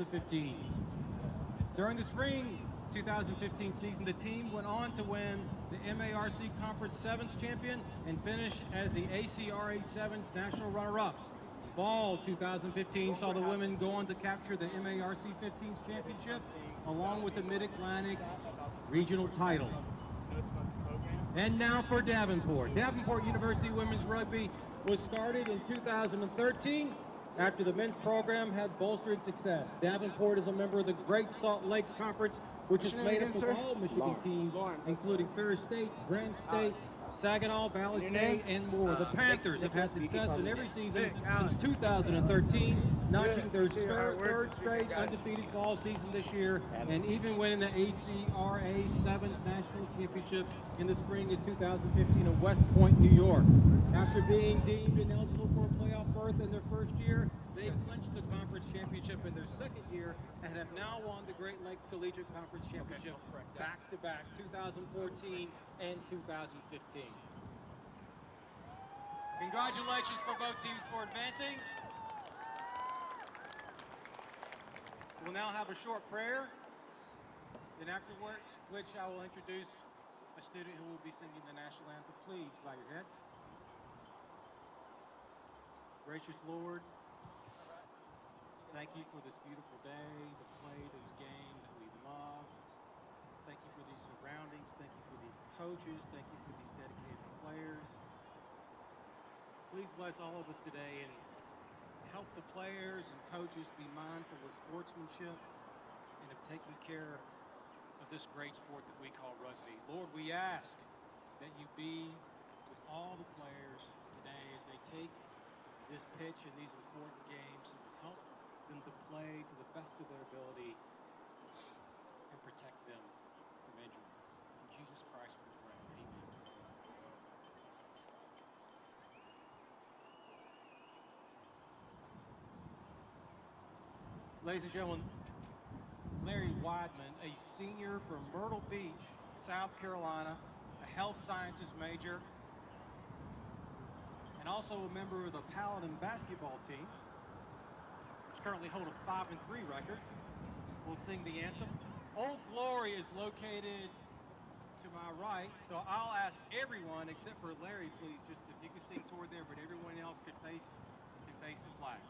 the 15s. During the spring 2015 season, the team went on to win the MARC Conference Sevens champion and finish as the ACRA Sevens national runner-up. Fall 2015 saw the women go on to capture the MARC 15s championship along with the Mid-Atlantic regional title. And now for Davenport. Davenport University Women's Rugby was started in 2013 after the men's program had bolstered success. Davenport is a member of the Great Salt Lakes Conference, which is made up of all Michigan teams, including Ferris State, Grand State, Saginaw, Valley State, and more. The Panthers have had success in every season since 2013, notching their third straight undefeated fall season this year, and even winning the ACRA Sevens National Championship in the spring of 2015 in West Point, New York. After being deemed ineligible for a playoff berth in their first year, they clinched the conference championship in their second year and have now won the Great Lakes Collegiate Conference Championship back-to-back 2014 and 2015. Congratulations for both teams for advancing. We'll now have a short prayer, then afterwards, which I will introduce a student who will be singing the national anthem. Please bow your heads. Gracious Lord, thank you for this beautiful day, to play this game that we love. Thank you for these surroundings. Thank you for these coaches. Thank you for these dedicated players. Please bless all of us today and help the players and coaches be mindful of sportsmanship and of taking care of this great sport that we call rugby. Lord, we ask that you be with all the players today as they take this pitch and these important games, and help them to play to the best of their ability and protect them from injury. In Jesus Christ we pray. Amen. Ladies and gentlemen, Larry Weidman, a senior from Myrtle Beach, South Carolina, a health sciences major, and also a member of the Paladin basketball team, which currently hold a 5-3 record, will sing the anthem. Old Glory is located to my right, so I'll ask everyone except for Larry, please, just if you could sing toward there, but everyone else can face the flag.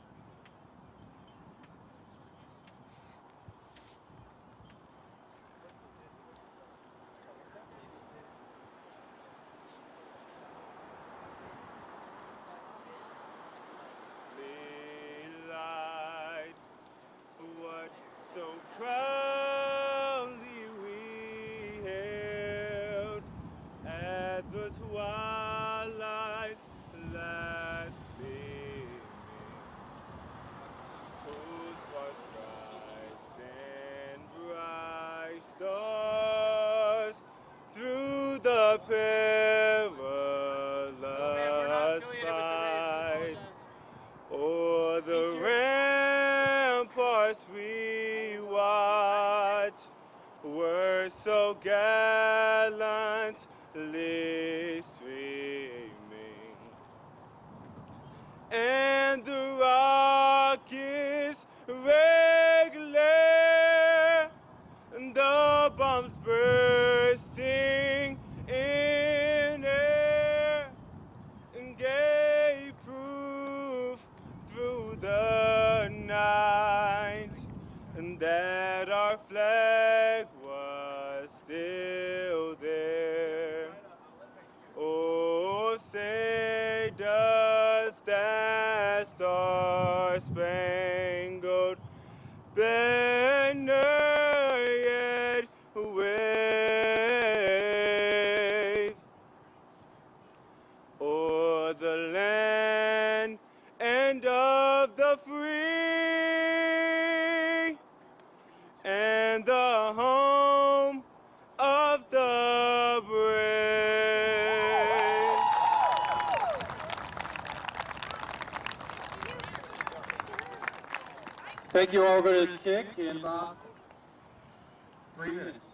So proudly we hailed at the twilight's last gleaming, whose white stripes and bright stars through the perilous fight o'er the ramparts we watched were so gallantly streaming, and the rockets regular, and the bombs bursting in air, and gave proof through the night, and that our flag was still there. Oh, say does that star-spangled banner yet wave o'er the land and of the free, and the home of the brave. Thank you all. We're going to kick in about 3 minutes.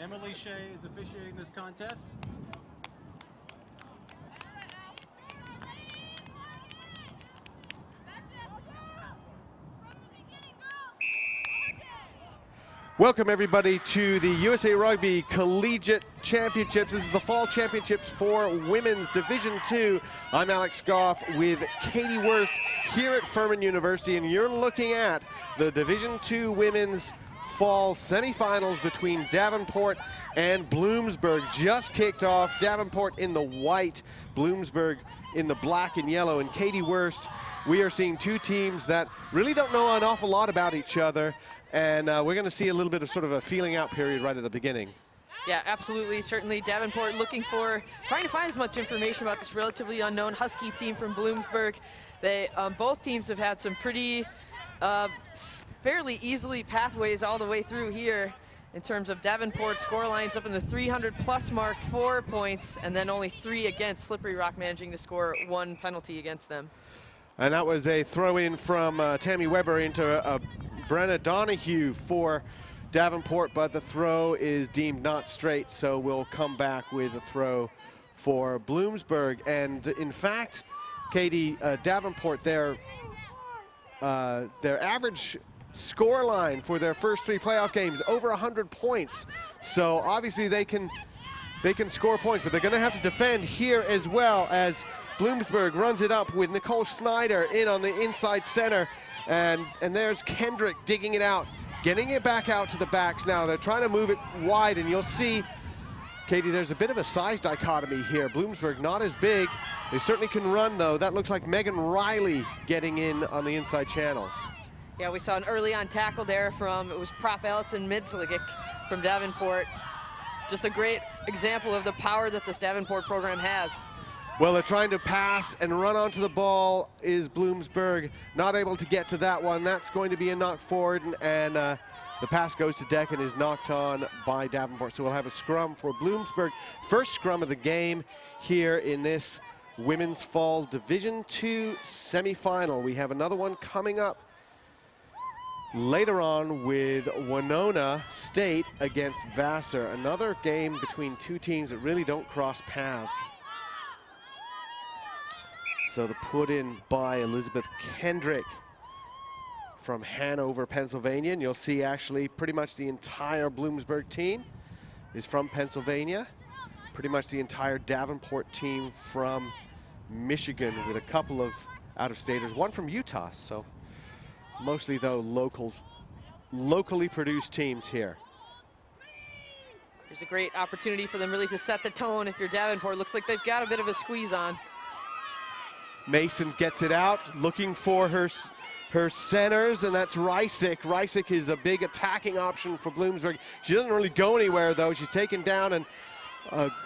Emily Shea is officiating this contest. Welcome everybody to the USA Rugby Collegiate Championships. This is the Fall Championships for Women's Division II. I'm Alex Goff with Katie Wurst here at Furman University, and you're looking at the Division II Women's Fall semifinals between Davenport and Bloomsburg. Just kicked off. Davenport in the white, Bloomsburg in the black and yellow. And Katie Wurst, we are seeing two teams that really don't know an awful lot about each other. And we're going to see a little bit of sort of a feeling out period right at the beginning. Yeah, absolutely. Certainly Davenport trying to find as much information about this relatively unknown Husky team from Bloomsburg. They both teams have had some pretty fairly easily pathways all the way through here in terms of Davenport score lines up in the 300+ mark, 4 points, and then only 3 against. Slippery Rock managing to score 1 penalty against them. And that was a throw in from Tammy Weber into Brenna Donahue for Davenport, but the throw is deemed not straight, so we'll come back with a throw for Bloomsburg. And in fact, Katie, Davenport, their average score line for their first 3 playoff games over 100 points. So obviously they can score points, but they're going to have to defend here as well, as Bloomsburg runs it up with Nicole Snyder in on the inside center, and there's Kendrick digging it out, getting it back out to the backs now. They're trying to move it wide, and you'll see, Katie, there's a bit of a size dichotomy here. Bloomsburg not as big. They certainly can run, though. That looks like Megan Riley getting in on the inside channels. Yeah, we saw an early on tackle there it was Prop Allison Midsligic from Davenport. Just a great example of the power that this Davenport program has. Well, they're trying to pass and run onto the ball is Bloomsburg. Not able to get to that one. That's going to be a knock forward, and the pass goes to deck and is knocked on by Davenport. So we'll have a scrum for Bloomsburg. First scrum of the game here in this Women's Fall Division II semifinal. We have another one coming up later on with Winona State against Vasser. Another game between two teams that really don't cross paths. So the put in by Elizabeth Kendrick from Hanover, Pennsylvania. And you'll see actually pretty much the entire Bloomsburg team is from Pennsylvania. Pretty much the entire Davenport team from Michigan, with a couple of out-of-staters, one from Utah. So mostly, though, locally produced teams here. There's a great opportunity for them really to set the tone if you're Davenport. Looks like they've got a bit of a squeeze on. Mason gets it out, looking for her centers, and that's Rysick. Rysick is a big attacking option for Bloomsburg. She doesn't really go anywhere, though. She's taken down, and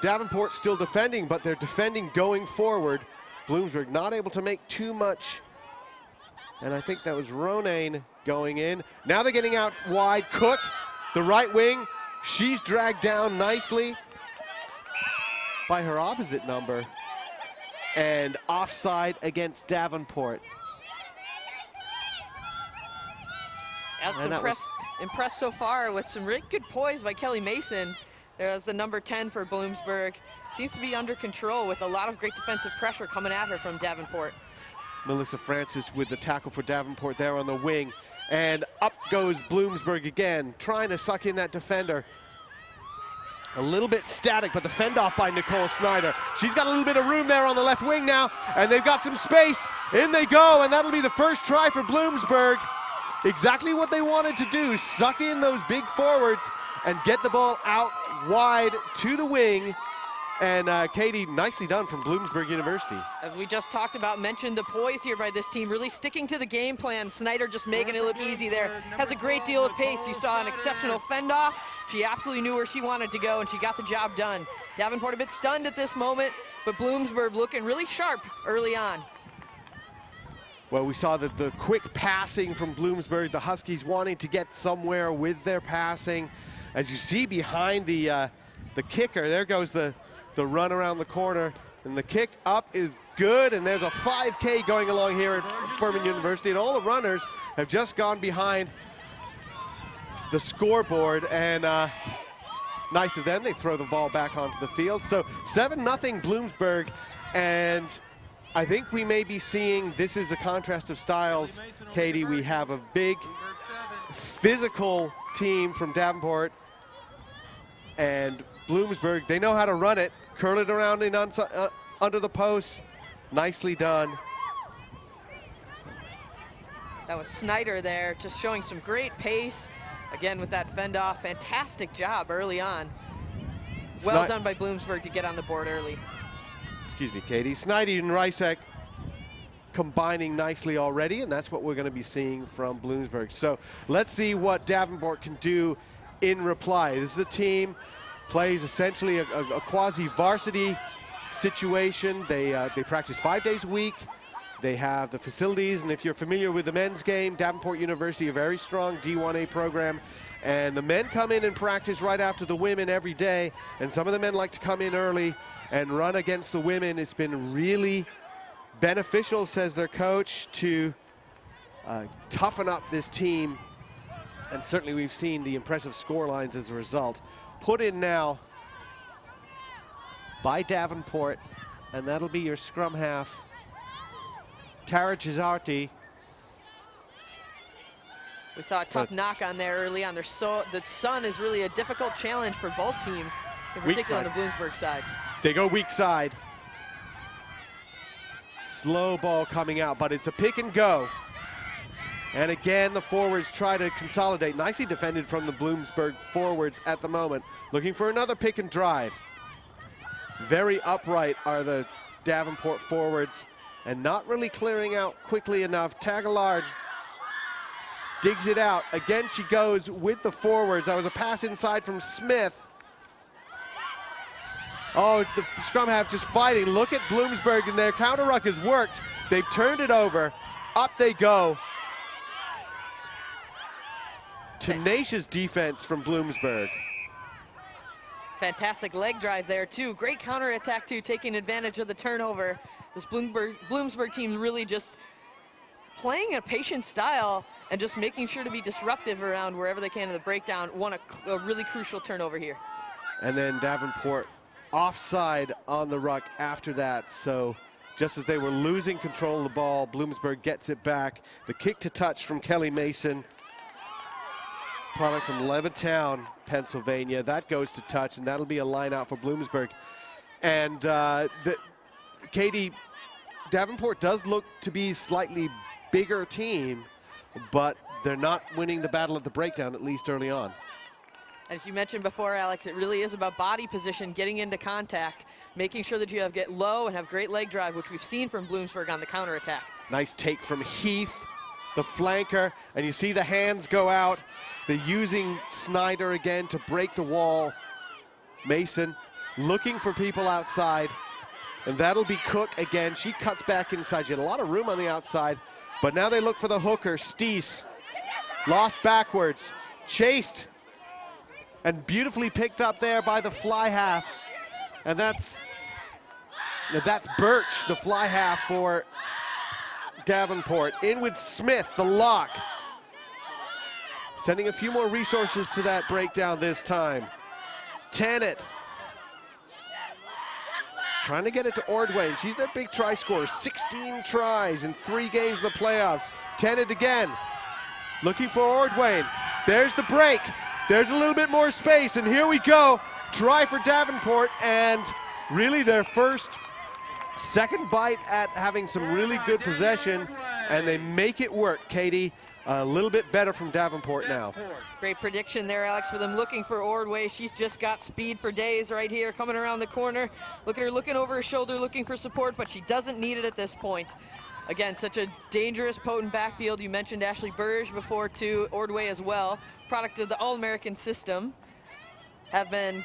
Davenport still defending, but they're defending going forward. Bloomsburg not able to make too much. And I think that was Ronayne going in. Now they're getting out wide. Cook, the right wing. She's dragged down nicely by her opposite number. And offside against Davenport. Alex impressed so far with some really good poise by Kelly Mason. There's the number 10 for Bloomsburg. Seems to be under control with a lot of great defensive pressure coming at her from Davenport. Melissa Francis with the tackle for Davenport there on the wing. And up goes Bloomsburg again, trying to suck in that defender. A little bit static, but the fend off by Nicole Snyder. She's got a little bit of room there on the left wing now, and they've got some space. In they go, and that'll be the first try for Bloomsburg. Exactly what they wanted to do, suck in those big forwards and get the ball out wide to the wing. And Katie, nicely done from Bloomsburg University. As we just talked about, mentioned the poise here by this team, really sticking to the game plan. Snyder just making it look easy there. Has a great deal of pace. You saw an exceptional fend off. She absolutely knew where she wanted to go, and she got the job done. Davenport a bit stunned at this moment, but Bloomsburg looking really sharp early on. Well, we saw the quick passing from Bloomsburg, the Huskies wanting to get somewhere with their passing. As you see behind the kicker, there goes the run around the corner, and the kick up is good, and there's a 5K going along here at Furman University, and all the runners have just gone behind the scoreboard, and nice of them, they throw the ball back onto the field. So 7-0 Bloomsburg, and I think we may be seeing, this is a contrast of styles, Katie. We have a big physical team from Davenport, and Bloomsburg, they know how to run it, curl it around in under the post. Nicely done. That was Snyder there, just showing some great pace. Again, with that fend off, fantastic job early on. Well done by Bloomsburg to get on the board early. Excuse me, Katie. Snyder and Rysek combining nicely already, and that's what we're going to be seeing from Bloomsburg. So let's see what Davenport can do in reply. This is a team plays essentially a quasi-varsity situation. They practice 5 days a week. They have the facilities, and if you're familiar with the men's game, Davenport University, a very strong D1A program, and the men come in and practice right after the women every day, and some of the men like to come in early and run against the women. It's been really beneficial, says their coach, to toughen up this team, and certainly we've seen the impressive score lines as a result. Put in now by Davenport, and that'll be your scrum half, Tara Gisarti. We saw a tough knock on there early on. The sun is really a difficult challenge for both teams, in particular on the Bloomsburg side. They go weak side. Slow ball coming out, but it's a pick and go. And again, the forwards try to consolidate. Nicely defended from the Bloomsburg forwards at the moment. Looking for another pick and drive. Very upright are the Davenport forwards, and not really clearing out quickly enough. Tagalard digs it out. Again, she goes with the forwards. That was a pass inside from Smith. Oh, the scrum half just fighting. Look at Bloomsburg, and their counter ruck has worked. They've turned it over. Up they go. Tenacious defense from Bloomsburg. Fantastic leg drive there too. Great counterattack too, taking advantage of the turnover. This Bloomsburg team's really just playing a patient style and just making sure to be disruptive around wherever they can in the breakdown. Won a really crucial turnover here. And then Davenport offside on the ruck after that. So just as they were losing control of the ball, Bloomsburg gets it back. The kick to touch from Kelly Mason. Product from Levittown, Pennsylvania. That goes to touch, and that'll be a line out for Bloomsburg. And Katie, Davenport does look to be a slightly bigger team, but they're not winning the battle at the breakdown, at least early on. As you mentioned before, Alex, it really is about body position, getting into contact, making sure that you get low and have great leg drive, which we've seen from Bloomsburg on the counterattack. Nice take from Heath, the flanker, and you see the hands go out. They're using Snyder again to break the wall. Mason looking for people outside, and that'll be Cook again. She cuts back inside. She had a lot of room on the outside, but now they look for the hooker, Steese. Lost backwards, chased, and beautifully picked up there by the fly half. And that's Birch, the fly half for Davenport. In with Smith, the lock. Sending a few more resources to that breakdown this time. Tannett. trying to get it to Ordway, and she's that big try scorer. 16 tries in 3 games in the playoffs. 10 it again. Looking for Ordway. There's the break. There's a little bit more space, and here we go. Try for Davenport, and really their second bite at having some really good possession, and they make it work, Katie. A little bit better from Davenport now. Great prediction there, Alex, for them looking for Ordway. She's just got speed for days right here, coming around the corner. Look at her looking over her shoulder, looking for support, but she doesn't need it at this point. Again, such a dangerous, potent backfield. You mentioned Ashley Burge before, too. Ordway as well. Product of the All-American system. Have been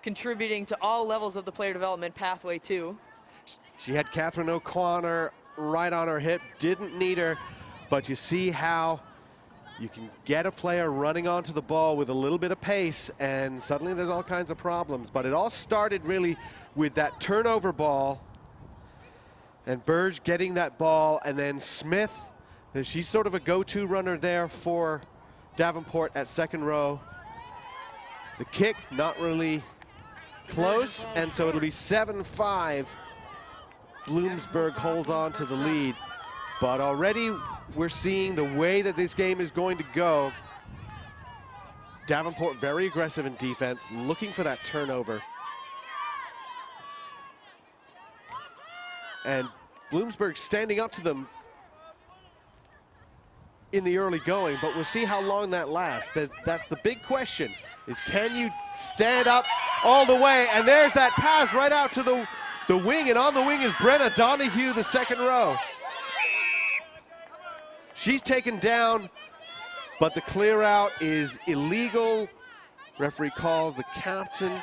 contributing to all levels of the player development pathway, too. She had Catherine O'Connor right on her hip. Didn't need her. But you see how you can get a player running onto the ball with a little bit of pace, and suddenly there's all kinds of problems. But it all started really with that turnover ball, and Burge getting that ball, and then Smith, she's sort of a go-to runner there for Davenport at second row. The kick, not really close, and so it'll be 7-5. Bloomsburg holds on to the lead. But already we're seeing the way that this game is going to go. Davenport very aggressive in defense, looking for that turnover. And Bloomsburg standing up to them in the early going, but we'll see how long that lasts. That's the big question, is can you stand up all the way? And there's that pass right out to the wing, and on the wing is Brenna Donahue, the second row. She's taken down, but the clear out is illegal. Referee calls the captain.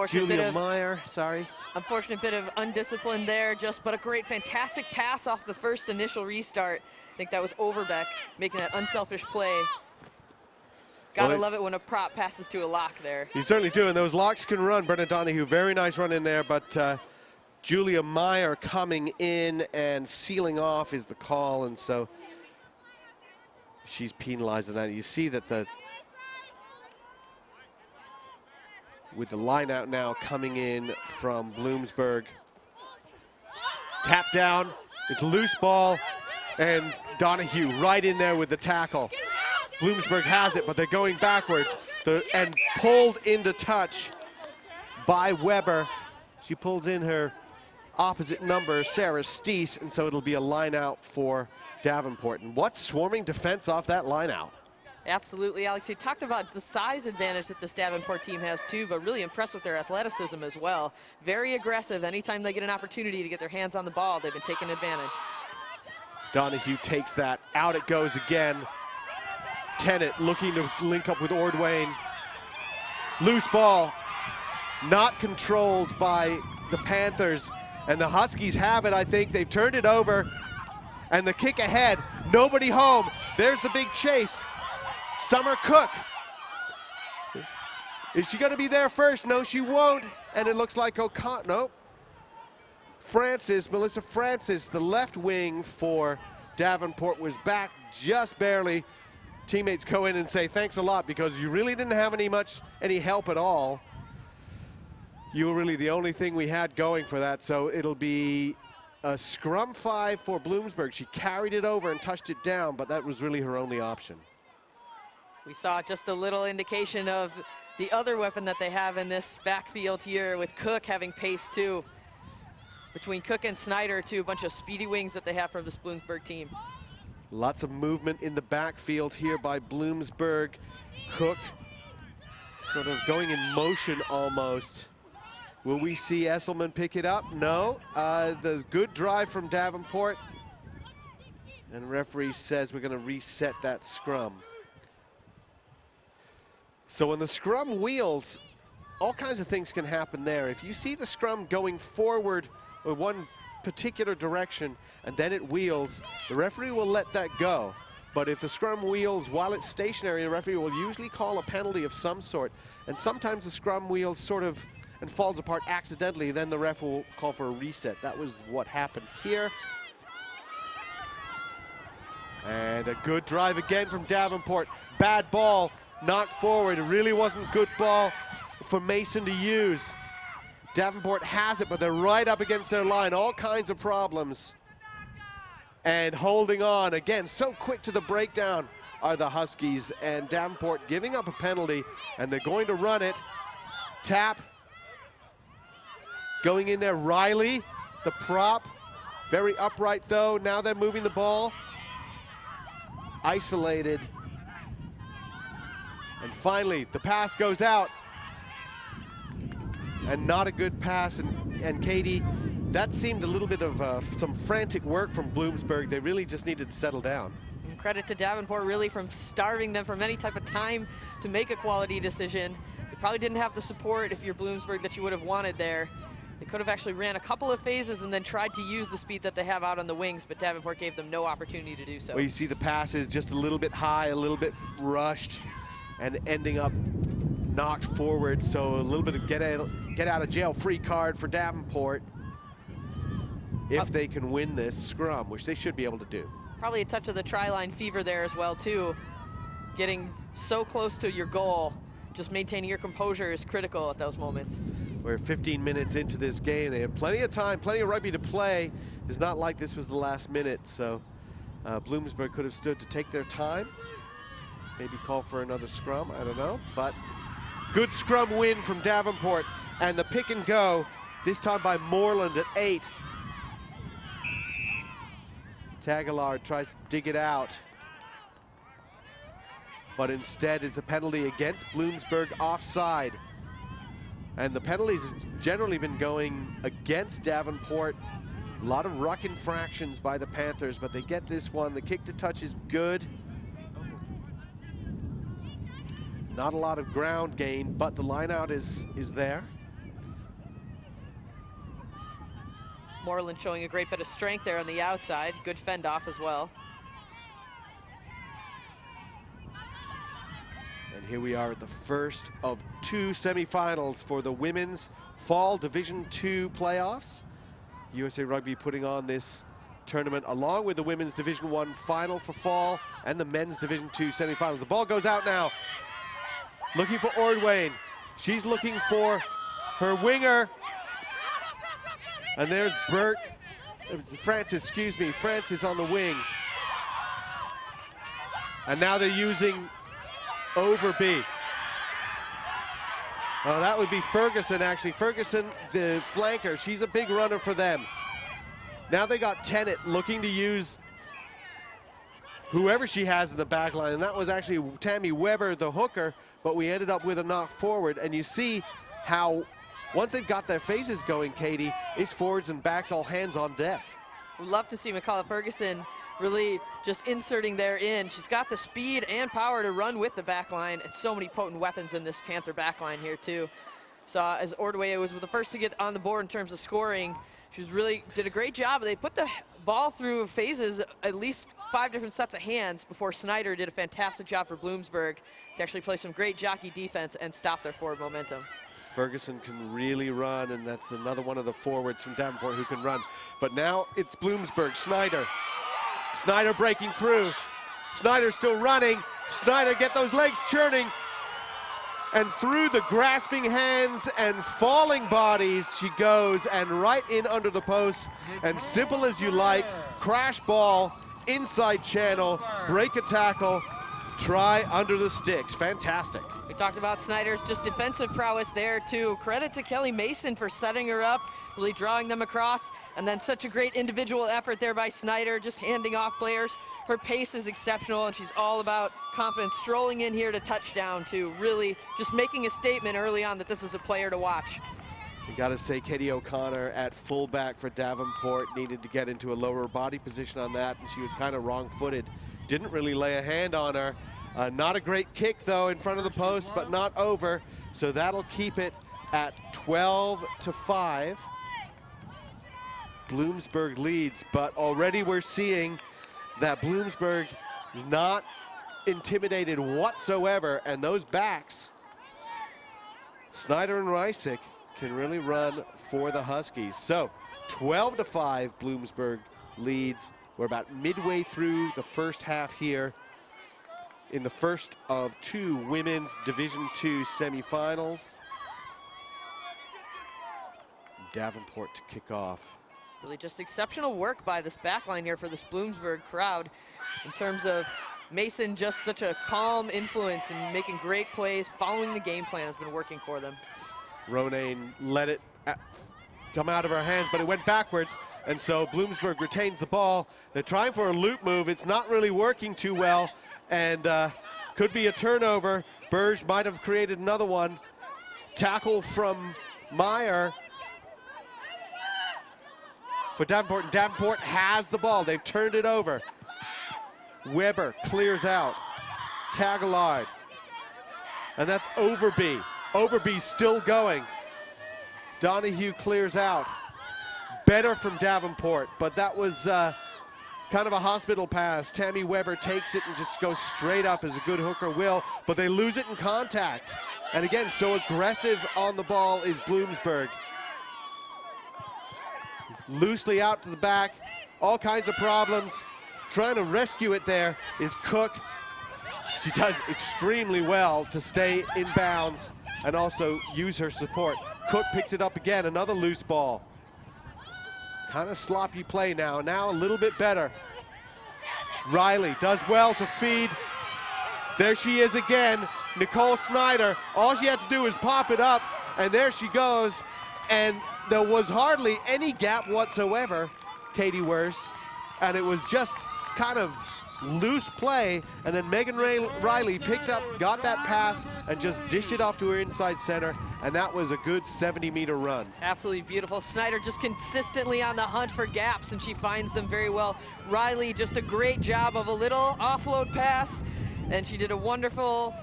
Julia Meyer, sorry. Unfortunate bit of undiscipline there, but a great, fantastic pass off the first initial restart. I think that was Overbeck making that unselfish play. Gotta love it when a prop passes to a lock there. He's certainly doing. Those locks can run. Brenna Donahue, very nice run in there, but Julia Meyer coming in and sealing off is the call, and so she's penalized in that. You see that with the line out now coming in from Bloomsburg. Tap down, it's a loose ball, and Donahue right in there with the tackle. Bloomsburg has it, but they're going backwards and pulled into touch by Weber. She pulls in her opposite number, Sarah Steese, and so it'll be a line out for Davenport. And what swarming defense off that line out. Absolutely, Alex. You talked about the size advantage that this Davenport team has too, but really impressed with their athleticism as well. Very aggressive. Anytime they get an opportunity to get their hands on the ball, they've been taking advantage. Donahue takes that. Out it goes again. Tennant looking to link up with Ordway. Loose ball. Not controlled by the Panthers. And the Huskies have it, I think. They've turned it over. And the kick ahead. Nobody home. There's the big chase. Summer Cook. Is she going to be there first? No, she won't. And it looks like no. Melissa Francis, the left wing for Davenport, was back just barely. Teammates go in and say, thanks a lot, because you really didn't have any help at all. You were really the only thing we had going for that, so it'll be a scrum 5 for Bloomsburg. She carried it over and touched it down, but that was really her only option. We saw just a little indication of the other weapon that they have in this backfield here, with Cook having pace too. Between Cook and Snyder, too, a bunch of speedy wings that they have from this Bloomsburg team. Lots of movement in the backfield here by Bloomsburg. Cook sort of going in motion almost. Will we see Esselman pick it up? No. The good drive from Davenport. And referee says we're going to reset that scrum. So when the scrum wheels, all kinds of things can happen there. If you see the scrum going forward or one particular direction and then it wheels, the referee will let that go. But if the scrum wheels while it's stationary, the referee will usually call a penalty of some sort. And sometimes the scrum wheels sort of and falls apart accidentally, then the ref will call for a reset. That was what happened here. And a good drive again from Davenport. Bad ball, knocked forward. It really wasn't good ball for Mason to use. Davenport has it, but they're right up against their line. All kinds of problems. And holding on. Again, so quick to the breakdown are the Huskies. And Davenport giving up a penalty, and they're going to run it. Tap. Going in there, Riley, the prop. Very upright, though. Now they're moving the ball. Isolated. And finally, the pass goes out. And not a good pass. And Katie, that seemed a little bit of some frantic work from Bloomsburg. They really just needed to settle down. And credit to Davenport really from starving them from any type of time to make a quality decision. They probably didn't have the support if you're Bloomsburg that you would have wanted there. They could have actually ran a couple of phases and then tried to use the speed that they have out on the wings, but Davenport gave them no opportunity to do so. Well, you see the passes just a little bit high, a little bit rushed, and ending up knocked forward. So a little bit of get out of jail free card for Davenport if they can win this scrum, which they should be able to do. Probably a touch of the try-line fever there as well, too. Getting so close to your goal, just maintaining your composure is critical at those moments. We're 15 minutes into this game. They have plenty of time, plenty of rugby to play. It's not like this was the last minute, so Bloomsburg could have stood to take their time. Maybe call for another scrum, I don't know. But good scrum win from Davenport. And the pick and go, this time by Moreland at 8. Tagalard tries to dig it out. But instead it's a penalty against Bloomsburg, offside. And the penalties have generally been going against Davenport. A lot of ruck infractions by the Panthers, but they get this one. The kick to touch is good. Not a lot of ground gain, but the line out is there. Moreland showing a great bit of strength there on the outside. Good fend off as well. And here we are at the first of 2 semifinals for the women's fall Division II playoffs. USA Rugby putting on this tournament along with the women's Division I final for fall and the men's Division II semifinals. The ball goes out now. Looking for Ordwayne. She's looking for her winger. And there's Francis on the wing. And now they're using Overby. Oh, that would be Ferguson, actually. Ferguson, the flanker, she's a big runner for them. Now they got Tennant looking to use whoever she has in the back line, and that was actually Tammy Weber, the hooker, but we ended up with a knock forward. And you see how once they've got their phases going, Katie, it's forwards and backs, all hands on deck. We'd love to see McCullough Ferguson really just inserting there in. She's got the speed and power to run with the back line, and so many potent weapons in this Panther back line here too. So as Ordway was the first to get on the board in terms of scoring, she did a great job. They put the ball through phases, at least 5 different sets of hands, before Snyder did a fantastic job for Bloomsburg to actually play some great jockey defense and stop their forward momentum. Ferguson can really run, and that's another one of the forwards from Davenport who can run. But now it's Bloomsburg. Snyder breaking through. Snyder still running. Snyder, get those legs churning. And through the grasping hands and falling bodies, she goes and right in under the post. And simple as you like, crash ball, inside channel, break a tackle, try under the sticks. Fantastic. We talked about Snyder's just defensive prowess there too. Credit to Kelly Mason for setting her up, really drawing them across, and then such a great individual effort there by Snyder, just handing off players. Her pace is exceptional, and she's all about confidence, strolling in here to touchdown too, really just making a statement early on that this is a player to watch. You got to say Katie O'Connor at fullback for Davenport needed to get into a lower body position on that, and she was kind of wrong-footed. Didn't really lay a hand on her. Not a great kick, though, in front of the post, but not over. So that'll keep it at 12-5. Bloomsburg leads, but already we're seeing that Bloomsburg is not intimidated whatsoever, and those backs, Snyder and Reisick, can really run for the Huskies. So 12-5, Bloomsburg leads. We're about midway through the first half here in the first of 2 women's Division II semifinals. Davenport to kick off. Really just exceptional work by this backline here for this Bloomsburg crowd in terms of Mason, just such a calm influence and making great plays, following the game plan has been working for them. Ronayne let it come out of her hands, but it went backwards, and so Bloomsburg retains the ball. They're trying for a loop move. It's not really working too well, and could be a turnover. Burge might have created another one. Tackle from Meyer for Davenport, and Davenport has the ball. They've turned it over. Weber clears out. Tagalard. And that's Overby. Overby's still going. Donahue clears out. Better from Davenport, but that was kind of a hospital pass. Tammy Weber takes it and just goes straight up, as a good hooker will, but they lose it in contact. And again, so aggressive on the ball is Bloomsburg. Loosely out to the back, all kinds of problems. Trying to rescue it there is Cook. She does extremely well to stay in bounds and also use her support. Cook picks it up again, another loose ball. Kind of sloppy play now a little bit better. Riley does well to feed. There she is again, Nicole Snyder. All she had to do is pop it up, and there she goes. And there was hardly any gap whatsoever, Katie Wurst, and it was just kind of loose play, and then Megan Riley picked up, got that pass, and just dished it off to her inside center, and that was a good 70-meter run. Absolutely beautiful. Snyder just consistently on the hunt for gaps, and she finds them very well. Riley, just a great job of a little offload pass, and she did a wonderful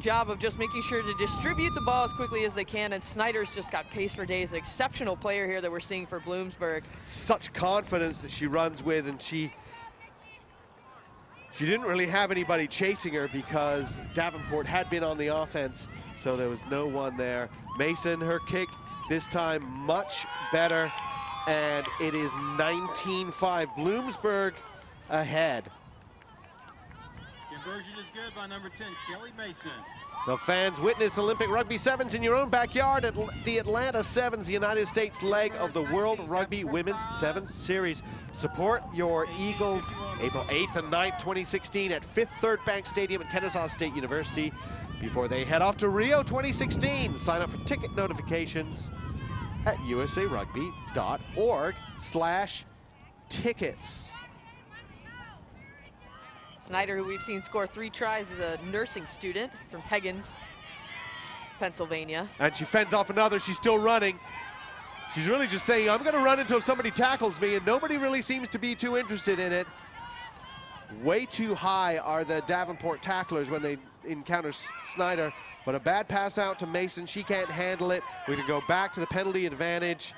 job of just making sure to distribute the ball as quickly as they can, and Snyder's just got pace for days. An exceptional player here that we're seeing for Bloomsburg. Such confidence that she runs with, and she didn't really have anybody chasing her because Davenport had been on the offense, so there was no one there. Mason, her kick this time much better, and it is 19-5. Bloomsburg ahead. Conversion is good by number 10, Kelly Mason. So fans, witness Olympic Rugby Sevens in your own backyard at the Atlanta Sevens, the United States leg of the World Rugby Women's Sevens Series. Support your Eagles April 8th and 9th, 2016 at Fifth Third Bank Stadium at Kennesaw State University before they head off to Rio 2016. Sign up for ticket notifications at usarugby.org/tickets. Snyder, who we've seen score 3 tries, is a nursing student from Higgins, Pennsylvania. And she fends off another. She's still running. She's really just saying, I'm going to run until somebody tackles me, and nobody really seems to be too interested in it. Way too high are the Davenport tacklers when they encounter Snyder, but a bad pass out to Mason. She can't handle it. We're going to go back to the penalty advantage.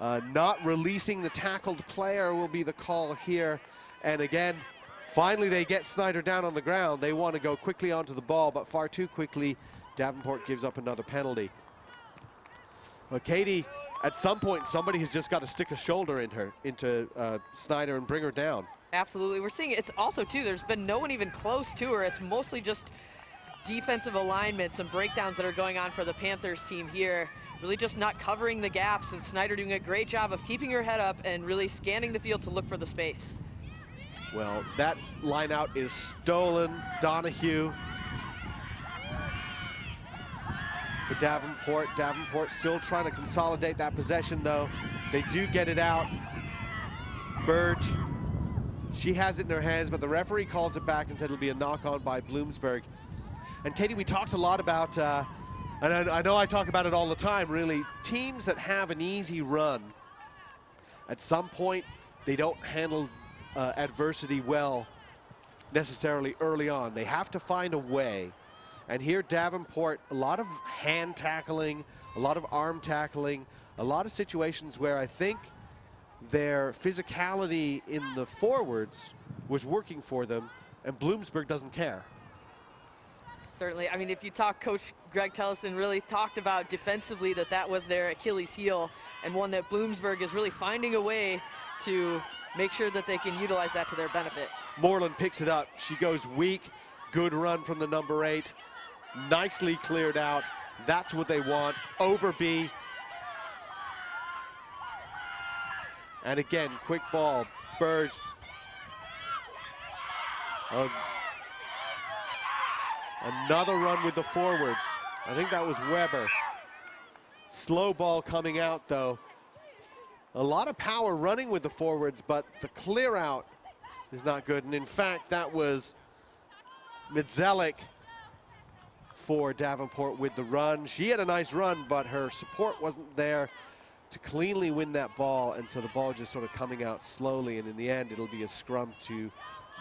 Not releasing the tackled player will be the call here. And again, finally they get Snyder down on the ground. They want to go quickly onto the ball, but far too quickly, Davenport gives up another penalty. Well, Katie, at some point, somebody has just got to stick a shoulder into Snyder and bring her down. Absolutely. We're seeing it's also, too, there's been no one even close to her. It's mostly just defensive alignment, some breakdowns that are going on for the Panthers team here. Really just not covering the gaps, and Snyder doing a great job of keeping her head up and really scanning the field to look for the space. Well, that line out is stolen. Donahue for Davenport. Davenport still trying to consolidate that possession, though. They do get it out. Burge, she has it in her hands, but the referee calls it back and said it'll be a knock-on by Bloomsburg. And Katie, we talked a lot about, and I know I talk about it all the time, really, teams that have an easy run, at some point, they don't handle adversity well necessarily early on. They have to find a way. And here Davenport, a lot of hand tackling, a lot of arm tackling, a lot of situations where I think their physicality in the forwards was working for them, and Bloomsburg doesn't care. Certainly. I mean, if you talk, Coach Greg Talson really talked about defensively that was their Achilles heel, and one that Bloomsburg is really finding a way to make sure that they can utilize that to their benefit. Moreland picks it up. She goes weak. Good run from the number 8. Nicely cleared out. That's what they want. Overby And again, quick ball, Burge. Another run with the forwards. I think that was Weber. Slow ball coming out though. A lot of power running with the forwards, but the clear out is not good. And in fact, that was Midzelik for Davenport with the run. She had a nice run, but her support wasn't there to cleanly win that ball. And so the ball just sort of coming out slowly. And in the end, it'll be a scrum to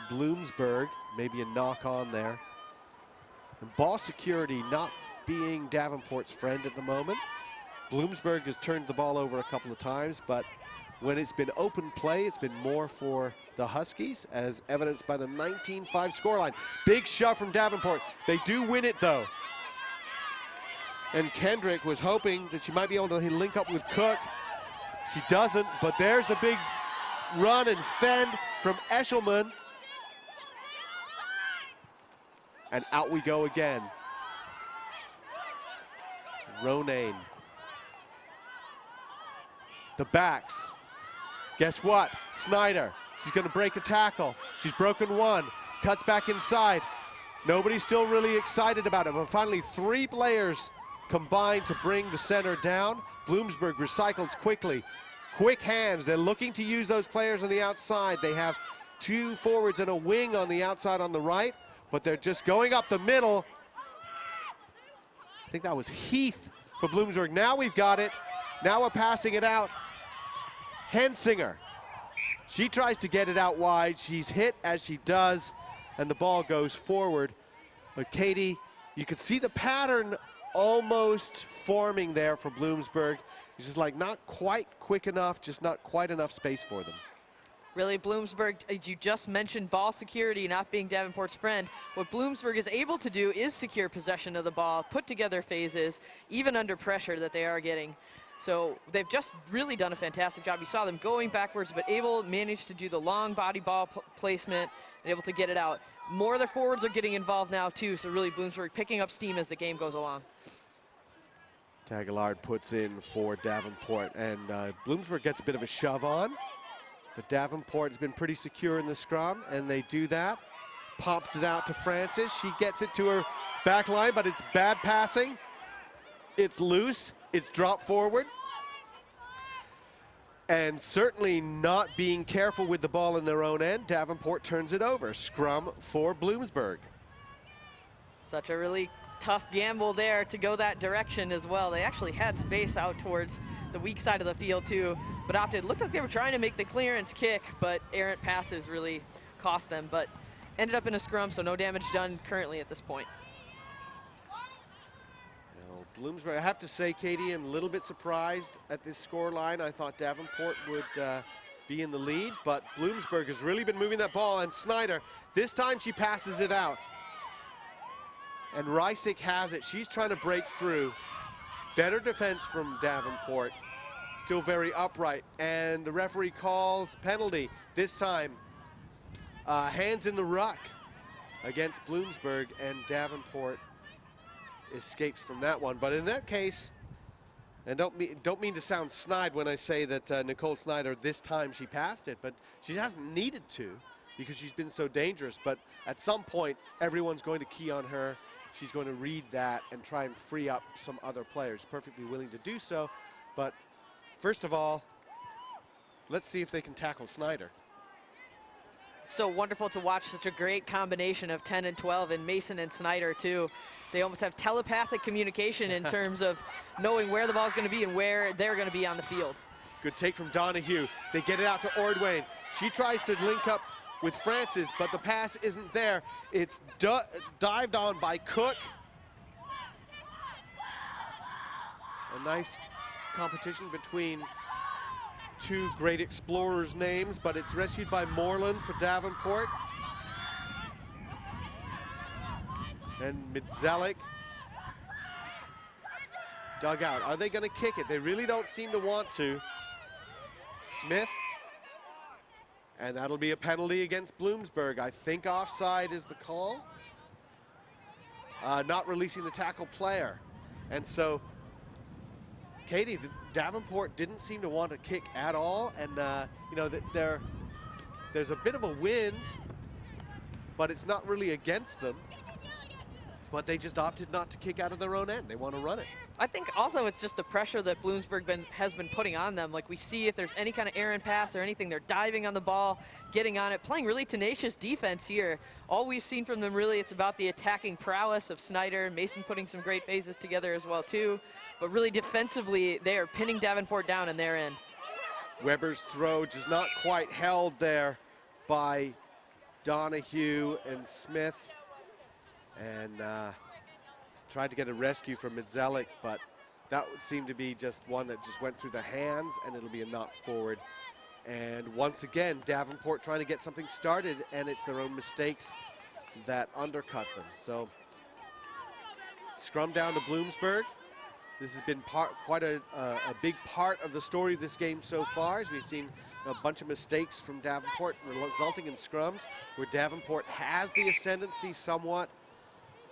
Bloomsburg, maybe a knock on there. And ball security not being Davenport's friend at the moment. Bloomsburg has turned the ball over a couple of times, but when it's been open play, it's been more for the Huskies, as evidenced by the 19-5 scoreline. Big shove from Davenport. They do win it, though. And Kendrick was hoping that she might be able to link up with Cook. She doesn't, but there's the big run and fend from Eshelman. And out we go again. Ronayne. The backs. Guess what? Snyder. She's going to break a tackle. She's broken one. Cuts back inside. Nobody's still really excited about it, but finally 3 players combined to bring the center down. Bloomsburg recycles quickly. Quick hands. They're looking to use those players on the outside. They have 2 forwards and a wing on the outside on the right, but they're just going up the middle. I think that was Heath for Bloomsburg. Now we've got it. Now we're passing it out. Hensinger. She tries to get it out wide. She's hit as she does, and the ball goes forward. But Katie, you could see the pattern almost forming there for Bloomsburg. It's just like not quite quick enough, just not quite enough space for them. Really, Bloomsburg, as you just mentioned, ball security not being Davenport's friend. What Bloomsburg is able to do is secure possession of the ball, put together phases, even under pressure that they are getting. So they've just really done a fantastic job. You saw them going backwards, but managed to do the long body ball placement and able to get it out. More of their forwards are getting involved now too, so really Bloomsburg picking up steam as the game goes along. Tagalard puts in for Davenport, and Bloomsburg gets a bit of a shove on, but Davenport has been pretty secure in the scrum, and they do that. Pops it out to Francis. She gets it to her back line, but it's bad passing. It's loose. It's dropped forward. And certainly not being careful with the ball in their own end. Davenport turns it over. Scrum for Bloomsburg. Such a really tough gamble there to go that direction as well. They actually had space out towards the weak side of the field too, but opted. Looked like they were trying to make the clearance kick, but errant passes really cost them, but ended up in a scrum, so no damage done currently at this point. Bloomsburg, I have to say, Katie, I'm a little bit surprised at this score line. I thought Davenport would be in the lead, but Bloomsburg has really been moving that ball, and Snyder, this time she passes it out. And Reisick has it. She's trying to break through. Better defense from Davenport. Still very upright, and the referee calls penalty. This time, hands in the ruck against Bloomsburg, and Davenport escapes from that one. But in that case, and don't mean to sound snide when I say that Nicole Snyder, this time she passed it, but she hasn't needed to because she's been so dangerous. But at some point, everyone's going to key on her. She's going to read that and try and free up some other players. Perfectly willing to do so. But first of all, let's see if they can tackle Snyder. So wonderful to watch such a great combination of 10 and 12, and Mason and Snyder too. They almost have telepathic communication in terms of knowing where the ball is going to be and where they're going to be on the field. Good take from Donahue. They get it out to Ordwayne. She tries to link up with Francis, but the pass isn't there. It's dived on by Cook. A nice competition between 2 great explorers' names, but it's rescued by Moreland for Davenport. And Midzelik dug out. Are they going to kick it? They really don't seem to want to. Smith, and that'll be a penalty against Bloomsburg. I think offside is the call. Not releasing the tackle player. And so, Katie, Davenport didn't seem to want to kick at all, and you know, there's a bit of a wind, but it's not really against them. But they just opted not to kick out of their own end. They want to run it. I think also it's just the pressure that Bloomsburg has been putting on them. Like, we see if there's any kind of errant pass or anything, they're diving on the ball, getting on it, playing really tenacious defense here. All we've seen from them, really, it's about the attacking prowess of Snyder. Mason putting some great phases together as well, too. But really defensively, they are pinning Davenport down in their end. Weber's throw just not quite held there by Donahue and Smith. And tried to get a rescue from Midzelik, but that would seem to be just one that just went through the hands, and it'll be a knock forward. And once again, Davenport trying to get something started, and it's their own mistakes that undercut them. So scrum down to Bloomsburg. This has been quite a big part of the story of this game so far, as we've seen a bunch of mistakes from Davenport resulting in scrums where Davenport has the ascendancy somewhat.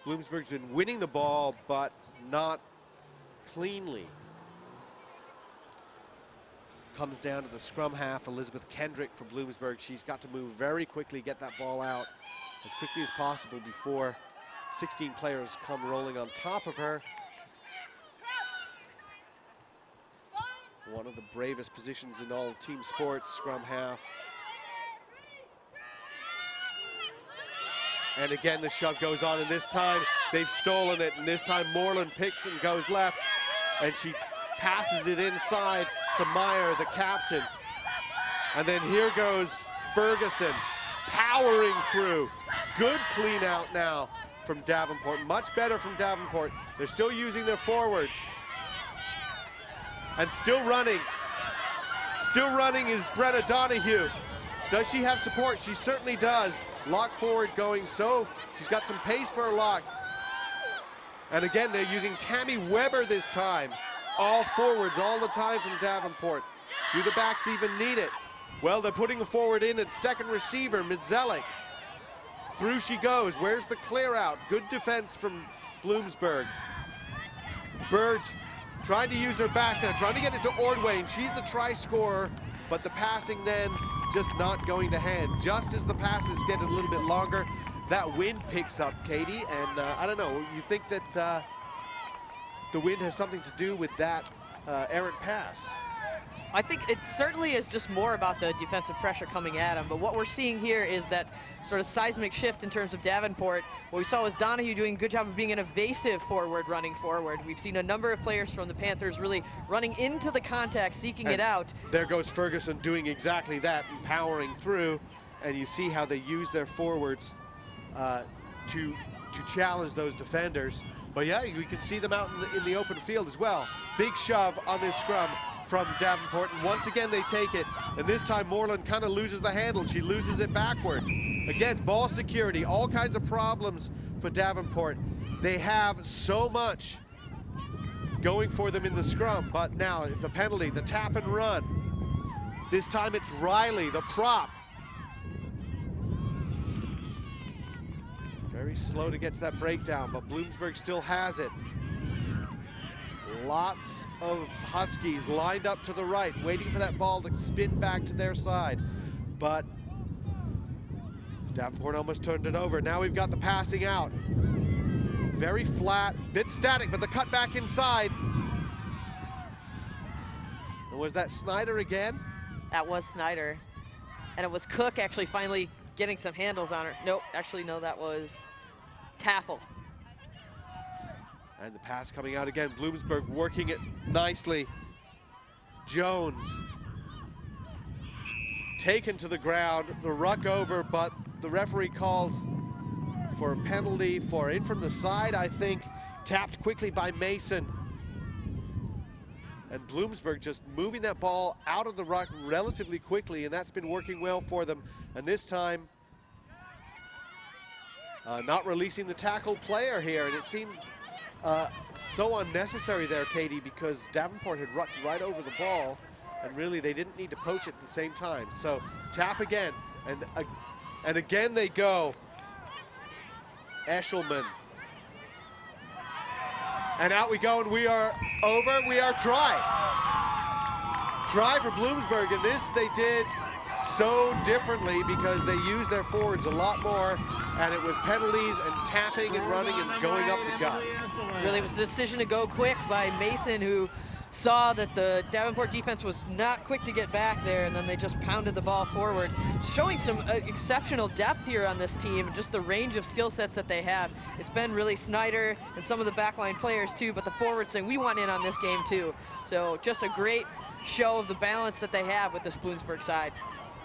Bloomsburg's been winning the ball, but not cleanly. Comes down to the scrum half, Elizabeth Kendrick for Bloomsburg. She's got to move very quickly, get that ball out as quickly as possible before 16 players come rolling on top of her. One of the bravest positions in all team sports, scrum half. And again, the shove goes on, and this time they've stolen it, and this time Moreland picks and goes left, and she passes it inside to Meyer, the captain. And then here goes Ferguson, powering through. Good clean out now from Davenport, much better from Davenport. They're still using their forwards. And still running is Brenna Donahue. Does she have support? She certainly does. Lock forward going, so she's got some pace for her lock. And again, they're using Tammy Weber this time. All forwards all the time from Davenport. Do the backs even need it? Well, they're putting a forward in at second receiver, Midzelik. Through she goes. Where's the clear out? Good defense from Bloomsburg. Burge trying to use her backs now, trying to get it to Ordway. She's the try scorer, but the passing then just not going to hand. Just as the passes get a little bit longer, that wind picks up, Katie, and I don't know, you think that the wind has something to do with that errant pass? I think it certainly is just more about the defensive pressure coming at him, but what we're seeing here is that sort of seismic shift in terms of Davenport. What we saw was Donahue doing a good job of being an evasive forward, running forward. We've seen a number of players from the Panthers really running into the contact, seeking it out. There goes Ferguson doing exactly that and powering through, and you see how they use their forwards to challenge those defenders. But yeah, we can see them out in the open field as well. Big shove on this scrum from Davenport, and once again they take it, and this time Moreland kind of loses the handle. She loses it backward. Again, ball security, all kinds of problems for Davenport. They have so much going for them in the scrum, but now the penalty, the tap and run. This time it's Riley, the prop. Very slow to get to that breakdown, but Bloomsburg still has it. Lots of Huskies lined up to the right, waiting for that ball to spin back to their side. But Davenport almost turned it over. Now we've got the passing out. Very flat, bit static, but the cut back inside. And was that Snyder again? That was Snyder. And it was Cook actually finally getting some handles on her. Nope, actually no, that was Taffel. And the pass coming out again. Bloomsburg working it nicely. Jones taken to the ground. The ruck over, but the referee calls for a penalty for in from the side, I think. Tapped quickly by Mason. And Bloomsburg just moving that ball out of the ruck relatively quickly, and that's been working well for them. And this time, not releasing the tackle player here, and it seemed so unnecessary there, Katie, because Davenport had rucked right over the ball, and really they didn't need to poach it at the same time. So tap again, and again they go. Eshelman. And out we go, and we are over, we are try. try for Bloomsburg, and this they did so differently because they used their forwards a lot more, and it was penalties and tapping and running and going up the gut. Really was a decision to go quick by Mason, who saw that the Davenport defense was not quick to get back there, and then they just pounded the ball forward, showing some exceptional depth here on this team and just the range of skill sets that they have. It's been really Snyder and some of the backline players too, but the forwards saying we want in on this game too. So just a great show of the balance that they have with this Bloomsburg side.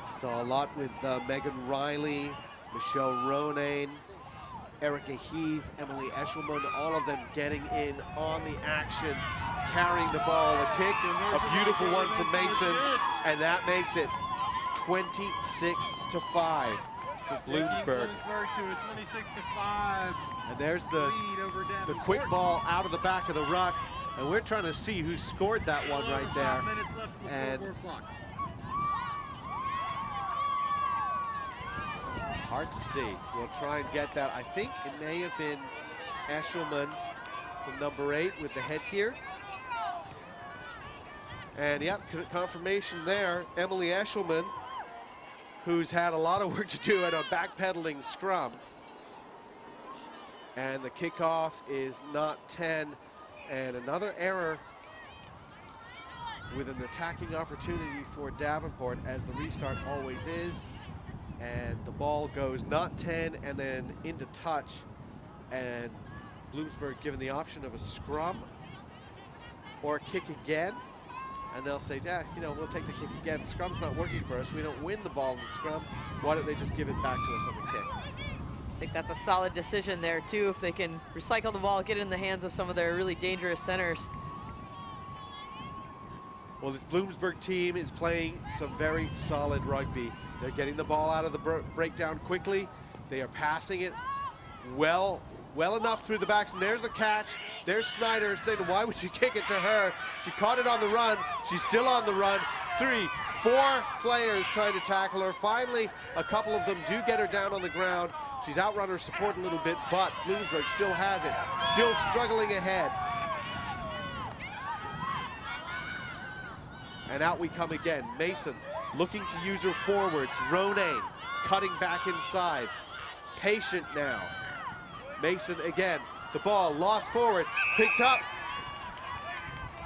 Saw a lot with Megan Riley, Michelle Ronayne, Erica Heath, Emily Eshelman, all of them getting in on the action, carrying the ball. A kick, a beautiful one from Mason, and that makes it 26-5 for Bloomsburg. To a 26-5. And there's the lead over the Davenport. quick ball out of the back of the ruck, and we're trying to see who scored that one right there. 5 minutes left on the And scoreboard clock. hard to see. We'll try and get that. I think it may have been Eshelman, the number 8 with the headgear. And yeah, confirmation there. Emily Eshelman, who's had a lot of work to do at a backpedaling scrum. And the kickoff is not 10. And another error with an attacking opportunity for Davenport, as the restart always is. And the ball goes not 10 and then into touch, and Bloomsburg given the option of a scrum or a kick again, and they'll say, yeah, you know, we'll take the kick again. The scrum's not working for us. We don't win the ball in the scrum. Why don't they just give it back to us on the kick? I think that's a solid decision there too, if they can recycle the ball, get it in the hands of some of their really dangerous centers. Well, this Bloomsburg team is playing some very solid rugby. They're getting the ball out of the breakdown quickly. They are passing it well enough through the backs, and there's a catch. There's Snyder saying, why would you kick it to her? She caught it on the run. She's still on the run. 3, 4 players trying to tackle her. Finally, a couple of them do get her down on the ground. She's outrun her support a little bit, but Bloomsburg still has it, still struggling ahead. And out we come again. Mason looking to use her forwards. Ronayne cutting back inside. Patient now. Mason again. The ball lost forward. Picked up.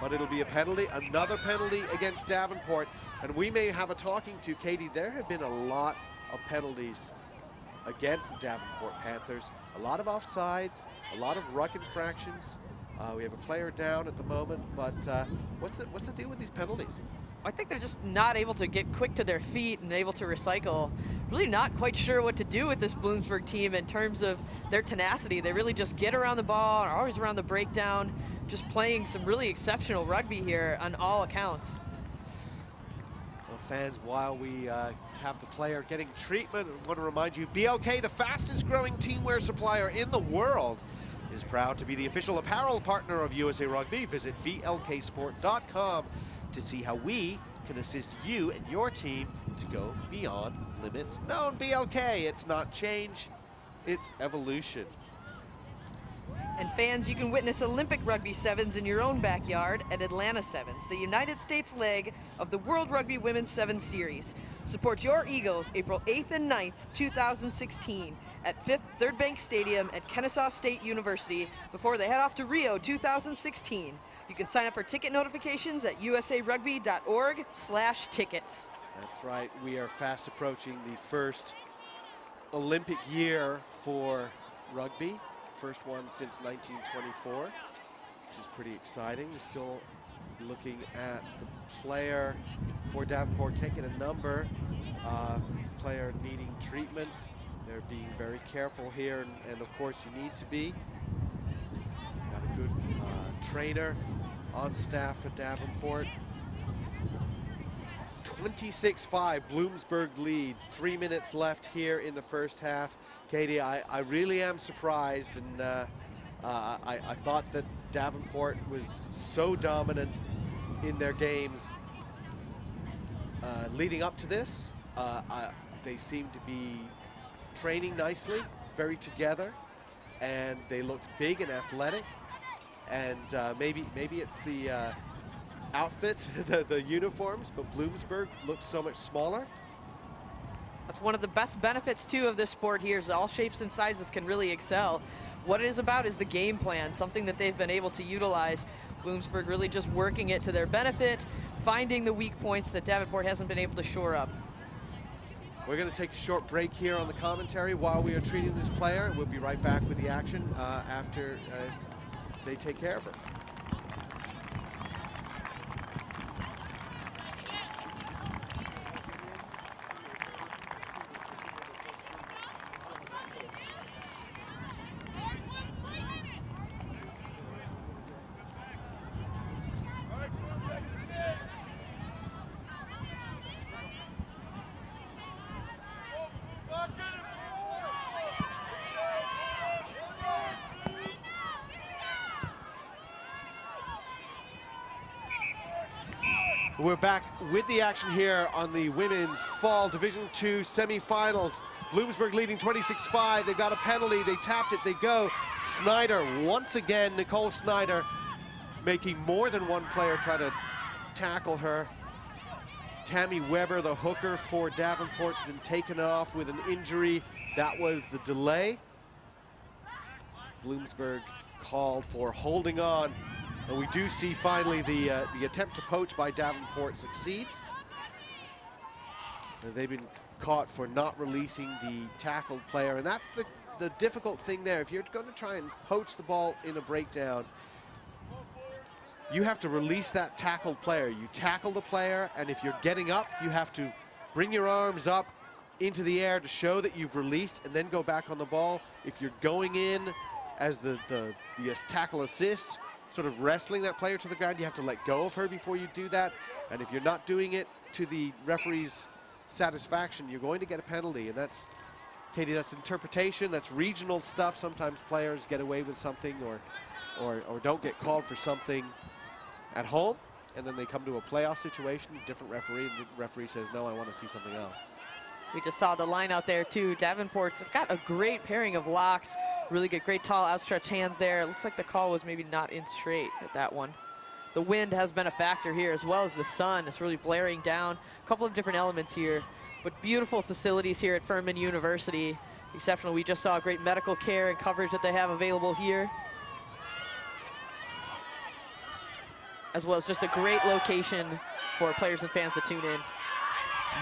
But it'll be a penalty. Another penalty against Davenport. And we may have a talking to. Katie, there have been a lot of penalties against the Davenport Panthers. A lot of offsides. A lot of ruck infractions. We have a player down at the moment, but what's the deal with these penalties? I think they're just not able to get quick to their feet and able to recycle. Really not quite sure what to do with this Bloomsburg team in terms of their tenacity. They really just get around the ball, are always around the breakdown, just playing some really exceptional rugby here on all accounts. Well, fans, while we have the player getting treatment, I want to remind you, BLK, the fastest growing teamwear supplier in the world, is proud to be the official apparel partner of USA Rugby. Visit blksport.com to see how we can assist you and your team to go beyond limits known. BLK, it's not change, it's evolution. And fans, you can witness Olympic Rugby Sevens in your own backyard at Atlanta Sevens, the United States leg of the World Rugby Women's Sevens Series. Support your Eagles April 8th and 9th, 2016 at 5th Third Bank Stadium at Kennesaw State University before they head off to Rio 2016. You can sign up for ticket notifications at usarugby.org/tickets. That's right, we are fast approaching the first Olympic year for rugby. First one since 1924, which is pretty exciting. We're still looking at the player for Davenport. Can't get a number. Player needing treatment. They're being very careful here, and of course you need to be. Got a good trainer on staff at Davenport. 26-5, Bloomsburg leads. 3 minutes left here in the first half. Katie, I really am surprised, and I thought that Davenport was so dominant in their games leading up to this. They seem to be training nicely, very together, and they looked big and athletic. And maybe it's the outfits, the uniforms, but Bloomsburg looks so much smaller. That's one of the best benefits, too, of this sport here is all shapes and sizes can really excel. What it is about is the game plan, something that they've been able to utilize. Bloomsburg really just working it to their benefit, finding the weak points that Davenport hasn't been able to shore up. We're going to take a short break here on the commentary while we are treating this player. We'll be right back with the action after they take care of her. We're back with the action here on the women's fall Division II semifinals. Bloomsburg leading 26-5. They've got a penalty. They tapped it. They go. Snyder once again. Nicole Snyder making more than one player try to tackle her. Tammy Weber, the hooker for Davenport, been taken off with an injury. That was the delay. Bloomsburg called for holding on. And we do see finally the attempt to poach by Davenport succeeds. And they've been caught for not releasing the tackled player. And that's the difficult thing there. If you're going to try and poach the ball in a breakdown, you have to release that tackled player. You tackle the player, and if you're getting up, you have to bring your arms up into the air to show that you've released and then go back on the ball. If you're going in as the tackle assist, sort of wrestling that player to the ground, you have to let go of her before you do that. And if you're not doing it to the referee's satisfaction, you're going to get a penalty. And that's, Katie, that's interpretation, that's regional stuff. Sometimes players get away with something or don't get called for something at home, and then they come to a playoff situation, different referee, and the referee says, no, I want to see something else. We just saw the line out there, too. Davenport's got a great pairing of locks. Really good, great tall outstretched hands there. It looks like the call was maybe not in straight at that one. The wind has been a factor here, as well as the sun. It's really blaring down. A couple of different elements here, but beautiful facilities here at Furman University. Exceptional. We just saw great medical care and coverage that they have available here, as well as just a great location for players and fans to tune in.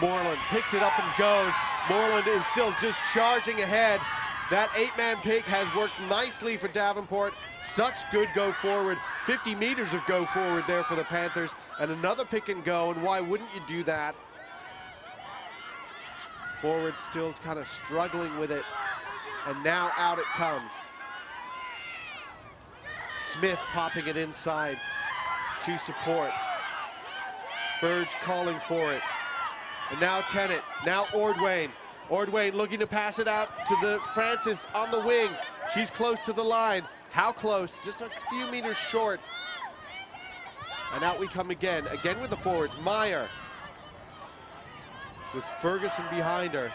Moreland picks it up and goes. Moreland is still just charging ahead. That 8-man pick has worked nicely for Davenport. Such good go forward. 50 meters of go forward there for the Panthers. And another pick and go, and why wouldn't you do that? Forward still kind of struggling with it. And now out it comes. Smith popping it inside to support. Burge calling for it. And now Tennant, now Ordwayne. Ordwayne looking to pass it out to the Francis on the wing. She's close to the line. How close? Just a few meters short. And out we come again with the forwards. Meyer with Ferguson behind her.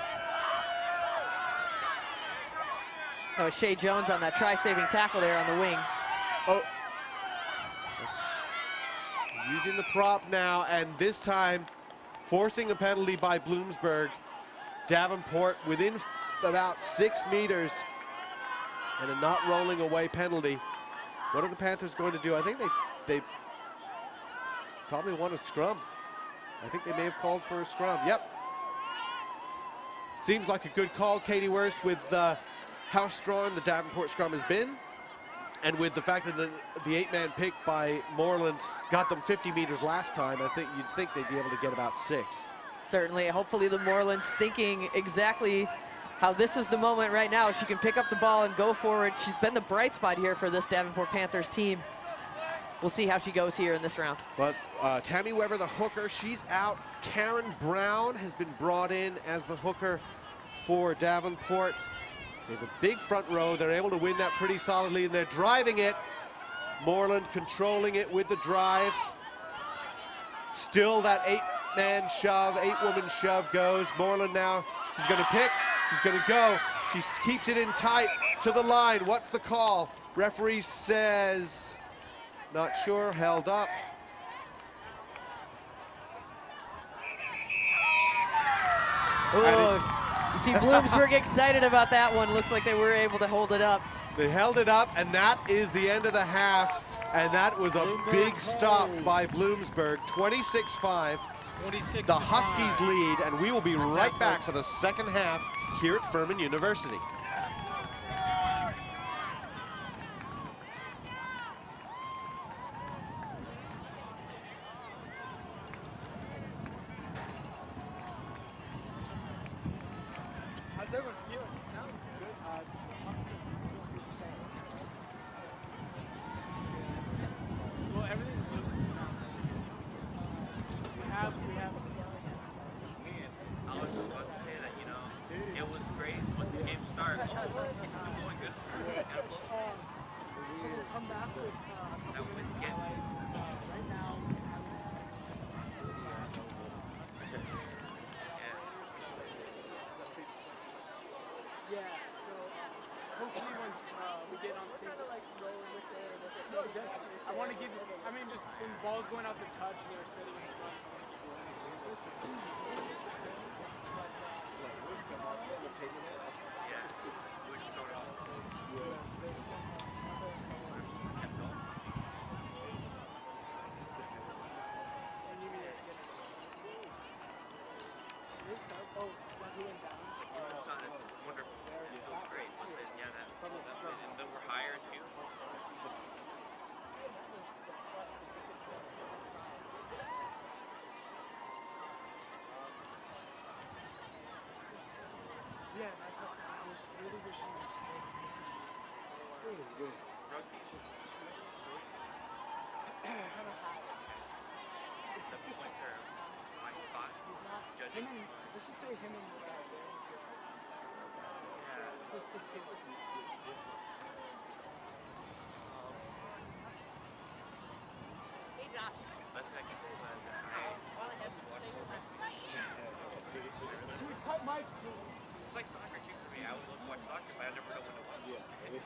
That was Shea Jones on that try-saving tackle there on the wing. Oh, using the prop now, and this time forcing a penalty by Bloomsburg. Davenport within about 6 meters, and a not rolling away penalty. What are the Panthers going to do? I think they probably want a scrum. I think they may have called for a scrum. Yep. Seems like a good call, Katie Wurst, with how strong the Davenport scrum has been, and with the fact that the 8-man pick by Moreland got them 50 meters last time. I think you'd think they'd be able to get about 6. Certainly, hopefully the Moreland's thinking exactly how this is the moment right now. She can pick up the ball and go forward. She's been the bright spot here for this Davenport Panthers team. We'll see how she goes here in this round. But Tammy Weber, the hooker, she's out. Karen Brown has been brought in as the hooker for Davenport. They have a big front row. They're able to win that pretty solidly, and they're driving it. Moreland controlling it with the drive. Still that 8-man shove, 8-woman shove goes. Moreland now, she's going to pick, she's going to go. She keeps it in tight to the line. What's the call? Referee says, not sure, held up. Oh, you see Bloomsburg excited about that one. Looks like they were able to hold it up. They held it up, and that is the end of the half. And that was a big stop by Bloomsburg, 26-5. 26 The Huskies lead, and we will be right back for the second half here at Furman University. How's everyone feeling? It sounds good. Well, everything looks and sounds good. We have. I was just about to say that, you know, it was great once the game started. It's still going good for me. Gotta blow So we'll come back with a that couple wins minutes of again. highlights. Right now, yeah. So hopefully once we get on stage, no, definitely. I want to give. I mean, just when the ball's going out to touch, and they're setting and stuff. Yeah, we were just throwing it off. We just kept going. Oh, is that who went down? The sun is wonderful. It feels great. And yeah, that and then we're higher too. Yeah, that's what I was really wishing. Rugby's the points are like 5. Judging. Let's just say him and That's what I can say about it. I love to watch more rugby. cut Mike. It's like soccer too for me. I would love to watch soccer, but I never know when to watch.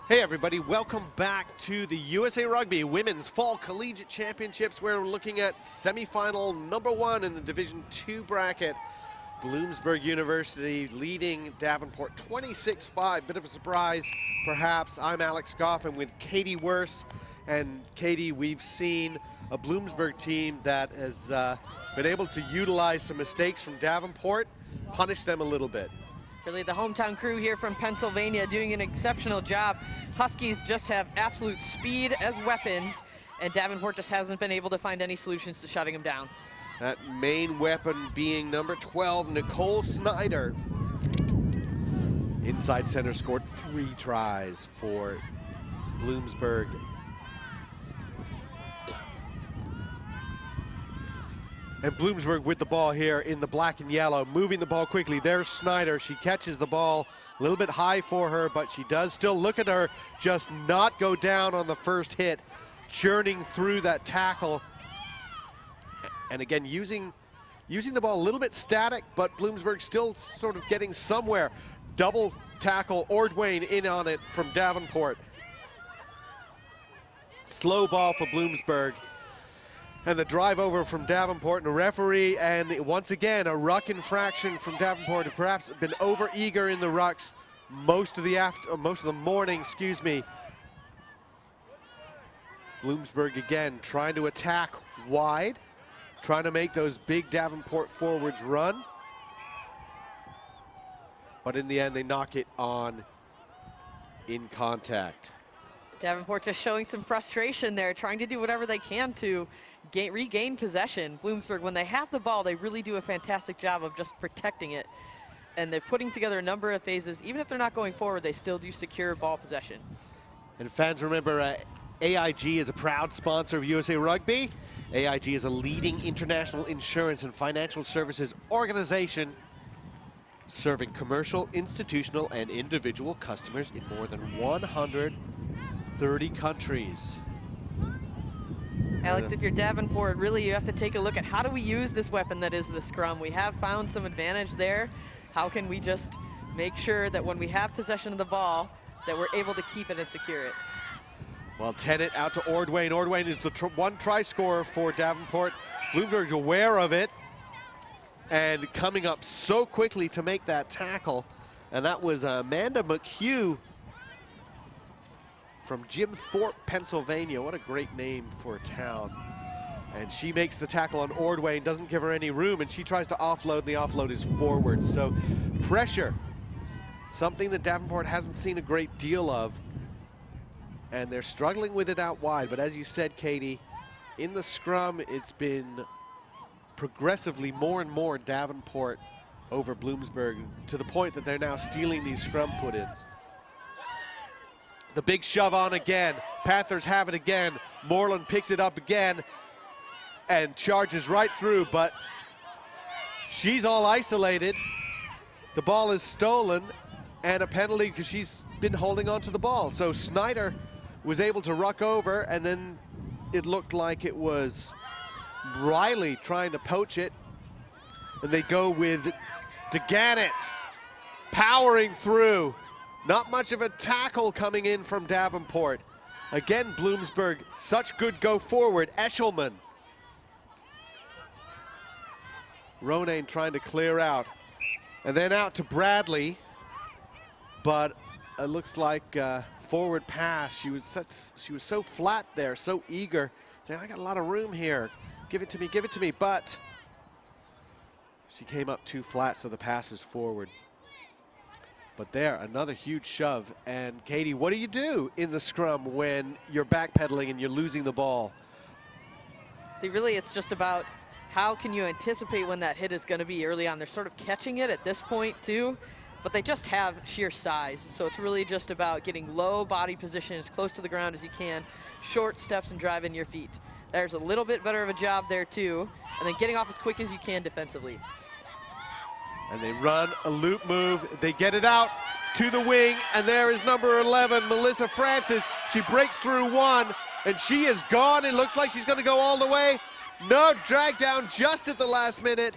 Hey everybody, welcome back to the USA Rugby Women's Fall Collegiate Championships, where we're looking at semifinal number 1 in the Division II bracket. Bloomsburg University leading Davenport 26-5. Bit of a surprise, perhaps. I'm Alex Goff, and with Katie Wurst. And Katie, we've seen a Bloomsburg team that has been able to utilize some mistakes from Davenport, punish them a little bit. Really, the hometown crew here from Pennsylvania doing an exceptional job. Huskies just have absolute speed as weapons, and Davenport just hasn't been able to find any solutions to shutting them down. That main weapon being number 12, Nicole Snyder. Inside center scored 3 tries for Bloomsburg. And Bloomsburg with the ball here in the black and yellow, moving the ball quickly. There's Snyder. She catches the ball a little bit high for her, but she does still, look at her, just not go down on the first hit, churning through that tackle. And again, using the ball a little bit static, but Bloomsburg still sort of getting somewhere. Double tackle, Ordwayne in on it from Davenport. Slow ball for Bloomsburg. And the drive over from Davenport, and a referee, and once again a ruck infraction from Davenport, who perhaps been over eager in the rucks most of the morning, excuse me. Bloomsburg again trying to attack wide, trying to make those big Davenport forwards run. But in the end, they knock it on in contact. Davenport just showing some frustration there, trying to do whatever they can to regain possession. Bloomsburg, when they have the ball, they really do a fantastic job of just protecting it. And they're putting together a number of phases. Even if they're not going forward, they still do secure ball possession. And fans, remember, AIG is a proud sponsor of USA Rugby. AIG is a leading international insurance and financial services organization serving commercial, institutional, and individual customers in more than 130 countries. Alex, if you're Davenport, really you have to take a look at how do we use this weapon that is the scrum. We have found some advantage there. How can we just make sure that when we have possession of the ball, that we're able to keep it and secure it? Well, Tennant out to Ordwayne. Ordwayne is the one try scorer for Davenport. Bloomsburg's aware of it and coming up so quickly to make that tackle. And that was Amanda McHugh from Jim Thorpe, Pennsylvania. What a great name for a town. And she makes the tackle on Ordwayne, doesn't give her any room, and she tries to offload, and the offload is forward. So pressure, something that Davenport hasn't seen a great deal of. And they're struggling with it out wide. But as you said, Katie, in the scrum, it's been progressively more and more Davenport over Bloomsburg, to the point that they're now stealing these scrum put-ins. The big shove on again. Panthers have it again. Moreland picks it up again and charges right through, but she's all isolated. The ball is stolen and a penalty because she's been holding on to the ball. So Snyder was able to ruck over, and then it looked like it was Riley trying to poach it. And they go with DeGanitz powering through. Not much of a tackle coming in from Davenport. Again, Bloomsburg, such good go forward. Eshelman. Ronayne trying to clear out. And then out to Bradley. But it looks like forward pass. She was so flat there, so eager, saying, I got a lot of room here. Give it to me, give it to me. But she came up too flat, so the pass is forward. But there, another huge shove. And Katie, what do you do in the scrum when you're backpedaling and you're losing the ball? See, really, it's just about how can you anticipate when that hit is going to be early on. They're sort of catching it at this point, too, but they just have sheer size. So it's really just about getting low body position as close to the ground as you can, short steps and driving your feet. There's a little bit better of a job there, too, and then getting off as quick as you can defensively. And they run a loop move. They get it out to the wing, and there is number 11, Melissa Francis. She breaks through one, and she is gone. It looks like she's going to go all the way. No, drag down just at the last minute.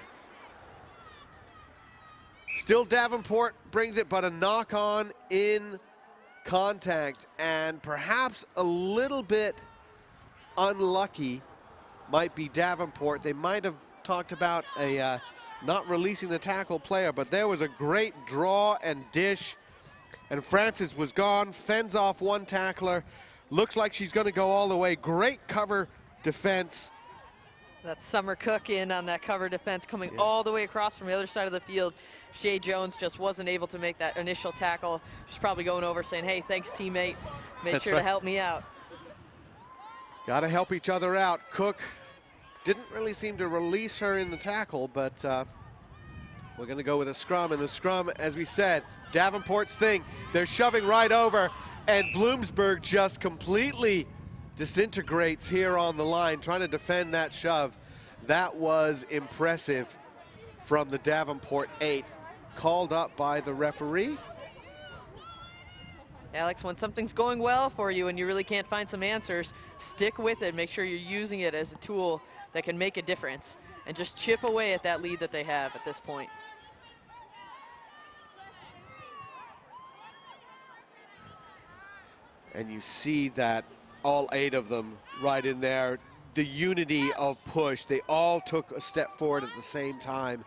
Still Davenport brings it, but a knock on in contact, and perhaps a little bit unlucky might be Davenport. They might have talked about a not releasing the tackle player, but there was a great draw and dish, and Francis was gone, fends off one tackler. Looks like she's going to go all the way. Great cover defense. That's Summer Cook in on that cover defense, coming all the way across from the other side of the field. Shea Jones just wasn't able to make that initial tackle. She's probably going over saying, hey, thanks, teammate. Made sure to help me out. Got to help each other out. Cook didn't really seem to release her in the tackle, but we're going to go with a scrum. And the scrum, as we said, Davenport's thing. They're shoving right over, and Bloomsburg just completely disintegrates here on the line, trying to defend that shove. That was impressive from the Davenport 8, called up by the referee. Alex, when something's going well for you and you really can't find some answers, stick with it. Make sure you're using it as a tool that can make a difference, and just chip away at that lead that they have at this point. And you see that all 8 of them right in there, the unity of push. They all took a step forward at the same time,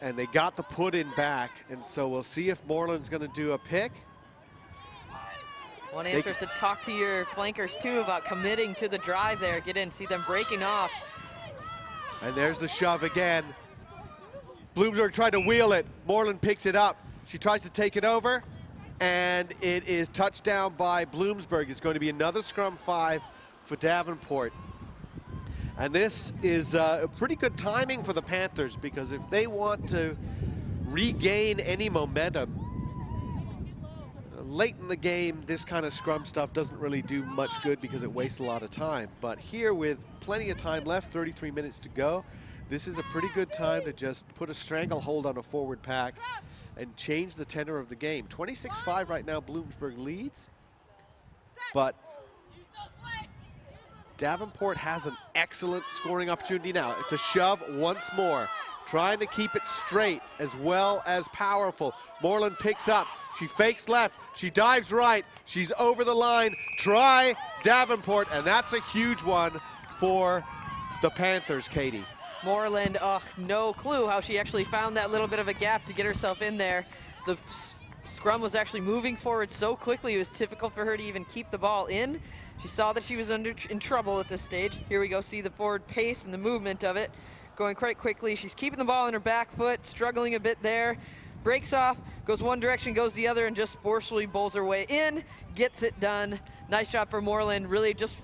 and they got the put in back. And so we'll see if Moreland's going to do a pick. One answer is to talk to your flankers too about committing to the drive there. Get in, see them breaking off. And there's the shove again. Bloomsburg tried to wheel it. Moreland picks it up. She tries to take it over, and it is touchdown by Bloomsburg. It's going to be another scrum 5 for Davenport. And this is a pretty good timing for the Panthers, because if they want to regain any momentum, late in the game, this kind of scrum stuff doesn't really do much good because it wastes a lot of time. But here, with plenty of time left, 33 minutes to go, this is a pretty good time to just put a stranglehold on a forward pack and change the tenor of the game. 26-5 right now, Bloomsburg leads. But Davenport has an excellent scoring opportunity now. The shove once more, trying to keep it straight as well as powerful. Moreland picks up, she fakes left, she dives right, she's over the line. Try Davenport, and that's a huge one for the Panthers, Katie. Moreland, no clue how she actually found that little bit of a gap to get herself in there. The scrum was actually moving forward so quickly, it was difficult for her to even keep the ball in. She saw that she was in trouble at this stage. Here we go, see the forward pace and the movement of it going quite quickly. She's keeping the ball in her back foot, struggling a bit there. Breaks off, goes one direction, goes the other, and just forcefully bowls her way in, gets it done. Nice job for Moreland, really just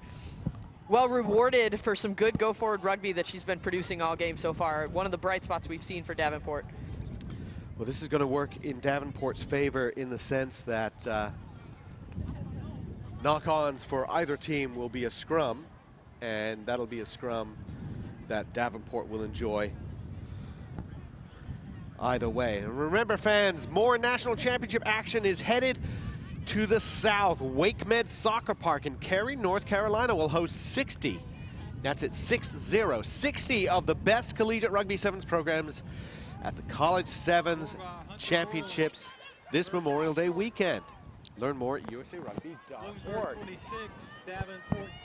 well rewarded for some good go-forward rugby that she's been producing all game so far. One of the bright spots we've seen for Davenport. Well, this is going to work in Davenport's favor in the sense that knock-ons for either team will be a scrum, and that'll be a scrum that Davenport will enjoy either way. And remember, fans, more national championship action is headed to the south. WakeMed Soccer Park in Cary, North Carolina will host 60. That's at 60 of the best collegiate rugby sevens programs at the College Sevens Championships this Memorial Day weekend. Learn more at usarugby.org.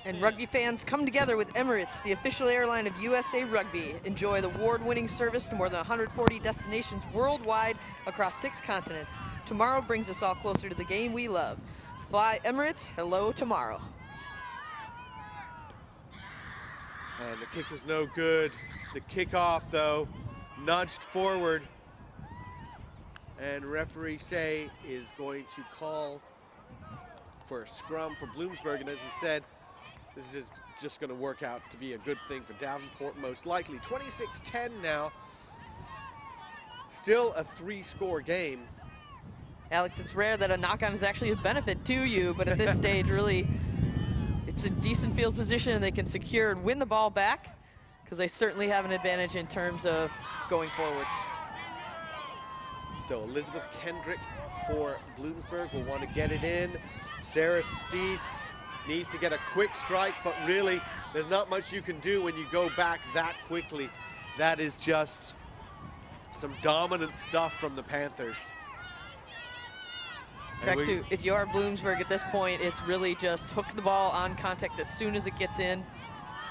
And rugby fans, come together with Emirates, the official airline of USA Rugby. Enjoy the award-winning service to more than 140 destinations worldwide across 6 continents. Tomorrow brings us all closer to the game we love. Fly Emirates, hello tomorrow. And the kick was no good. The kickoff, though, nudged forward. And referee Shea is going to call for a scrum for Bloomsburg. And as we said, this is just going to work out to be a good thing for Davenport, most likely. 26-10 now. Still a 3-score game. Alex, it's rare that a knock-on is actually a benefit to you, but at this stage, really, it's a decent field position and they can secure and win the ball back, because they certainly have an advantage in terms of going forward. So Elizabeth Kendrick for Bloomsburg will want to get it in. Sarah Steese needs to get a quick strike, but really there's not much you can do when you go back that quickly. That is just some dominant stuff from the Panthers. Correct, too. If you are Bloomsburg at this point, it's really just hook the ball on contact as soon as it gets in.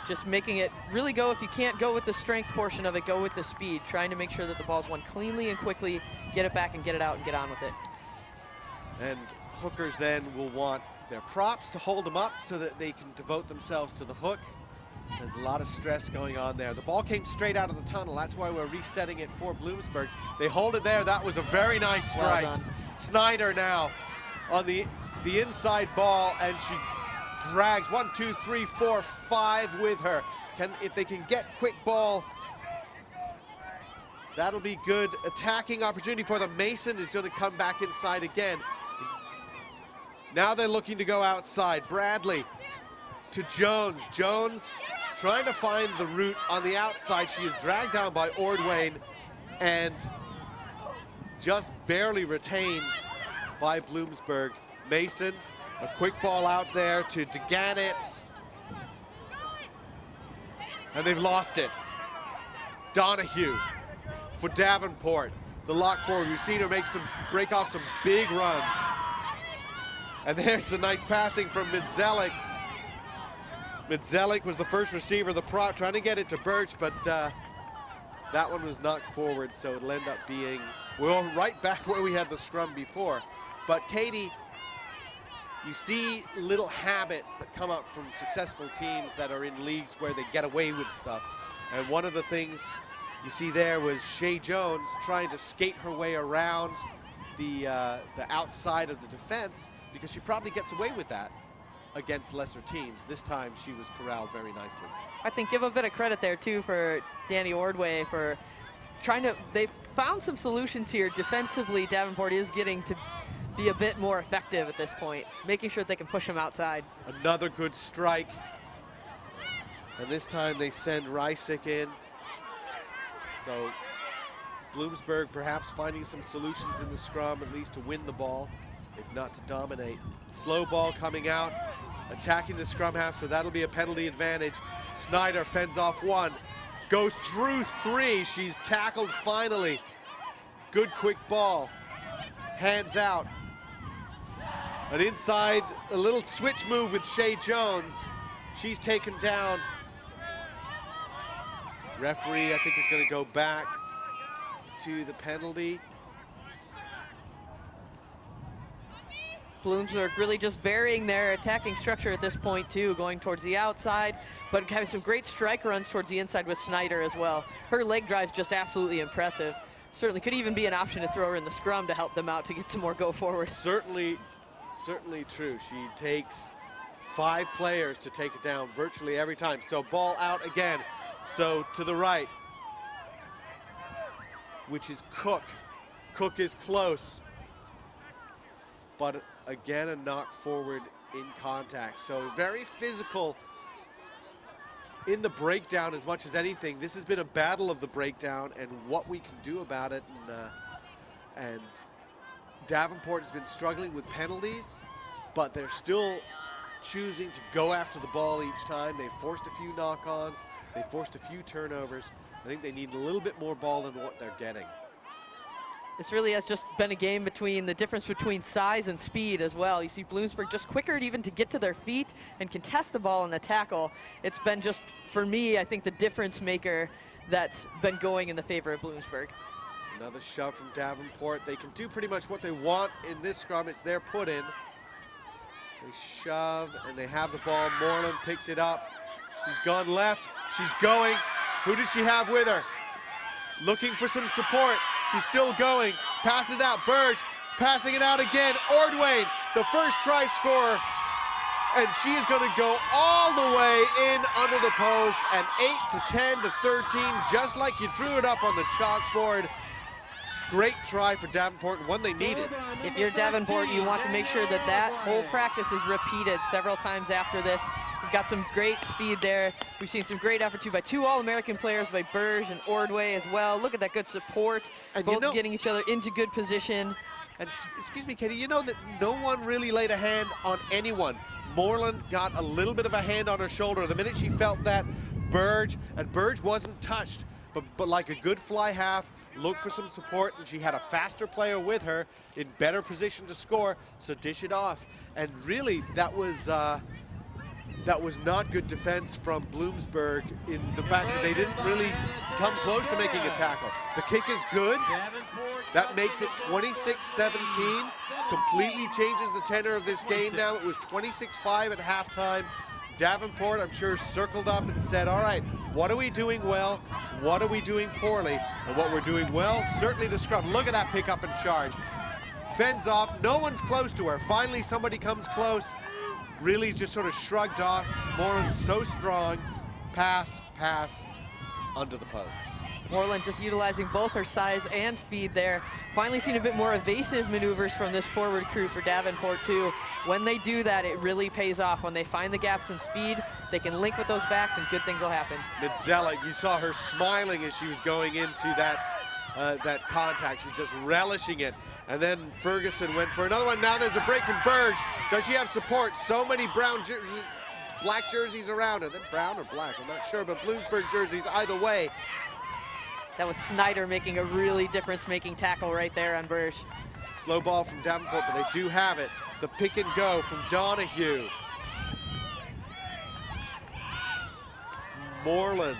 Just making it really go. If you can't go with the strength portion of it, go with the speed. Trying to make sure that the ball's won cleanly and quickly, get it back and get it out and get on with it. And hookers then will want their props to hold them up so that they can devote themselves to the hook. There's a lot of stress going on there. The ball came straight out of the tunnel. That's why we're resetting it for Bloomsburg. They hold it there. That was a very nice strike. Well done. Snyder now on the inside ball, and she drags 1, 2, 3, 4, 5 with her. If they can get quick ball, that'll be good attacking opportunity for them. Mason is going to come back inside again. Now they're looking to go outside. Bradley to Jones. Jones trying to find the route on the outside. She is dragged down by Ordwayne and just barely retained by Bloomsburg. Mason, a quick ball out there to DeGanitz. And they've lost it. Donahue for Davenport. The lock forward. We've seen her break off some big runs. And there's a nice passing from Midzelik. Midzelik was the first receiver, the prop, trying to get it to Birch, but that one was knocked forward, so it'll end up being, well, right back where we had the scrum before. But Katie, you see little habits that come up from successful teams that are in leagues where they get away with stuff. And one of the things you see there was Shea Jones trying to skate her way around the outside of the defense, because she probably gets away with that against lesser teams. This time she was corralled very nicely. I think give a bit of credit there too for Danny Ordway for trying to, they've found some solutions here. Defensively, Davenport is getting to be a bit more effective at this point, making sure that they can push them outside. Another good strike. And this time they send Rysick in. So Bloomsburg perhaps finding some solutions in the scrum, at least to win the ball, if not to dominate. Slow ball coming out, attacking the scrum half, so that'll be a penalty advantage. Snyder fends off one, goes through three. She's tackled finally. Good quick ball, hands out. An inside, a little switch move with Shea Jones. She's taken down. Referee, I think, is going to go back to the penalty. Bloomsburg really just burying their attacking structure at this point too, going towards the outside, but having some great strike runs towards the inside with Snyder as well. Her leg drive's just absolutely impressive. Certainly could even be an option to throw her in the scrum to help them out to get some more go forward. Certainly true. She takes 5 players to take it down virtually every time. So ball out again. So to the right, which is Cook. Cook is close, but again, a knock forward in contact. So very physical in the breakdown as much as anything. This has been a battle of the breakdown and what we can do about it. And Davenport has been struggling with penalties, but they're still choosing to go after the ball each time. They've forced a few knock-ons. They forced a few turnovers. I think they need a little bit more ball than what they're getting. This really has just been a game between the difference between size and speed as well. You see Bloomsburg just quicker even to get to their feet and contest the ball in the tackle. It's been just, for me, I think the difference maker that's been going in the favor of Bloomsburg. Another shove from Davenport. They can do pretty much what they want in this scrum. It's their put in. They shove and they have the ball. Moreland picks it up. She's gone left. She's going. Who does she have with her? Looking for some support. She's still going. Pass it out. Burge passing it out again. Ordwayne, the first try scorer. And she is going to go all the way in under the post. And 8 to 10 to 13, just like you drew it up on the chalkboard. Great try for Davenport, one they needed. If you're Davenport, you want to make sure that that whole practice is repeated several times after this. We've got some great speed there. We've seen some great effort too by 2 All-American players, by Burge and Ordway as well. Look at that good support, and both getting each other into good position. And excuse me, Katie, you know that no one really laid a hand on anyone. Moreland got a little bit of a hand on her shoulder the minute she felt that. Burge wasn't touched, but like a good fly half, look for some support, and she had a faster player with her in better position to score, so dish it off. And really, that was not good defense from Bloomsburg in the fact that they didn't really come close to making a tackle. The kick is good. That makes it 26-17. Completely changes the tenor of this game now. It was 26-5 at halftime. Davenport, I'm sure, circled up and said, all right, what are we doing well? What are we doing poorly? And what we're doing well, certainly the scrum. Look at that pick up and charge. Fends off, no one's close to her. Finally, somebody comes close. Really just sort of shrugged off. Moreland's so strong. Pass, pass, under the posts. Moreland just utilizing both her size and speed there. Finally seen a bit more evasive maneuvers from this forward crew for Davenport too. When they do that, it really pays off. When they find the gaps in speed, they can link with those backs and good things will happen. Midzela, you saw her smiling as she was going into that contact. She's just relishing it. And then Ferguson went for another one. Now there's a break from Burge. Does she have support? So many black jerseys around her. They're brown or black, I'm not sure, but Bloomsburg jerseys either way. That was Snyder making a really difference-making tackle right there on Burge. Slow ball from Davenport, but they do have it. The pick and go from Donahue. Moreland.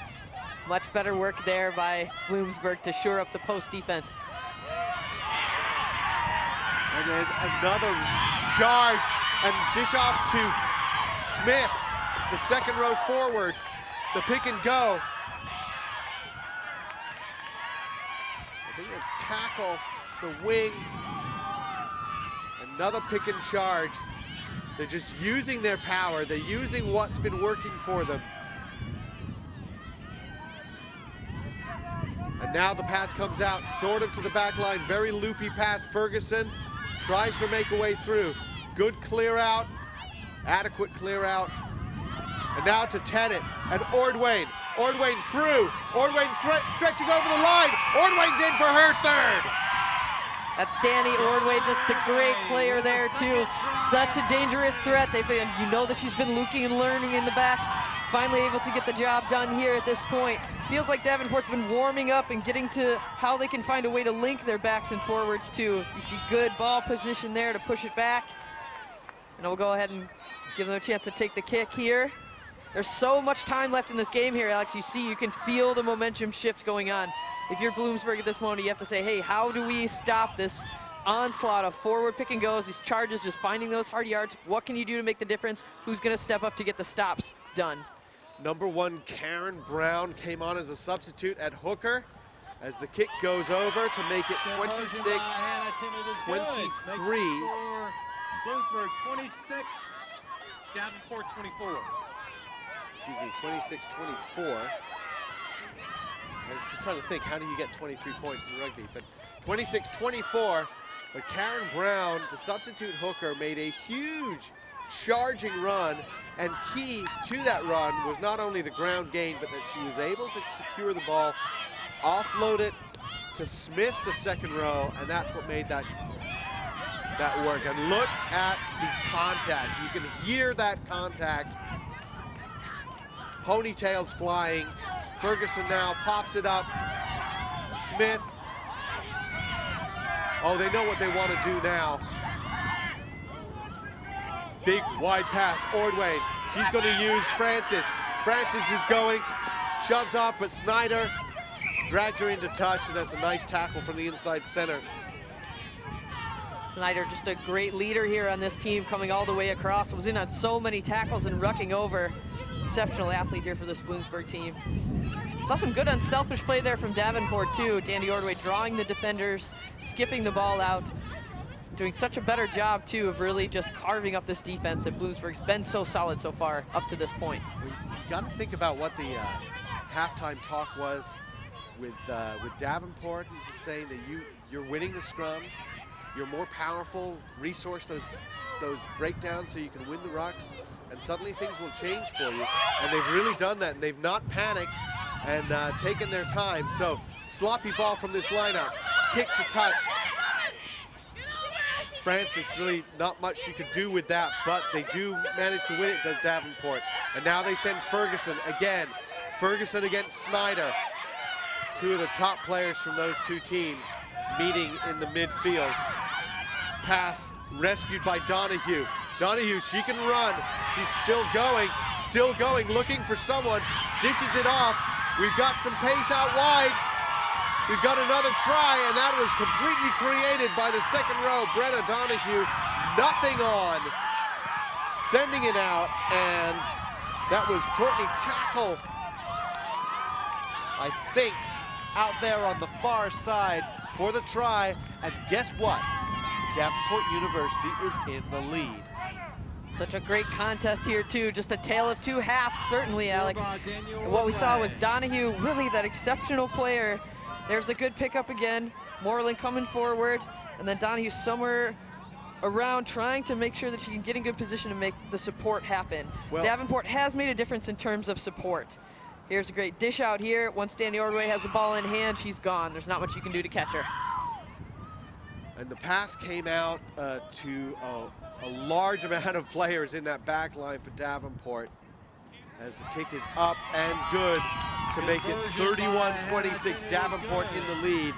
Much better work there by Bloomsburg to shore up the post defense. And then another charge and dish off to Smith, the second row forward. The pick and go. I think it's tackle, the wing. Another pick and charge. They're just using their power. They're using what's been working for them. And now the pass comes out, sort of to the back line. Very loopy pass. Ferguson tries to make a way through. Good clear out, adequate clear out. And now to Tennant and Ordwayne. Ordwayne through. Ordwayne stretching over the line. Ordwayne's in for her third. That's Danny Ordway, just a great player there too. Such a dangerous threat. You know that she's been looking and learning in the back. Finally able to get the job done here at this point. Feels like Davenport's been warming up and getting to how they can find a way to link their backs and forwards too. You see good ball position there to push it back. And we'll go ahead and give them a chance to take the kick here. There's so much time left in this game here, Alex. You can feel the momentum shift going on. If you're Bloomsburg at this moment, you have to say, hey, how do we stop this onslaught of forward pick and goes, these charges, just finding those hard yards? What can you do to make the difference? Who's going to step up to get the stops done? Number 1, Karen Brown came on as a substitute at hooker as the kick goes over to make it 26-23. Bloomsburg 26, Davenport 24. Excuse me, 26-24. I was just trying to think, how do you get 23 points in rugby? But 26-24, but Karen Brown, the substitute hooker, made a huge charging run, and key to that run was not only the ground gain, but that she was able to secure the ball, offload it to Smith, the second row, and that's what made that work. And look at the contact. You can hear that contact. Ponytails flying. Ferguson now pops it up. Smith. Oh, they know what they want to do now. Big wide pass. Ordwayne. She's going to use Francis. Francis is going. Shoves off, but Snyder drags her into touch, and that's a nice tackle from the inside center. Snyder, just a great leader here on this team, coming all the way across. Was in on so many tackles and rucking over. Exceptional athlete here for this Bloomsburg team. Saw some good unselfish play there from Davenport too. Danny Ordway drawing the defenders, skipping the ball out, doing such a better job too of really just carving up this defense that Bloomsburg's been so solid so far up to this point. You got to think about what the halftime talk was with Davenport, and just saying that you're winning the scrums, you're more powerful, resource those breakdowns so you can win the rucks, and suddenly things will change for you. And they've really done that, and they've not panicked and taken their time. So sloppy ball from this lineup, kick to touch. Francis, really not much she could do with that, but they do manage to win it, does Davenport. And now they send Ferguson again. Ferguson against Snyder. Two of the top players from those two teams meeting in the midfield. Pass rescued by Donahue. Donahue, she can run. She's still going, looking for someone. Dishes it off. We've got some pace out wide. We've got another try, and that was completely created by the second row. Brenna Donahue, nothing on. Sending it out, and that was Courtney Tackle, I think, out there on the far side for the try. And guess what? Davenport University is in the lead. Such a great contest here, too. Just a tale of two halves, certainly, Alex. And what we saw was Donahue, really that exceptional player. There's a good pickup again. Moreland coming forward, and then Donahue somewhere around trying to make sure that she can get in good position to make the support happen. Well, Davenport has made a difference in terms of support. Here's a great dish out here. Once Danny Ordway has the ball in hand, she's gone. There's not much you can do to catch her. And the pass came out to a large amount of players in that back line for Davenport, as the kick is up and good to make it 31-26, Davenport in the lead.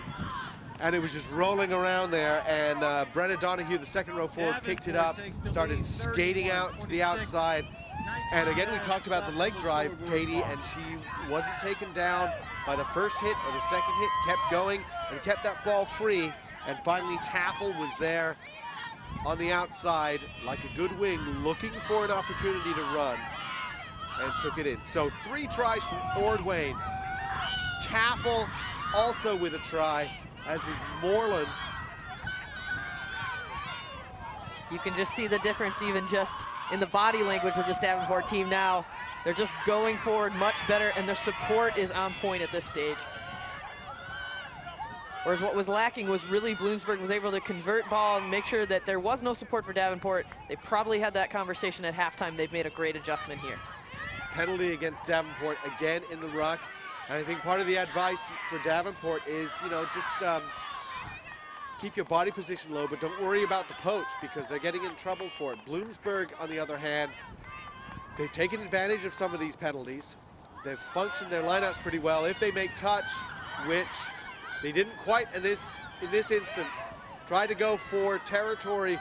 And it was just rolling around there, and Brenna Donahue, the second row forward, picked it up, started skating out to the outside. And again, we talked about the leg drive, Katie, and she wasn't taken down by the first hit or the second hit, kept going and kept that ball free. And finally, Taffel was there on the outside like a good wing, looking for an opportunity to run, and took it in. So 3 tries from Ordway. Taffel also with a try, as is Moreland. You can just see the difference even just in the body language of this Davenport team now. They're just going forward much better, and their support is on point at this stage. Whereas what was lacking was really Bloomsburg was able to convert ball and make sure that there was no support for Davenport. They probably had that conversation at halftime. They've made a great adjustment here. Penalty against Davenport again in the ruck. And I think part of the advice for Davenport is, you know, just keep your body position low, but don't worry about the poach because they're getting in trouble for it. Bloomsburg, on the other hand, they've taken advantage of some of these penalties. They've functioned their lineouts pretty well. If they make touch, which they didn't quite in this instant, try to go for territory,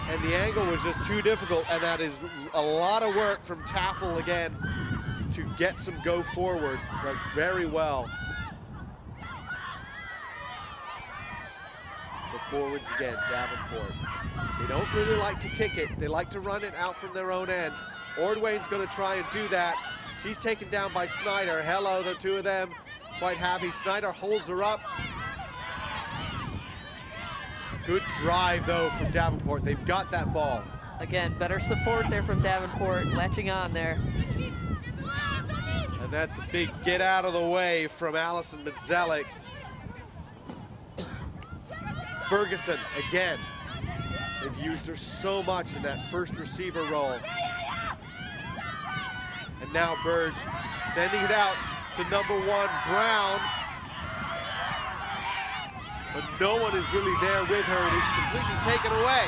and the angle was just too difficult, and that is a lot of work from Taffel again to get some go forward. Does very well. The forwards again, Davenport. They don't really like to kick it. They like to run it out from their own end. Ordwayne's going to try and do that. She's taken down by Snyder. Hello, the two of them quite happy. Snyder holds her up. Good drive, though, from Davenport. They've got that ball. Again, better support there from Davenport, latching on there. And that's a big get out of the way from Allison Medzelik. Ferguson, again. They've used her so much in that first receiver role. And now Burge sending it out to number 1, Brown. But no one is really there with her, and it's completely taken away.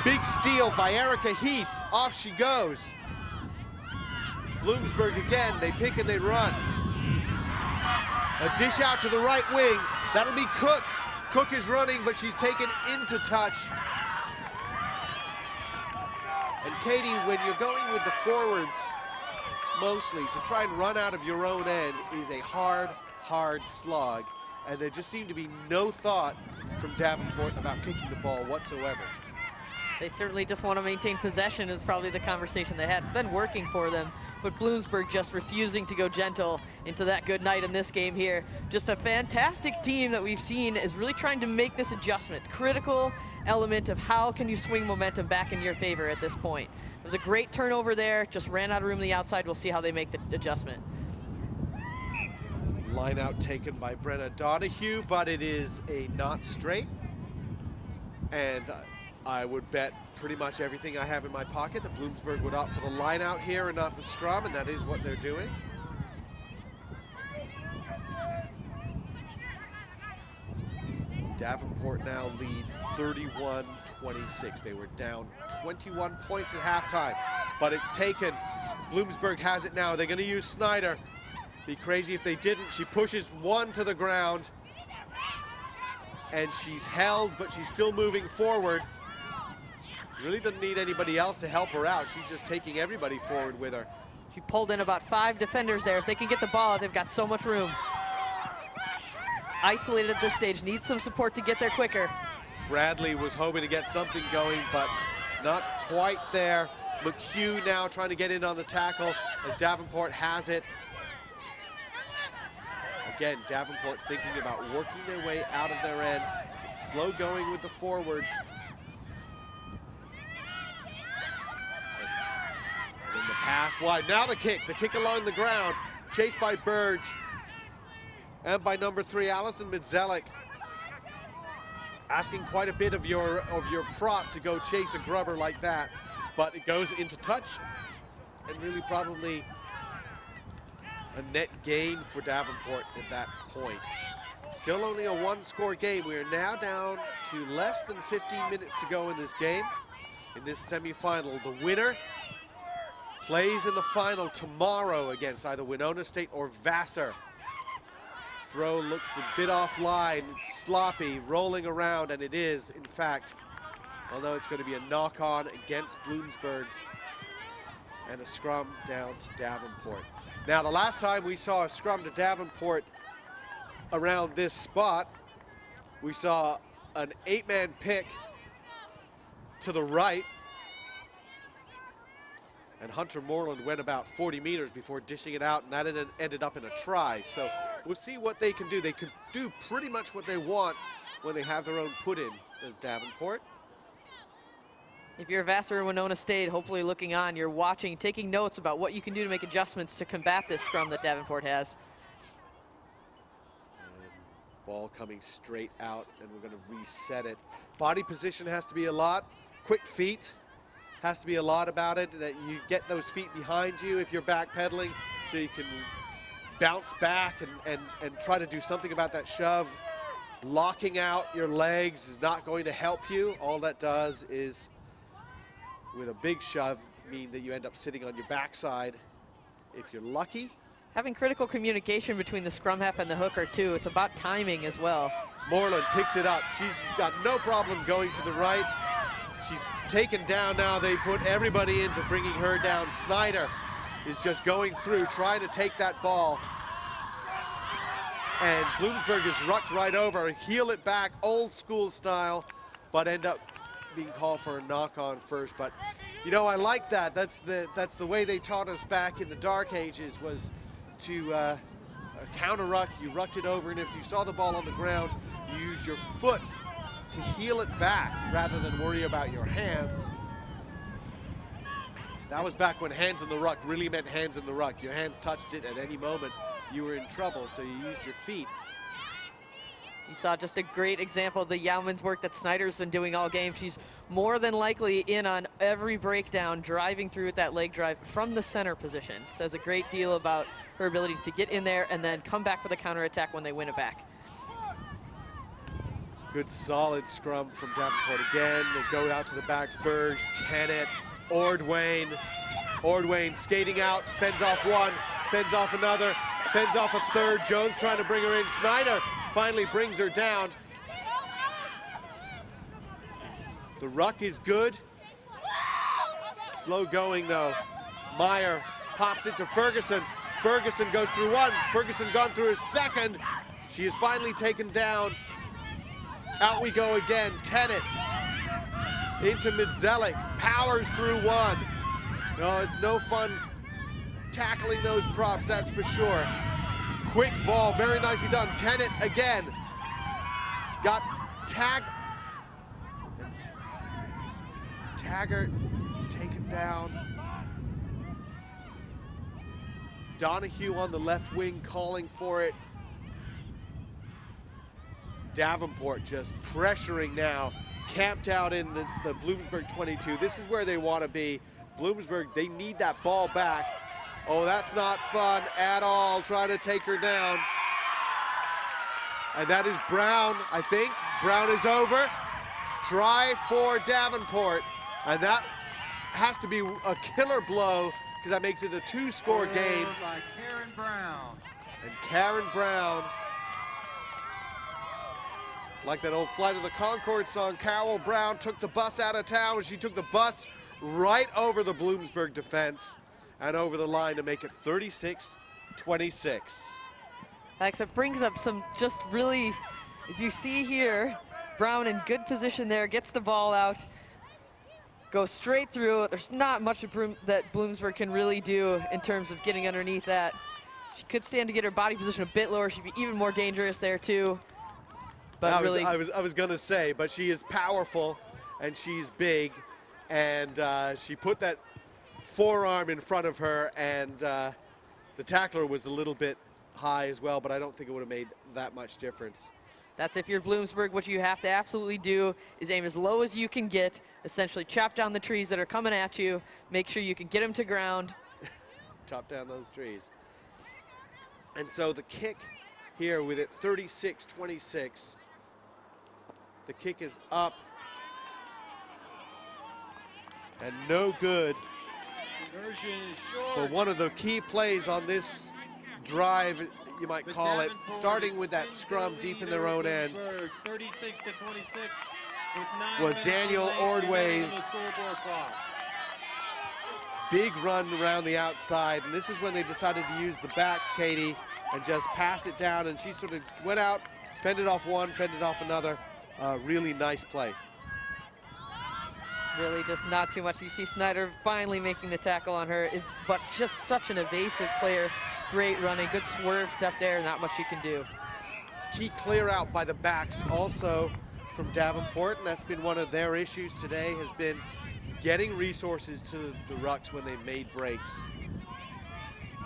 Big steal by Erica Heath. Off she goes. Bloomsburg again, they pick and they run. A dish out to the right wing. That'll be Cook. Cook is running, but she's taken into touch. And Katie, when you're going with the forwards, mostly, to try and run out of your own end is a hard, hard slog. And there just seemed to be no thought from Davenport about kicking the ball whatsoever. They certainly just want to maintain possession is probably the conversation they had. It's been working for them, but Bloomsburg just refusing to go gentle into that good night in this game here. Just a fantastic team that we've seen is really trying to make this adjustment. Critical element of how can you swing momentum back in your favor at this point. It was a great turnover there, just ran out of room on the outside. We'll see how they make the adjustment. Line out taken by Brenna Donahue, but it is a not straight. And I would bet pretty much everything I have in my pocket that Bloomsburg would opt for the line out here and not the scrum, and that is what they're doing. Davenport now leads 31-26. They were down 21 points at halftime, but it's taken. Bloomsburg has it now. They're going to use Snyder. Be crazy if they didn't. She pushes one to the ground. And she's held, but she's still moving forward. Really doesn't need anybody else to help her out. She's just taking everybody forward with her. She pulled in about 5 defenders there. If they can get the ball, they've got so much room. Isolated at this stage, needs some support to get there quicker. Bradley was hoping to get something going, but not quite there. McHugh now trying to get in on the tackle as Davenport has it. Again, Davenport thinking about working their way out of their end. It's slow going with the forwards. And then the pass wide. Now the kick along the ground. Chased by Burge. And by number 3, Allison Midzelik. Asking quite a bit of your prop to go chase a grubber like that. But it goes into touch. And really probably a net gain for Davenport at that point. Still only a 1-score game. We are now down to less than 15 minutes to go in this game, in this semifinal. The winner plays in the final tomorrow against either Winona State or Vasser. Throw looks a bit offline, it's sloppy, rolling around, and it is, in fact, although it's going to be a knock-on against Bloomsburg and a scrum down to Davenport. Now, the last time we saw a scrum to Davenport around this spot, we saw an 8-man pick to the right, and Hunter Moreland went about 40 meters before dishing it out, and that ended up in a try. So we'll see what they can do. They can do pretty much what they want when they have their own put-in, does Davenport. If you're Vasser or Winona State, hopefully looking on, you're watching, taking notes about what you can do to make adjustments to combat this scrum that Davenport has. And ball coming straight out, and we're going to reset it. Body position has to be a lot. Quick feet has to be a lot about it, that you get those feet behind you if you're backpedaling, so you can bounce back and try to do something about that shove. Locking out your legs is not going to help you. All that does is, with a big shove, mean that you end up sitting on your backside if you're lucky. Having critical communication between the scrum half and the hooker too. It's about timing as well. Moreland picks it up. She's got no problem going to the right. She's taken down now. They put everybody into bringing her down. Snyder is just going through, trying to take that ball. And Bloomsburg is rucked right over, heel it back, old school style, but end up being called for a knock-on first. But you know, I like that. That's the way they taught us back in the dark ages, was to counter ruck. You rucked it over, and if you saw the ball on the ground, you use your foot to heel it back rather than worry about your hands. That was back when hands in the ruck really meant hands in the ruck. Your hands touched it at any moment, you were in trouble, so you used your feet. You saw just a great example of the yeoman's work that Snyder's been doing all game. She's more than likely in on every breakdown, driving through with that leg drive from the center position. Says a great deal about her ability to get in there and then come back for the counterattack when they win it back. Good solid scrum from Davenport again. They go out to the backs. Burge, Tennant, Ordwayne. Ordwayne skating out, fends off one, fends off another, fends off a third. Jones trying to bring her in. Snyder finally brings her down. The ruck is good. Slow going though. Meyer pops it to Ferguson. Ferguson goes through one. Ferguson gone through his second. She is finally taken down. Out we go again. Tennant into Midzelik. Powers through one. No, it's no fun tackling those props, that's for sure. Quick ball, very nicely done. Tennant again. Got Taggart taken down. Donahue on the left wing calling for it. Davenport just pressuring now, camped out in the Bloomsburg 22. This is where they want to be. Bloomsburg, they need that ball back. Oh, that's not fun at all, trying to take her down. And that is Brown, I think. Brown is over. Try for Davenport. And that has to be a killer blow, because that makes it a 2-score game. By Karen Brown. And Karen Brown, like that old Flight of the Conchords song, Carol Brown took the bus out of town. She took the bus right over the Bloomsburg defense and over the line to make it 36-26. Alex, it brings up some just really, if you see here, Brown in good position there, gets the ball out, goes straight through. There's not much that Bloomsburg can really do in terms of getting underneath that. She could stand to get her body position a bit lower. She'd be even more dangerous there too. But I really, was gonna say, but she is powerful and she's big, and she put that forearm in front of her, and the tackler was a little bit high as well, but I don't think it would have made that much difference. that's if you're Bloomsburg, what you have to absolutely do is aim as low as you can get, essentially chop down the trees that are coming at you, make sure you can get them to ground. Chop down those trees. And so the kick here with it 36-26. The kick is up and no good. Conversion is short. But one of the key plays on this drive, you might But call it, Davenport starting with that extends scrum the deep in lead their own over end, Bloomsburg, 36-26, with 9 was minutes Daniel remaining Ordway's on the scoreboard clock. big run around the outside. And this is when they decided to use the backs, Katie, and just pass it down. And she sort of went out, fended off one, fended off another. Really nice play. Really just not too much. You see Snyder finally making the tackle on her, but just such an evasive player. Great running, good swerve step there, not much you can do. Key clear out by the backs also from Davenport, and that's been one of their issues today, has been getting resources to the rucks when they made breaks.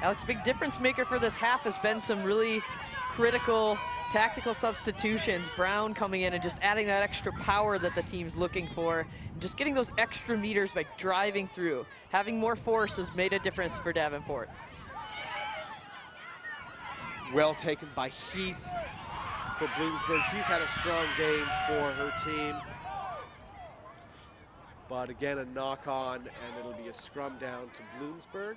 Alex, big difference maker for this half has been some really critical tactical substitutions. Brown coming in and just adding that extra power that the team's looking for, and just getting those extra meters by driving through. Having more force has made a difference for Davenport. Well taken by Heath for Bloomsburg. She's had a strong game for her team. But again, a knock on, and it'll be a scrum down to Bloomsburg.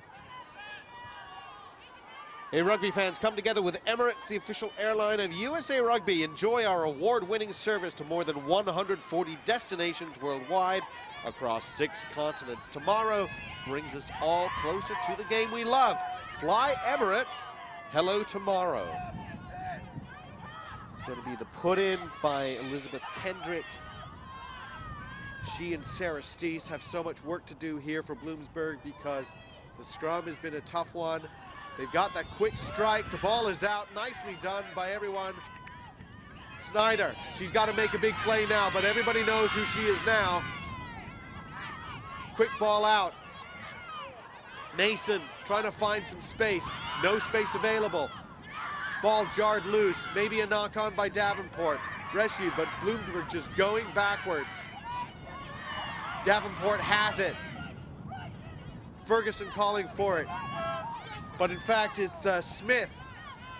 Hey, rugby fans, come together with Emirates, the official airline of USA Rugby. Enjoy our award-winning service to more than 140 destinations worldwide across 6 continents. Tomorrow brings us all closer to the game we love. Fly Emirates. Hello tomorrow. It's going to be the put-in by Elizabeth Kendrick. She and Sarah Steese have so much work to do here for Bloomsburg because the scrum has been a tough one. They've got that quick strike. The ball is out. Nicely done by everyone. Snyder, she's got to make a big play now, but everybody knows who she is now. Quick ball out. Mason trying to find some space. No space available. Ball jarred loose. Maybe a knock on by Davenport. Rescued, but Bloomsburg just going backwards. Davenport has it. Ferguson calling for it. But in fact, it's Smith,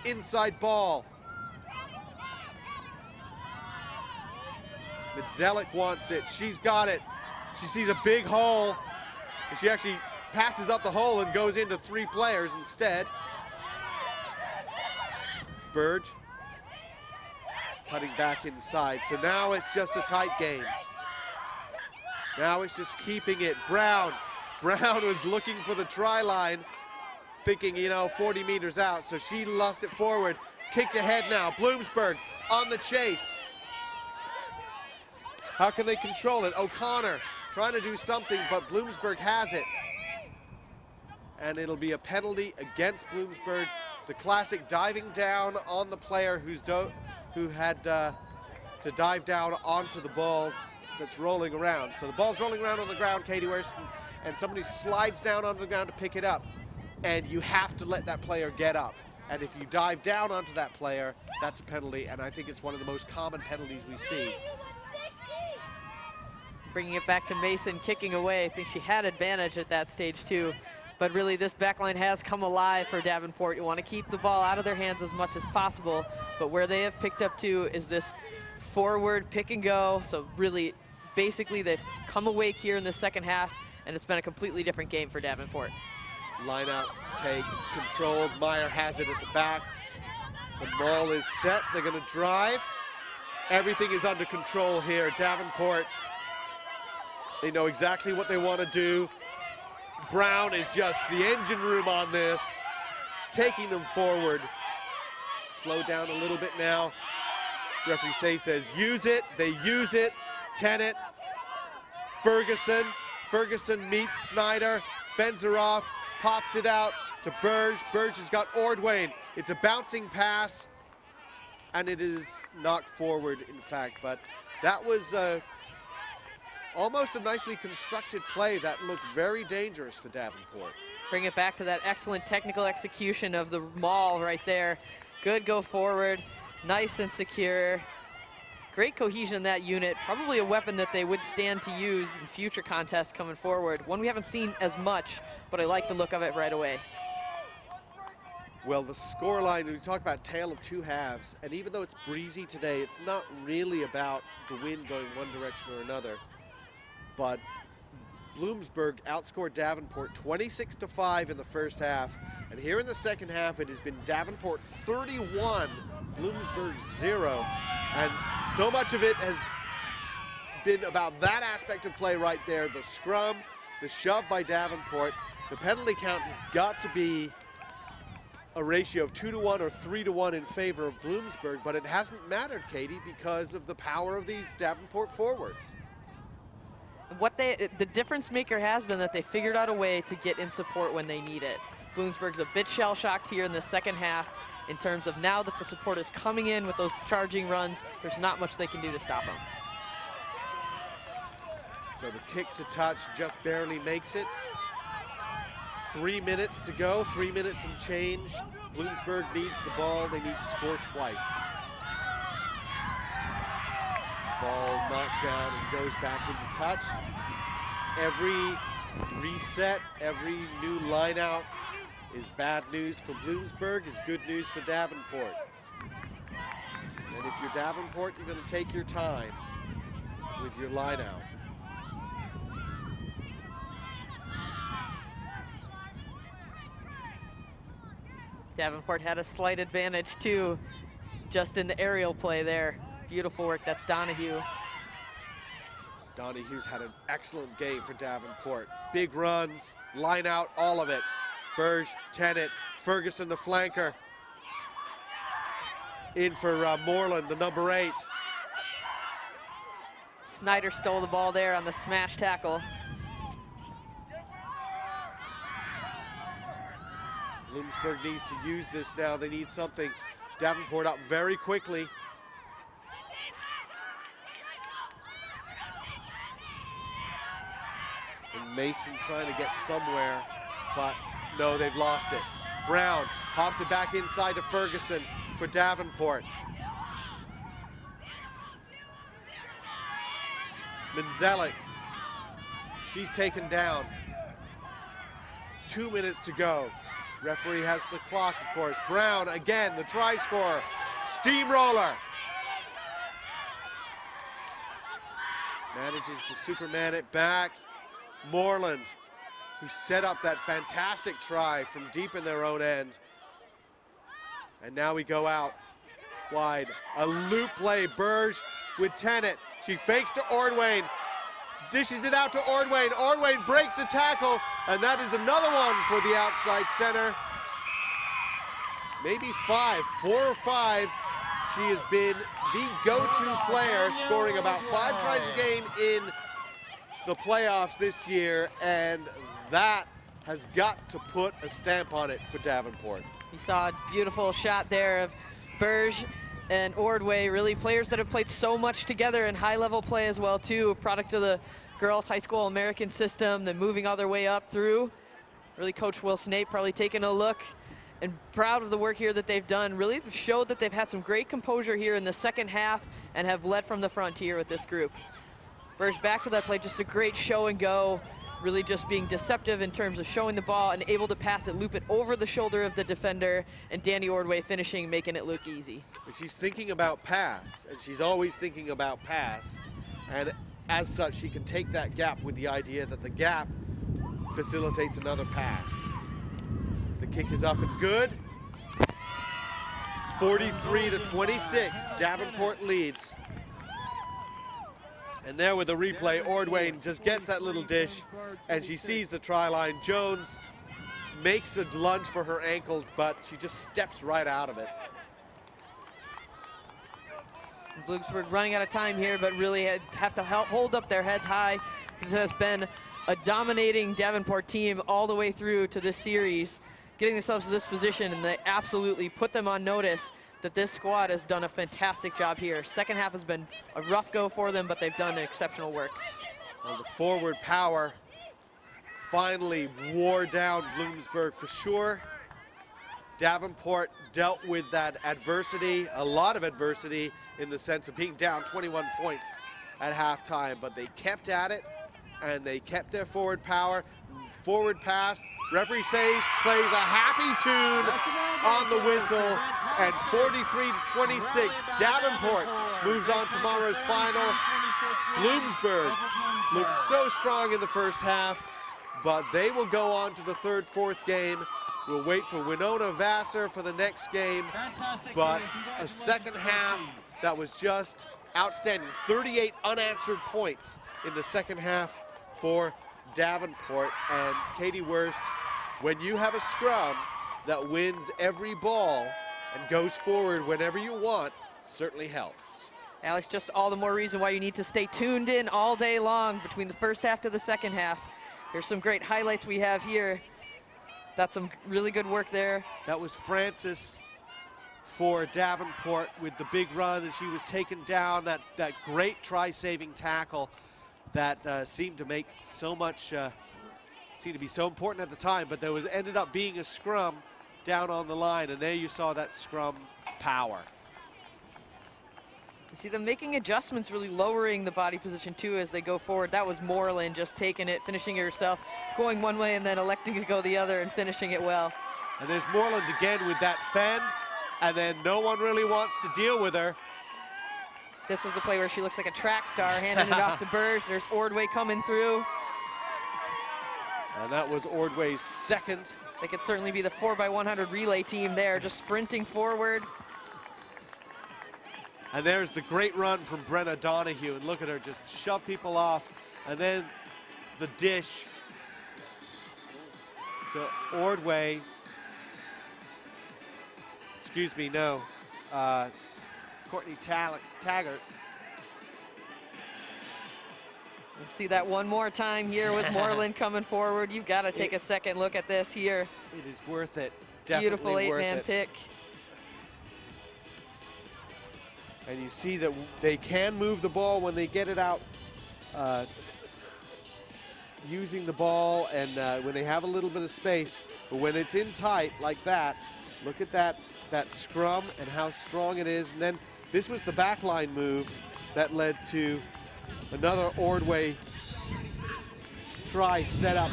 inside ball. Midzelik wants it. She's got it. She sees a big hole. And she actually passes up the hole and goes into 3 players instead. Burge cutting back inside. So now it's just a tight game. Now it's just keeping it. Brown was looking for the try line, thinking, 40 meters out, so she lost it forward. Kicked ahead now. Bloomsburg on the chase. How can they control it? O'Connor trying to do something, but Bloomsburg has it. And it'll be a penalty against Bloomsburg. The classic diving down on the player who had to dive down onto the ball that's rolling around. So the ball's rolling around on the ground, Katie Worston, and somebody slides down onto the ground to pick it up. And you have to let that player get up. And if you dive down onto that player, that's a penalty, and I think it's one of the most common penalties we see. Bringing it back to Mason, kicking away. I think she had advantage at that stage too. But really, this backline has come alive for Davenport. You want to keep the ball out of their hands as much as possible, but where they have picked up to is this forward pick and go. So really, basically, they've come awake here in the second half, and it's been a completely different game for Davenport. Line out, take, controlled. Meyer has it at the back. The ball is set, they're gonna drive. Everything is under control here. Davenport, they know exactly what they want to do. Brown is just the engine room on this, taking them forward. Slow down a little bit now. Referee says use it, they use it. Tennant, Ferguson meets Snyder, fends her off, pops it out to Burge. Burge has got Ordwayne. It's a bouncing pass, and it is knocked forward, in fact. But that was almost a nicely constructed play that looked very dangerous for Davenport. Bring it back to that excellent technical execution of the maul right there. Good go forward, nice and secure. Great cohesion in that unit, probably a weapon that they would stand to use in future contests coming forward. One we haven't seen as much, but I like the look of it right away. Well, the scoreline, we talk about tale of two halves, and even though it's breezy today, it's not really about the wind going one direction or another. But Bloomsburg outscored Davenport 26-5 in the first half, and here in the second half, it has been Davenport 31, Bloomsburg 0. And so much of it has been about that aspect of play right there, the scrum, the shove by Davenport. The penalty count has got to be a ratio of 2-to-1 or 3-to-1 in favor of Bloomsburg, but it hasn't mattered, Katie, because of the power of these Davenport forwards. The difference maker has been that they figured out a way to get in support when they need it. Bloomsburg's a bit shell-shocked here in the second half in terms of now that the support is coming in with those charging runs, there's not much they can do to stop them. So the kick to touch just barely makes it. 3 minutes to go, 3 minutes and change. Bloomsburg needs the ball, they need to score twice. Ball knocked down and goes back into touch. Every reset, every new line out is bad news for Bloomsburg, is good news for Davenport. And if you're Davenport, you're going to take your time with your line out. Davenport had a slight advantage too, just in the aerial play there. Beautiful work, that's Donahue. Donahue's had an excellent game for Davenport. Big runs, line out, all of it. Burge, Tennant, Ferguson, the flanker. In for Moreland, the number 8. Snyder stole the ball there on the smash tackle. Bloomsburg needs to use this now. They need something. Davenport up very quickly. And Mason trying to get somewhere, but no, they've lost it. Brown pops it back inside to Ferguson for Davenport. Menzelik, she's taken down. 2 minutes to go. Referee has the clock, of course. Brown again, the try scorer. Steamroller. Manages to Superman it back. Moreland, who set up that fantastic try from deep in their own end. And now we go out wide. A loop play, Burge with Tennant. She fakes to Ordwayne. Dishes it out to Ordwayne. Ordwayne breaks the tackle, and that is another one for the outside center. Maybe 5, 4 or 5. She has been the go-to player, scoring about 5 tries a game in the playoffs this year, and that has got to put a stamp on it for Davenport. You saw a beautiful shot there of Burge and Ordway, really players that have played so much together in high-level play as well, too. A product of the girls' high school American system, then moving all their way up through. Really, Coach Will Snape probably taking a look and proud of the work here that they've done. Really showed that they've had some great composure here in the second half and have led from the frontier with this group. Burge back to that play, just a great show and go. Really just being deceptive in terms of showing the ball and able to pass it, loop it over the shoulder of the defender, and Danny Ordway finishing, making it look easy. But she's thinking about pass, and she's always thinking about pass. And as such, she can take that gap with the idea that the gap facilitates another pass. The kick is up and good. 43-26, Davenport leads. And there with the replay, Ordway just gets that little dish, and she sees the try line. Jones makes a lunge for her ankles, but she just steps right out of it. Bloomsburg running out of time here, but really have to hold up their heads high. This has been a dominating Davenport team all the way through to this series, getting themselves to this position, and they absolutely put them on notice that this squad has done a fantastic job here. Second half has been a rough go for them, but they've done exceptional work. Well, the forward power finally wore down Bloomsburg for sure. Davenport dealt with that adversity, a lot of adversity, in the sense of being down 21 points at halftime, but they kept at it, and they kept their forward power. Forward pass, referee plays a happy tune on the whistle, and 43-26, Davenport moves on tomorrow's final. Bloomsburg looked so strong in the first half, but they will go on to the third, fourth game. We'll wait for Winona Vasser for the next game, but a second half that was just outstanding. 38 unanswered points in the second half for Davenport. And Katie Wurst, when you have a scrum that wins every ball and goes forward whenever you want, certainly helps. Alex, just all the more reason why you need to stay tuned in all day long between the first half to the second half. Here's some great highlights we have here. That's some really good work there. That was Francis for Davenport with the big run, and she was taken down. That great try-saving tackle that seemed to make so much, seemed to be so important at the time, but there ended up being a scrum down on the line, and there you saw that scrum power. You see them making adjustments, really lowering the body position too as they go forward. That was Moreland just taking it, finishing it herself, going one way and then electing to go the other and finishing it well. And there's Moreland again with that fend, and then no one really wants to deal with her. This was a play where she looks like a track star, handing it off to Burge. There's Ordway coming through. And that was Ordway's second. They could certainly be the 4x100 relay team there, just sprinting forward. And there's the great run from Brenna Donahue, and look at her just shove people off, and then the dish to Ordway. Excuse me, no. Courtney Taggart. We'll see that one more time here with Moreland coming forward. You've got to take a second look at this here. It is worth it. Definitely beautiful worth eight-man it. pick. And you see that they can move the ball when they get it out, using the ball, and when they have a little bit of space. But when it's in tight like that, look at that scrum and how strong it is. And then this was the backline move that led to another Ordway try set up.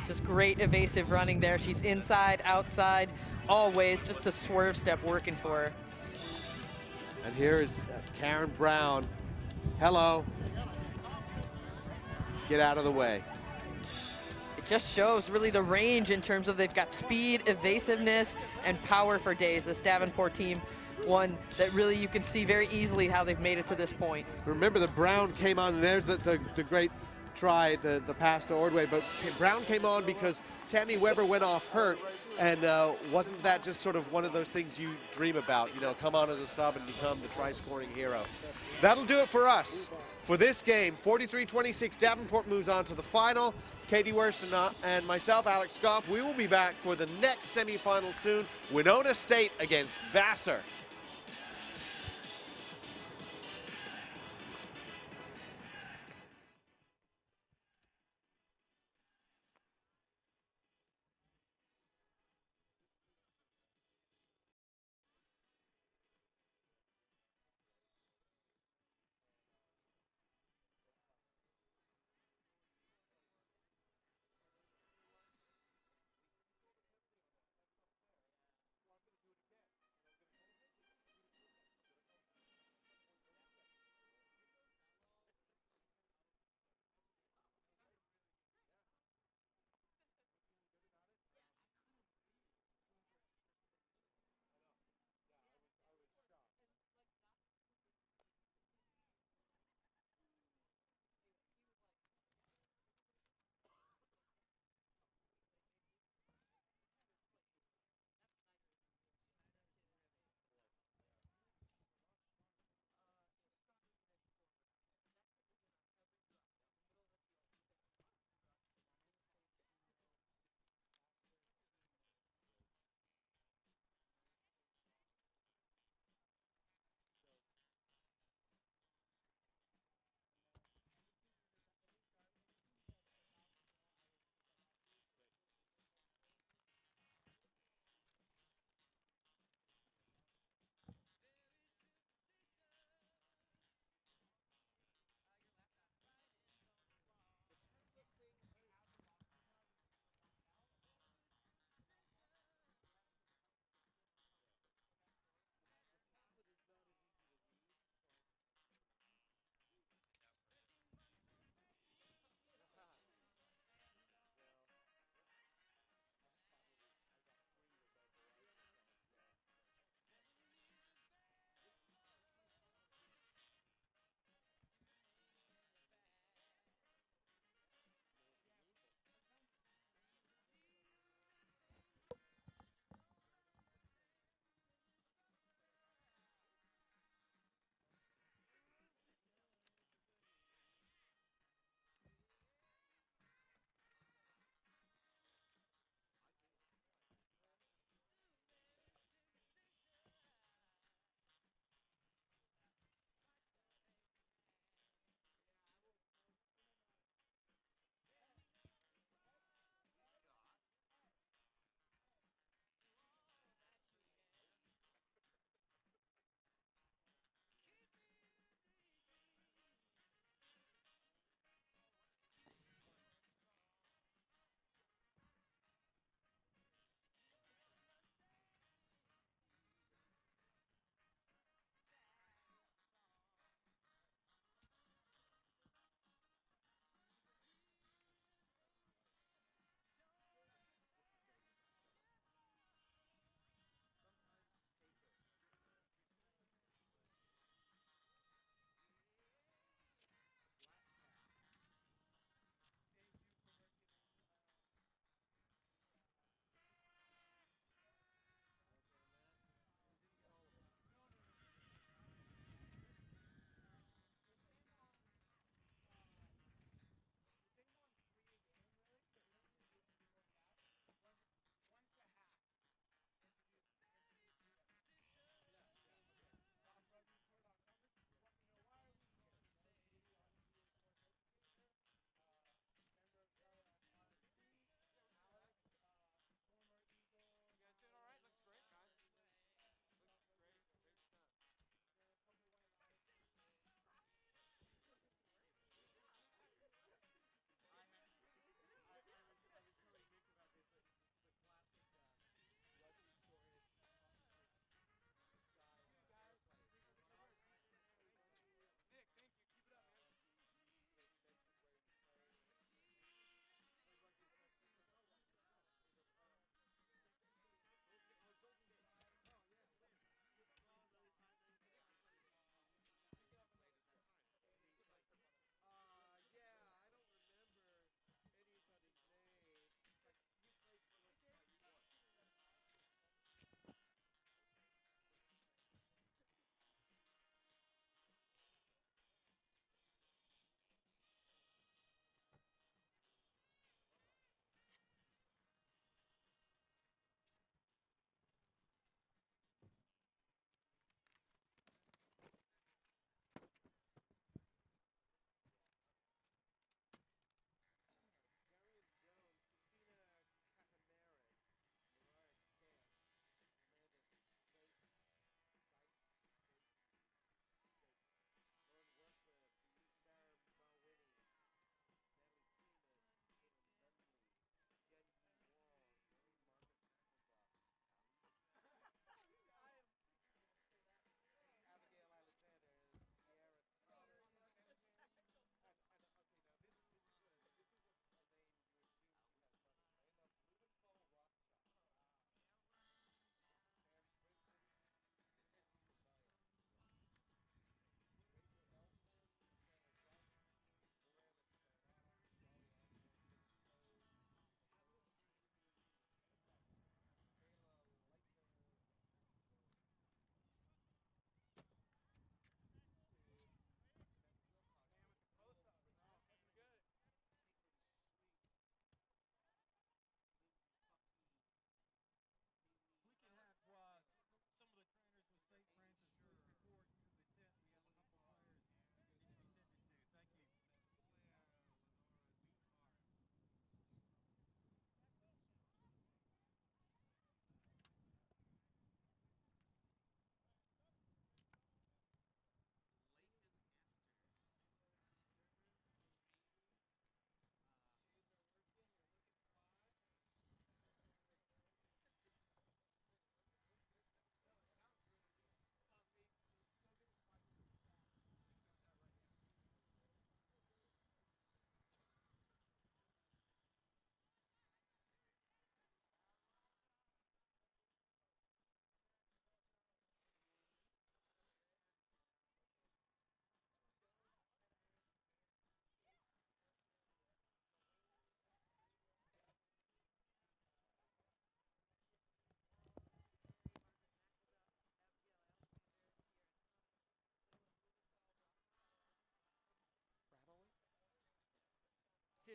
Just great evasive running there. She's inside, outside, always just the swerve step working for her. And here is Karen Brown. Hello. Get out of the way. It just shows really the range in terms of they've got speed, evasiveness, and power for days. This Davenport team, one that really you can see very easily how they've made it to this point. Remember that Brown came on, and there's the great try, the pass to Ordway, but Brown came on because Tammy Weber went off hurt, and wasn't that just sort of one of those things you dream about, you know, come on as a sub and become the try-scoring hero. That'll do it for us for this game. 43-26, Davenport moves on to the final. Katie Wurst and myself, Alex Goff, we will be back for the next semifinal soon. Winona State against Vasser.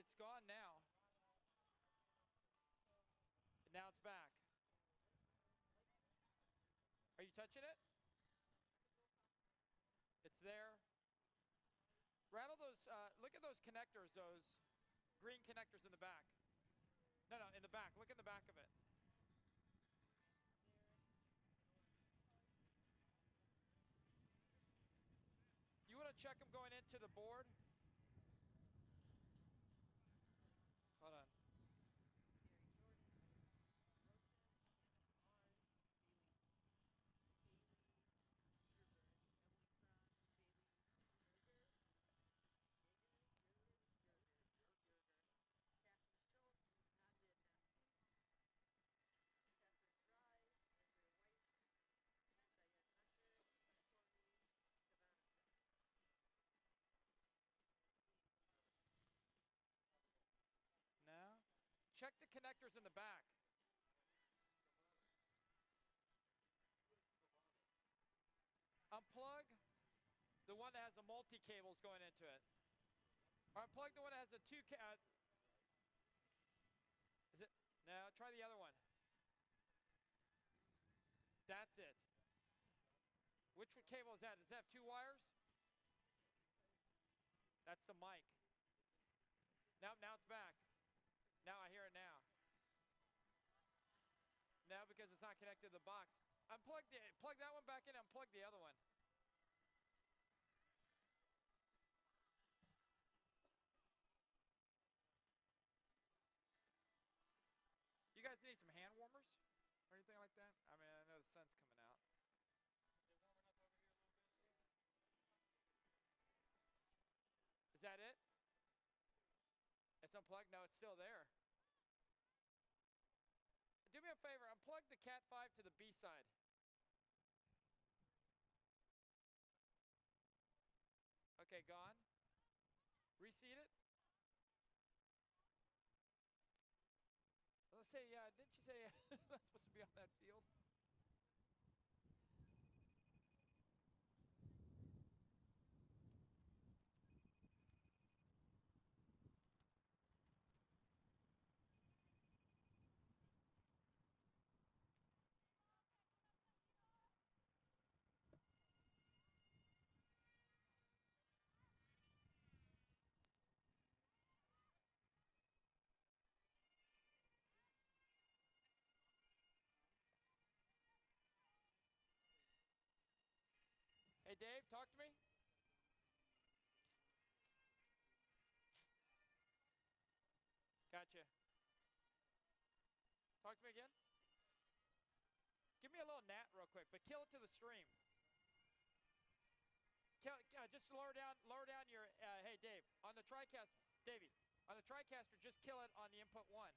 It's gone now. Now it's back. Are you touching it? It's there. Rattle those, look at those connectors, those green connectors in the back. No, in the back. Look in the back of it. You want to check them going into the board? Hold on. Now, check the connectors in the back. Unplug the one that has the multi-cables going into it. Or unplug the one that has the two, is it? No, try the other one. That's it. Which cable is that? Does that have 2 wires? That's the mic. Now it's back. Now I hear it now. Now because it's not connected to the box. Plug that one back in and unplug the other one. You guys need some hand warmers or anything like that? I mean, I know the sun's coming out. Is that it? It's unplugged? No, it's still there. Do me a favor, unplug the Cat 5 to the B side. Okay, gone. Reseat it. Let's say, didn't you say that's supposed to be on that field? Hey, Dave, talk to me. Gotcha. Talk to me again. Give me a little gnat real quick, but kill it to the stream. Just lower down your, hey, Dave, on the TriCaster, Davey, on the TriCaster, just kill it on the input 1.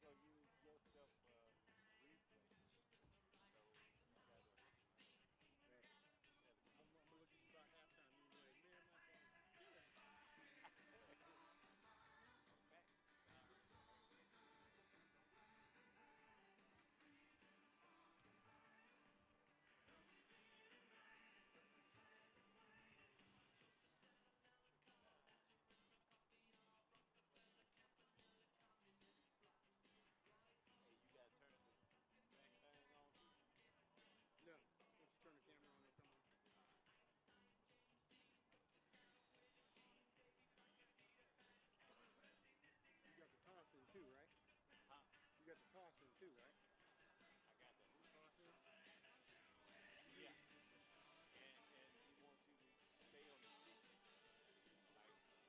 they're gonna use your stuff for replay. So you gotta. I'm gonna look at you about halftime. You like, man, my phone is killing me. Okay. Hey, you gotta turn the thing on too. No, once you turn the camera on, it'll come on. You got the Talson too, right? Huh? You got the Talson too, right? I got that. Talson. Yeah. And he wants you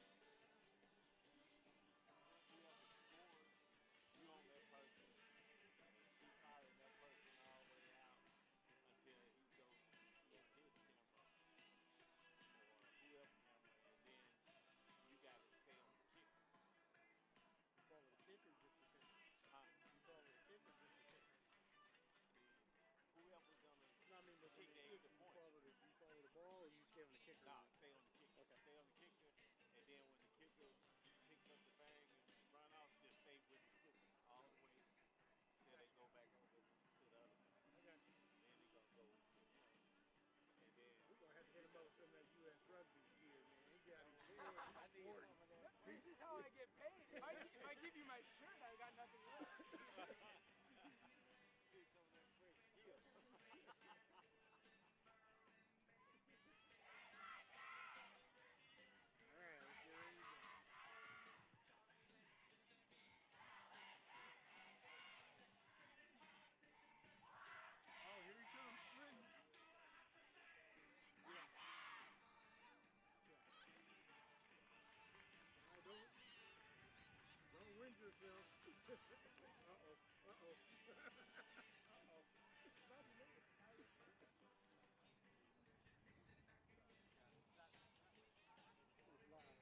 to stay on the kick. Like whoever scores, you on that person and keep following that person all the way out until he goes in his camera or whoever camera, and then you gotta stay on the kicker. You follow the kicker, just the kicker. Huh? You follow the kicker, just the kicker. Whoever's gonna No, I mean, but kick the extra point. you follow the ball, or you stay on the kicker? Nah, stay on the kicker. Okay. Stay on the kicker, and then when the kicker picks up the bag and run off, just stay with the kicker all the way till they go back over to the other side. I got you. Then they gonna go replay, and then We're gonna have to hit him up with some of that U.S. Rugby gear, man. He got him I need sporting. some of that. This is how I get paid. If I give you my shirt, I got nothing left. Need some of that fresh gear. All right, let's get ready to go. Oh, here he comes, sprinting. Yeah. Now don't whinge yourself. Uh-oh. Uh-oh. Uh-oh. Bobby made it. It's live.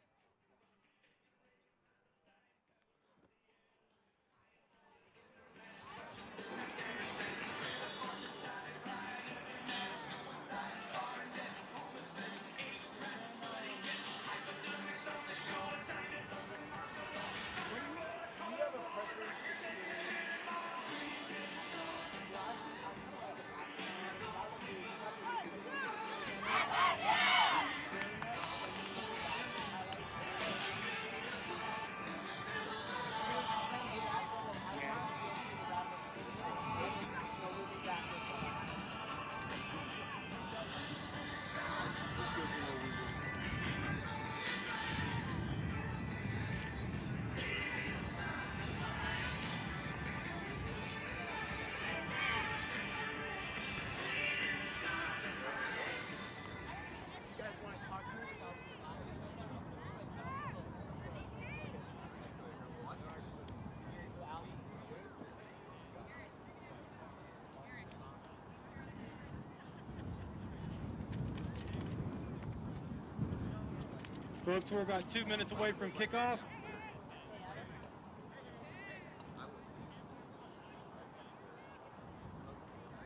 You guys want to talk to me about Folks, we're about 2 minutes away from kickoff.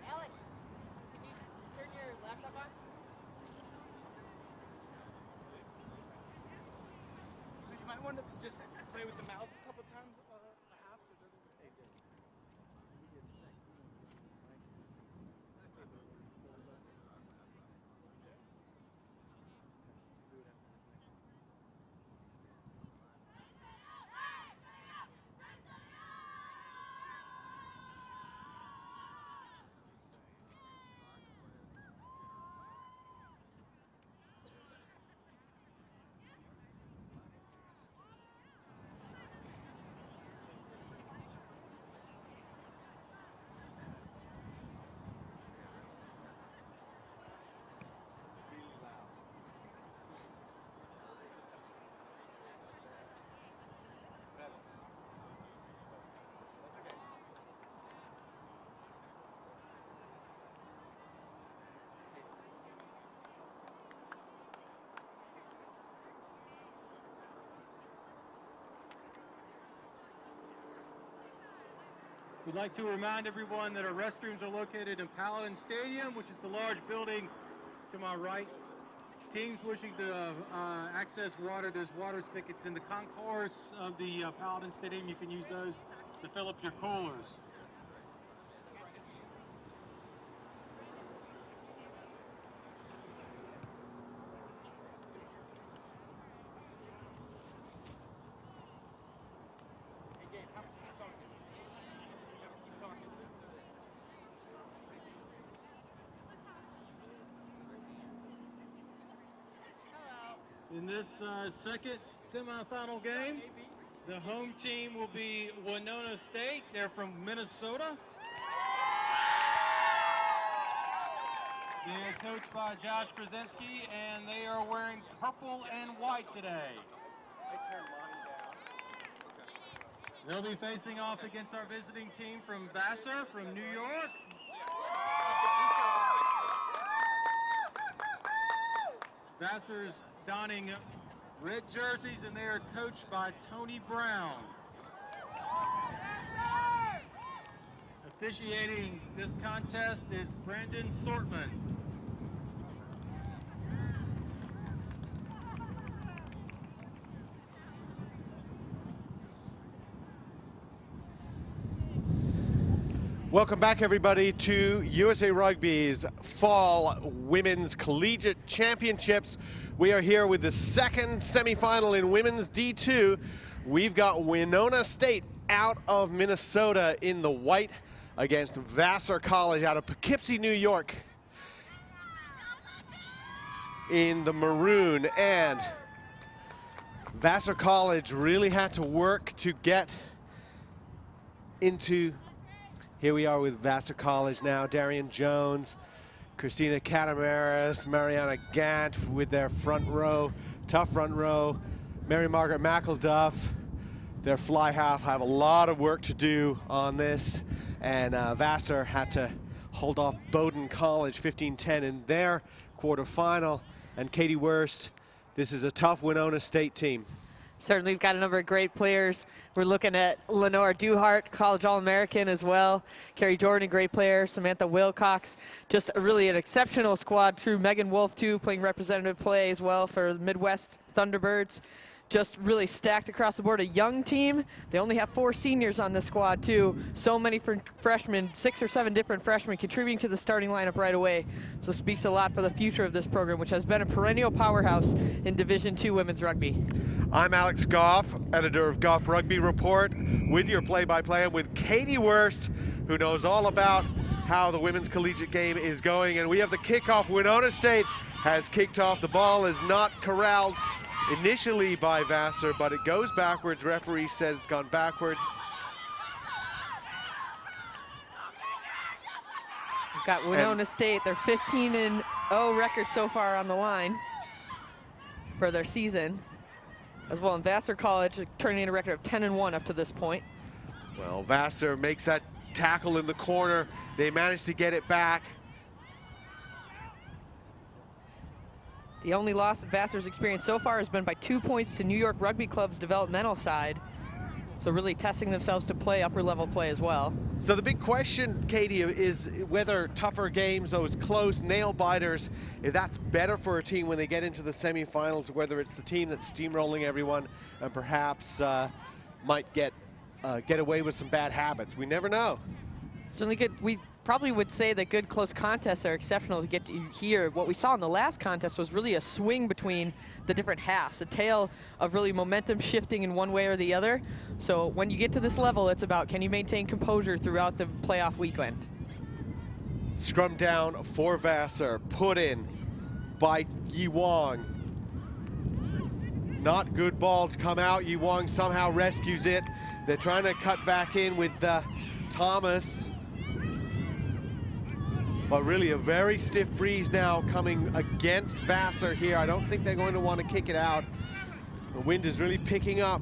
Alex, can you turn your laptop on? So you might want to just play with the mouse a couple times a half so it doesn't get paid. We'd like to remind everyone that our restrooms are located in Paladin Stadium, which is the large building to my right. Teams wishing to access water, there's water spigots in the concourse of the Paladin Stadium. You can use those to fill up your coolers. In this second semifinal game, the home team will be Winona State. They're from Minnesota. They're coached by Josh Krasinski, and they are wearing purple and white today. They'll be facing off against our visiting team from Vasser, from New York. Vasser's donning red jerseys, and they are coached by Tony Brown. Officiating this contest is Brandon Sortman. Welcome back, everybody, to USA Rugby's Fall Women's Collegiate Championships. We are here with the second semifinal in Women's D2. We've got Winona State out of Minnesota in the white against Vassar College out of Poughkeepsie, New York in the maroon. And Vassar College really had to work to get into. Here we are with Vassar College now. Darian Jones, Christina Catamaris, Mariana Gant with their front row, tough front row. Mary Margaret McElduff, their fly half, have a lot of work to do on this. And Vassar had to hold off Bowdoin College 15-10 in their quarterfinal. And Katie Wurst, this is a tough Winona State team. Certainly, we've got a number of great players. We're looking at Lenore Duhart, college All-American as well. Carrie Jordan, a great player. Samantha Wilcox, just really an exceptional squad through. Megan Wolf, too, playing representative play as well for the Midwest Thunderbirds. Just really stacked across the board. A young team. They only have 4 seniors on this squad, too. So many freshmen, 6 or 7 different freshmen contributing to the starting lineup right away. So speaks a lot for the future of this program, which has been a perennial powerhouse in Division II women's rugby. I'm Alex Goff, editor of Goff Rugby Report, with your play-by-play, and with Katie Wurst, who knows all about how the women's collegiate game is going. And we have the kickoff. Winona State has kicked off. The ball is not corralled initially by Vasser, but it goes backwards. Referee says it's gone backwards. We've got Winona State, their 15-0 record so far on the line for their season, as well. And Vassar College turning in a record of 10-1 up to this point. Well, Vasser makes that tackle in the corner. They managed to get it back. The only loss that Vassar's experienced so far has been by 2 points to New York Rugby Club's developmental side. So really testing themselves to play upper level play as well. So the big question, Katie, is whether tougher games, those close nail biters, if that's better for a team when they get into the semifinals, whether it's the team that's steamrolling everyone and perhaps might get away with some bad habits. We never know. Certainly good. We probably would say that good close contests are exceptional to get to here. What we saw in the last contest was really a swing between the different halves, a tale of really momentum shifting in one way or the other. So when you get to this level, it's about, can you maintain composure throughout the playoff weekend? Scrum down for Vasser, put in by Yi Wong. Not good ball to come out. Yi Wong somehow rescues it. They're trying to cut back in with Thomas. But really a very stiff breeze now coming against Vasser here. I don't think they're going to want to kick it out. The wind is really picking up.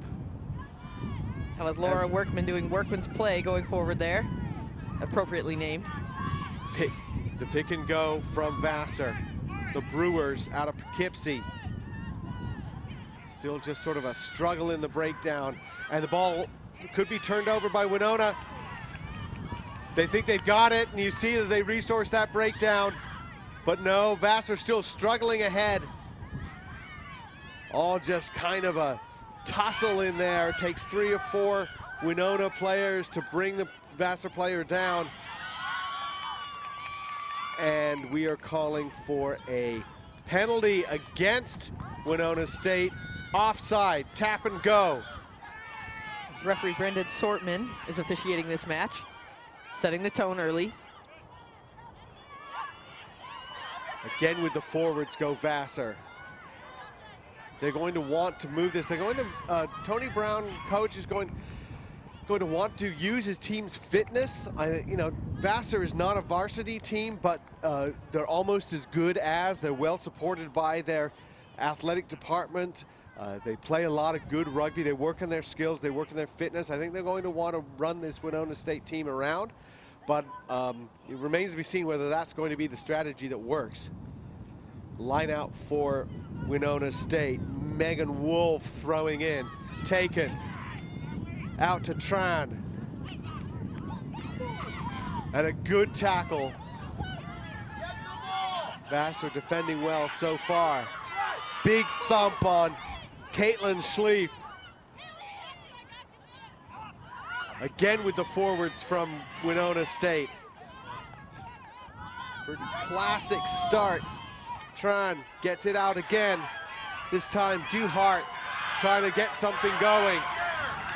That was Laura Workman doing workman's play going forward there, appropriately named. The pick and go from Vasser. The Brewers out of Poughkeepsie. Still just sort of a struggle in the breakdown. And the ball could be turned over by Winona. They think they've got it, and you see that they resource that breakdown. But no, Vasser still struggling ahead. All just kind of a tussle in there. It takes 3 or 4 Winona players to bring the Vasser player down. And we are calling for a penalty against Winona State. Offside, tap and go. Referee Brendan Sortman is officiating this match, setting the tone early. Again with the forwards go Vasser. They're going to want to move this. They're going to, Tony Brown, coach, is going to want to use his team's fitness. You know, Vasser is not a varsity team, but they're almost as good as. They're well supported by their athletic department. They play a lot of good rugby. They work on their skills. They work on their fitness. I think they're going to want to run this Winona State team around, but it remains to be seen whether that's going to be the strategy that works. Line out for Winona State. Megan Wolf throwing in. Taken. Out to Tran. And a good tackle. Vasser defending well so far. Big thump on Caitlin Schlief. Again with the forwards from Winona State. Pretty classic start. Tran gets it out again. This time Duhart trying to get something going.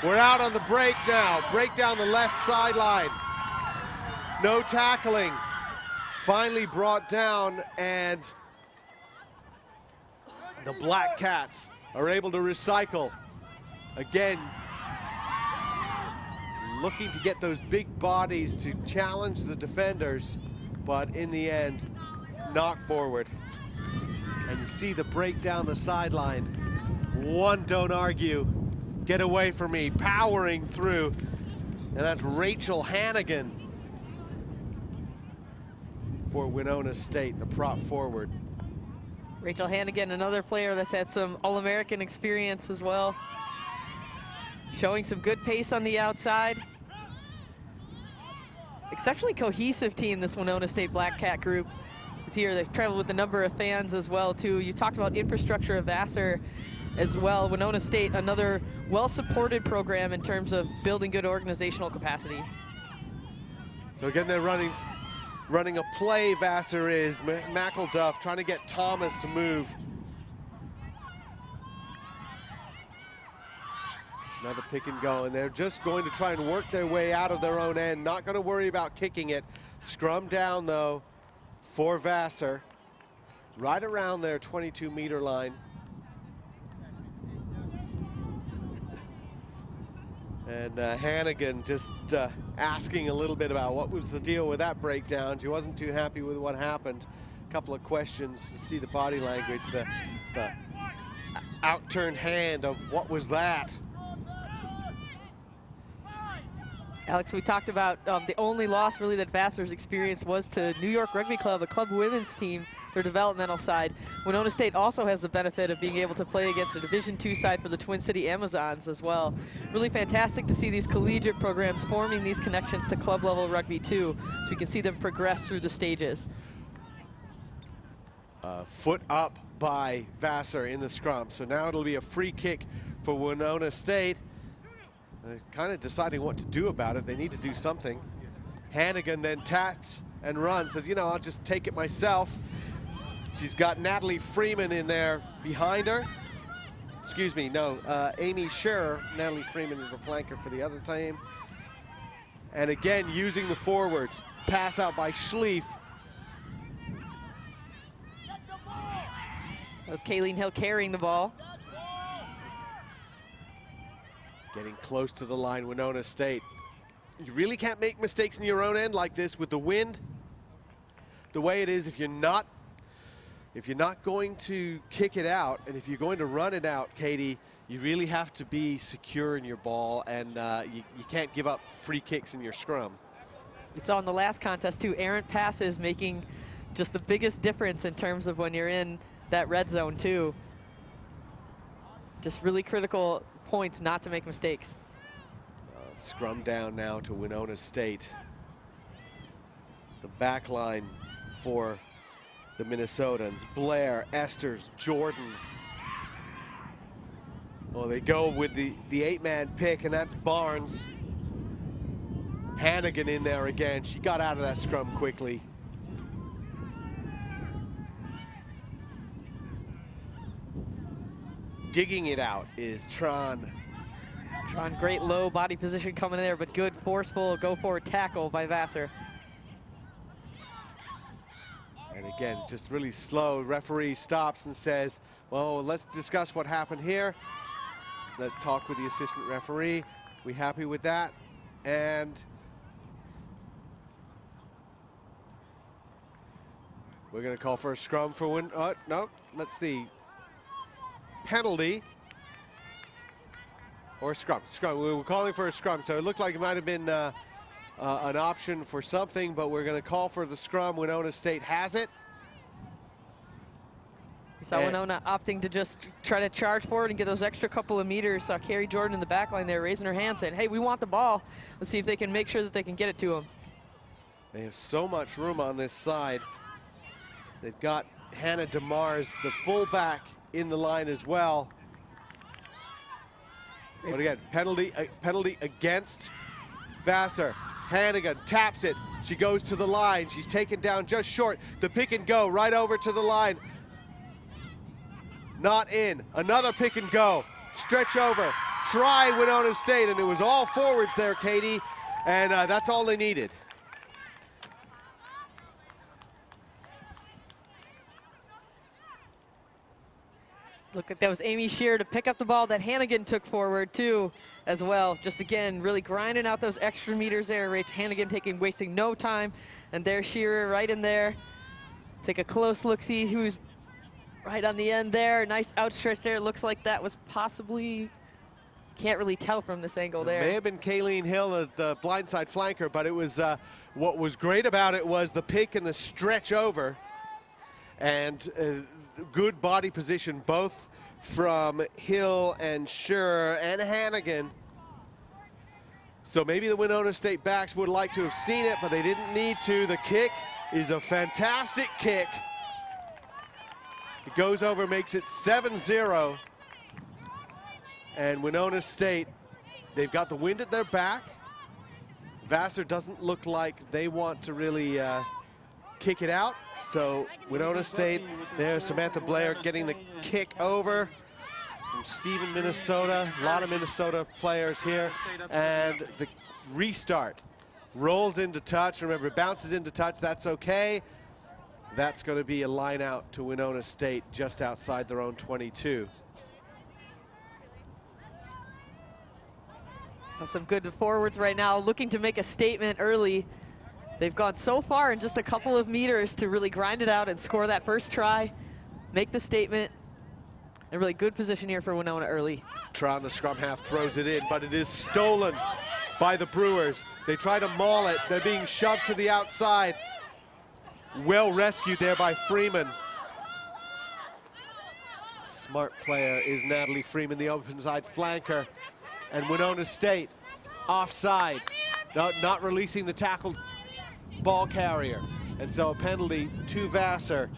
We're out on the break now. Break down the left sideline. No tackling. Finally brought down, and the Black Cats are able to recycle. Again, looking to get those big bodies to challenge the defenders, but in the end, knock forward. And you see the break down the sideline. One, don't argue. Get away from me, powering through. And that's Rachel Hannigan for Winona State, the prop forward. Rachel Hannigan, another player that's had some All-American experience as well. Showing some good pace on the outside. Exceptionally cohesive team, this Winona State Black Cat group is here. They've traveled with a number of fans as well, too. You talked about infrastructure of Vasser as well. Winona State, another well-supported program in terms of building good organizational capacity. So again, they're running a play, Vasser is. McElduff trying to get Thomas to move. Another pick and go, and they're just going to try and work their way out of their own end. Not going to worry about kicking it. Scrum down, though, for Vasser. Right around their 22-meter line. And Hannigan just asking a little bit about what was the deal with that breakdown. She wasn't too happy with what happened. A couple of questions. You see the body language, the outturned hand of what was that? Alex, we talked about the only loss really that Vasser's experienced was to New York Rugby Club, a club women's team, their developmental side. Winona State also has the benefit of being able to play against a Division II side for the Twin City Amazons as well. Really fantastic to see these collegiate programs forming these connections to club level rugby too, so we can see them progress through the stages. Foot up by Vasser in the scrum. So now it'll be a free kick for Winona State. They're kind of deciding what to do about it. They need to do something. Hannigan then taps and runs. Says, you know, I'll just take it myself. She's got Natalie Freeman in there behind her. Excuse me, no, Amy Scherer. Natalie Freeman is the flanker for the other team. And again, using the forwards. Pass out by Schlief. That was Kayleen Hill carrying the ball. Getting close to the line, Winona State. You really can't make mistakes in your own end like this with the wind. The way it is, if you're not going to kick it out, and if you're going to run it out, Katie, you really have to be secure in your ball, and you can't give up free kicks in your scrum. We saw in the last contest too, errant passes making just the biggest difference in terms of when you're in that red zone too. Just really critical points not to make mistakes. Scrum down now to Winona State. the back line for the Minnesotans. Blair, Esters, Jordan. Well, they go with the 8-man pick, and that's Barnes. Hannigan in there again. She got out of that scrum quickly. Digging it out is Tron. Tron, great low body position coming in there, but good forceful go forward tackle by Vasser. And again, it's just really slow. Referee stops and says, well, let's discuss what happened here. Let's talk with the assistant referee. We happy with that? And we're going to call for a scrum for no, let's see. Penalty or scrum. Scrum. We were calling for a scrum, so it looked like it might have been an option for something, but we're going to call for the scrum. Winona State has it. We saw Winona opting to just try to charge forward and get those extra couple of meters. Saw Carrie Jordan in the back line there raising her hand saying, hey, we want the ball. Let's see if they can make sure that they can get it to them. They have so much room on this side. They've got Hannah DeMars, the fullback, in the line as well. But again, penalty against Vasser. Hannigan taps it. She goes to the line. She's taken down just short. The pick and go right over to the line. Not in. Another pick and go. Stretch over. Try Winona State, and it was all forwards there, Katie, and that's all they needed. Look at that, was Amy Shearer to pick up the ball that Hannigan took forward too as well. Just again, really grinding out those extra meters there. Rach Hannigan wasting no time. And there's Shearer right in there. Take a close look, see who's right on the end there. Nice outstretch there. Looks like that was possibly, can't really tell from this angle there. It may have been Kayleen Hill, the blindside flanker, but it was, what was great about it was the pick and the stretch over. And good body position, both from Hill and Schur and Hannigan. So maybe the Winona State backs would like to have seen it, but they didn't need to. The kick is a fantastic kick. It goes over, makes it 7-0. And Winona State, they've got the wind at their back. Vassar doesn't look like they want to really kick it out. So Winona State, there's Samantha Blair getting the kick over from Stephen, Minnesota. A lot of Minnesota players here. And the restart rolls into touch. Remember, it bounces into touch, that's okay. That's going to be a line out to Winona State just outside their own 22. Some good forwards right now, looking to make a statement early. They've gone so far in just a couple of meters to really grind it out and score that first try, make the statement. A really good position here for Winona early. Tron, the scrum half, throws it in, but it is stolen by the Brewers. They try to maul it. They're being shoved to the outside. Well rescued there by Freeman. Smart player is Natalie Freeman, the open side flanker. And Winona State offside, not releasing the tackled ball carrier. And so a penalty to Vasser.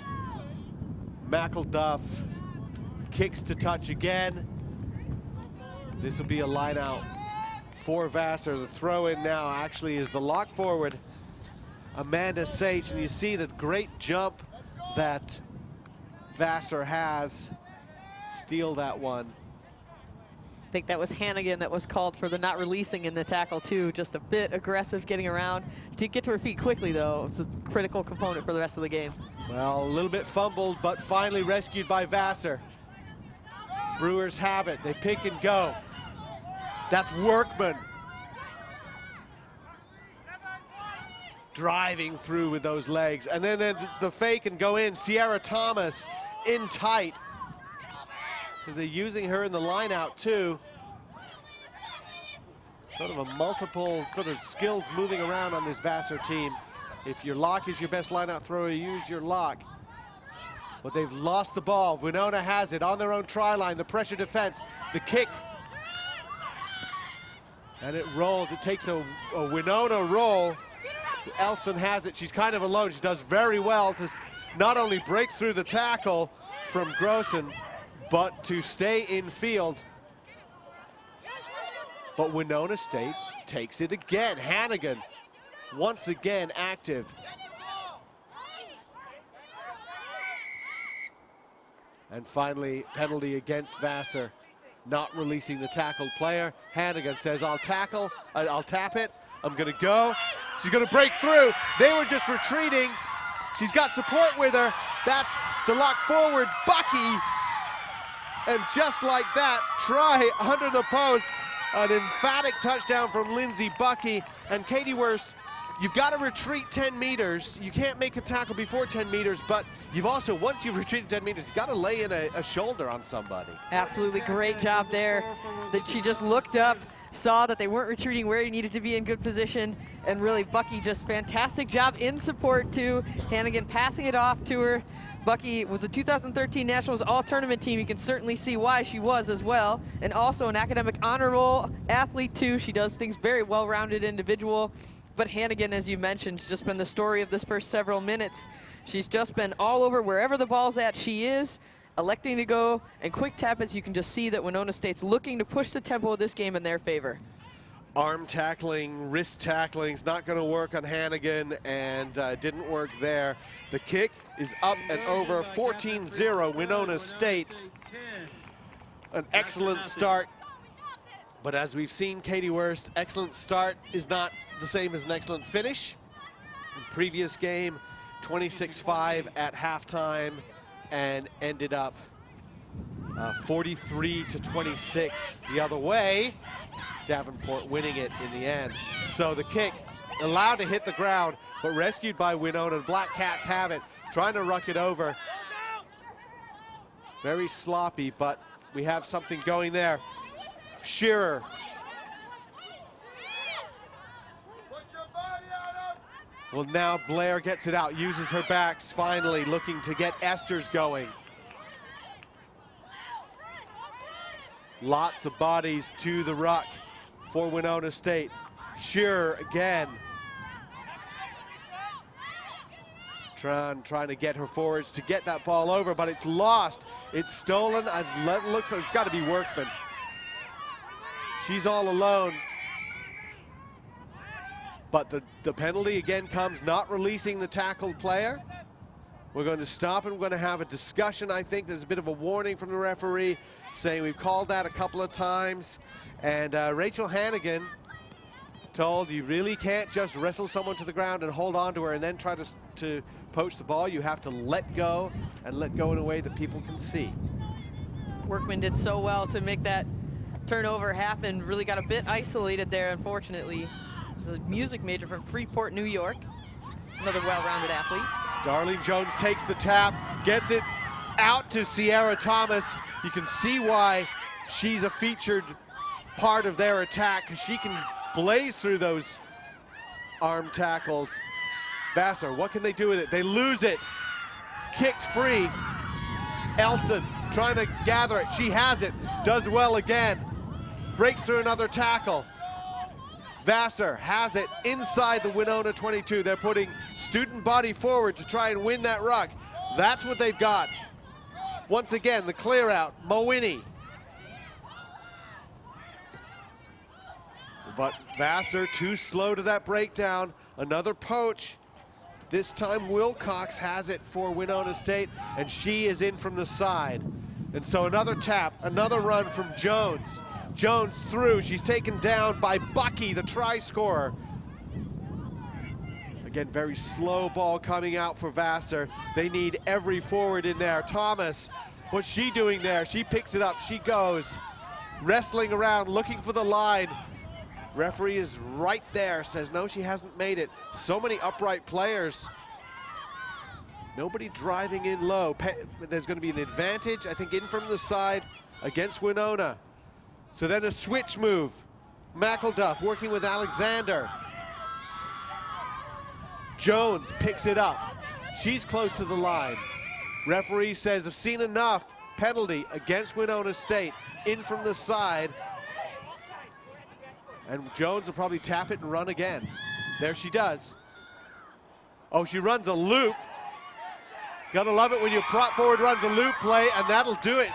McElduff kicks to touch again. This will be a line out for Vasser. The throw in now actually is the lock forward, Amanda Sage, and you see the great jump that Vasser has. Steal that one. I think that was Hannigan that was called for the not releasing in the tackle too. Just a bit aggressive getting around. To get to her feet quickly though, it's a critical component for the rest of the game. Well, a little bit fumbled, but finally rescued by Vasser. Brewers have it, they pick and go. That's Workman. Driving through with those legs. And then the fake and go in. Sierra Thomas in tight. Because they're using her in the line out too. Sort of a multiple sort of skills moving around on this Vasser team. If your lock is your best line out thrower, use your lock. But they've lost the ball. Winona has it on their own try line. The pressure defense, the kick. And it rolls. It takes a Winona roll. Elson has it. She's kind of alone. She does very well to not only break through the tackle from Grossen, but to stay in field. But Winona State takes it again. Hannigan, once again, active. And finally, penalty against Vasser, not releasing the tackled player. Hannigan says, I'll tap it, I'm gonna go. She's gonna break through. They were just retreating. She's got support with her. That's the lock forward, Bucky. And just like that, try under the post. An emphatic touchdown from Lindsay Bucky. And Katie Wurst, you've got to retreat 10 meters. You can't make a tackle before 10 meters, but you've also, once you've retreated 10 meters, you've got to lay in a shoulder on somebody. Absolutely great job there. That she just looked up, saw that they weren't retreating where he needed to be in good position, and really Bucky just fantastic job in support too. Hannigan passing it off to her. Bucky was a 2013 Nationals All-Tournament team. You can certainly see why she was as well. And also an academic honor roll athlete too. She does things very well-rounded individual. But Hannigan, as you mentioned, has just been the story of this first several minutes. She's just been all over wherever the ball's at, she is electing to go. And quick tap, as you can just see that Winona State's looking to push the tempo of this game in their favor. Arm tackling, wrist tackling is not going to work on Hannigan, and didn't work there. The kick is up and over, 14-0 Winona State. An excellent start, but as we've seen, Katie Wurst, excellent start is not the same as an excellent finish. In previous game, 26-5 at halftime, and ended up 43-26 the other way. Davenport winning it in the end. So the kick allowed to hit the ground, but rescued by Winona. The Black Cats have it, trying to ruck it over. Very sloppy, but we have something going there. Shearer. Well, now Blair gets it out, uses her backs finally, looking to get Esters going. Lots of bodies to the ruck for Winona State. Shearer again. Trying to get her forwards to get that ball over, but it's lost. It's stolen. It looks like it's got to be Workman. She's all alone. But the penalty again comes, not releasing the tackled player. We're going to stop and we're going to have a discussion. I think there's a bit of a warning from the referee saying we've called that a couple of times. And Rachel Hannigan told you really can't just wrestle someone to the ground and hold on to her and then try to poach the ball. You have to let go, and let go in a way that people can see. Workman did so well to make that turnover happen. Really got a bit isolated there, unfortunately. He's a music major from Freeport, New York. Another well-rounded athlete. Darlene Jones takes the tap, gets it out to Sierra Thomas. You can see why she's a featured part of their attack, because she can blaze through those arm tackles. Vasser, what can they do with it? They lose it. Kicked free. Elson trying to gather it. She has it, does well again. Breaks through another tackle. Vasser has it inside the Winona 22. They're putting student body forward to try and win that ruck. That's what they've got. Once again, the clear out, Mowini. But Vasser too slow to that breakdown. Another poach. This time Wilcox has it for Winona State, and she is in from the side. And so another tap, another run from Jones. Jones through, she's taken down by Bucky, the try scorer. Again, very slow ball coming out for Vasser. They need every forward in there. Thomas, what's she doing there? She picks it up, she goes. Wrestling around, looking for the line. Referee is right there, says no, she hasn't made it. So many upright players. Nobody driving in low. There's going to be an advantage, I think, in from the side against Winona. So then a switch move. McElduff working with Alexander. Jones picks it up. She's close to the line. Referee says, I've seen enough. Penalty against Winona State. In from the side. And Jones will probably tap it and run again. There she does. Oh, she runs a loop. Gotta love it when your prop forward runs a loop play, and that'll do it.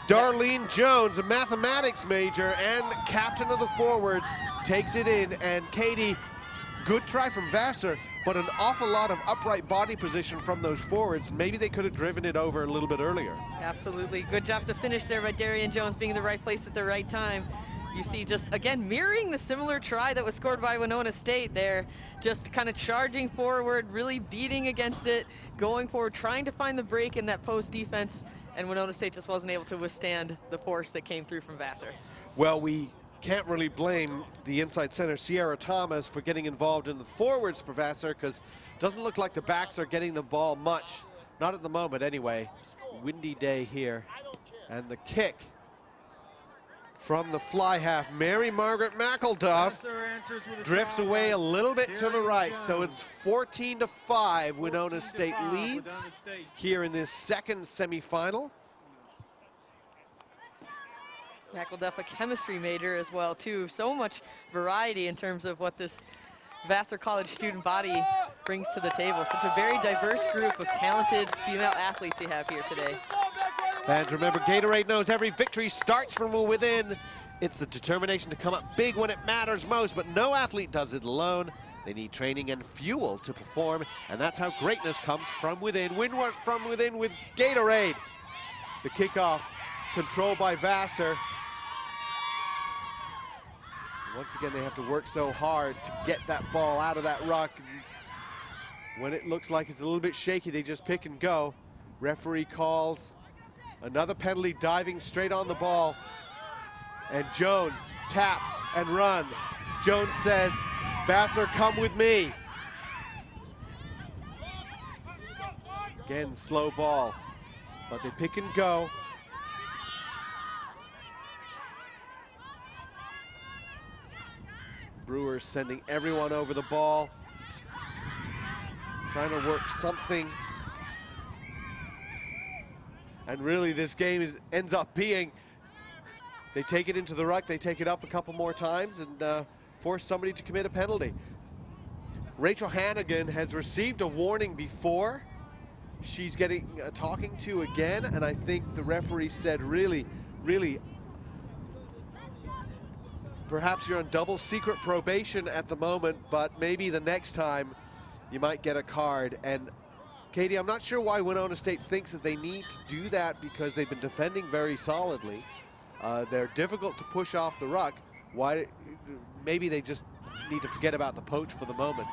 Darlene Jones, a mathematics major and captain of the forwards, takes it in, and Katie, good try from Vasser, but an awful lot of upright body position from those forwards. Maybe they could have driven it over a little bit earlier. Absolutely. Good job to finish there by Darian Jones, being in the right place at the right time. You see just, again, mirroring the similar try that was scored by Winona State there. Just kind of charging forward, really beating against it, going forward, trying to find the break in that post defense, and Winona State just wasn't able to withstand the force that came through from Vasser. Well, we can't really blame the inside center, Sierra Thomas, for getting involved in the forwards for Vasser, because it doesn't look like the backs are getting the ball much. Not at the moment, anyway. Windy day here. And the kick from the fly half, Mary Margaret McElduff, drifts away a little bit to the right. So it's 14-5, Winona State leads here in this second semifinal. McElduff, a chemistry major as well, too. So much variety in terms of what this Vasser College student body brings to the table. Such a very diverse group of talented female athletes you have here today. Fans, remember, Gatorade knows every victory starts from within. It's the determination to come up big when it matters most, but no athlete does it alone. They need training and fuel to perform, and that's how greatness comes from within. Windward from within with Gatorade. The kickoff controlled by Vasser. Once again, they have to work so hard to get that ball out of that ruck. When it looks like it's a little bit shaky, they just pick and go. Referee calls another penalty, diving straight on the ball. And Jones taps and runs. Jones says, Vasser, come with me. Again, slow ball, but they pick and go. Brewers sending everyone over the ball, trying to work something. And really this game ends up being, they take it into the ruck, they take it up a couple more times and force somebody to commit a penalty. Rachel Hannigan has received a warning before. She's getting a talking to again, and I think the referee said, really, perhaps you're on double secret probation at the moment, but maybe the next time you might get a card. And Katie, I'm not sure why Winona State thinks that they need to do that, because they've been defending very solidly. They're difficult to push off the ruck. Why? Maybe they just need to forget about the poach for the moment.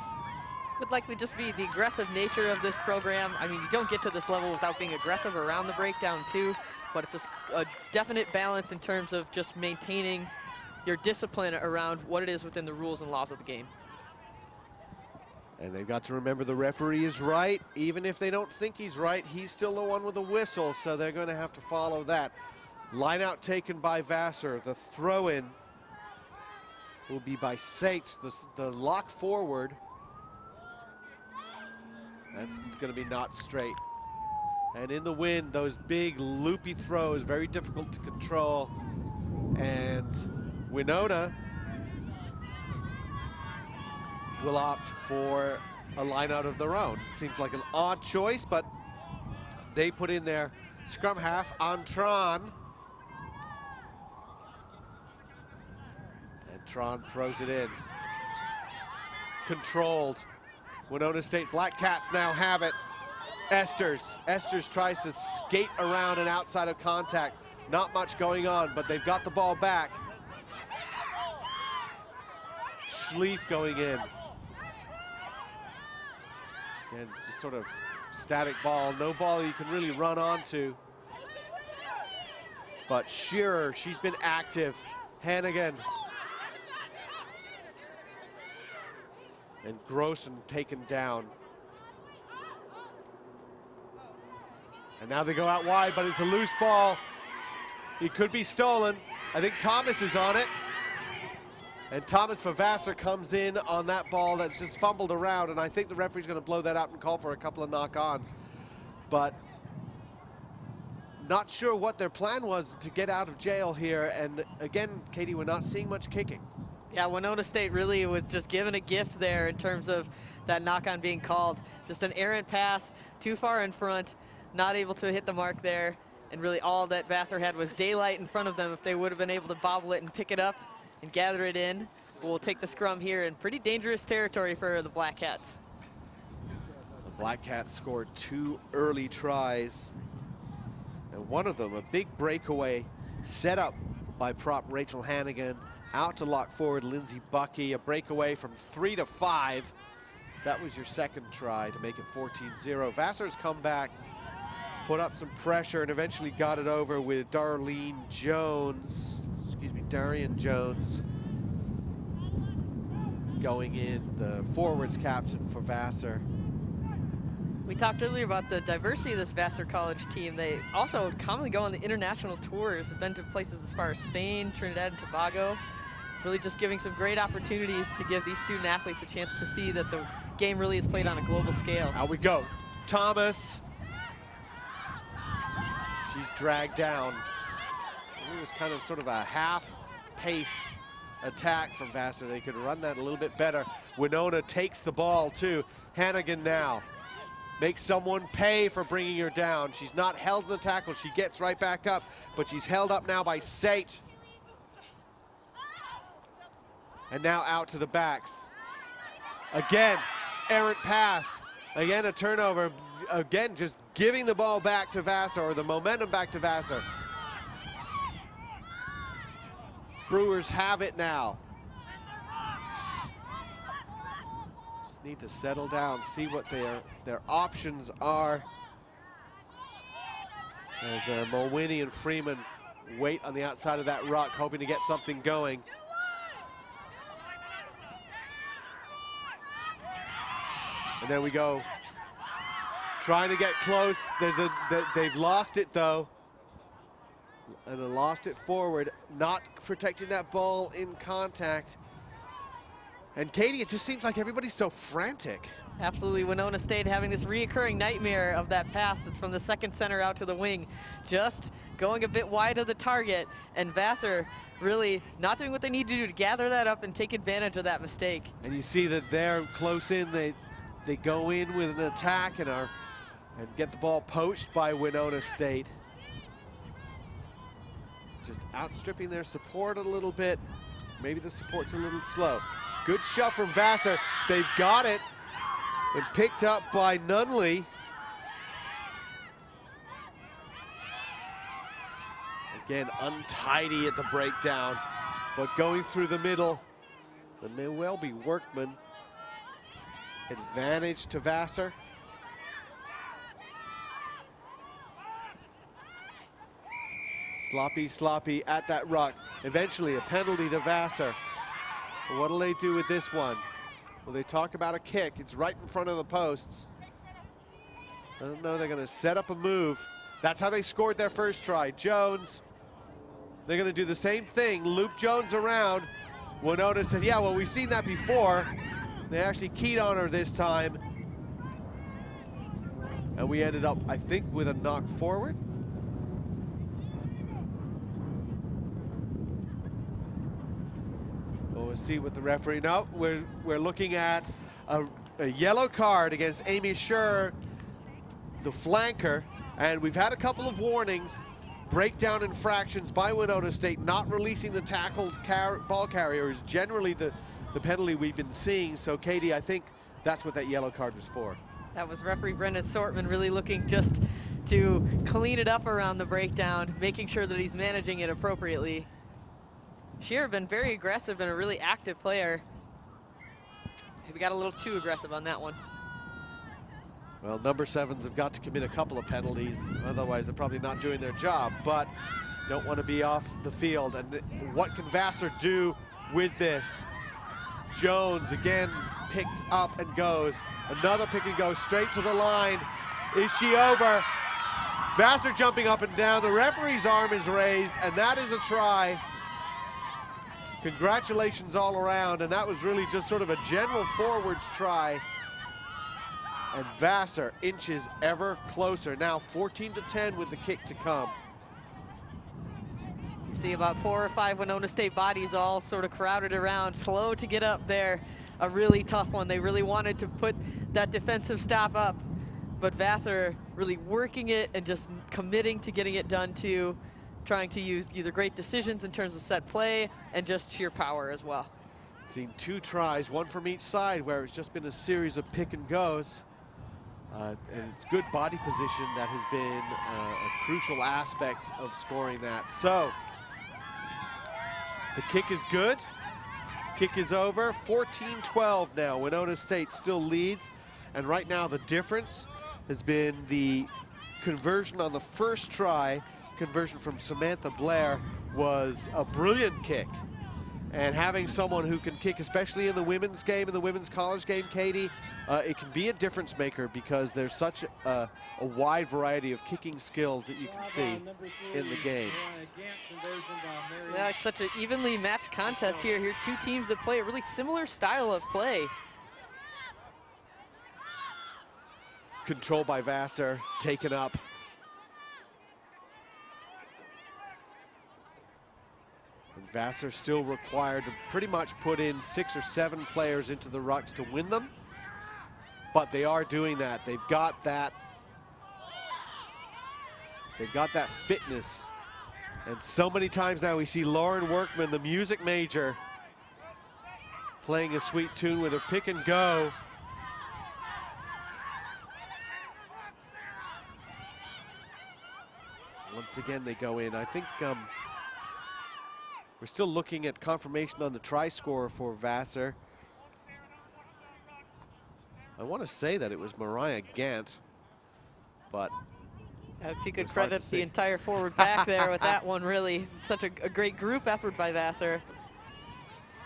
Would likely just be the aggressive nature of this program. I mean, you don't get to this level without being aggressive around the breakdown too, but it's a definite balance in terms of just maintaining your discipline around what it is within the rules and laws of the game. And they've got to remember the referee is right. Even if they don't think he's right, he's still the one with the whistle, so they're going to have to follow that. Line out taken by Vasser. The throw-in will be by Saich, the lock forward. That's going to be not straight. And in the wind, those big loopy throws, very difficult to control. And Winona will opt for a line out of their own. Seems like an odd choice, but they put in their scrum half, Antron. And Tron throws it in. Controlled. Winona State Black Cats now have it. Esters tries to skate around and outside of contact. Not much going on, but they've got the ball back. Schlief going in. Again, just sort of static ball. No ball you can really run onto. But Shearer, she's been active. Hannigan. And Grossen taken down. And now they go out wide, but it's a loose ball. It could be stolen. I think Thomas is on it. And Thomas for Vasser comes in on that ball that's just fumbled around, and I think the referee's going to blow that out and call for a couple of knock-ons. But not sure what their plan was to get out of jail here. And again, Katie, we're not seeing much kicking. Yeah, Winona State really was just given a gift there in terms of that knock-on being called. Just an errant pass, too far in front, not able to hit the mark there. And really all that Vasser had was daylight in front of them. If they would have been able to bobble it and pick it up and gather it in, we'll take the scrum here in pretty dangerous territory for the Black Cats. The Black Cats scored 2 early tries. And one of them, a big breakaway set up by prop Rachel Hannigan. Out to lock forward Lindsay Bucky, a breakaway from 3 to 5. That was your second try to make it 14-0. Vasser's come back, put up some pressure, and eventually got it over with Darian Jones going in, the forwards captain for Vasser. We talked earlier about the diversity of this Vasser College team. They also commonly go on the international tours, have been to places as far as Spain, Trinidad and Tobago. Really just giving some great opportunities to give these student athletes a chance to see that the game really is played on a global scale. Out we go. Thomas. She's dragged down. It was kind of sort of a half-paced attack from Vasser. They could run that a little bit better. Winona takes the ball too. Hannigan now makes someone pay for bringing her down. She's not held in the tackle. She gets right back up, but she's held up now by Sate. And now out to the backs. Again, errant pass. Again, a turnover. Again, just giving the ball back to Vasser, or the momentum back to Vasser. Brewers have it now. Just need to settle down, see what their options are. As Mulwiney and Freeman wait on the outside of that ruck, hoping to get something going. And there we go. Trying to get close. They've lost it though. And they lost it forward, not protecting that ball in contact. And Katie, it just seems like everybody's so frantic. Absolutely, Winona State having this reoccurring nightmare of that pass that's from the second center out to the wing. Just going a bit wide of the target, and Vasser really not doing what they need to do to gather that up and take advantage of that mistake. And you see that they're close in, they go in with an attack and get the ball poached by Winona State. Just outstripping their support a little bit. Maybe the support's a little slow. Good shove from Vasser. They've got it. And picked up by Nunley. Again, untidy at the breakdown, but going through the middle. There may well be Workman. Advantage to Vasser. Sloppy at that ruck. Eventually a penalty to Vasser. What'll they do with this one? Well, they talk about a kick. It's right in front of the posts. I don't know, they're gonna set up a move. That's how they scored their first try. Jones, they're gonna do the same thing, loop Jones around. Winona said, yeah, well, we've seen that before. They actually keyed on her this time. And we ended up, I think, with a knock forward. We'll see what the referee, no, we're looking at a yellow card against Amy Scher, the flanker, and we've had a couple of warnings, breakdown infractions by Winona State, not releasing the tackled ball carrier is generally the penalty we've been seeing. So Katie, I think that's what that yellow card was for. That was referee Brendan Sortman really looking just to clean it up around the breakdown, making sure that he's managing it appropriately. Shearer been very aggressive and a really active player. We got a little too aggressive on that one. Well, number 7s have got to commit a couple of penalties, otherwise they're probably not doing their job, but don't want to be off the field. And what can Vasser do with this? Jones again picks up and goes. Another pick and go straight to the line. Is she over? Vasser jumping up and down. The referee's arm is raised, and that is a try. Congratulations all around, and that was really just sort of a general forwards try. And Vasser inches ever closer. Now 14-10 with the kick to come. You see about 4 or 5 Winona State bodies all sort of crowded around, slow to get up there. A really tough one. They really wanted to put that defensive stop up, but Vasser really working it and just committing to getting it done too, trying to use either great decisions in terms of set play and just sheer power as well. Seen 2 tries, 1 from each side, where it's just been a series of pick and goes. And it's good body position that has been a crucial aspect of scoring that. So, the kick is good. Kick is over. 14-12 now. Winona State still leads. And right now the difference has been the conversion on the first try. Conversion from Samantha Blair was a brilliant kick. And having someone who can kick, especially in the women's game, in the women's college game, Katie, it can be a difference maker because there's such a wide variety of kicking skills that you can see in the game. So that's such an evenly matched contest here. Here, 2 teams that play a really similar style of play. Control by Vasser, taken up. And Vasser still required to pretty much put in 6 or 7 players into the rucks to win them. But they are doing that. They've got that fitness. And so many times now we see Lauren Workman, the music major, playing a sweet tune with her pick and go. Once again, they go in. I think we're still looking at confirmation on the try score for Vasser. I want to say that it was Mariah Gant, but You could credit the entire forward pack there with that one. Really, such a great group effort by Vasser,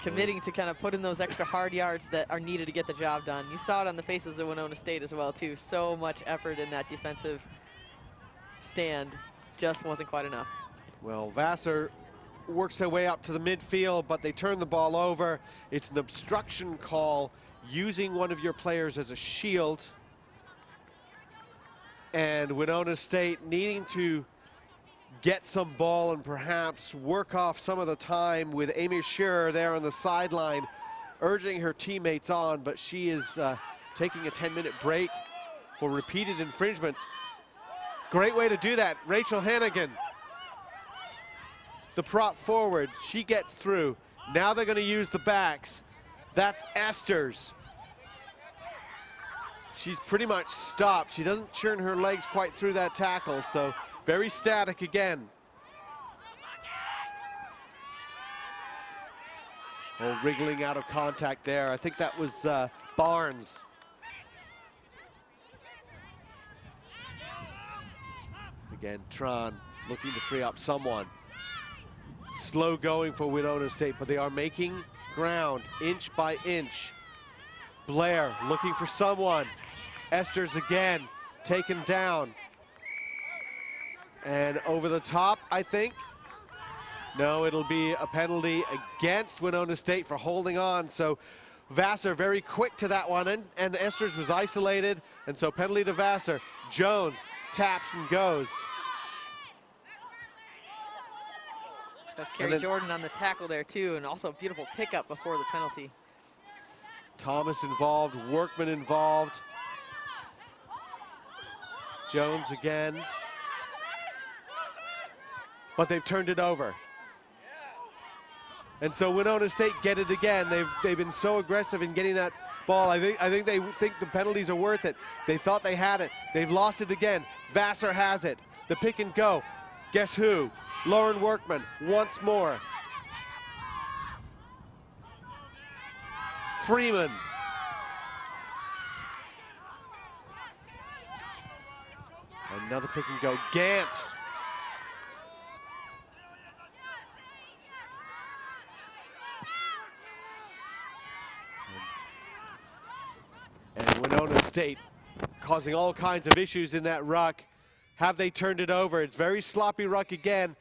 committing to kind of put in those extra hard yards that are needed to get the job done. You saw it on the faces of Winona State as well too. So much effort in that defensive stand, just wasn't quite enough. Well, Vasser works their way up to the midfield, but they turn the ball over. It's an obstruction call, using one of your players as a shield. And Winona State needing to get some ball and perhaps work off some of the time with Amy Shearer there on the sideline, urging her teammates on, but she is taking a 10-minute break for repeated infringements. Great way to do that. Rachel Hannigan, the prop forward, she gets through. Now they're going to use the backs. That's Esther's. She's pretty much stopped. She doesn't churn her legs quite through that tackle, so very static again. Oh, wriggling out of contact there. I think that was Barnes. Again, Tron looking to free up someone. Slow going for Winona State, but they are making ground inch by inch. Blair looking for someone. Esther's again taken down. And over the top, I think. No, it'll be a penalty against Winona State for holding on. So Vasser very quick to that one, and Esther's was isolated, and so penalty to Vasser. Jones taps and goes. That's Carrie Jordan on the tackle there too, and also a beautiful pickup before the penalty. Thomas involved, Workman involved. Jones again. But they've turned it over. And so Winona State get it again. They've been so aggressive in getting that ball. I think they think the penalties are worth it. They thought they had it. They've lost it again. Vasser has it. The pick and go. Guess who? Lauren Workman once more. Freeman. Another pick and go. Gant. And Winona State causing all kinds of issues in that ruck. Have they turned it over? It's very sloppy ruck again,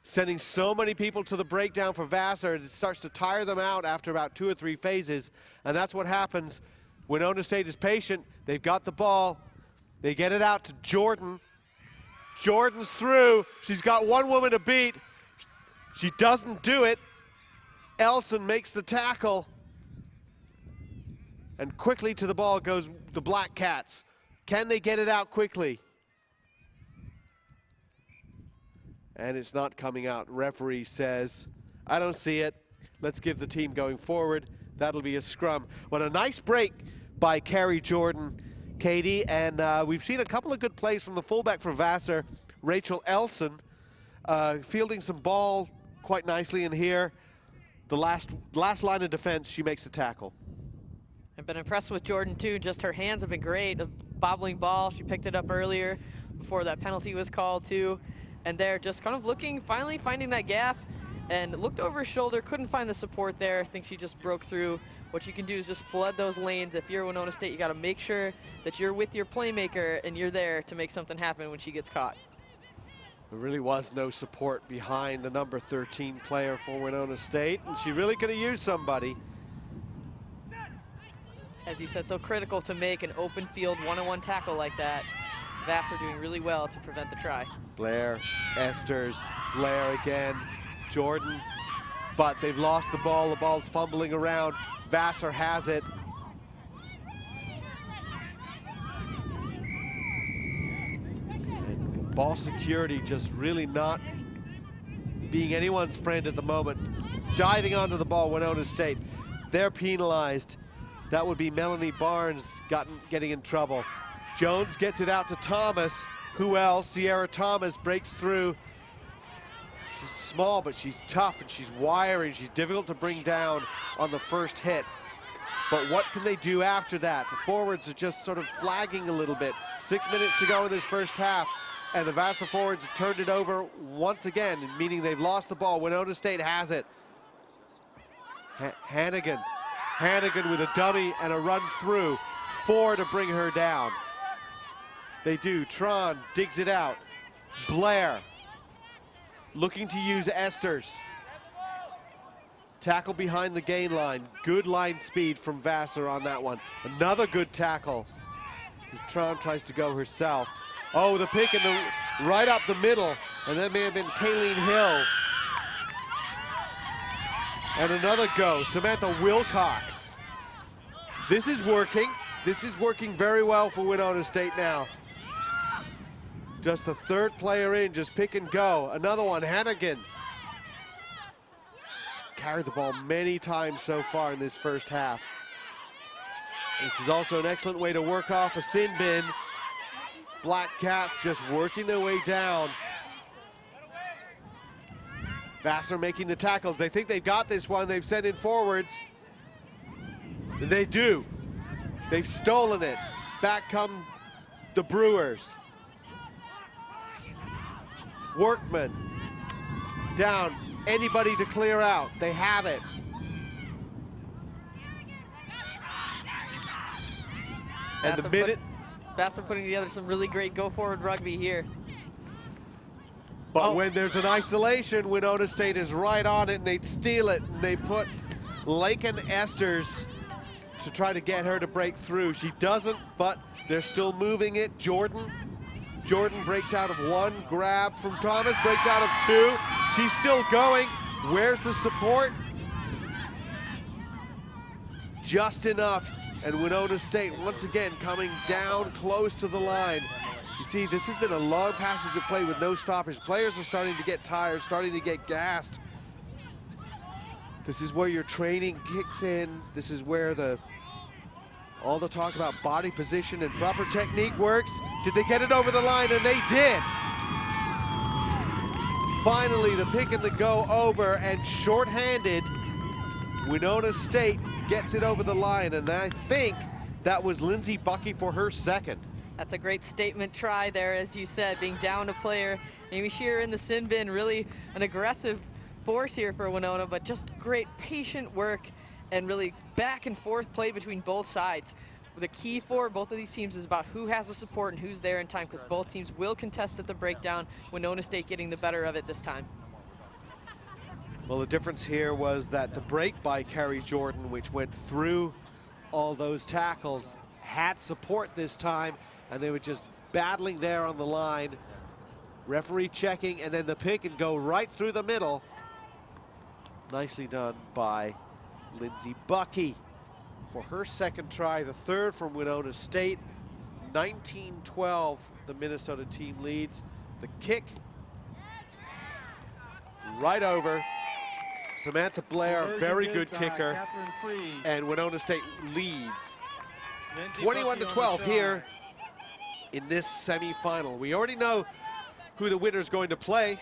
sending so many people to the breakdown for Vasser. It starts to tire them out after about 2 or 3 phases, and that's what happens. Winona State is patient. They've got the ball. They get it out to Jordan. Jordan's through. She's got one woman to beat. She doesn't do it. Elson makes the tackle. And quickly to the ball goes the Black Cats. Can they get it out quickly? And it's not coming out. Referee says, I don't see it. Let's give the team going forward. That'll be a scrum. What a nice break by Carrie Jordan, Katie. And we've seen a couple of good plays from the fullback for Vasser, Rachel Elson, fielding some ball quite nicely in here. The last line of defense, she makes the tackle. I've been impressed with Jordan too. Just her hands have been great. A bobbling ball, she picked it up earlier before that penalty was called too. And they're just kind of looking, finally finding that gap, and looked over her shoulder, couldn't find the support there. I think she just broke through. What you can do is just flood those lanes. If you're Winona State, you got to make sure that you're with your playmaker and you're there to make something happen when she gets caught. There really was no support behind the number 13 player for Winona State, and she really could have used somebody. As you said, so critical to make an open field one-on-one tackle like that. Vasser doing really well to prevent the try. Blair, Esters, Blair again, Jordan, but they've lost the ball. The ball's fumbling around. Vasser has it. And ball security just really not being anyone's friend at the moment. Diving onto the ball, Winona State. They're penalized. That would be Melanie Barnes getting in trouble. Jones gets it out to Thomas. Who else? Sierra Thomas breaks through. She's small, but she's tough, and she's wiry, and she's difficult to bring down on the first hit. But what can they do after that? The forwards are just sort of flagging a little bit. 6 minutes to go in this first half, and the Vasser forwards have turned it over once again, meaning they've lost the ball. Winona State has it. Hannigan with a dummy and a run through. 4 to bring her down. They do. Tron digs it out. Blair looking to use Esters. Tackle behind the gain line. Good line speed from Vasser on that one. Another good tackle as Tron tries to go herself. Oh, the pick in the right up the middle, and that may have been Kayleen Hill. And another go, Samantha Wilcox. This is working. This is working very well for Winona State now. Just the third player in, just pick and go. Another one, Hannigan. Carried the ball many times so far in this first half. This is also an excellent way to work off a sin bin. Black Cats just working their way down. Vasser making the tackles. They think they've got this one. They've sent in forwards. And they do. They've stolen it. Back come the Brewers. Workman down. Anybody to clear out. They have it. And the minute. Vasser putting together some really great go-forward rugby here. But when there's an isolation, Winona State is right on it, and they steal it, and they put Lakin Esters to try to get her to break through. She doesn't, but they're still moving it. Jordan breaks out of one, grab from Thomas, breaks out of two. She's still going. Where's the support? Just enough, and Winona State once again coming down close to the line. You see, this has been a long passage of play with no stoppage. Players are starting to get tired, starting to get gassed. This is where your training kicks in. This is where all the talk about body position and proper technique works. Did they get it over the line? And they did. Finally, the pick and the go over, and shorthanded, Winona State gets it over the line, and I think that was Lindsay Bucky for her second. That's a great statement try there, as you said, being down a player. Amy Shearer in the sin bin, really an aggressive force here for Winona, but just great patient work and really back and forth play between both sides. The key for both of these teams is about who has the support and who's there in time, because both teams will contest at the breakdown. Winona State getting the better of it this time. Well, the difference here was that the break by Carrie Jordan, which went through all those tackles, had support this time, and they were just battling there on the line. Referee checking, and then the pick and go right through the middle. Nicely done by Lindsay Bucky for her second try, the third from Winona State. 19-12, the Minnesota team leads. The kick, right over. Samantha Blair, very good kicker. And Winona State leads 21-12 here in this semifinal. We already know who the winner's going to play.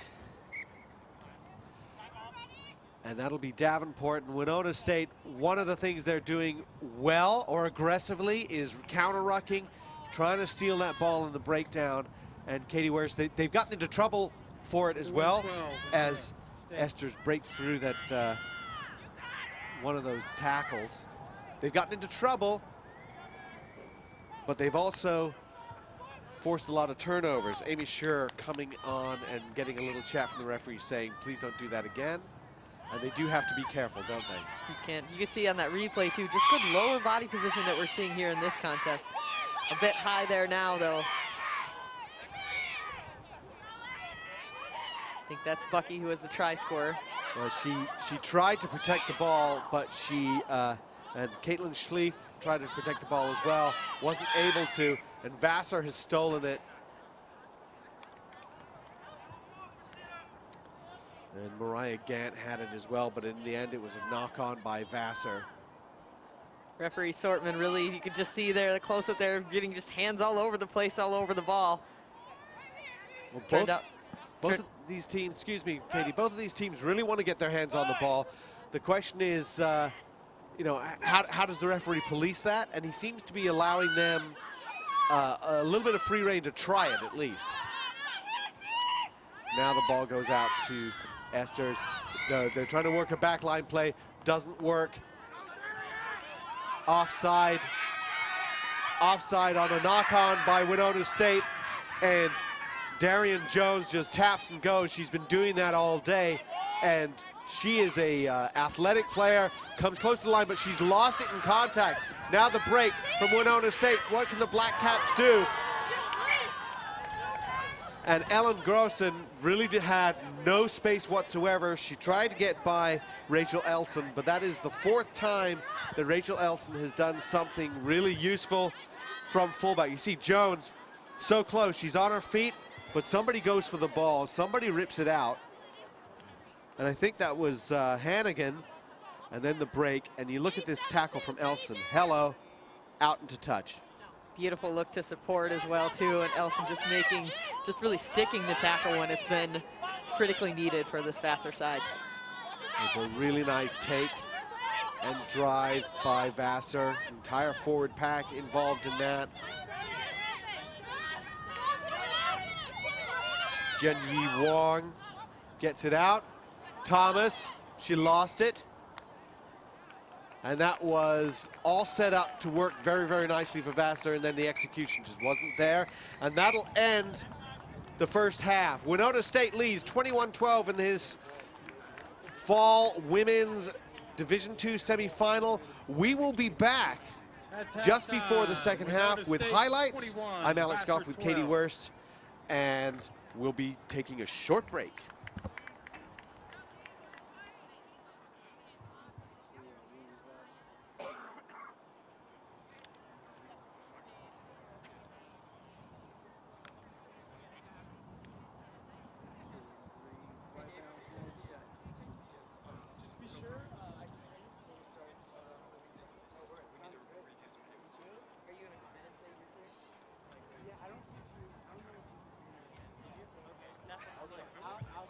And that'll be Davenport and Winona State. One of the things they're doing well or aggressively is counter-rucking, trying to steal that ball in the breakdown. And Katie Wurst, they've gotten into trouble for it as well, as Esters breaks through that one of those tackles. They've gotten into trouble, but they've also forced a lot of turnovers. Amy Scher coming on and getting a little chat from the referee saying, please don't do that again. And they do have to be careful, don't they? You can see on that replay too, just good lower body position that we're seeing here in this contest. A bit high there now though. I think that's Bucky who was the try scorer. Well, she tried to protect the ball, but and Caitlin Schlief tried to protect the ball as well, wasn't able to, and Vasser has stolen it. And Mariah Gant had it as well, but in the end it was a knock-on by Vasser. Referee Sortman really, you could just see there, the close-up there, getting just hands all over the place, all over the ball. Well, both of these teams, excuse me, Katie, both of these teams really want to get their hands on the ball. The question is, you know, how does the referee police that? And he seems to be allowing them a little bit of free rein to try it at least. Now the ball goes out to Esters. They're trying to work a backline play, doesn't work. Offside on a knock-on by Winona State, and Darian Jones just taps and goes. She's been doing that all day, and she is a athletic player, comes close to the line, but she's lost it in contact. Now the break from Winona State. What can the Black Cats do? And Ellen Grossen really had no space whatsoever. She tried to get by Rachel Elson, but that is the fourth time that Rachel Elson has done something really useful from fullback. You see Jones so close, she's on her feet, but somebody goes for the ball, somebody rips it out. And I think that was Hannigan, and then the break, and you look at this tackle from Elson. Hello, out into touch. Beautiful look to support as well too, and Elson just really sticking the tackle when it's been critically needed for this Vasser side. It's a really nice take and drive by Vasser. Entire forward pack involved in that. Jen Yi Wong gets it out. Thomas, she lost it. And that was all set up to work very, very nicely for Vasser, and then the execution just wasn't there. And that'll end the first half. Winona State leads 21-12 in this fall women's Division II semifinal. We will be back just before the second half with highlights. I'm Alex Goff with Katie Wurst, and we'll be taking a short break. I'll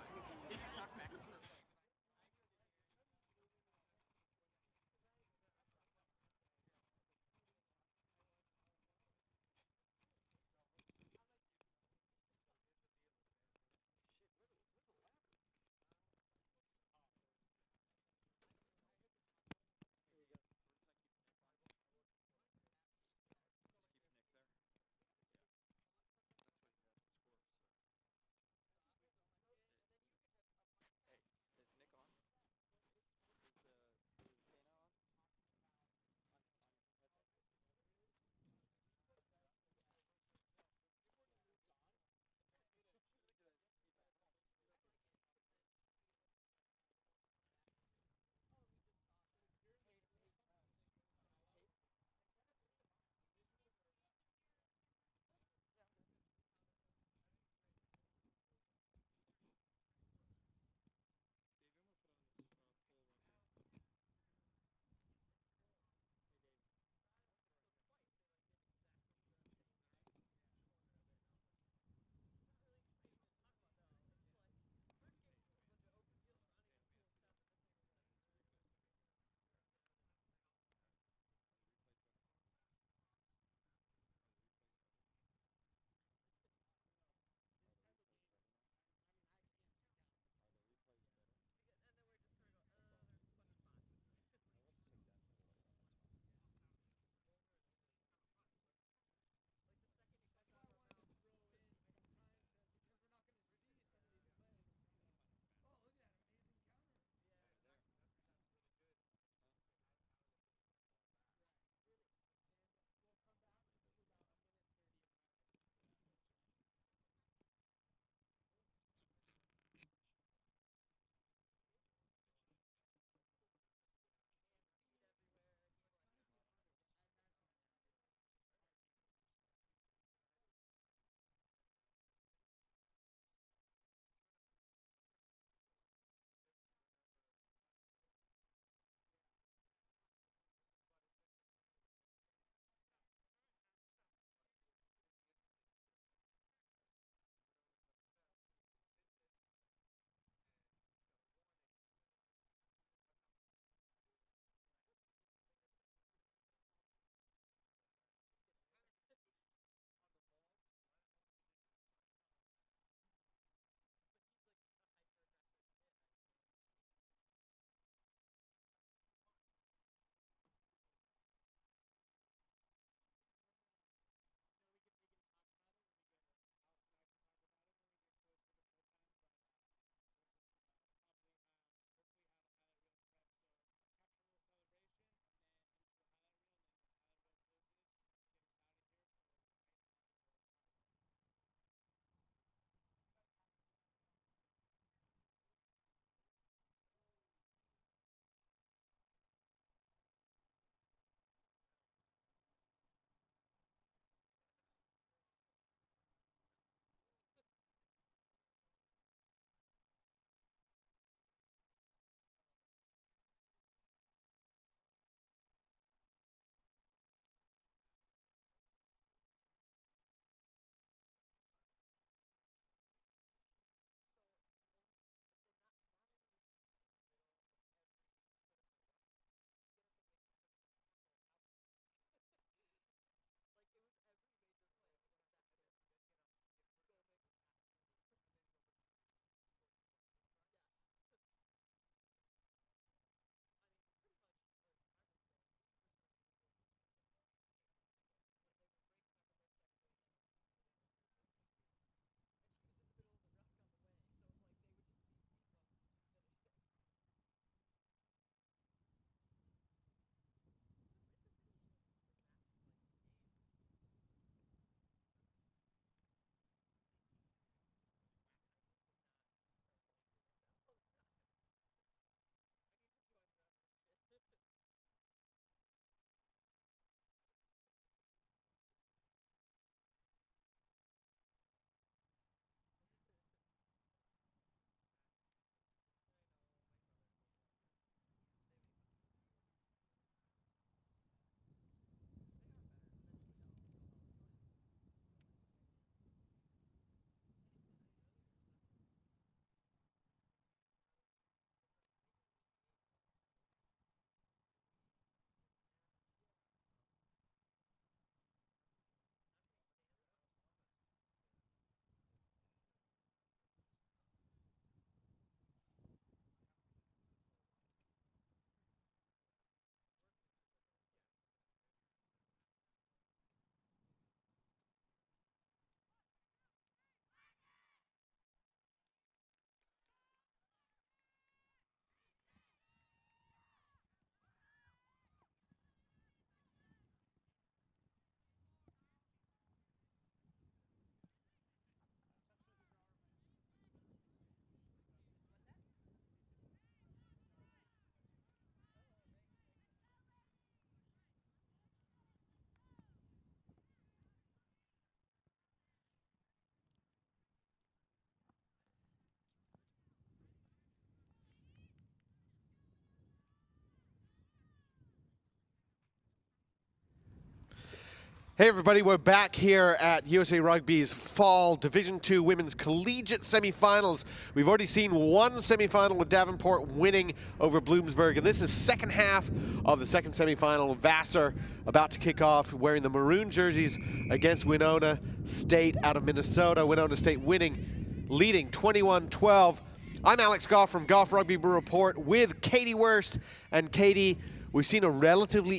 Hey everybody, we're back here at USA Rugby's Fall Division II Women's Collegiate Semifinals. We've already seen one semifinal with Davenport winning over Bloomsburg, and this is second half of the second semifinal. Vasser about to kick off wearing the maroon jerseys against Winona State out of Minnesota. Winona State leading 21-12. I'm Alex Goff from Goff Rugby Report with Katie Wurst. And Katie, we've seen a relatively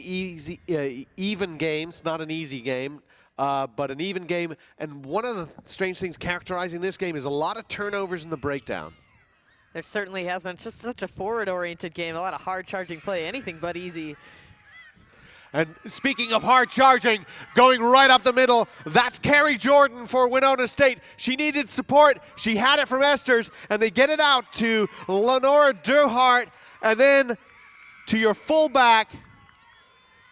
even game. It's not an easy game, but an even game. And one of the strange things characterizing this game is a lot of turnovers in the breakdown. There certainly has been. It's just such a forward-oriented game, a lot of hard-charging play, anything but easy. And speaking of hard charging, going right up the middle, that's Carrie Jordan for Winona State. She needed support. She had it from Esters, and they get it out to Lenora Duhart, and then to your fullback,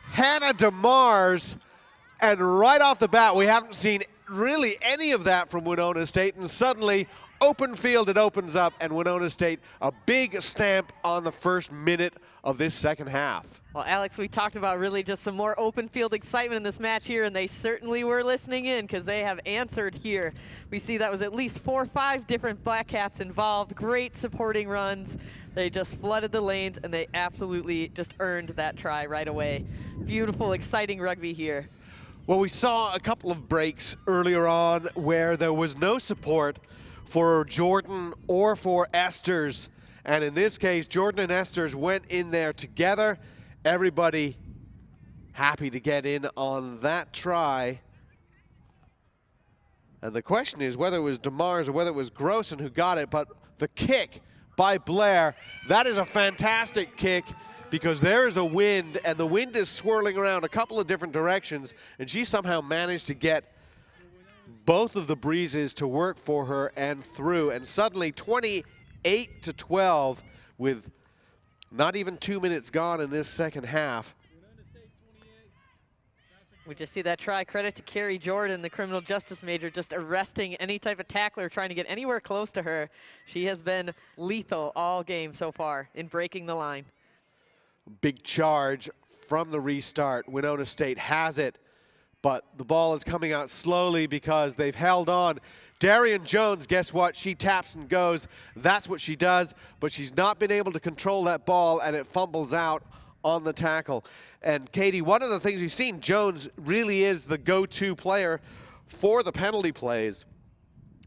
Hannah DeMars. And right off the bat, we haven't seen really any of that from Winona State, and suddenly, open field, it opens up, and Winona State, a big stamp on the first minute of this second half. Well, Alex, we talked about really just some more open field excitement in this match here, and they certainly were listening in because they have answered here. We see that was at least 4 or 5 different Black Cats involved. Great supporting runs. They just flooded the lanes, and they absolutely just earned that try right away. Beautiful, exciting rugby here. Well, we saw a couple of breaks earlier on where there was no support for Jordan or for Esters. And in this case, Jordan and Esters went in there together. Everybody happy to get in on that try. And the question is whether it was DeMars or whether it was Grossen who got it, but the kick by Blair, that is a fantastic kick because there is a wind, and the wind is swirling around a couple of different directions, and she somehow managed to get both of the breezes to work for her and through, and suddenly 28-12 with not even 2 minutes gone in this second half. We just see that try. Credit to Carrie Jordan, the criminal justice major, just arresting any type of tackler trying to get anywhere close to her. She has been lethal all game so far in breaking the line. Big charge from the restart. Winona State has it, but the ball is coming out slowly because they've held on. Darian Jones, guess what? She taps and goes. That's what she does, but she's not been able to control that ball, and it fumbles out on the tackle. And Katie, one of the things we've seen, Jones really is the go-to player for the penalty plays,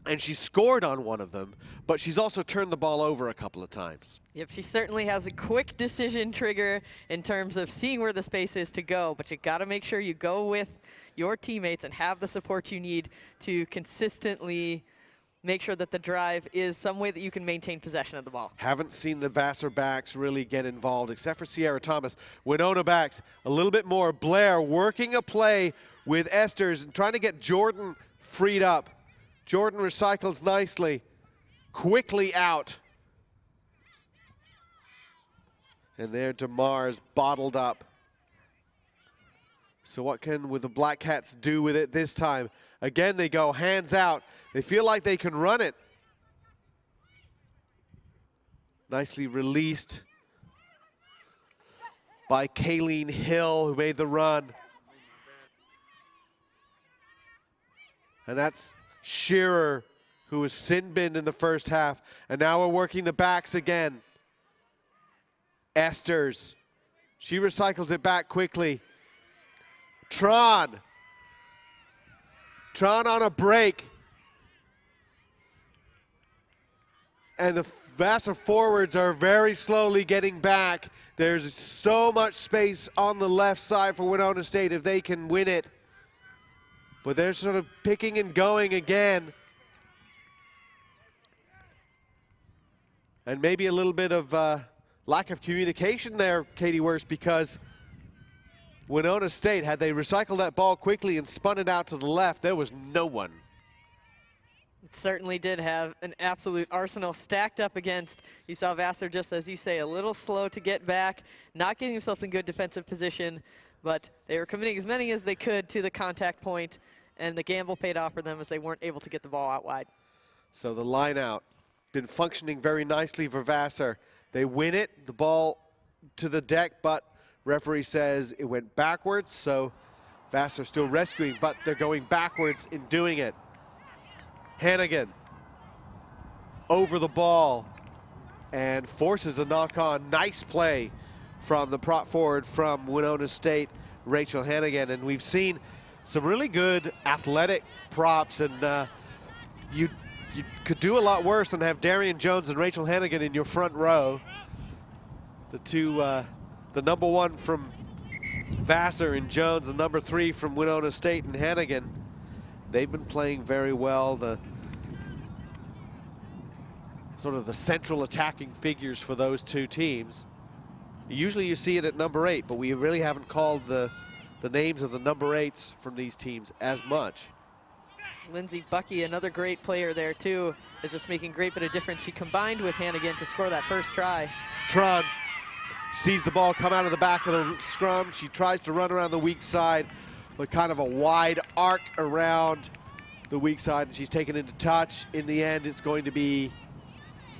and she scored on one of them, but she's also turned the ball over a couple of times. Yep, she certainly has a quick decision trigger in terms of seeing where the space is to go, but you got to make sure you go with your teammates and have the support you need to consistently make sure that the drive is some way that you can maintain possession of the ball. Haven't seen the Vasser backs really get involved, except for Sierra Thomas. Winona backs a little bit more. Blair working a play with Esters and trying to get Jordan freed up. Jordan recycles nicely, quickly out. And there DeMars bottled up. So what can the Black Cats do with it this time? Again, they go hands out. They feel like they can run it. Nicely released by Kayleen Hill, who made the run. And that's Shearer, who was sin-binned in the first half. And now we're working the backs again. Esters, she recycles it back quickly. Tron on a break. And the Vasser forwards are very slowly getting back. There's so much space on the left side for Winona State if they can win it. But they're sort of picking and going again. And maybe a little bit of lack of communication there, Katie Wurst, because Winona State, had they recycled that ball quickly and spun it out to the left, there was no one. It certainly did have an absolute arsenal stacked up against. You saw Vasser, just as you say, a little slow to get back, not getting himself in good defensive position, but they were committing as many as they could to the contact point, and the gamble paid off for them as they weren't able to get the ball out wide. So the line out, been functioning very nicely for Vasser. They win it, the ball to the deck, but referee says it went backwards, so Vasser still rescuing, but they're going backwards in doing it. Hannigan over the ball and forces a knock on. Nice play from the prop forward from Winona State, Rachel Hannigan. And we've seen some really good athletic props, and you could do a lot worse than have Darian Jones and Rachel Hannigan in your front row. The two, the number 1 from Vasser and Jones, the number 3 from Winona State and Hannigan. They've been playing very well. The sort of the central attacking figures for those two teams. Usually you see it at number 8, but we really haven't called the names of the number 8s from these teams as much. Lindsay Bucky, another great player there too, is just making great bit of difference. She combined with Hannigan to score that first try. Tron sees the ball come out of the back of the scrum. She tries to run around the weak side with kind of a wide arc around the weak side, and she's taken into touch. In the end, it's going to be,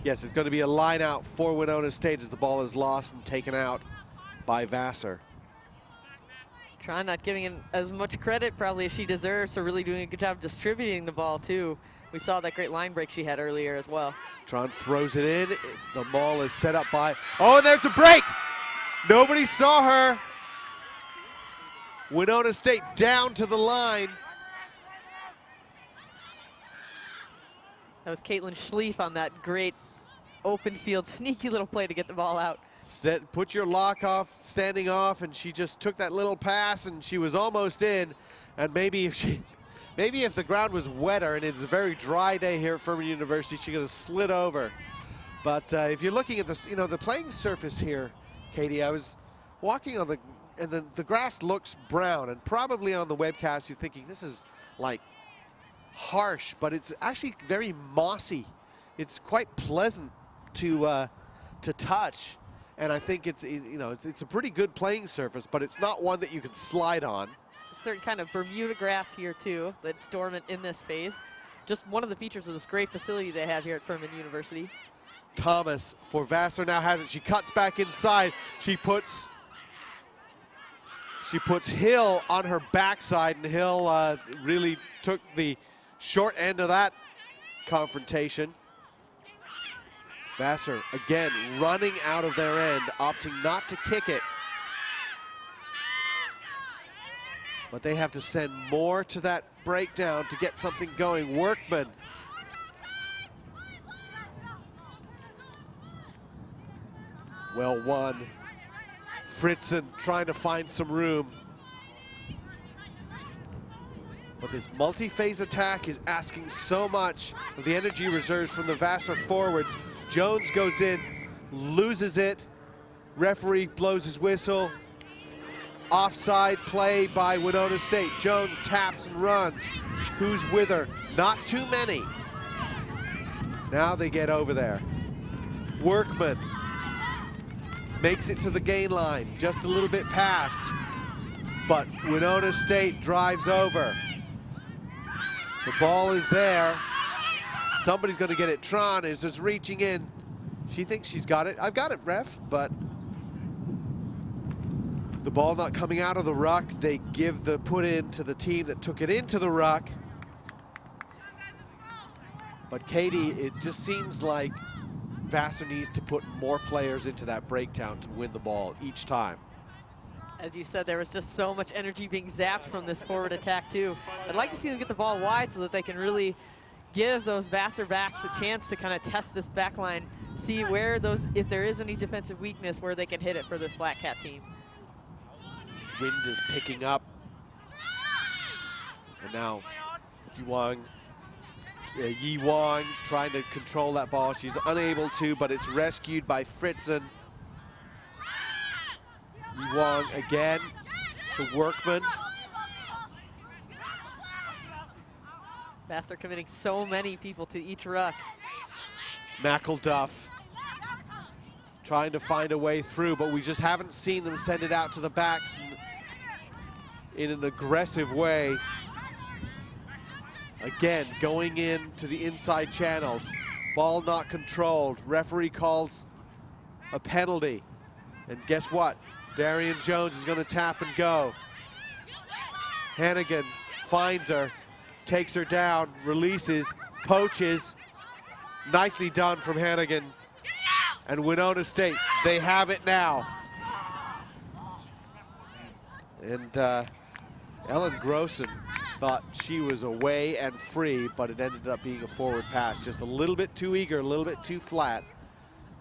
yes, it's going to be a line out for Winona State as the ball is lost and taken out by Vasser. Tron not giving him as much credit probably as she deserves, so really doing a good job distributing the ball too. We saw that great line break she had earlier as well. Tron throws it in. The ball is set up by, oh, and there's the break. Nobody saw her. Winona State down to the line. That was Caitlin Schlief on that great open field, sneaky little play to get the ball out. Put your lock off, standing off, and she just took that little pass and she was almost in. And maybe if the ground was wetter, and it's a very dry day here at Furman University, she could have slid over. But if you're looking at this, you know, the playing surface here, Katie, I was walking on and the grass looks brown, and probably on the webcast you're thinking this is like harsh, but it's actually very mossy. It's quite pleasant to touch. And I think it's, you know, it's a pretty good playing surface, but it's not one that you can slide on. It's a certain kind of Bermuda grass here too that's dormant in this phase. Just one of the features of this great facility they have here at Furman University. Thomas for Vasser now has it. She cuts back inside. She puts Hill on her backside, and Hill really took the short end of that confrontation. Vasser again running out of their end, opting not to kick it. But they have to send more to that breakdown to get something going. Workman. Well won. Fritzen trying to find some room. But this multi-phase attack is asking so much of the energy reserves from the Vasser forwards. Jones goes in, loses it. Referee blows his whistle. Offside play by Winona State. Jones taps and runs. Who's with her? Not too many. Now they get over there. Workman makes it to the gain line, just a little bit past. But Winona State drives over. The ball is there. Somebody's going to get it. Tron is just reaching in. She thinks she's got it. I've got it, ref, but the ball not coming out of the ruck. They give the put in to the team that took it into the ruck. But Katie, it just seems like Vasser needs to put more players into that breakdown to win the ball each time. As you said, there was just so much energy being zapped from this forward attack too. I'd like to see them get the ball wide so that they can really give those Vasser backs a chance to kind of test this back line, see where those, if there is any defensive weakness, where they can hit it for this Black Cat team. Wind is picking up. And now Yi Wong trying to control that ball. She's unable to, but it's rescued by Fritzen. Yi Wong again to Workman. Vasser committing so many people to each ruck. McElduff trying to find a way through, but we just haven't seen them send it out to the backs in an aggressive way. Again, going in to the inside channels. Ball not controlled. Referee calls a penalty. And guess what? Darian Jones is going to tap and go. Hannigan finds her, takes her down, releases, poaches. Nicely done from Hannigan. And Winona State, they have it now. And Ellen Grossen thought she was away and free, but it ended up being a forward pass. Just a little bit too eager, a little bit too flat.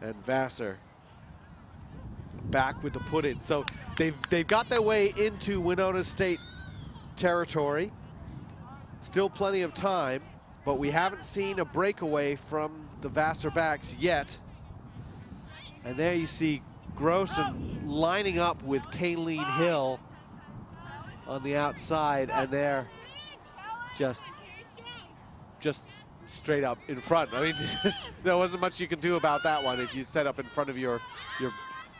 And Vasser back with the put-in. So they've got their way into Winona State territory. Still plenty of time, but we haven't seen a breakaway from the Vasser backs yet. And there you see Grossen lining up with Kayleen Hill on the outside, and they're just straight up in front. I mean, there wasn't much you can do about that one if you set up in front of your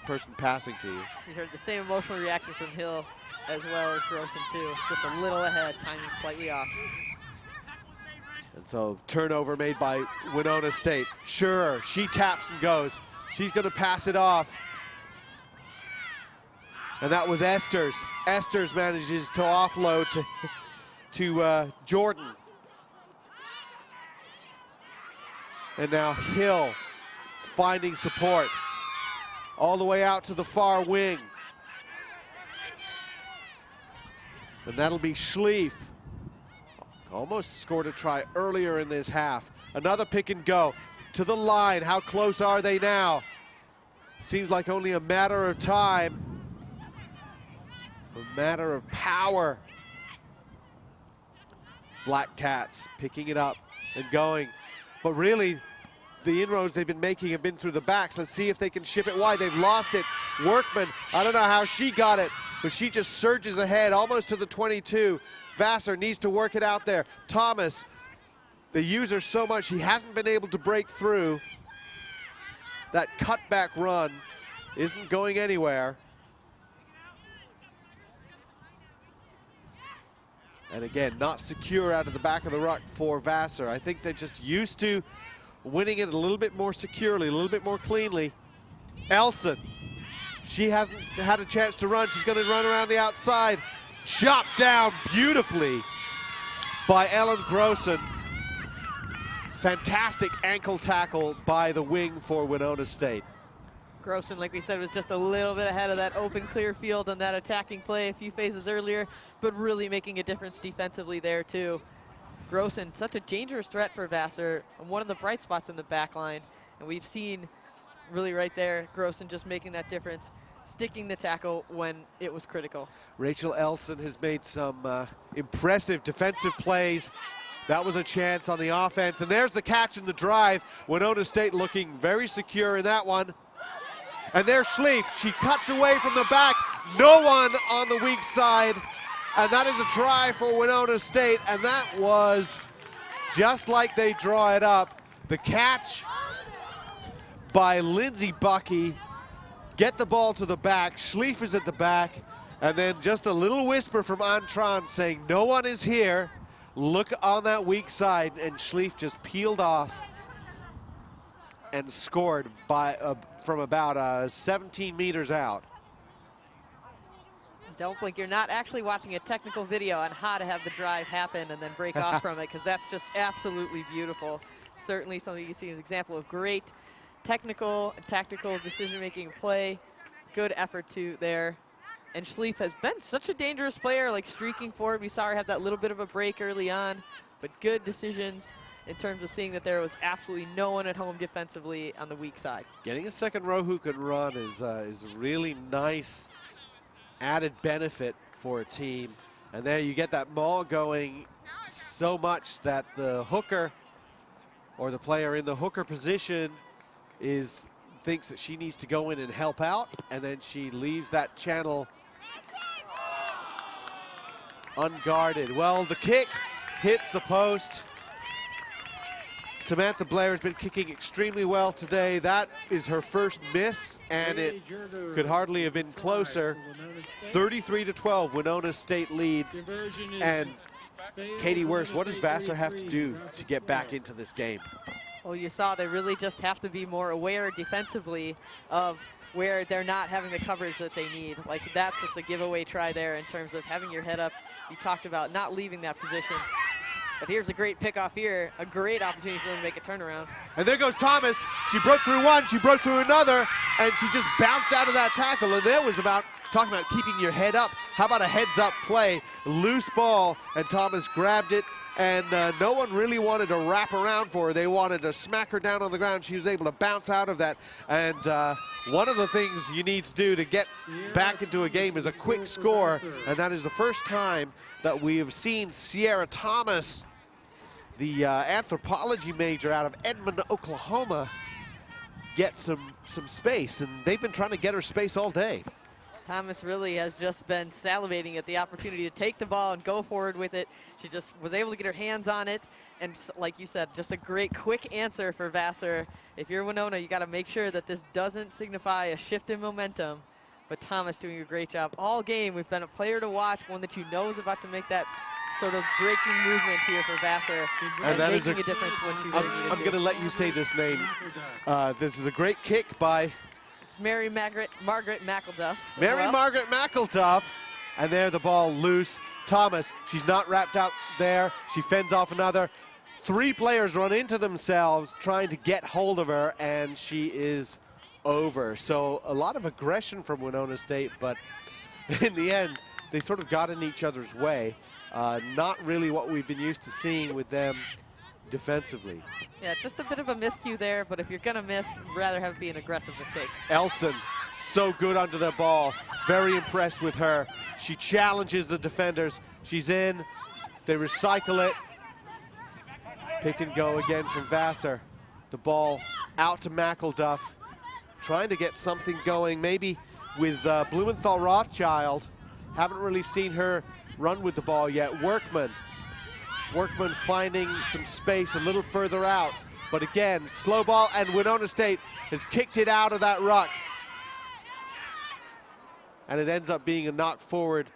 person passing to you. You heard the same emotional reaction from Hill as well as Grossen too. Just a little ahead, timing slightly off. And so turnover made by Winona State. Sure, she taps and goes. She's gonna pass it off. And that was Esters. Esters manages to offload to Jordan. And now Hill finding support all the way out to the far wing. And that'll be Schlief. Almost scored a try earlier in this half. Another pick and go to the line. How close are they now? Seems like only a matter of time. A matter of power. Black Cats picking it up and going. But really, the inroads they've been making have been through the backs. Let's see if they can ship it wide. They've lost it. Workman, I don't know how she got it, but she just surges ahead almost to the 22. Vasser needs to work it out there. Thomas, they use her so much, he hasn't been able to break through. That cutback run isn't going anywhere. And again, not secure out of the back of the ruck for Vasser. I think they're just used to winning it a little bit more securely, a little bit more cleanly. Elson, she hasn't had a chance to run. She's going to run around the outside. Chopped down beautifully by Ellen Grossen. Fantastic ankle tackle by the wing for Winona State. Grossen, like we said, was just a little bit ahead of that open clear field on that attacking play a few phases earlier, but really making a difference defensively there too. Grossen, such a dangerous threat for Vasser, and one of the bright spots in the back line. And we've seen really right there, Grossen just making that difference, sticking the tackle when it was critical. Rachel Elson has made some impressive defensive plays. That was a chance on the offense, and there's the catch and the drive. Winona State looking very secure in that one. And there's Schlief. She cuts away from the back. No one on the weak side. And that is a try for Winona State. And that was just like they draw it up. The catch by Lindsay Bucky. Get the ball to the back. Schlief is at the back. And then just a little whisper from Antron saying, no one is here. Look on that weak side. And Schlief just peeled off and scored by from about 17 meters out. Don't blink, you're not actually watching a technical video on how to have the drive happen and then break off from it, because that's just absolutely beautiful. Certainly something you see as an example of great technical and tactical decision-making play. Good effort too there. And Schlief has been such a dangerous player, like streaking forward. We saw her have that little bit of a break early on, but good decisions in terms of seeing that there was absolutely no one at home defensively on the weak side. Getting a second row who can run is a really nice added benefit for a team. And there you get that maul going so much that the hooker or the player in the hooker position thinks that she needs to go in and help out, and then she leaves that channel unguarded. Well, the kick hits the post. Samantha Blair has been kicking extremely well today. That is her first miss, and it could hardly have been closer. 33-12, Winona State leads. And Katie Worst, what does Vasser have to do to get back into this game? Well, you saw they really just have to be more aware defensively of where they're not having the coverage that they need. Like, that's just a giveaway try there in terms of having your head up. You talked about not leaving that position. But here's a great pickoff here, a great opportunity for them to make a turnaround. And there goes Thomas. She broke through one, she broke through another, and she just bounced out of that tackle. And there was talking about keeping your head up. How about a heads up play? Loose ball, and Thomas grabbed it, and no one really wanted to wrap around for her. They wanted to smack her down on the ground. She was able to bounce out of that. And one of the things you need to do to get back into a game is a quick score, and that is the first time that we have seen Sierra Thomas, the anthropology major out of Edmond, Oklahoma, get some space, and they've been trying to get her space all day. Thomas really has just been salivating at the opportunity to take the ball and go forward with it. She just was able to get her hands on it, and like you said, just a great quick answer for Vasser. If you're Winona, you got to make sure that this doesn't signify a shift in momentum. But Thomas doing a great job all game. We've been a player to watch, one that you know is about to make that sort of breaking movement here for Vasser, and that making a difference when she really needed to. I'm going to let you say this name. This is a great kick by... It's Mary Margaret McElduff. Mary Margaret McElduff. And there the ball loose. Thomas, she's not wrapped out there. She fends off another. 3 players run into themselves trying to get hold of her, and she is over. So a lot of aggression from Winona State, but in the end, they sort of got in each other's way. Not really what we've been used to seeing with them defensively. Yeah, just a bit of a miscue there, but if you're gonna miss, rather have it be an aggressive mistake. Elson, so good under the ball. Very impressed with her. She challenges the defenders. She's in, they recycle it. Pick and go again from Vasser. The ball out to McElduff. Trying to get something going, maybe with Blumenthal Rothschild. Haven't really seen her run with the ball yet. Workman finding some space a little further out. But again, slow ball, and Winona State has kicked it out of that ruck. And it ends up being a knock forward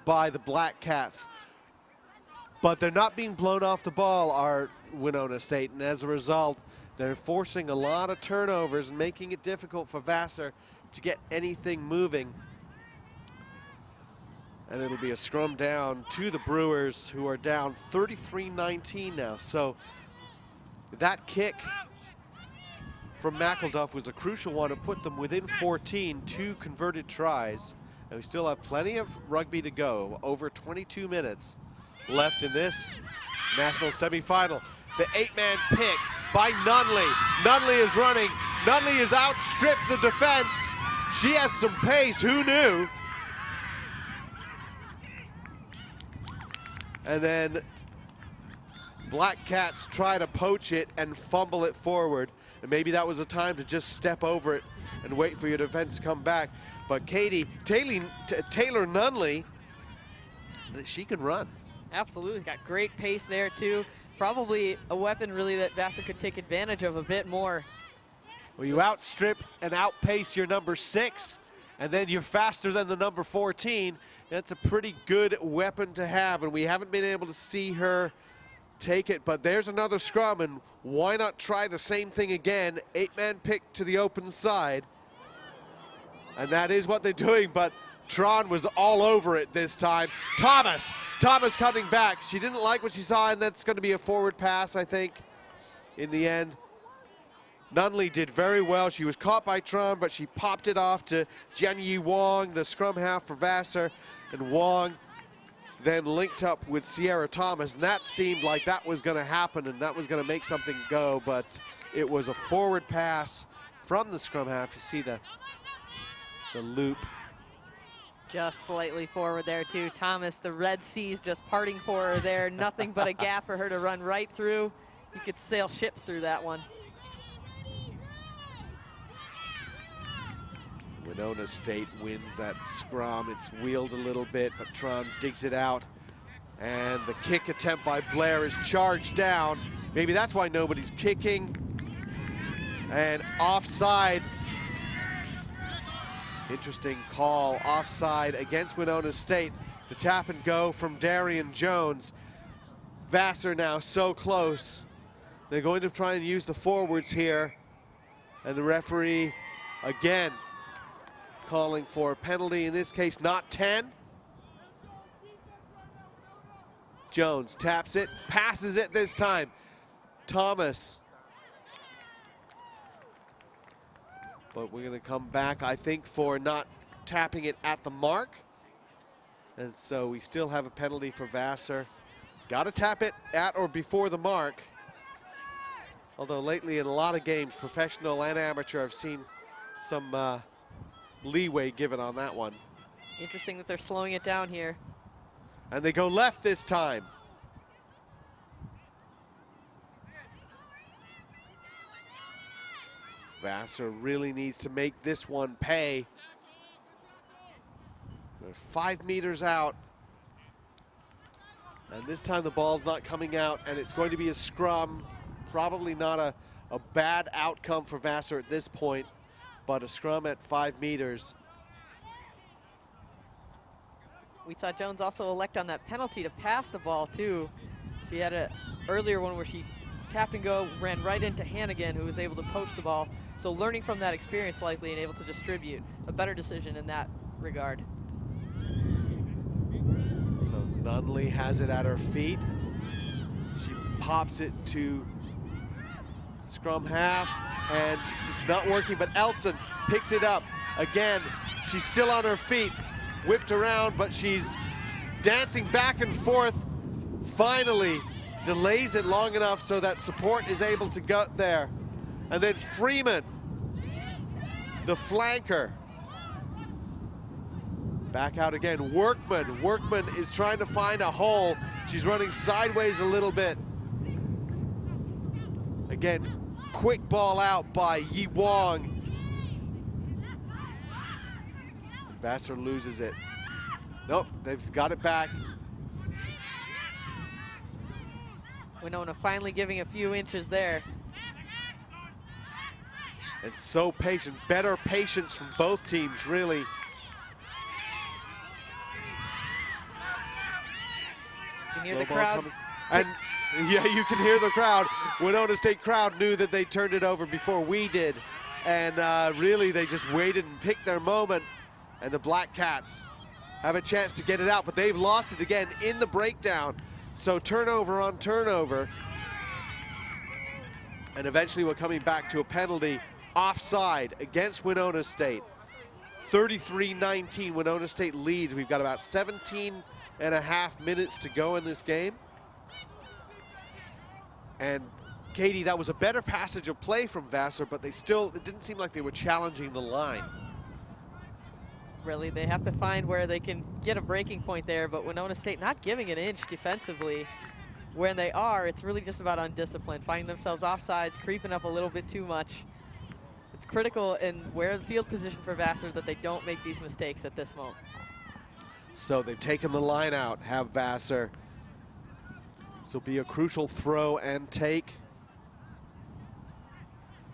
by the Black Cats. But they're not being blown off the ball, are Winona State, and as a result, they're forcing a lot of turnovers and making it difficult for Vasser to get anything moving. And it'll be a scrum down to the Brewers, who are down 33-19 now. So that kick from McElduff was a crucial one to put them within 14, 2 converted tries. And we still have plenty of rugby to go. Over 22 minutes left in this national semifinal. The 8-man pick by Nunley. Nunley is running. Nunley has outstripped the defense. She has some pace, who knew? And then Black Cats try to poach it and fumble it forward. And maybe that was a time to just step over it and wait for your defense to come back. But Taylor Nunley, she can run. Absolutely, got great pace there too. Probably a weapon really that Vasser could take advantage of a bit more. Well, you outstrip and outpace your number 6, and then you're faster than the number 14. That's a pretty good weapon to have, and we haven't been able to see her take it, but there's another scrum, and why not try the same thing again? 8-man pick to the open side, and that is what they're doing, but Tron was all over it this time. Thomas coming back. She didn't like what she saw, and that's going to be a forward pass, I think, in the end. Nunley did very well. She was caught by Tron, but she popped it off to Jianyi Wong, the scrum half for Vasser, and Wong then linked up with Sierra Thomas, and that seemed like that was going to happen and that was going to make something go, but it was a forward pass from the scrum half. You see the loop. Just slightly forward there too. Thomas, the Red Sea's just parting for her there. Nothing but a gap for her to run right through. You could sail ships through that one. Winona State wins that scrum. It's wheeled a little bit, but Tron digs it out. And the kick attempt by Blair is charged down. Maybe that's why nobody's kicking. And offside. Interesting call, offside against Winona State. The tap and go from Darian Jones. Vasser now so close. They're going to try and use the forwards here. And the referee, again, calling for a penalty, in this case not 10. Jones taps it, passes it this time. Thomas. But we're gonna come back, I think, for not tapping it at the mark. And so we still have a penalty for Vasser. Gotta tap it at or before the mark. Although lately in a lot of games, professional and amateur, I've seen some leeway given on that one. Interesting that they're slowing it down here. And they go left this time. Vasser really needs to make this one pay. They're 5 meters out. And this time the ball's not coming out, and it's going to be a scrum. Probably not a bad outcome for Vasser at this point, but a scrum at 5 meters. We saw Jones also elect on that penalty to pass the ball too. She had an earlier one where she tapped and go, ran right into Hannigan, who was able to poach the ball. So learning from that experience likely and able to distribute. A better decision in that regard. So Nunley has it at her feet. She pops it to scrum half, and it's not working, but Elson picks it up. Again, she's still on her feet, whipped around, but she's dancing back and forth. Finally delays it long enough so that support is able to go there. And then Freeman, the flanker. Back out again, Workman. Workman is trying to find a hole. She's running sideways a little bit. Again, quick ball out by Yi Wong. Vasser loses it. Nope, they've got it back. Winona finally giving a few inches there. And so patient, better patience from both teams, really. You can hear the crowd. Coming. And yeah, you can hear the crowd. Winona State crowd knew that they turned it over before we did. And really, they just waited and picked their moment. And the Black Cats have a chance to get it out, but they've lost it again in the breakdown. So turnover on turnover. And eventually we're coming back to a penalty offside against Winona State. 33-19, Winona State leads. We've got about 17.5 minutes to go in this game. And Katie, that was a better passage of play from Vasser, but it didn't seem like they were challenging the line. Really, they have to find where they can get a breaking point there, but Winona State not giving an inch defensively. When they are, it's really just about undisciplined, finding themselves offsides, creeping up a little bit too much. It's critical in where the field position for Vasser that they don't make these mistakes at this moment. So they've taken the line out, have Vasser. This will be a crucial throw and take.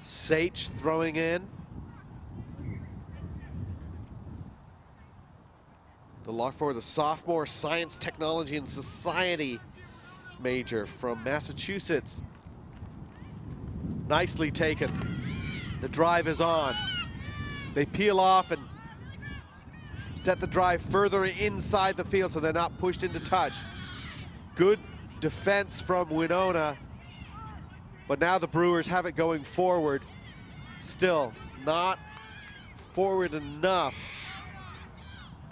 Sage throwing in. The lock for the sophomore science, technology, and society major from Massachusetts. Nicely taken. The drive is on. They peel off and set the drive further inside the field so they're not pushed into touch. Good defense from Winona, but now the Brewers have it going forward. Still not forward enough.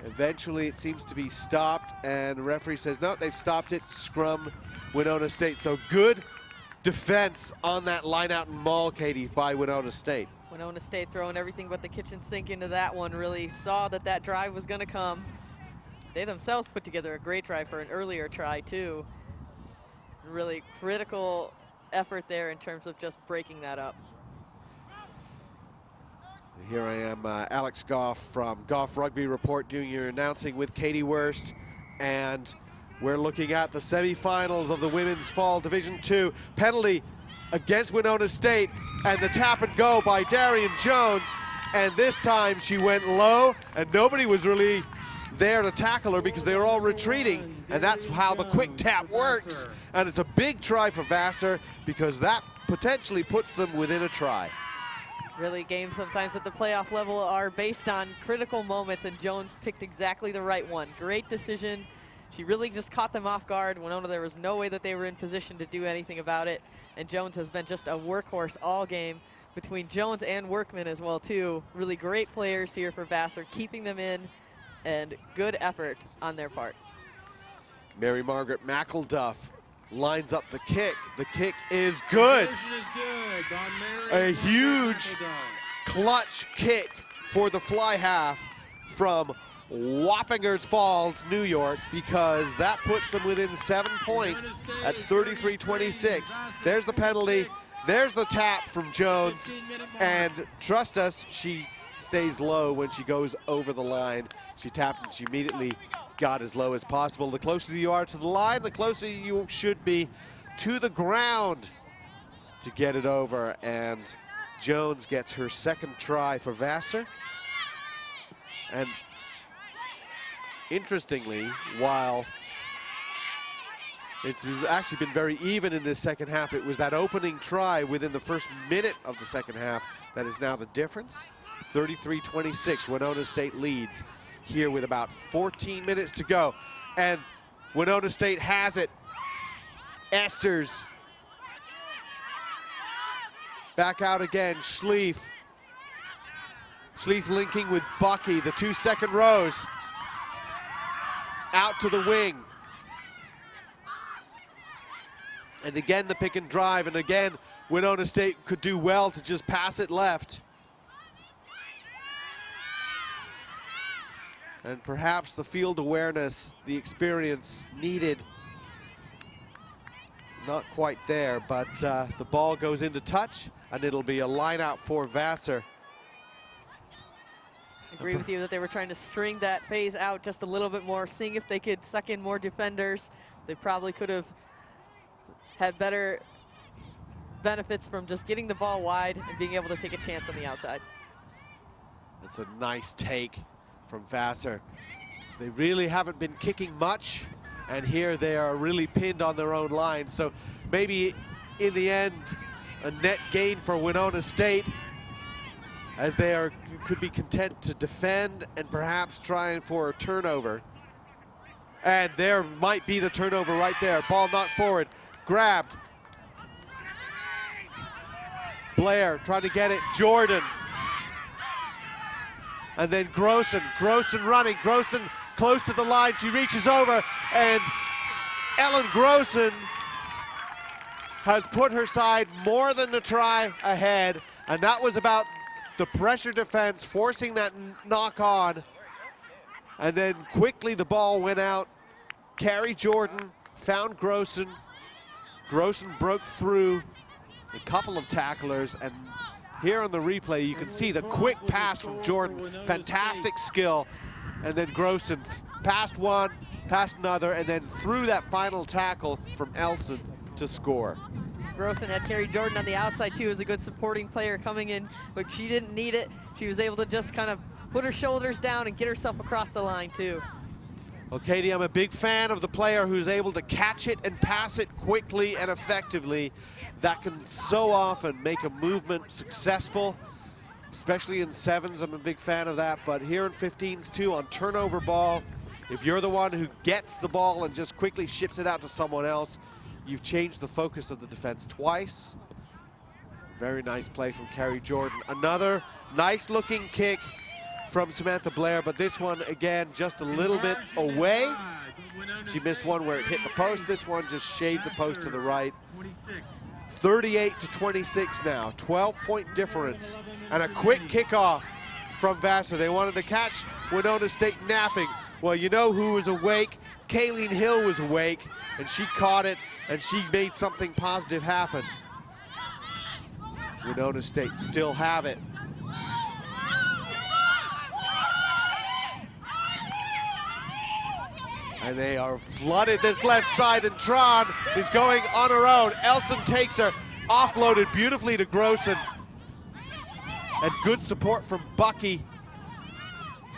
Eventually it seems to be stopped, and the referee says, no, they've stopped it, scrum Winona State. So good defense on that line out and maul, Katie, by Winona State. Winona State throwing everything but the kitchen sink into that one, really saw that that drive was gonna come. They themselves put together a great drive for an earlier try too. Really critical effort there in terms of just breaking that up. Here I am, Alex Goff from Goff Rugby Report, doing your announcing with Katie Wurst, and we're looking at the semifinals of the Women's Fall Division II. Penalty against Winona State, and the tap and go by Darian Jones, and this time she went low, and nobody was really there to tackle her because they were all retreating, and that's how the quick tap works. And it's a big try for Vasser because that potentially puts them within a try. Really, games sometimes at the playoff level are based on critical moments, and Jones picked exactly the right one. Great decision. She really just caught them off guard. Winona, there was no way that they were in position to do anything about it, and Jones has been just a workhorse all game between Jones and Workman as well, too. Really great players here for Vasser, keeping them in, and good effort on their part. Mary Margaret McElduff lines up the kick. The kick is good. A huge clutch kick for the fly half from Wappingers Falls, New York, because that puts them within 7 points at 33-26. There's the penalty. There's the tap from Jones. And trust us, she stays low when she goes over the line. She tapped and she immediately got as low as possible. The closer you are to the line, the closer you should be to the ground to get it over. And Jones gets her second try for Vasser. And interestingly, while it's actually been very even in this second half, it was that opening try within the first minute of the second half that is now the difference. 33-26, Winona State leads here with about 14 minutes to go. And Winona State has it. Esters back out again, Schlief. Schlief linking with Bucky, the 2 second rows. Out to the wing. And again, the pick and drive, and again, Winona State could do well to just pass it left. And perhaps the field awareness, the experience needed, not quite there, but the ball goes into touch, and it'll be a line out for Vasser. Agree with you that they were trying to string that phase out just a little bit more, seeing if they could suck in more defenders. They probably could have had better benefits from just getting the ball wide and being able to take a chance on the outside. That's a nice take from Vasser. They really haven't been kicking much, and here they are really pinned on their own line. So maybe in the end, a net gain for Winona State, as they could be content to defend and perhaps trying for a turnover. And there might be the turnover right there. Ball knocked forward, grabbed. Blair trying to get it, Jordan. And then Grossen running, Grossen close to the line, she reaches over, and Ellen Grossen has put her side more than a try ahead, and that was about the pressure defense, forcing that knock on. And then quickly the ball went out. Carrie Jordan found Grossen. Grossen broke through a couple of tacklers, and here on the replay you can see the quick pass from Jordan. Fantastic skill. And then Grossen passed one, passed another, and then threw that final tackle from Elson to score. Grossen had Carrie Jordan on the outside too as a good supporting player coming in, but she didn't need it. She was able to just kind of put her shoulders down and get herself across the line too. Well, Katie, I'm a big fan of the player who's able to catch it and pass it quickly and effectively. That can so often make a movement successful, especially in sevens. I'm a big fan of that, but here in 15s too, on turnover ball, if you're the one who gets the ball and just quickly ships it out to someone else, you've changed the focus of the defense twice. Very nice play from Carrie Jordan. Another nice looking kick from Samantha Blair, but this one again just a little bit away. She missed one where it hit the post. This one just shaved the post to the right. 38-26 now, 12-point difference, and a quick kickoff from Vasser. They wanted to catch Winona State napping. Well, you know who was awake? Kayleen Hill was awake, and she caught it, and she made something positive happen. Winona State still have it. And they are flooded this left side, and Tron is going on her own. Elson takes her, offloaded beautifully to Grossen. And good support from Bucky.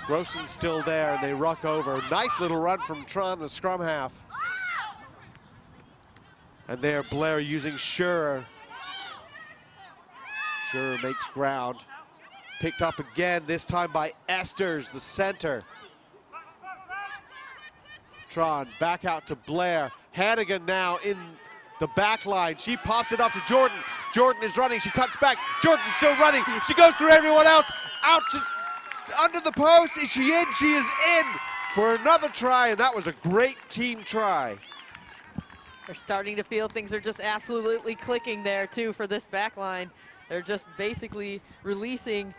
Grossen's still there, and they ruck over. Nice little run from Tron, the scrum half. And there, Blair using Scherer. Sure makes ground. Picked up again, this time by Esters, the center. Tron back out to Blair. Hannigan now in the back line. She pops it off to Jordan. Jordan is running, she cuts back. Jordan's still running. She goes through everyone else. Out to under the post. Is she in? She is in for another try, and that was a great team try. They're starting to feel things are just absolutely clicking there too for this back line. They're just basically releasing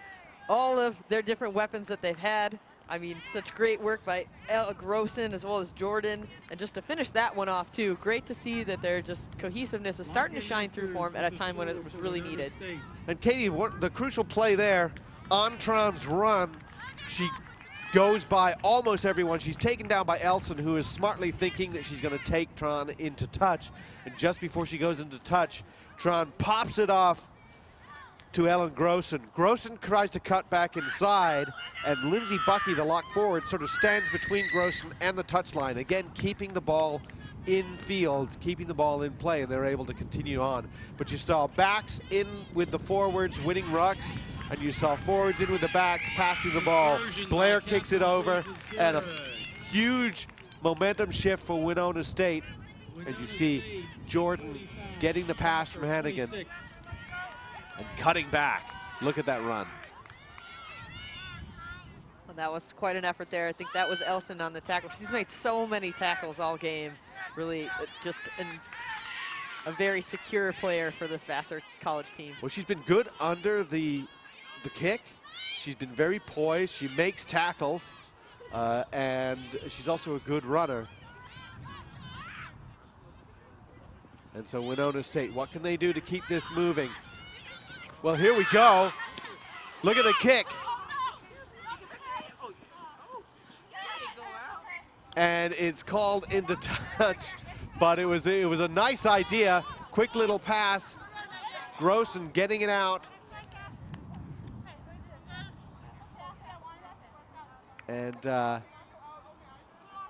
all of their different weapons that they've had. I mean, such great work by Ella Grossen as well as Jordan. And just to finish that one off too, great to see that their just cohesiveness is starting to shine through for them at a time when it was really needed. And Katie, the crucial play there, on Tron's run, she goes by almost everyone. She's taken down by Elson, who is smartly thinking that she's going to take Tron into touch. And just before she goes into touch, Tron pops it off to Ellen Grossen. Grossen tries to cut back inside, and Lindsay Bucky, the lock forward, sort of stands between Grossen and the touchline. Again, keeping the ball in field, keeping the ball in play, and they're able to continue on. But you saw backs in with the forwards winning rucks, and you saw forwards in with the backs passing the ball. Blair kicks it over, and a huge momentum shift for Winona State. As you see, Jordan getting the pass from Hannigan and cutting back. Look at that run. Well, that was quite an effort there. I think that was Elson on the tackle. She's made so many tackles all game. Really just a very secure player for this Vasser College team. Well, she's been good under the kick. She's been very poised. She makes tackles, and she's also a good runner. And so Winona State, what can they do to keep this moving? Well, here we go. Look at the kick. And it's called into touch, but it was a nice idea. Quick little pass. Grossen getting it out. And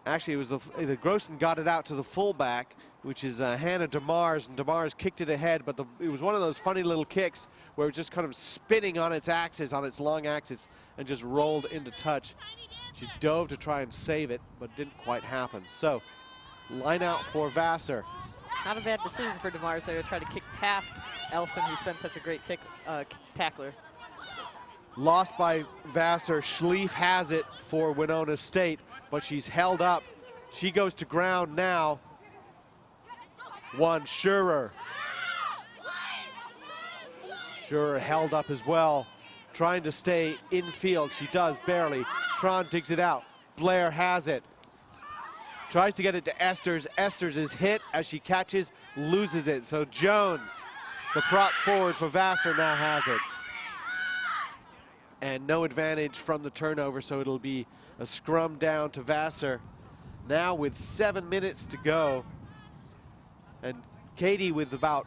actually, it was the Grossen got it out to the fullback, which is Hannah DeMars, and DeMars kicked it ahead, but it was one of those funny little kicks where it was just kind of spinning on its axis, on its long axis, and just rolled into touch. She dove to try and save it, but didn't quite happen. So, line out for Vasser. Not a bad decision for DeMars there to try to kick past Elson, who's been such a great tackler. Lost by Vasser. Schlief has it for Winona State, but she's held up. She goes to ground now. One, Schurer. Schurer held up as well, trying to stay in field. She does, barely. Tron digs it out. Blair has it. Tries to get it to Esters. Esters is hit as she catches, loses it. So Jones, the prop forward for Vasser, now has it. And no advantage from the turnover, so it'll be a scrum down to Vasser. Now with 7 minutes to go. And Katie, with about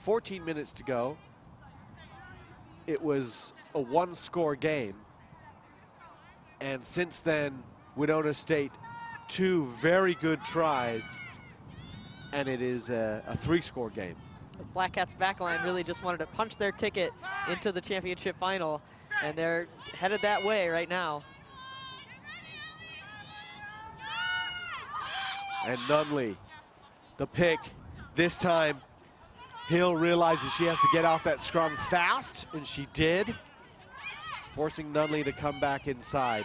14 minutes to go, it was a one-score game. And since then, Winona State, 2 very good tries, and it is a 3-score game. The Black Cats backline really just wanted to punch their ticket into the championship final, and they're headed that way right now. And Nunley, the pick. This time, Hill realizes she has to get off that scrum fast, and she did, forcing Nunley to come back inside.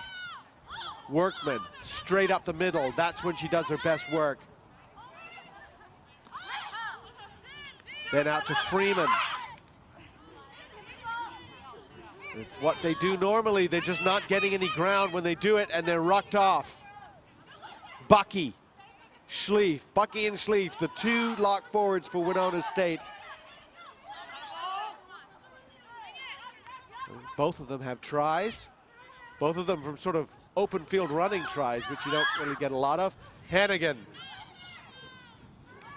Workman, straight up the middle. That's when she does her best work. Then out to Freeman. It's what they do normally. They're just not getting any ground when they do it, and they're rucked off. Bucky, Schlief, Bucky and Schlief, the 2 lock forwards for Winona State. Both of them have tries. Both of them from sort of open field running tries, which you don't really get a lot of. Hannigan.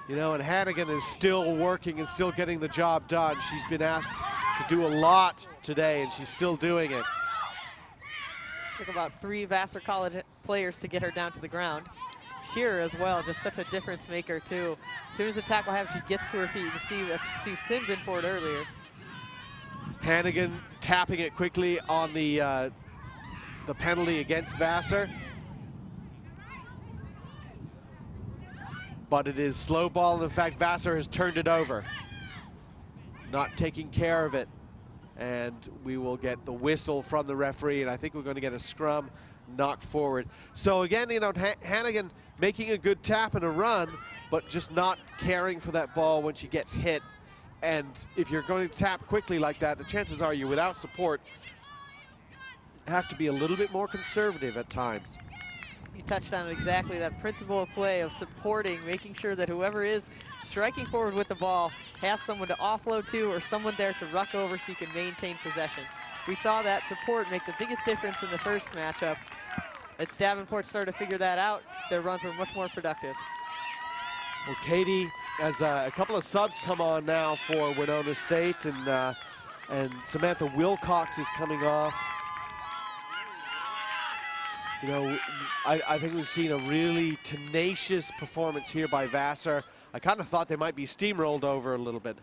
You know, and Hannigan is still working and still getting the job done. She's been asked to do a lot today, and she's still doing it. Took about 3 Vasser College players to get her down to the ground. Shearer as well, just such a difference maker too. As soon as the tackle happens, she gets to her feet. You can see Sin been forward earlier. Hannigan tapping it quickly on the penalty against Vasser. But it is slow ball, and in fact, Vasser has turned it over. Not taking care of it. And we will get the whistle from the referee, and I think we're going to get a scrum knock forward. So again, you know, Hannigan making a good tap and a run, but just not caring for that ball when she gets hit. And if you're going to tap quickly like that, the chances are you, without support, have to be a little bit more conservative at times. You touched on it exactly, that principle of play of supporting, making sure that whoever is striking forward with the ball has someone to offload to or someone there to ruck over so you can maintain possession. We saw that support make the biggest difference in the first matchup. As Davenport started to figure that out, their runs were much more productive. Well, Katie, as a couple of subs come on now for Winona State, and Samantha Wilcox is coming off. You know, I think we've seen a really tenacious performance here by Vasser. I kind of thought they might be steamrolled over a little bit.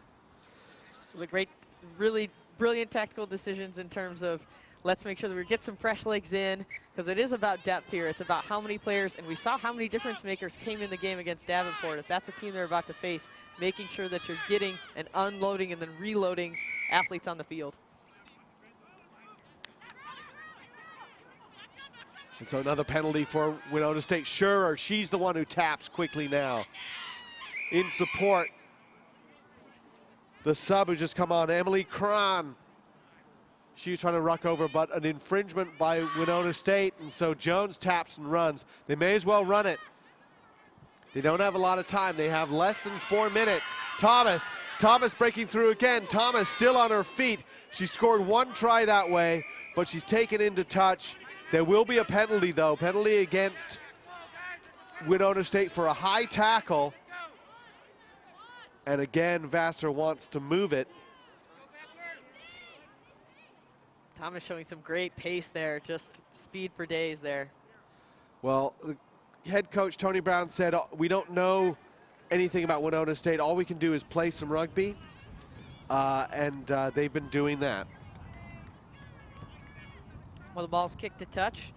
The great, really brilliant tactical decisions in terms of let's make sure that we get some fresh legs in, because it is about depth here. It's about how many players, and we saw how many difference makers came in the game against Davenport. If that's a team they're about to face, making sure that you're getting and unloading and then reloading athletes on the field. And so another penalty for Winona State. Sure, she's the one who taps quickly now. In support, the sub who just come on, Emily Cron. She was trying to ruck over, but an infringement by Winona State, and so Jones taps and runs. They may as well run it. They don't have a lot of time. They have less than 4 minutes. Thomas breaking through again. Thomas still on her feet. She scored one try that way, but she's taken into touch. There will be a penalty, though. Penalty against Winona State for a high tackle. And again, Vasser wants to move it. Thomas showing some great pace there, just speed for days there. Well, the head coach Tony Brown said, we don't know anything about Winona State. All we can do is play some rugby. And they've been doing that. Well, the ball's kicked to touch.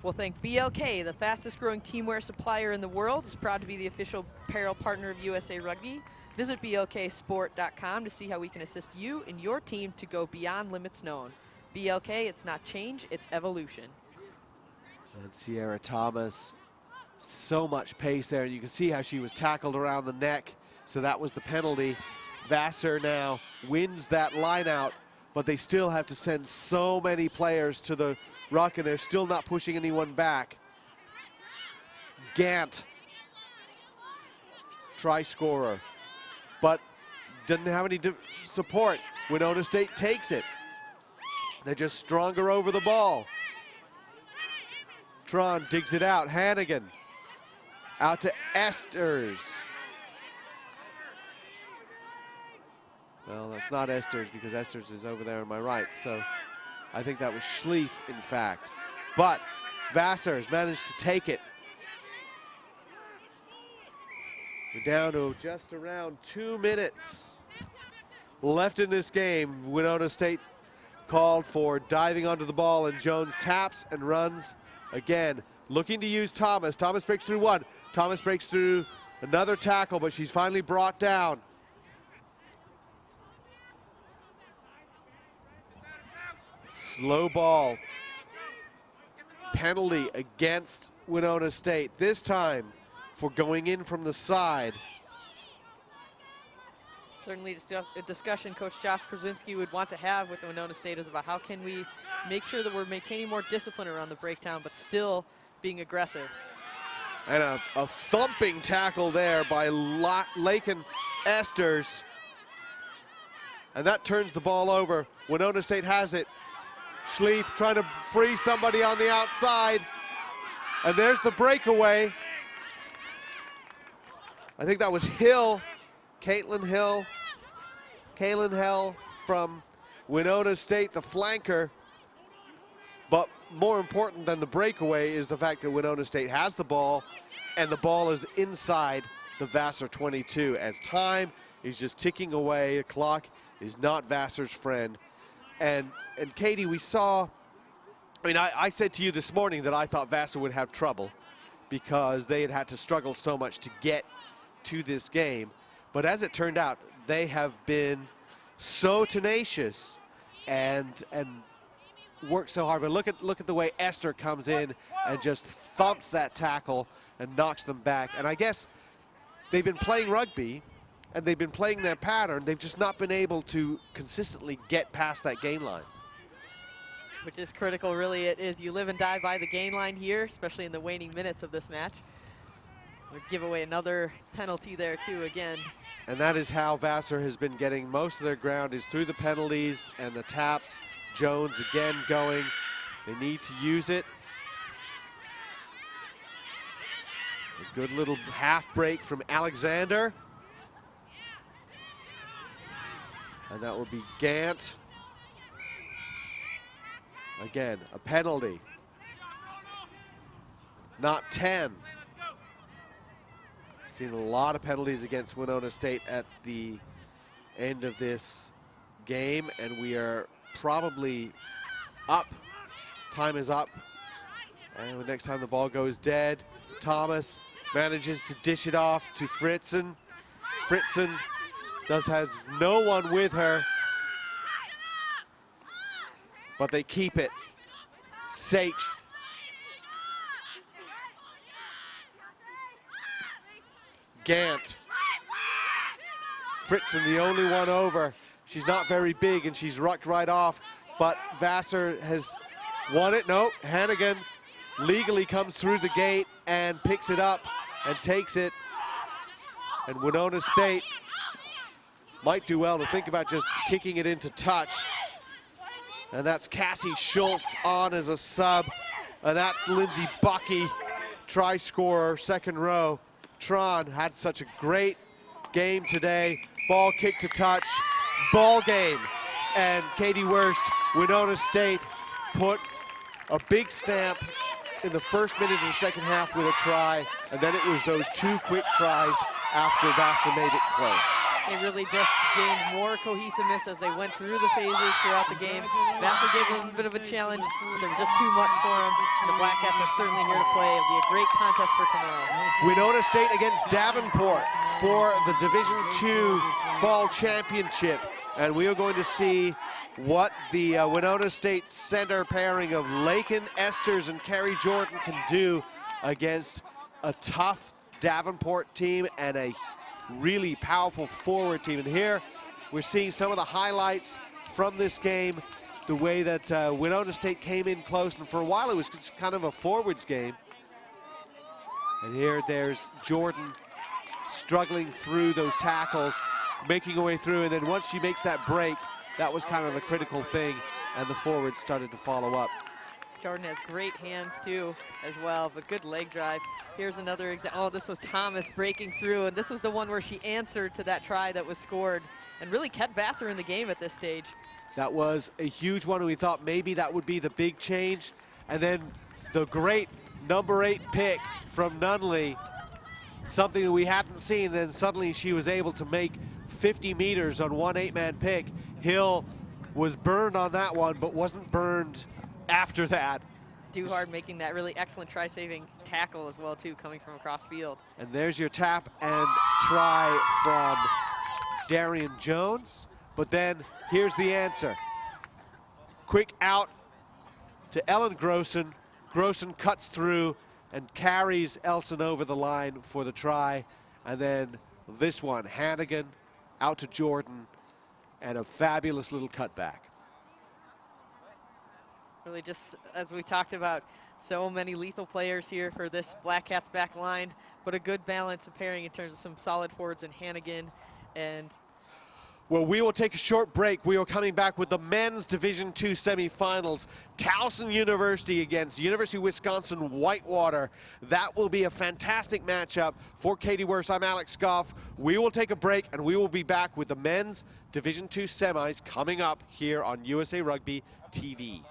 We'll thank BLK, the fastest growing teamwear supplier in the world. Is proud to be the official apparel partner of USA Rugby. Visit blksport.com to see how we can assist you and your team to go beyond limits known. BLK, it's not change, it's evolution. And Sierra Thomas, so much pace there. You can see how she was tackled around the neck. So that was the penalty. Vasser now wins that line out, but they still have to send so many players to the ruck, and they're still not pushing anyone back. Gant, try scorer, but didn't have any support. Winona State takes it. They're just stronger over the ball. Tron digs it out. Hannigan out to Esters. Well, that's not Esters, because Esters is over there on my right. So I think that was Schlief, in fact. But Vasser has managed to take it. We're down to just around 2 minutes left in this game. Winona State called for diving onto the ball, and Jones taps and runs again, looking to use Thomas. Thomas breaks through one. Thomas breaks through another tackle, but she's finally brought down. Slow ball. Penalty against Winona State, this time for going in from the side. Certainly a discussion Coach Josh Krasinski would want to have with Winona State is about how can we make sure that we're maintaining more discipline around the breakdown, but still being aggressive. And a thumping tackle there by Lakin Esters. And that turns the ball over. Winona State has it. Schlief trying to free somebody on the outside. And there's the breakaway. I think that was Hill, Caitlin Hill from Winona State, the flanker. But more important than the breakaway is the fact that Winona State has the ball, and the ball is inside the Vasser 22 as time is just ticking away. The clock is not Vasser's friend. And Katie, we saw, I mean, I said to you this morning that I thought Vasser would have trouble because they had to struggle so much to get to this game. But as it turned out, they have been so tenacious and worked so hard. But look at the way Esther comes in and just thumps that tackle and knocks them back. And I guess they've been playing rugby and they've been playing their pattern. They've just not been able to consistently get past that gain line. Which is critical, really. It is. You live and die by the gain line here, especially in the waning minutes of this match. We'll give away another penalty there, too, again. And that is how Vasser has been getting most of their ground, is through the penalties and the taps. Jones again going. They need to use it. A good little half break from Alexander. And that will be Gant. Again, a penalty. Not 10. Seen a lot of penalties against Winona State at the end of this game, and we are probably up. Time is up. And the next time the ball goes dead, Thomas manages to dish it off to Fritzen. Fritzen has no one with her, but they keep it. Sage. Gant. Fritzen, the only one over. She's not very big and she's rucked right off, but Vasser has won it. No, Hannigan legally comes through the gate and picks it up and takes it. And Winona State might do well to think about just kicking it into touch. And that's Cassie Schultz on as a sub. And that's Lindsay Bucky, try scorer, second row. Tron had such a great game today. Ball kick to touch, ball game. And Katie Wurst, Winona State put a big stamp in the first minute of the second half with a try. And then it was those two quick tries after Vasser made it close. They really just gained more cohesiveness as they went through the phases throughout the game. Vasser gave them a bit of a challenge, but they were just too much for them. The Black Cats are certainly here to play. It'll be a great contest for tomorrow. Winona State against Davenport for the Division II Fall Championship. And we are going to see what the Winona State center pairing of Lakin Esters and Carrie Jordan can do against a tough Davenport team and a really powerful forward team. And here we're seeing some of the highlights from this game, the way that Winona State came in close, and for a while it was just kind of a forwards game. And here there's Jordan struggling through those tackles, making her way through, and then once she makes that break, that was kind of the critical thing, and the forwards started to follow up. Jordan has great hands too as well, but good leg drive. Here's another example. Oh, this was Thomas breaking through, and this was the one where she answered to that try that was scored and really kept Vasser in the game at this stage. That was a huge one, and we thought maybe that would be the big change. And then the great number 8 pick from Nunley, something that we hadn't seen, and then suddenly she was able to make 50 meters on one 8-man pick. Hill was burned on that one, but wasn't burned after that. Duhard making that really excellent try-saving tackle as well too, coming from across field. And there's your tap and try from Darian Jones. But then here's the answer. Quick out to Ellen Grossen. Grossen cuts through and carries Elson over the line for the try. And then this one, Hannigan out to Jordan, and a fabulous little cutback. Really just, as we talked about, so many lethal players here for this Black Cats back line, but a good balance of pairing in terms of some solid forwards in Hannigan and... Well, we will take a short break. We are coming back with the men's Division II semifinals. Talson University against University of Wisconsin Whitewater. That will be a fantastic matchup for Katie Wurst. I'm Alex Goff. We will take a break and we will be back with the men's Division II semis coming up here on USA Rugby TV.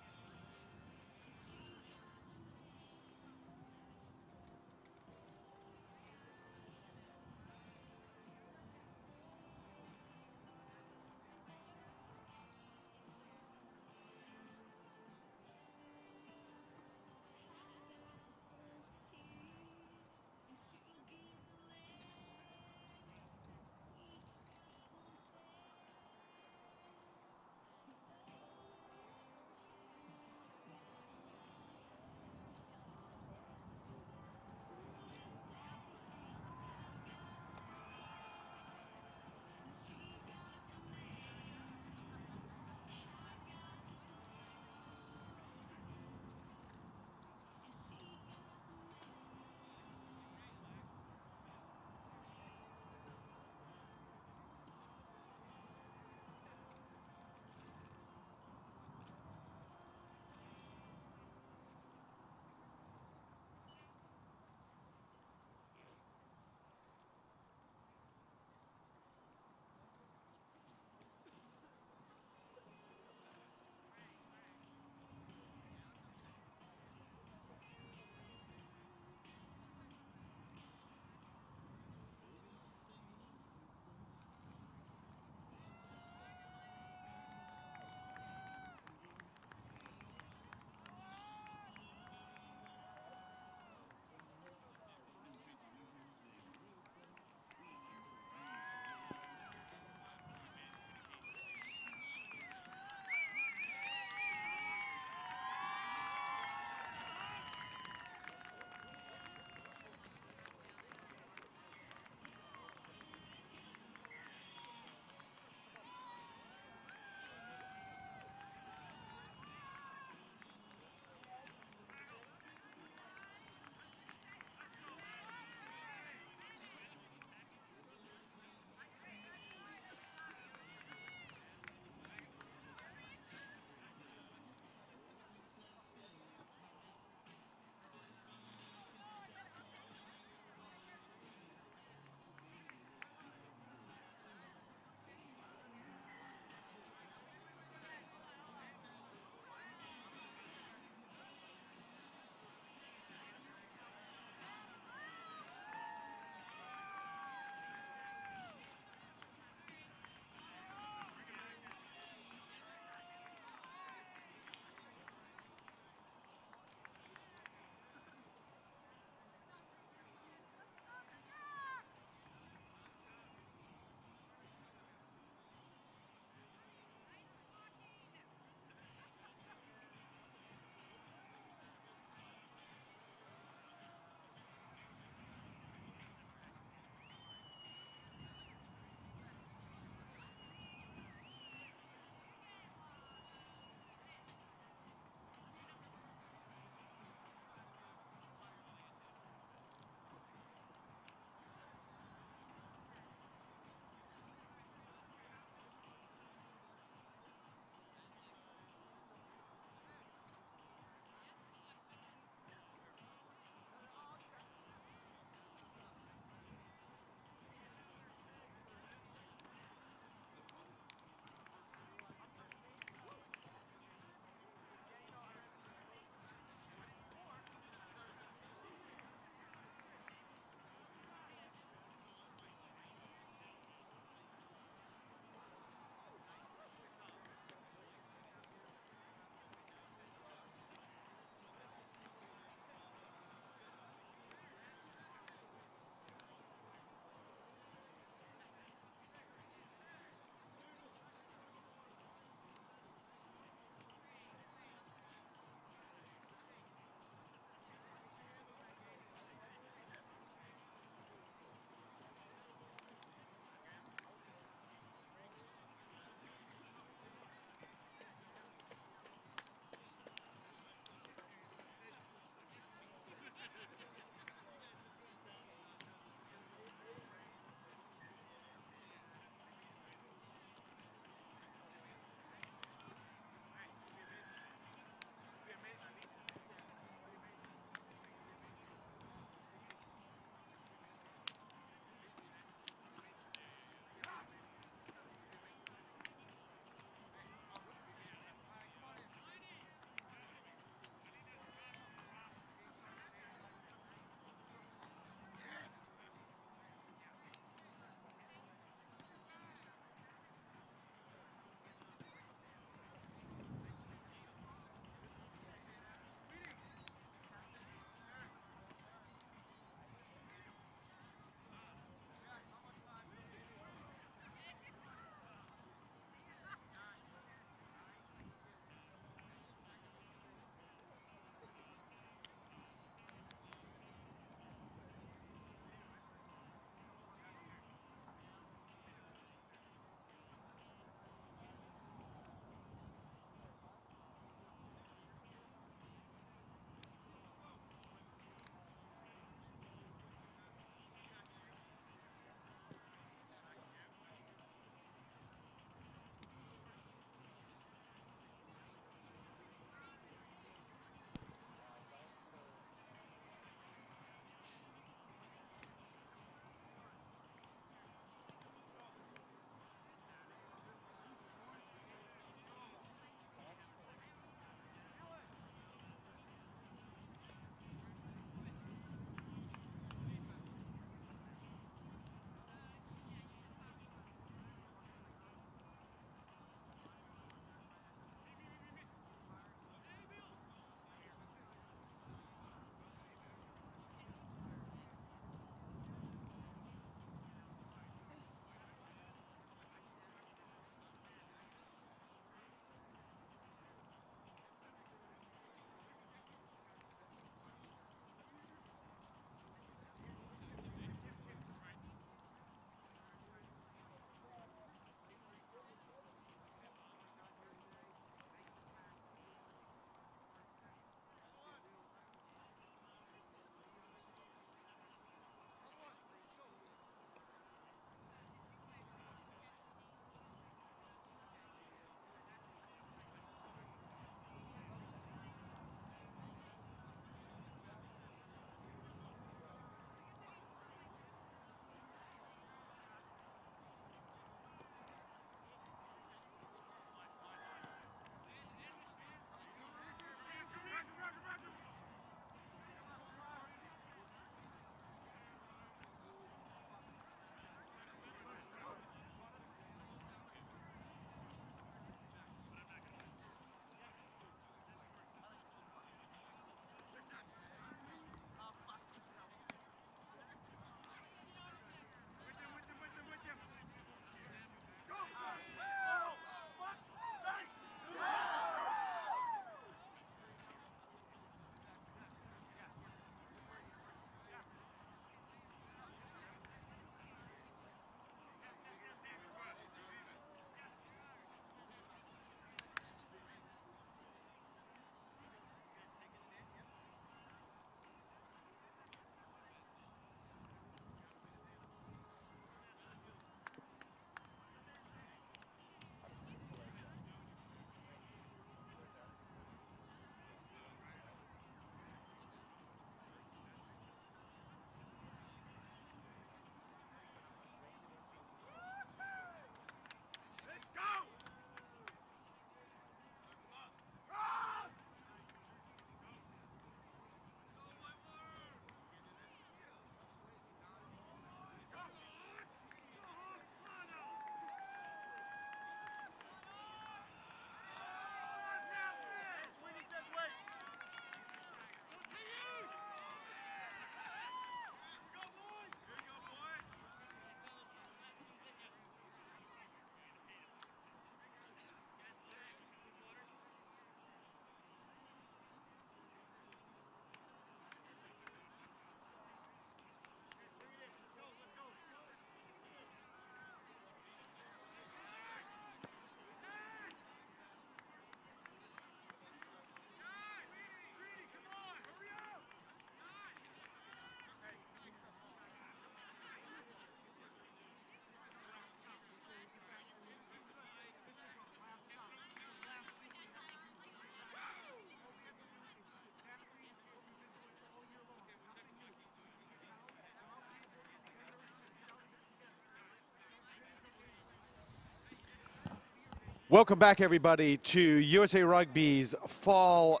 Welcome back, everybody, to USA Rugby's Fall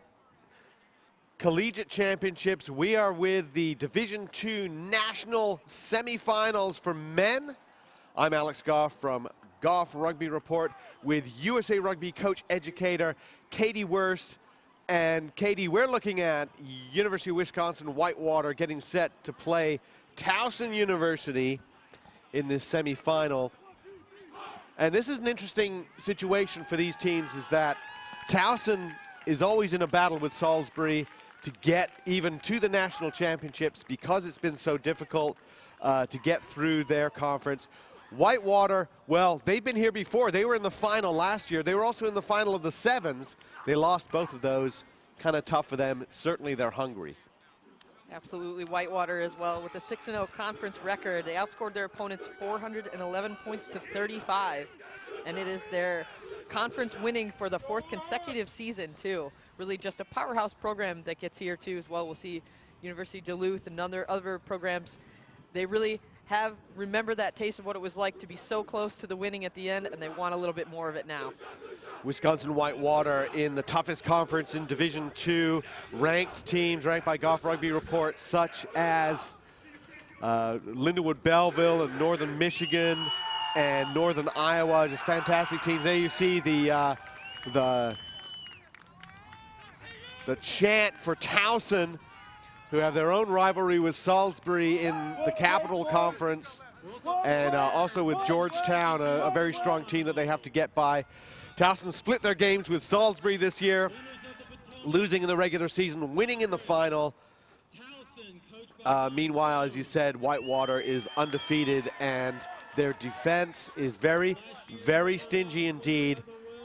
Collegiate Championships. We are with the Division II National Semifinals for men. I'm Alex Goff from Goff Rugby Report with USA Rugby coach educator Katie Wurst. And Katie, we're looking at University of Wisconsin-Whitewater getting set to play Talson University in this semifinal. And this is an interesting situation for these teams, is that Talson is always in a battle with Salisbury to get even to the national championships because it's been so difficult to get through their conference. Whitewater, well, they've been here before. They were in the final last year. They were also in the final of the sevens. They lost both of those. Kind of tough for them. Certainly they're hungry. Absolutely, Whitewater as well with a 6-0 conference record. They outscored their opponents 411 points to 35, and it is their conference winning for the 4th consecutive season too. Really just a powerhouse program that gets here too as well. We'll see University of Duluth and other programs. They really have remembered that taste of what it was like to be so close to the winning at the end, and they want a little bit more of it now. Wisconsin-Whitewater in the toughest conference in Division II. Ranked teams, ranked by Goff Rugby Report, such as Lindenwood Belleville and Northern Michigan and Northern Iowa. Just fantastic teams. There you see the chant for Talson, who have their own rivalry with Salisbury in the Capital Conference, and also with Georgetown, a very strong team that they have to get by. Talson split their games with Salisbury this year, losing in the regular season, winning in the final. Meanwhile, as you said, Whitewater is undefeated, and their defense is very, very stingy indeed.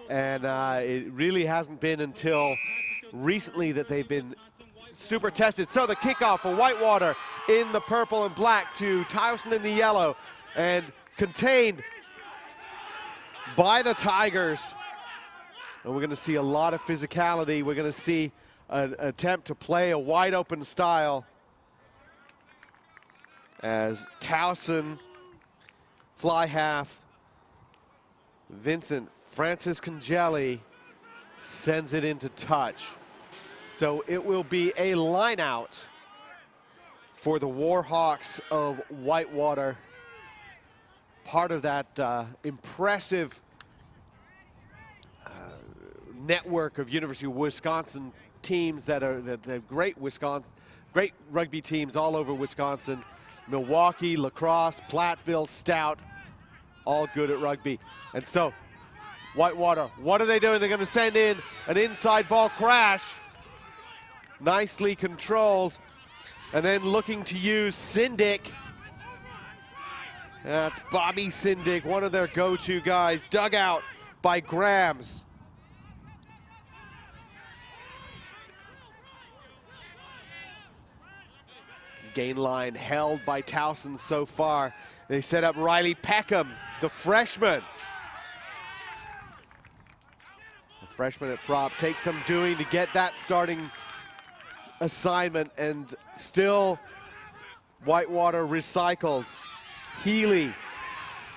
And it really hasn't been until recently that they've been super tested. So the kickoff for Whitewater in the purple and black to Talson in the yellow, and contained by the Tigers. And we're going to see a lot of physicality. We're going to see an attempt to play a wide open style as Talson, fly half, Vincent Francis Congeli sends it into touch. So it will be a line out for the Warhawks of Whitewater. Part of that impressive network of University of Wisconsin teams that are great rugby teams all over Wisconsin. Milwaukee, La Crosse, Platteville, Stout, all good at rugby. And so Whitewater, what are they doing? They're going to send in an inside ball crash. Nicely controlled. And then looking to use Sindick. That's Bobby Sindick, one of their go-to guys, dug out by Grams. Gain line held by Talson so far. They set up Riley Peckham, the freshman. The freshman at prop takes some doing to get that starting assignment, and still Whitewater recycles. Healy,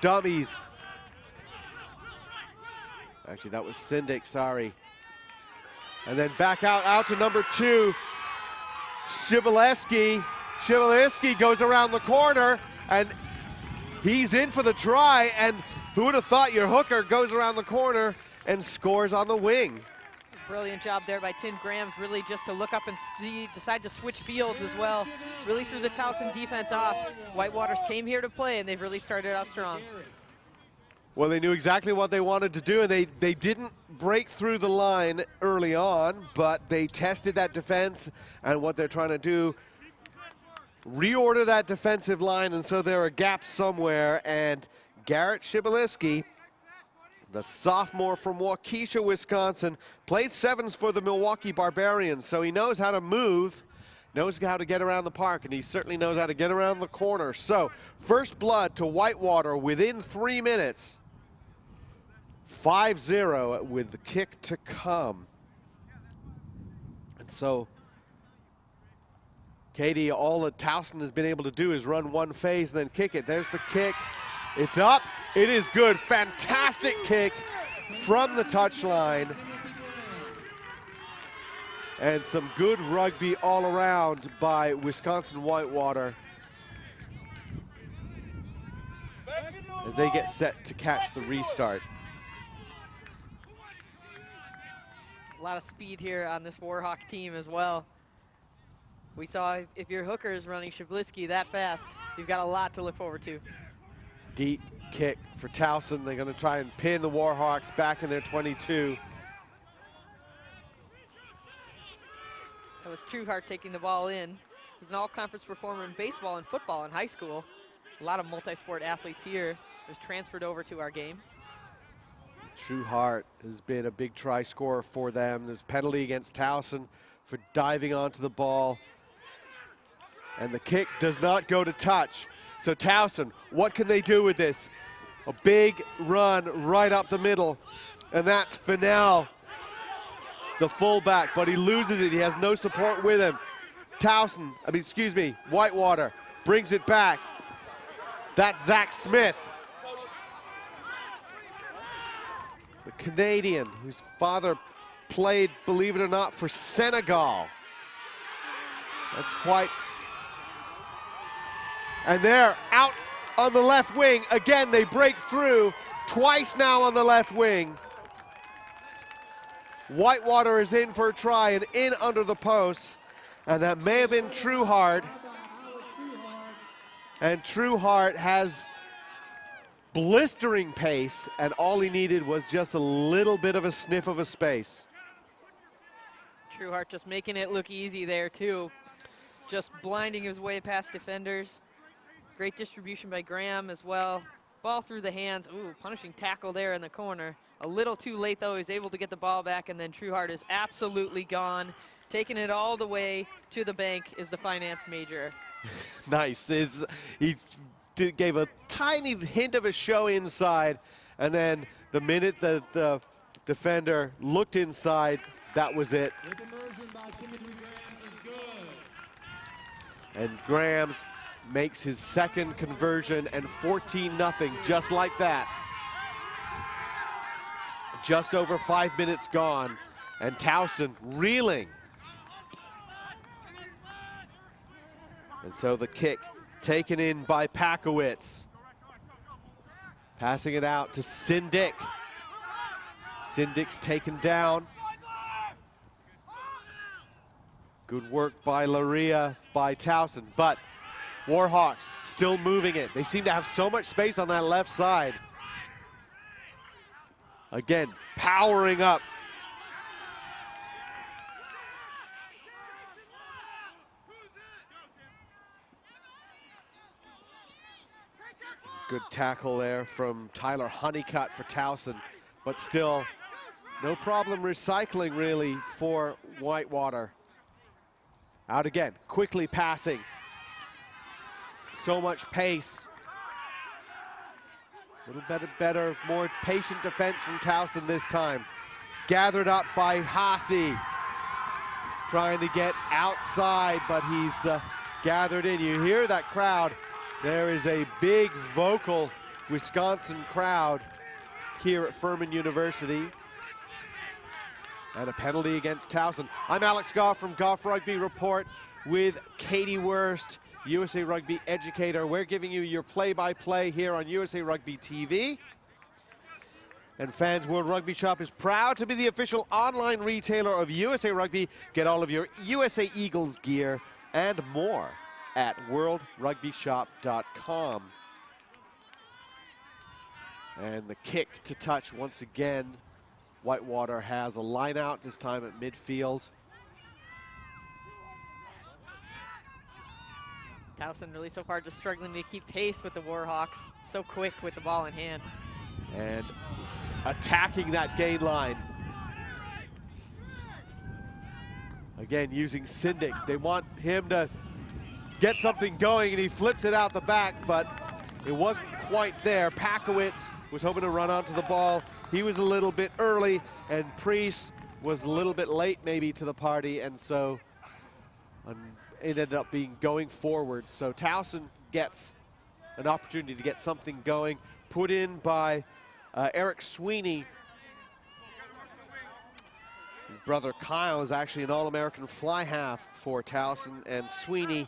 dummies. Actually, that was Sindick, sorry. And then back out to number 2, Shibaleski. Shibaleski goes around the corner, and he's in for the try, and who would have thought your hooker goes around the corner and scores on the wing. Brilliant job there by Tim Grams, really just to look up and decide to switch fields as well. Really threw the Talson defense off. Whitewaters came here to play, and they've really started out strong. Well, they knew exactly what they wanted to do, and they didn't break through the line early on, but they tested that defense, and what they're trying to do, reorder that defensive line, and so there are gaps somewhere, and Garrett Shibaleski, the sophomore from Waukesha, Wisconsin, played sevens for the Milwaukee Barbarians, so he knows how to move, knows how to get around the park, and he certainly knows how to get around the corner. So first blood to Whitewater within 3 minutes. 5-0 with the kick to come. And so, Katie, all that Talson has been able to do is run one phase and then kick it. There's the kick. It's up. It is good. Fantastic kick from the touchline. And some good rugby all around by Wisconsin Whitewater as they get set to catch the restart. A lot of speed here on this Warhawk team as well. We saw if your hooker is running Shablisky that fast, you've got a lot to look forward to. Deep kick for Talson. They're going to try and pin the Warhawks back in their 22. That was Trueheart taking the ball in. He was an all-conference performer in baseball and football in high school. A lot of multi-sport athletes here. He was transferred over to our game. Trueheart has been a big try scorer for them. There's penalty against Talson for diving onto the ball. And the kick does not go to touch. So Talson, what can they do with this? A big run right up the middle. And that's Fennell, the fullback, but he loses it. He has no support with him. Whitewater brings it back. That's Zach Smith, the Canadian whose father played, believe it or not, for Senegal. That's quite. And they're out on the left wing. Again, they break through twice now on the left wing. Whitewater is in for a try and in under the posts, and that may have been Trueheart. And Trueheart has blistering pace, and all he needed was just a little bit of a sniff of a space. Trueheart just making it look easy there too. Just blinding his way past defenders. Great distribution by Graham as well. Ball through the hands. Ooh, punishing tackle there in the corner. A little too late though, he's able to get the ball back, and then Trueheart is absolutely gone. Taking it all the way to the bank is the finance major. Nice. He gave a tiny hint of a show inside, and then the minute that the defender looked inside, that was it. And Grahams makes his second conversion, and 14-0, just like that. Just over 5 minutes gone, and Talson reeling. And so the kick taken in by Pakowitz. Passing it out to Sindick. Sindick's taken down. Good work by Laria, by Talson, but Warhawks still moving it. They seem to have so much space on that left side. Again, powering up. Good tackle there from Tyler Honeycutt for Talson, but still no problem recycling really for Whitewater. Out again, quickly passing. So much pace. A little better, more patient defense from Talson this time. Gathered up by Haase. Trying to get outside, but he's gathered in. You hear that crowd. There is a big vocal Wisconsin crowd here at Furman University. And a penalty against Talson. I'm Alex Goff from Goff Rugby Report with Katie Wurst, USA Rugby educator. We're giving you your play-by-play here on USA Rugby TV. And Fans World Rugby Shop is proud to be the official online retailer of USA Rugby. Get all of your USA Eagles gear and more at worldrugbyshop.com. And the kick to touch once again. Whitewater has a line out, this time at midfield. Talson really so far just struggling to keep pace with the Warhawks. So quick with the ball in hand. And attacking that gain line. Again, using Sindick. They want him to get something going, and he flips it out the back, but it wasn't quite there. Pakowitz was hoping to run onto the ball. He was a little bit early, and Priest was a little bit late maybe to the party, and so it ended up being going forward. So Talson gets an opportunity to get something going, put in by Eric Sweeney, brother Kyle is actually an All-American fly half for Talson, and Sweeney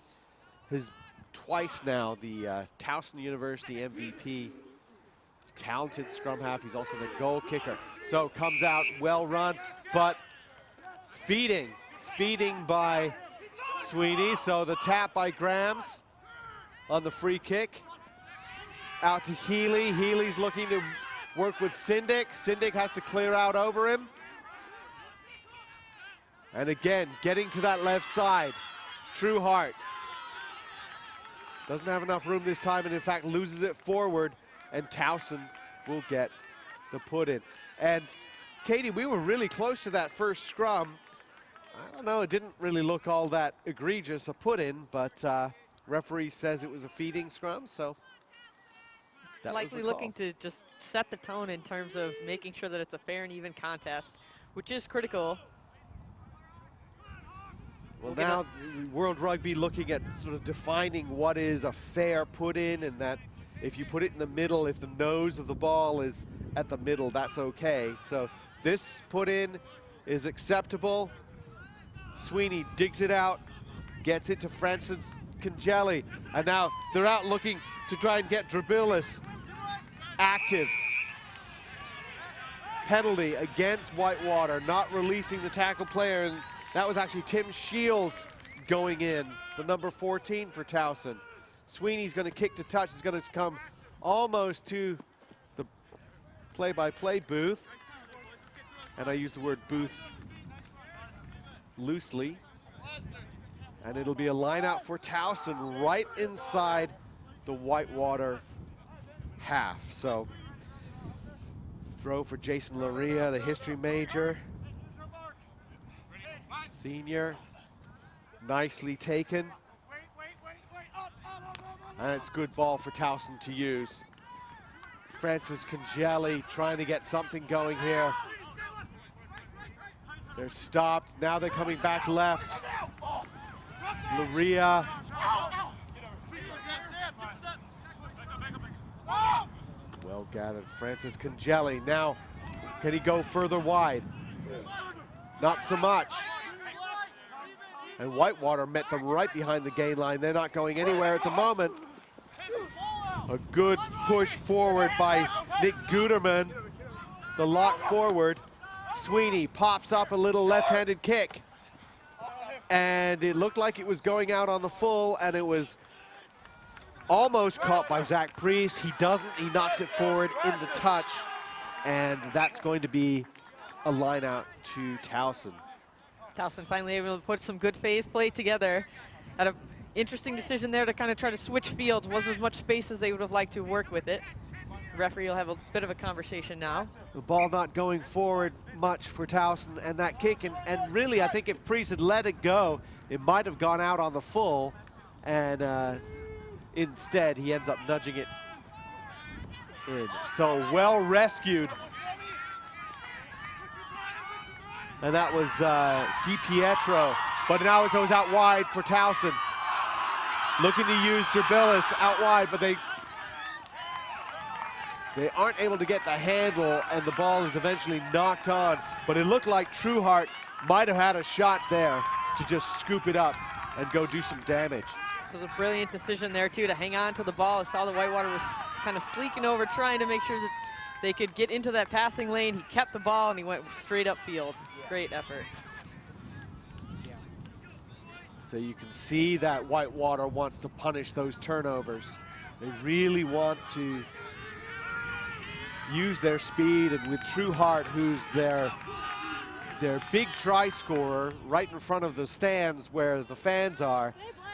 has twice now the Towson University MVP. Talented scrum half. He's also the goal kicker. So comes out well run, but feeding by Sweeney. So the tap by Grams on the free kick. Out to Healy. Healy's looking to work with Sindic. Sindic has to clear out over him. And again, getting to that left side. Trueheart doesn't have enough room this time, and in fact loses it forward, and Talson will get the put in. And Katie, we were really close to that first scrum. I don't know, it didn't really look all that egregious a put in, but referee says it was a feeding scrum, so that likely was the looking to just set the tone in terms of making sure that it's a fair and even contest, which is critical. Well, now World Rugby looking at sort of defining what is a fair put in, and that if you put it in the middle, if the nose of the ball is at the middle, that's okay. So this put in is acceptable. Sweeney digs it out, gets it to Francis Congeli, and now they're out looking to try and get Drabilis active. Penalty against Whitewater, not releasing the tackle player, and that was actually Tim Shields going in, the number 14 for Towson. Sweeney's going to kick to touch. It's going to come almost to the play-by-play booth. And I use the word booth loosely. And it'll be a line out for Towson right inside the Whitewater half. So throw for Jason Laria, the history major. Senior, nicely taken. And it's good ball for Talson to use. Francis Congeli trying to get something going here. They're stopped, now they're coming back left. Laria. Well gathered, Francis Congeli. Now, can he go further wide? Not so much. And Whitewater met them right behind the gain line. They're not going anywhere at the moment. A good push forward by Nick Guterman. The lock forward. Sweeney pops up a little left-handed kick. And it looked like it was going out on the full, and it was almost caught by Zach Priest. He doesn't, he knocks it forward into touch. And that's going to be a line out to Talson. Talson finally able to put some good phase play together. Had an interesting decision there to kind of try to switch fields. Wasn't as much space as they would have liked to work with it. The referee will have a bit of a conversation now. The ball not going forward much for Talson, and that kick, and really I think if Priest had let it go, it might have gone out on the full, and instead he ends up nudging it in. So well rescued. And that was DiPietro, but now it goes out wide for Talson. Looking to use Drabilis out wide, but they aren't able to get the handle, and the ball is eventually knocked on. But it looked like Trueheart might have had a shot there to just scoop it up and go do some damage. It was a brilliant decision there, too, to hang on to the ball. I saw the Whitewater was kind of sleeking over, trying to make sure that they could get into that passing lane. He kept the ball, and he went straight upfield. Great effort. So you can see that Whitewater wants to punish those turnovers. They really want to use their speed, and with Trueheart, who's their big try scorer right in front of the stands where the fans are,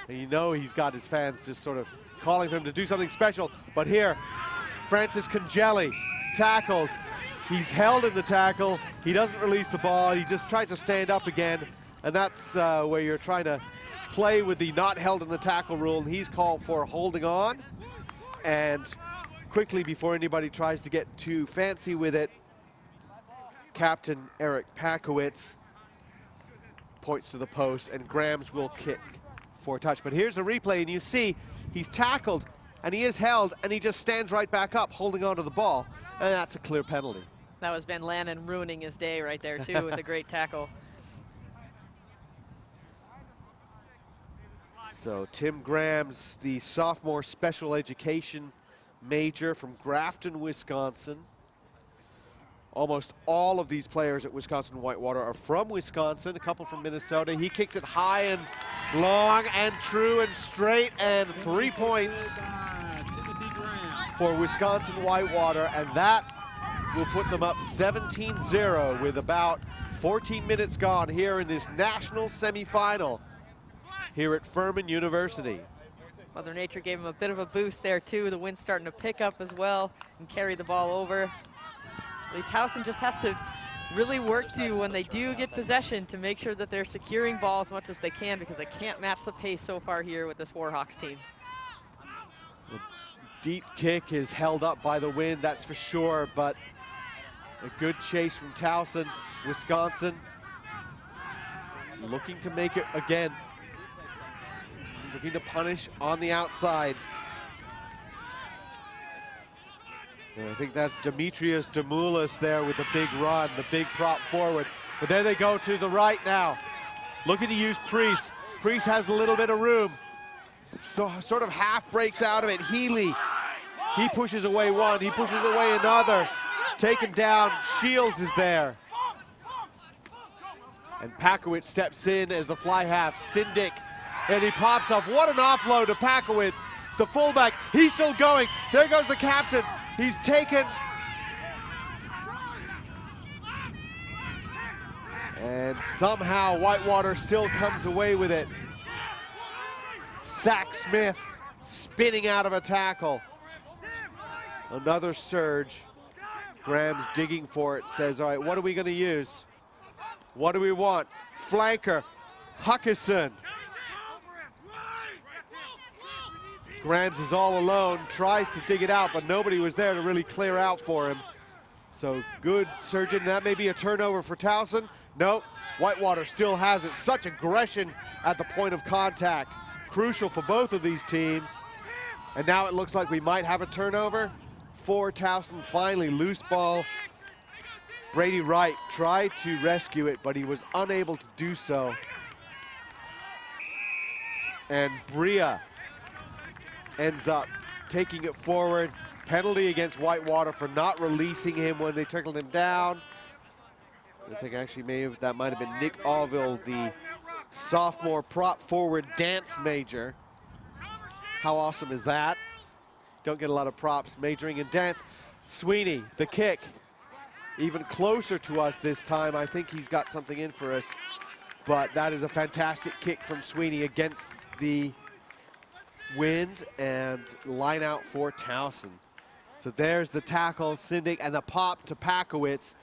and you know he's got his fans just sort of calling for him to do something special. But here, Francis Congeli tackled. He's held in the tackle. He doesn't release the ball. He just tries to stand up again. And that's where you're trying to play with the not held in the tackle rule. And he's called for holding on. And quickly, before anybody tries to get too fancy with it, Captain Eric Pakowitz points to the post, and Grams will kick for a touch. But here's the replay, and you see he's tackled, and he is held, and he just stands right back up, holding on to the ball. And that's a clear penalty. That was Ben Lannon ruining his day right there, too, with a great tackle. So Tim Graham's the sophomore special education major from Grafton, Wisconsin. Almost all of these players at Wisconsin Whitewater are from Wisconsin, a couple from Minnesota. He kicks it high and long and true and straight, and 3 points for Wisconsin Whitewater, and that will put them up 17-0 with about 14 minutes gone here in this national semifinal here at Furman University. Mother Nature gave him a bit of a boost there too. The wind's starting to pick up as well and carry the ball over. Talson just has to really work to, when they do get possession, to make sure that they're securing ball as much as they can, because they can't match the pace so far here with this Warhawks team. The deep kick is held up by the wind, that's for sure, but a good chase from Talson. Wisconsin looking to make it again. Looking to punish on the outside. And I think that's Demetrius Demoulas there with the big run, the big prop forward. But there they go to the right now. Looking to use Priest. Priest has a little bit of room. So sort of half breaks out of it. Healy, he pushes away one, he pushes away another. Taken down, Shields is there. And Pakowitz steps in as the fly half. Sindick, and he pops off. What an offload to Pakowitz, the fullback. He's still going. There goes the captain. He's taken. And somehow Whitewater still comes away with it. Sack Smith spinning out of a tackle. Another surge. Graham's digging for it, says, all right, what are we going to use? What do we want? Flanker, Huckison. Grams is all alone, tries to dig it out, but nobody was there to really clear out for him. So good surgeon. That may be a turnover for Talson. Nope, Whitewater still has it. Such aggression at the point of contact. Crucial for both of these teams. And now it looks like we might have a turnover for Talson. Finally, loose ball. Brady Wright tried to rescue it, but he was unable to do so. And Bria ends up taking it forward. Penalty against Whitewater for not releasing him when they tackled him down. I think actually that might have been Nick Allville, the sophomore prop forward dance major. How awesome is that? Don't get a lot of props majoring in dance. Sweeney, the kick, even closer to us this time. I think he's got something in for us, but that is a fantastic kick from Sweeney against the wind and line out for Talson. So there's the tackle, Sindick, and the pop to Pakowitz.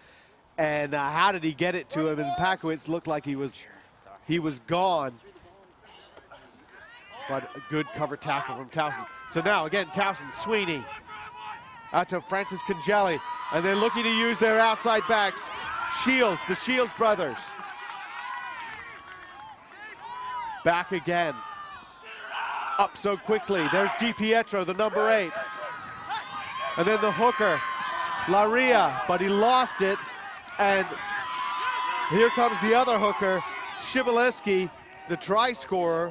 And how did he get it to him? And Pakowitz looked like he was gone. But a good cover tackle from Talson. So now again, Talson, Sweeney, out to Francis Congeli, and they're looking to use their outside backs. Shields, the Shields brothers. Back again. Up so quickly. There's DiPietro, the number 8. And then the hooker, Laria, but he lost it. And here comes the other hooker, Shibileski, the try scorer.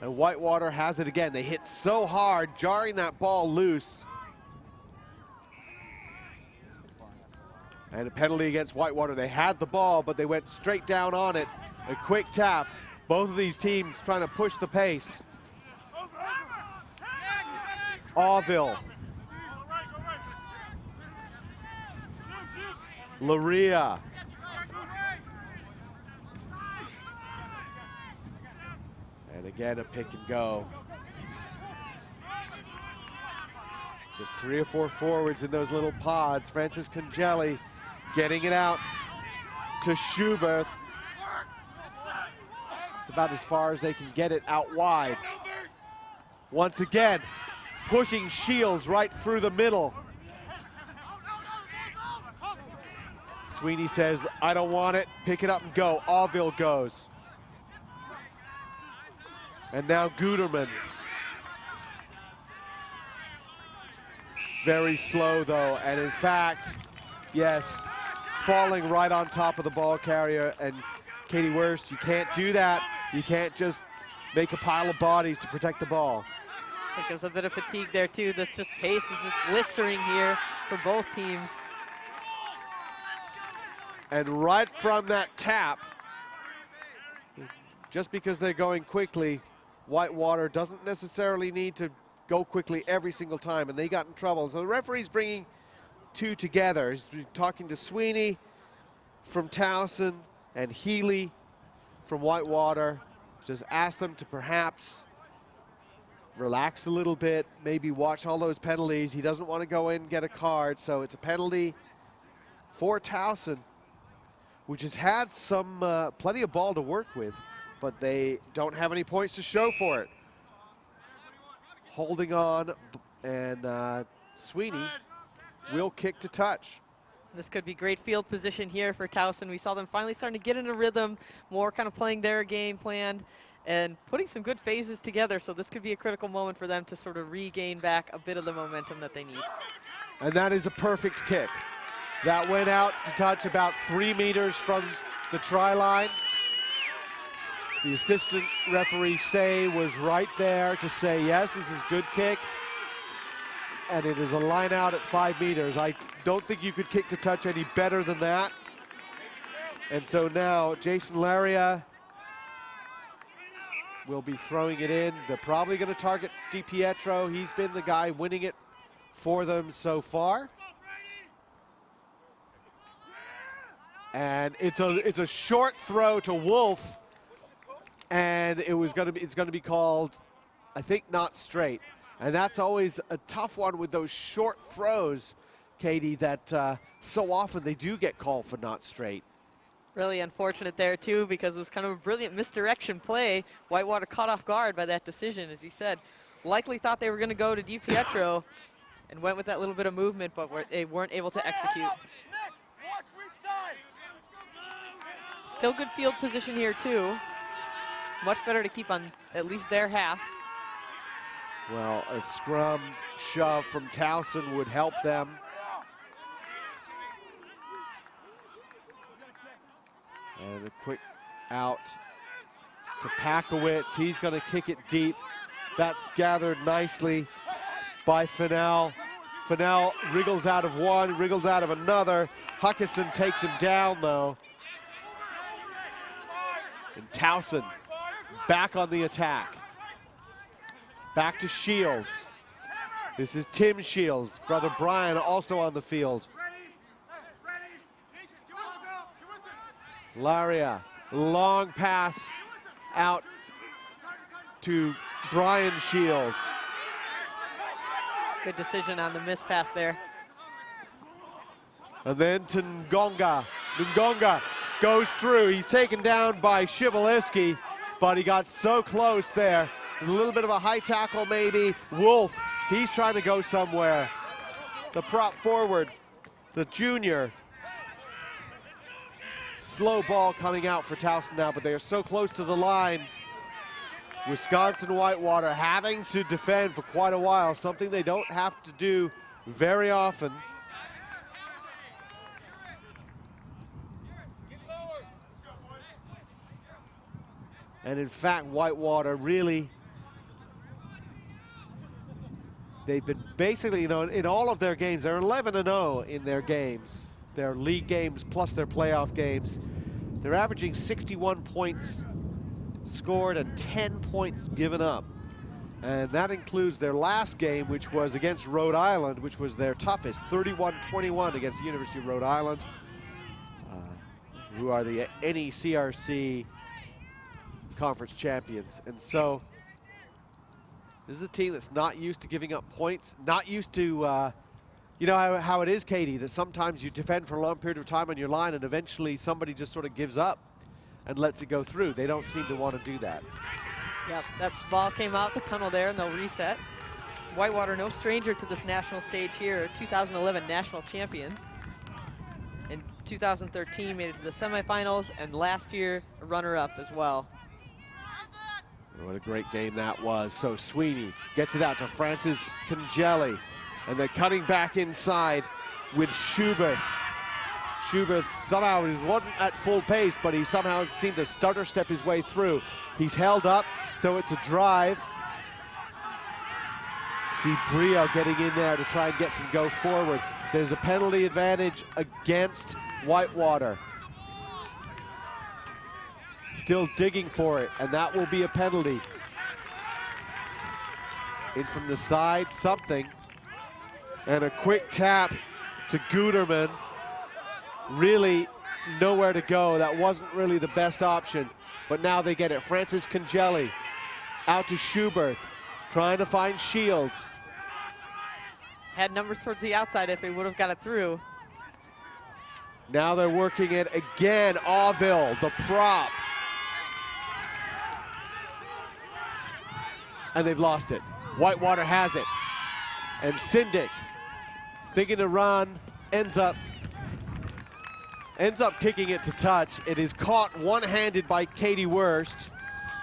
And Whitewater has it again. They hit so hard, jarring that ball loose. And a penalty against Whitewater. They had the ball, but they went straight down on it. A quick tap. Both of these teams trying to push the pace. Allville. Laria. And again, a pick and go. Just 3 or 4 forwards in those little pods. Francis Congeli getting it out to Schubert. It's about as far as they can get it out wide. Once again, pushing Shields right through the middle. Sweeney says, I don't want it, pick it up and go. Allville goes. And now Guterman. Very slow though, and in fact, yes, falling right on top of the ball carrier. And Katie Wurst, you can't do that. You can't just make a pile of bodies to protect the ball. I think there's a bit of fatigue there too. This just pace is just blistering here for both teams. And right from that tap, just because they're going quickly, Whitewater doesn't necessarily need to go quickly every single time, and they got in trouble. So the referee's bringing two together. He's talking to Sweeney from Talson and Healy from Whitewater. Just ask them to perhaps relax a little bit, maybe watch all those penalties. He doesn't want to go in and get a card, so it's a penalty for Talson, which has had some plenty of ball to work with, but they don't have any points to show for it. Holding on, and Sweeney will kick to touch. This could be great field position here for Talson. We saw them finally starting to get in a rhythm, more kind of playing their game plan and putting some good phases together. So this could be a critical moment for them to sort of regain back a bit of the momentum that they need. And that is a perfect kick. That went out to touch about 3 meters from the try line. The assistant referee Say was right there to say, yes, this is good kick. And it is a line out at 5 meters. I don't think you could kick to touch any better than that. And so now Jason Laria will be throwing it in. They're probably going to target DiPietro. He's been the guy winning it for them so far. And it's a short throw to Wolf, and it's going to be called, I think, not straight. And that's always a tough one with those short throws, Katie, that so often they do get called for not straight. Really unfortunate there too, because it was kind of a brilliant misdirection play. Whitewater caught off guard by that decision, as you said. Likely thought they were going to go to DiPietro and went with that little bit of movement, but they weren't able to execute. Still good field position here too. Much better to keep on at least their half. Well, a scrum shove from Talson would help them. And a quick out to Packowitz. He's going to kick it deep. That's gathered nicely by Fennell. Fennell wriggles out of one, wriggles out of another. Huckisson takes him down, though. And Talson back on the attack. Back to Shields. This is Tim Shields. Brother Brian also on the field. Laria, long pass out to Brian Shields. Good decision on the miss pass there. And then to Ngonga. Ngonga goes through. He's taken down by Shibaleski, but he got so close there. A little bit of a high tackle maybe. Wolf, he's trying to go somewhere. The prop forward, the junior. Slow ball coming out for Talson now, but they are so close to the line. Wisconsin Whitewater having to defend for quite a while, something they don't have to do very often. And in fact, Whitewater really, they've been basically, you know, in all of their games, they're 11-0 in their games. Their league games plus their playoff games. They're averaging 61 points scored and 10 points given up. And that includes their last game, which was against Rhode Island, which was their toughest, 31-21 against the University of Rhode Island, who are the NECRC conference champions. And so this is a team that's not used to giving up points, not used to you know how it is, Katie, that sometimes you defend for a long period of time on your line and eventually somebody just sort of gives up and lets it go through. They don't seem to want to do that. Yep, that ball came out the tunnel there and they'll reset. Whitewater, no stranger to this national stage here, 2011 national champions. In 2013 made it to the semifinals, and last year a runner-up as well. What a great game that was. So Sweeney gets it out to Francis Congeli. And they're cutting back inside with Schubert. Schubert somehow he wasn't at full pace, but he somehow seemed to stutter step his way through. He's held up, so it's a drive. See Brio getting in there to try and get some go forward. There's a penalty advantage against Whitewater. Still digging for it, and that will be a penalty. In from the side, something. And a quick tap to Guterman. Really nowhere to go. That wasn't really the best option, but now they get it. Francis Congeli out to Schubert, trying to find Shields. Had numbers towards the outside if he would have got it through. Now they're working it again. Auville, the prop. And they've lost it. Whitewater has it. And Syndic, thinking to run, ends up kicking it to touch. It is caught one-handed by Katie Wurst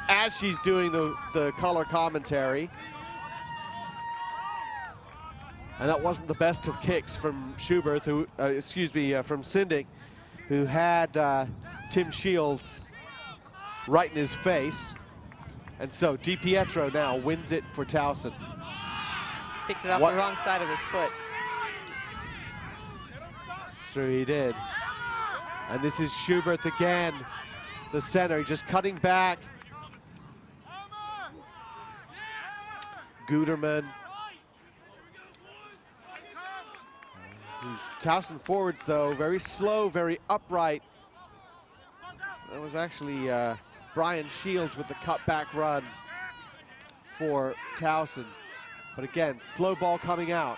as she's doing the color commentary. And that wasn't the best of kicks from Schubert, who, from Syndic, who had Tim Shields right in his face. And so DiPietro now wins it for Talson. Kicked it off the wrong side of his foot. It's true, he did. And this is Schubert again, the center, just cutting back. Guterman. These Talson forwards, though, very slow, very upright. That was actually Brian Shields with the cutback run for Talson. But again, slow ball coming out.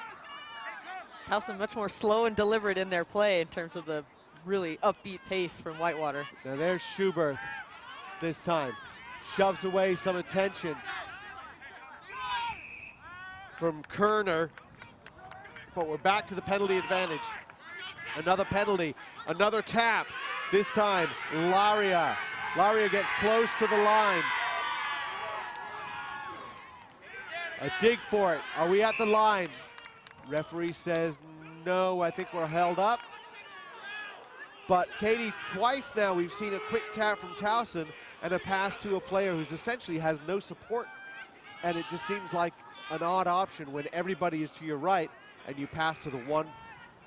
Talson much more slow and deliberate in their play in terms of the really upbeat pace from Whitewater. Now there's Schubert this time. Shoves away some attention from Kerner. But we're back to the penalty advantage. Another penalty, another tap. This time, Laria. Laria gets close to the line. A dig for it. Are we at the line? Referee says no, I think we're held up. But Katie, twice now we've seen a quick tap from Talson and a pass to a player who's essentially has no support. And it just seems like an odd option when everybody is to your right and you pass to the one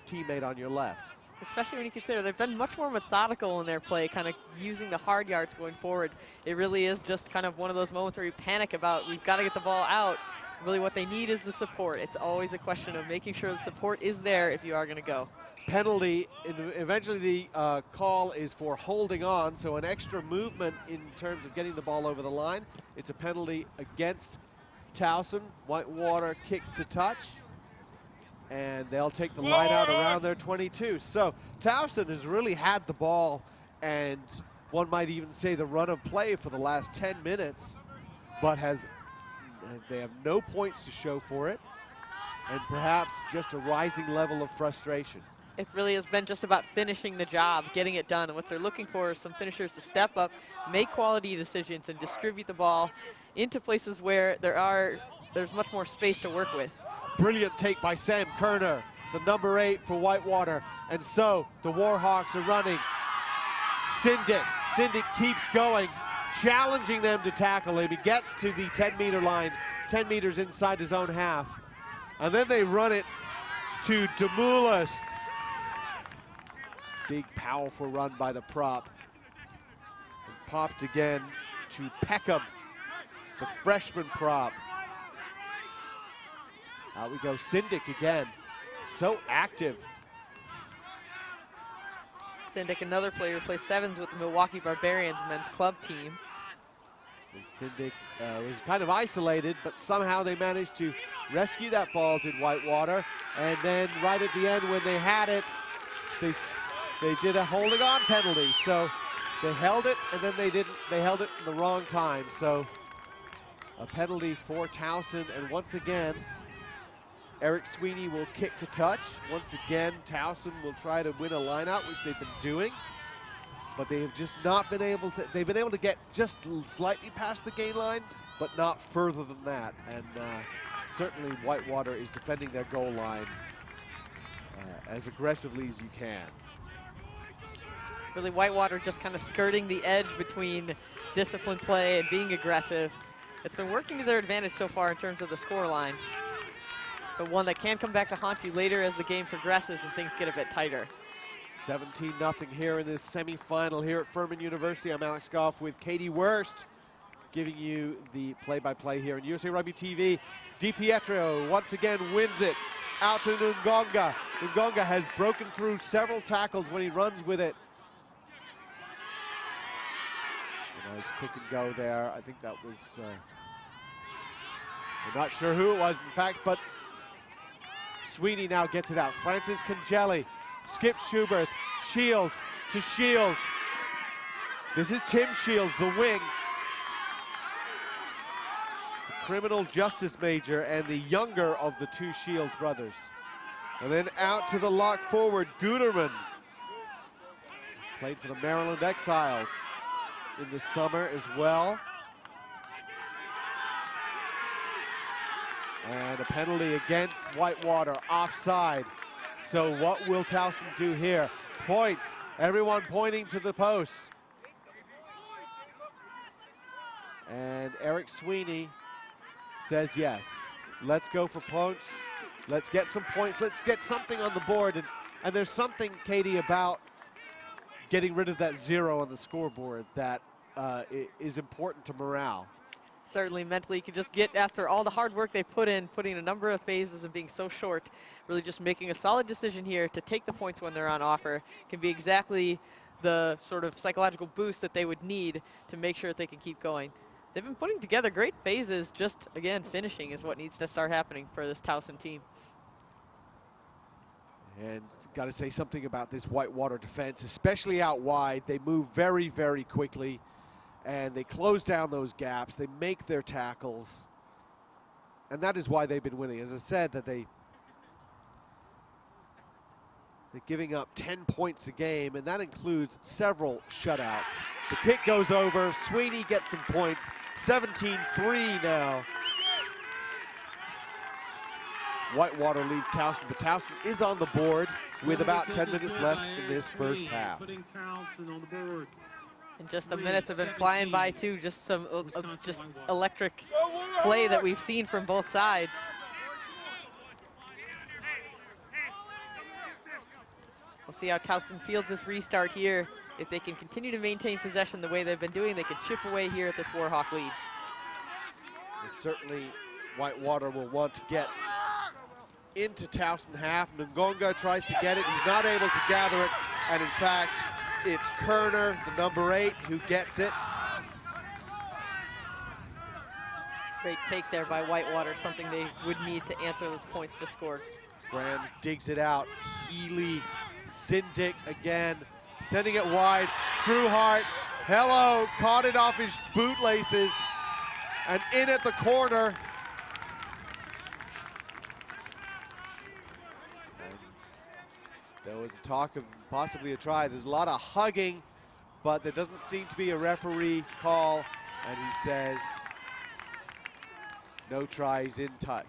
teammate on your left. Especially when you consider they've been much more methodical in their play, kind of using the hard yards going forward. It really is just kind of one of those moments where you panic about, we've got to get the ball out. Really what they need is the support. It's always a question of making sure the support is there if you are going to go. Penalty, eventually the call is for holding on, so an extra movement in terms of getting the ball over the line. It's a penalty against Talson. Whitewater kicks to touch, and they'll take the line out around their 22. So Talson has really had the ball, and one might even say the run of play for the last 10 minutes, but they have no points to show for it, and perhaps just a rising level of frustration. It really has been just about finishing the job, getting it done. And what they're looking for is some finishers to step up, make quality decisions, and distribute the ball into places where there's much more space to work with. Brilliant take by Sam Kerner, the number 8 for Whitewater. And so the Warhawks are running. Syndic keeps going, challenging them to tackle him. He gets to the 10-meter line, 10 meters inside his own half. And then they run it to Demoulas. Big, powerful run by the prop. And popped again to Peckham, the freshman prop. Out we go, Syndic again. So active. Syndic, another player who plays sevens with the Milwaukee Barbarians men's club team. And Syndic was kind of isolated, but somehow they managed to rescue that ball, did Whitewater. And then right at the end when they had it, they did a holding on penalty. So they held it, and then they held it in the wrong time. So a penalty for Talson, and once again, Eric Sweeney will kick to touch. Once again, Talson will try to win a lineout, which they've been doing, but they have just not been able to. They've been able to get just slightly past the gain line, but not further than that. And certainly Whitewater is defending their goal line as aggressively as you can. Really, Whitewater just kind of skirting the edge between disciplined play and being aggressive. It's been working to their advantage so far in terms of the score line, but one that can come back to haunt you later as the game progresses and things get a bit tighter. 17-0 here in this semifinal here at Furman University. I'm Alex Goff with Katie Wurst, giving you the play-by-play here on USA Rugby TV. DiPietro once again wins it out to Ngonga. Ngonga has broken through several tackles when he runs with it. A nice pick and go there. I think that was, we're not sure who it was, in fact, but Sweeney now gets it out. Francis Congeli, Skip Schuberth, Shields to Shields. This is Tim Shields, the wing. The criminal justice major and the younger of the two Shields brothers. And then out to the lock forward, Guterman. Played for the Maryland Exiles in the summer as well. And a penalty against Whitewater, offside. So what will Talson do here? Points, everyone pointing to the posts. And Eric Sweeney says yes. Let's go for points. Let's get some points. Let's get something on the board. And there's something, Katie, about getting rid of that 0 on the scoreboard that is important to morale. Certainly mentally, you can just get, after all the hard work they put in, putting a number of phases and being so short, really just making a solid decision here to take the points when they're on offer can be exactly the sort of psychological boost that they would need to make sure that they can keep going. They've been putting together great phases, just, again, finishing is what needs to start happening for this Talson team. And got to say something about this Whitewater defense, especially out wide. They move very, very quickly, and they close down those gaps. They make their tackles, and that is why they've been winning. As I said, that they're giving up 10 points a game, and that includes several shutouts. The kick goes over. Sweeney gets some points. 17-3 now. Whitewater leads Talson, but Talson is on the board with about 10 minutes left in this first half. Putting Talson on the board. And just the minutes have been flying by too. Just some just electric play that we've seen from both sides. We'll see how Talson fields this restart here. If they can continue to maintain possession the way they've been doing, they can chip away here at this Warhawk lead. Well, certainly Whitewater will want to get into Talson half. Ngonga tries to get it. He's not able to gather it. And in fact, it's Kerner, the number 8, who gets it. Great take there by Whitewater, something they would need to answer those points just scored. Graham digs it out. Healy, Sindick again, sending it wide. Trueheart, hello, caught it off his bootlaces and in at the corner. And there was a talk of possibly a try. There's a lot of hugging, but there doesn't seem to be a referee call, and he says no tries in touch.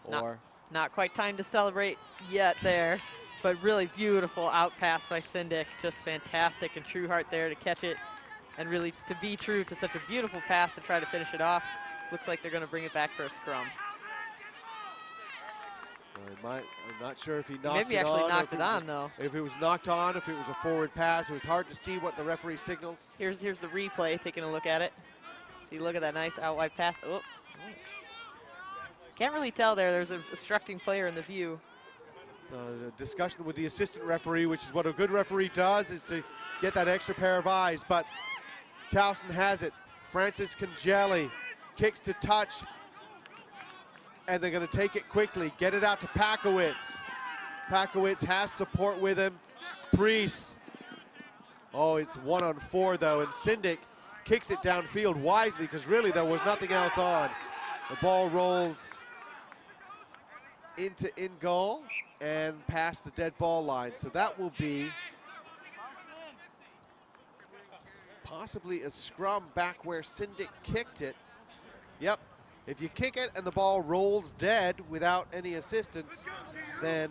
Or not quite time to celebrate yet there, but really beautiful out pass by Sindick. Just fantastic, and Trueheart there to catch it, and really to be true to such a beautiful pass to try to finish it off. Looks like they're going to bring it back for a scrum. I'm not sure if he knocked Maybe it actually on. knocked it on, though. If it was knocked on, if it was a forward pass, it was hard to see what the referee signals. Here's the replay, taking a look at it. See, look at that nice out wide pass. Oh. Can't really tell there. There's an obstructing player in the view. So the discussion with the assistant referee, which is what a good referee does, is to get that extra pair of eyes. But Talson has it. Francis Congeli kicks to touch, and they're going to take it quickly. Get it out to Pakowitz. Pakowitz has support with him. Priest. Oh, it's 1-on-4 though, and Sindick kicks it downfield wisely because really there was nothing else on. The ball rolls into in goal and past the dead ball line. So that will be possibly a scrum back where Sindick kicked it. Yep, if you kick it and the ball rolls dead without any assistance, then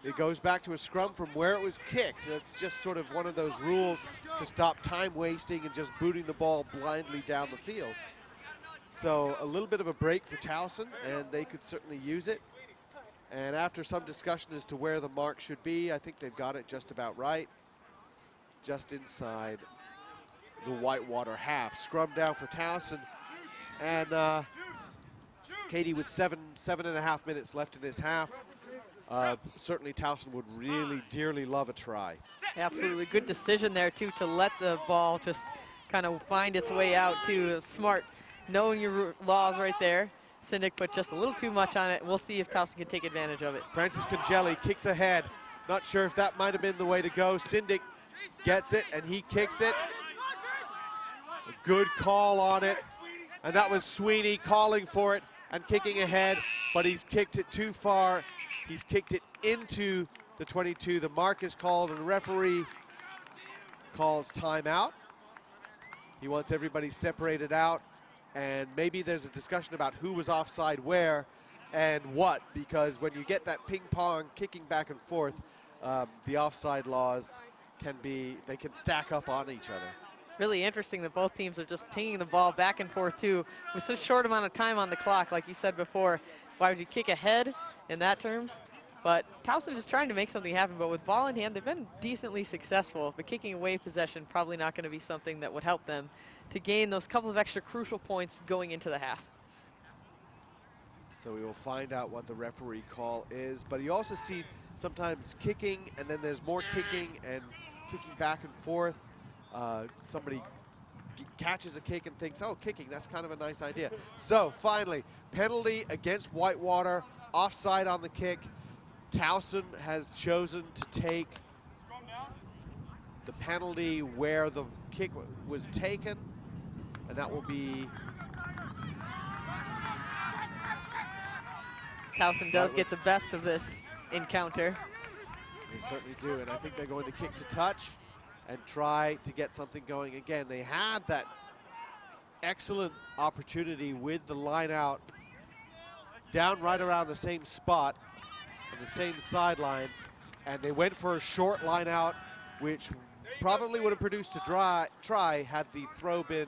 it goes back to a scrum from where it was kicked. It's just sort of one of those rules to stop time wasting and just booting the ball blindly down the field. So a little bit of a break for Talson, and they could certainly use it. And after some discussion as to where the mark should be, I think they've got it just about right. Just inside the Whitewater half. Scrum down for Talson. And Katie, with seven and a half minutes left in this half, certainly Talson would really dearly love a try. Absolutely, good decision there too, to let the ball just kind of find its way out too. Smart, knowing your laws right there. Syndic put just a little too much on it. We'll see if Talson can take advantage of it. Francis Congelli kicks ahead. Not sure if that might have been the way to go. Syndic gets it and he kicks it. A good call on it. And that was Sweeney calling for it and kicking ahead, but he's kicked it too far. He's kicked it into the 22. The mark is called and the referee calls timeout. He wants everybody separated out, and maybe there's a discussion about who was offside where and what, because when you get that ping pong kicking back and forth, the offside laws they can stack up on each other. Really interesting that both teams are just pinging the ball back and forth too. With such a short amount of time on the clock, like you said before, why would you kick ahead in that terms? But Talson just trying to make something happen, but with ball in hand, they've been decently successful. But kicking away possession, probably not going to be something that would help them to gain those couple of extra crucial points going into the half. So we will find out what the referee call is, but you also see sometimes kicking, and then there's more kicking and kicking back and forth. Somebody catches a kick and thinks, oh, kicking, that's kind of a nice idea. So finally, penalty against Whitewater, offside on the kick. Talson has chosen to take the penalty where the kick was taken, and that will be... Talson does get the best of this encounter. They certainly do, and I think they're going to kick to touch and try to get something going again. They had that excellent opportunity with the line out down right around the same spot on the same sideline, and they went for a short line out, which probably would have produced a try had the throw been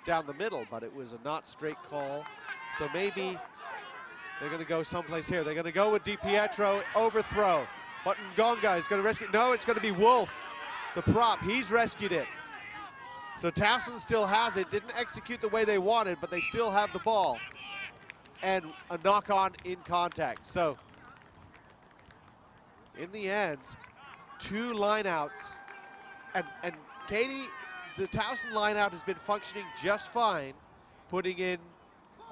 down the middle, but it was a not straight call. So maybe they're going to go someplace here. They're going to go with DiPietro, overthrow. But Ngonga is going to rescue. No, it's going to be Wolf, the prop. He's rescued it. So Talson still has it. Didn't execute the way they wanted, but they still have the ball. And a knock-on in contact. So in the end, 2 lineouts. And Katie, the Talson lineout has been functioning just fine, putting in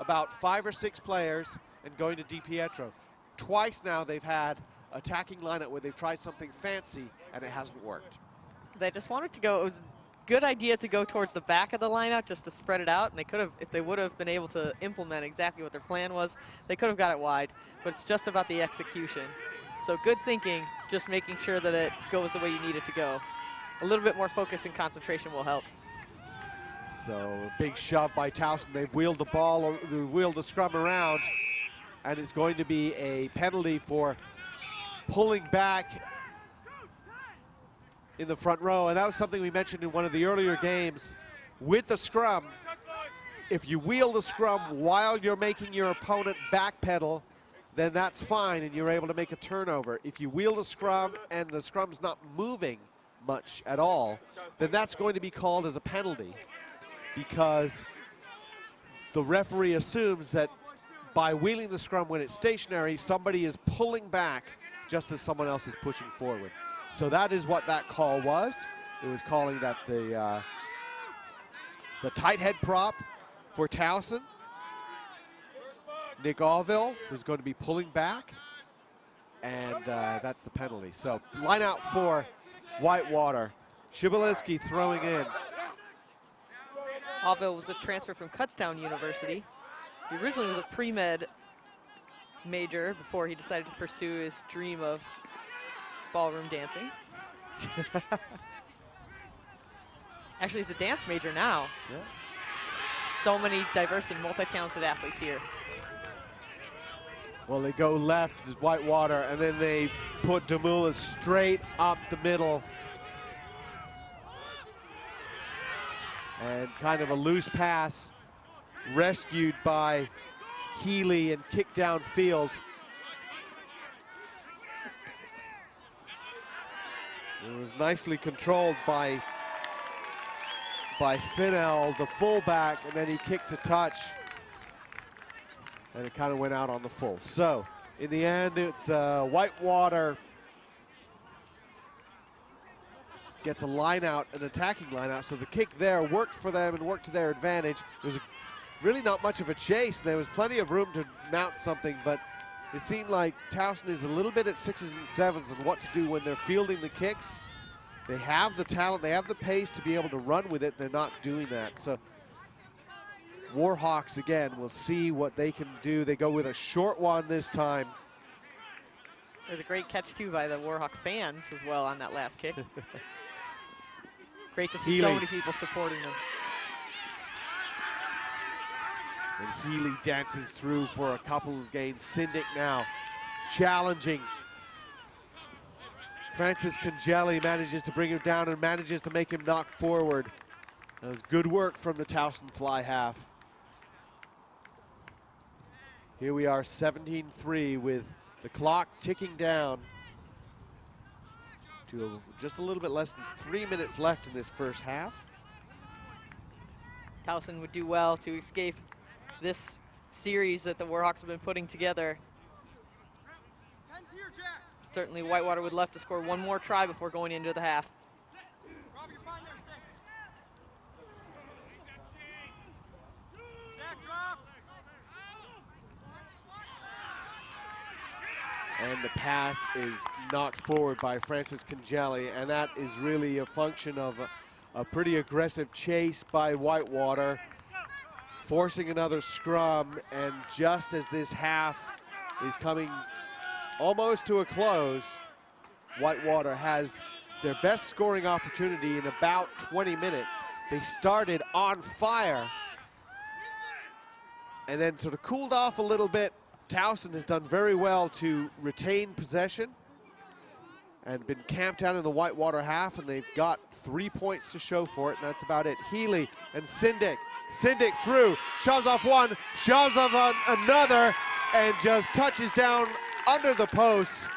about 5 or 6 players and going to DiPietro. Twice now they've had attacking lineout where they've tried something fancy and it hasn't worked. They just wanted to go, it was a good idea to go towards the back of the lineout just to spread it out, and they could have, if they would have been able to implement exactly what their plan was, they could have got it wide, but it's just about the execution. So good thinking, just making sure that it goes the way you need it to go. A little bit more focus and concentration will help. So a big shove by Talson. They've wheeled the ball, or they've wheeled the scrum around, and it's going to be a penalty for pulling back in the front row. And that was something we mentioned in one of the earlier games with the scrum. If you wheel the scrum while you're making your opponent backpedal, then that's fine and you're able to make a turnover. If you wheel the scrum and the scrum's not moving much at all, then that's going to be called as a penalty, because the referee assumes that by wheeling the scrum when it's stationary, somebody is pulling back just as someone else is pushing forward. So that is what that call was. It was calling that the tight head prop for Talson, Nick Allville, who's going to be pulling back, and that's the penalty. So line out for Whitewater. Shibaleski throwing in. Allville was a transfer from Kutztown University. He originally was a pre-med major before he decided to pursue his dream of ballroom dancing. Actually, he's a dance major now. Yeah. So many diverse and multi-talented athletes here. Well, they go left as Whitewater, and then they put Demula straight up the middle. And kind of a loose pass, rescued by Healy and kicked downfield. It was nicely controlled by Finnell, the fullback, and then he kicked a touch. And it kind of went out on the full. So, in the end, it's Whitewater gets a line out, an attacking line out. So the kick there worked for them and worked to their advantage. It was really not much of a chase. There was plenty of room to mount something, but it seemed like Talson is a little bit at 6s and 7s and what to do when they're fielding the kicks. They have the talent, they have the pace to be able to run with it. They're not doing that. So Warhawks again, we'll see what they can do. They go with a short one this time. There's a great catch too by the Warhawk fans as well on that last kick. Great to see so many people supporting them. And Healy dances through for a couple of gains. Sindic now challenging. Francis Congeli manages to bring him down and manages to make him knock forward. That was good work from the Talson fly half. Here we are 17-3 with the clock ticking down to just a little bit less than 3 minutes left in this first half. Talson would do well to escape this series that the Warhawks have been putting together. Certainly Whitewater would love to score one more try before going into the half. And the pass is knocked forward by Francis Congeli, and that is really a function of a pretty aggressive chase by Whitewater, forcing another scrum. And just as this half is coming almost to a close, Whitewater has their best scoring opportunity in about 20 minutes. They started on fire and then sort of cooled off a little bit. Talson has done very well to retain possession and been camped out in the Whitewater half, and they've got 3 points to show for it, and that's about it. Healy and Sindic. Sindic through, shoves off one, shoves off another, and just touches down under the post.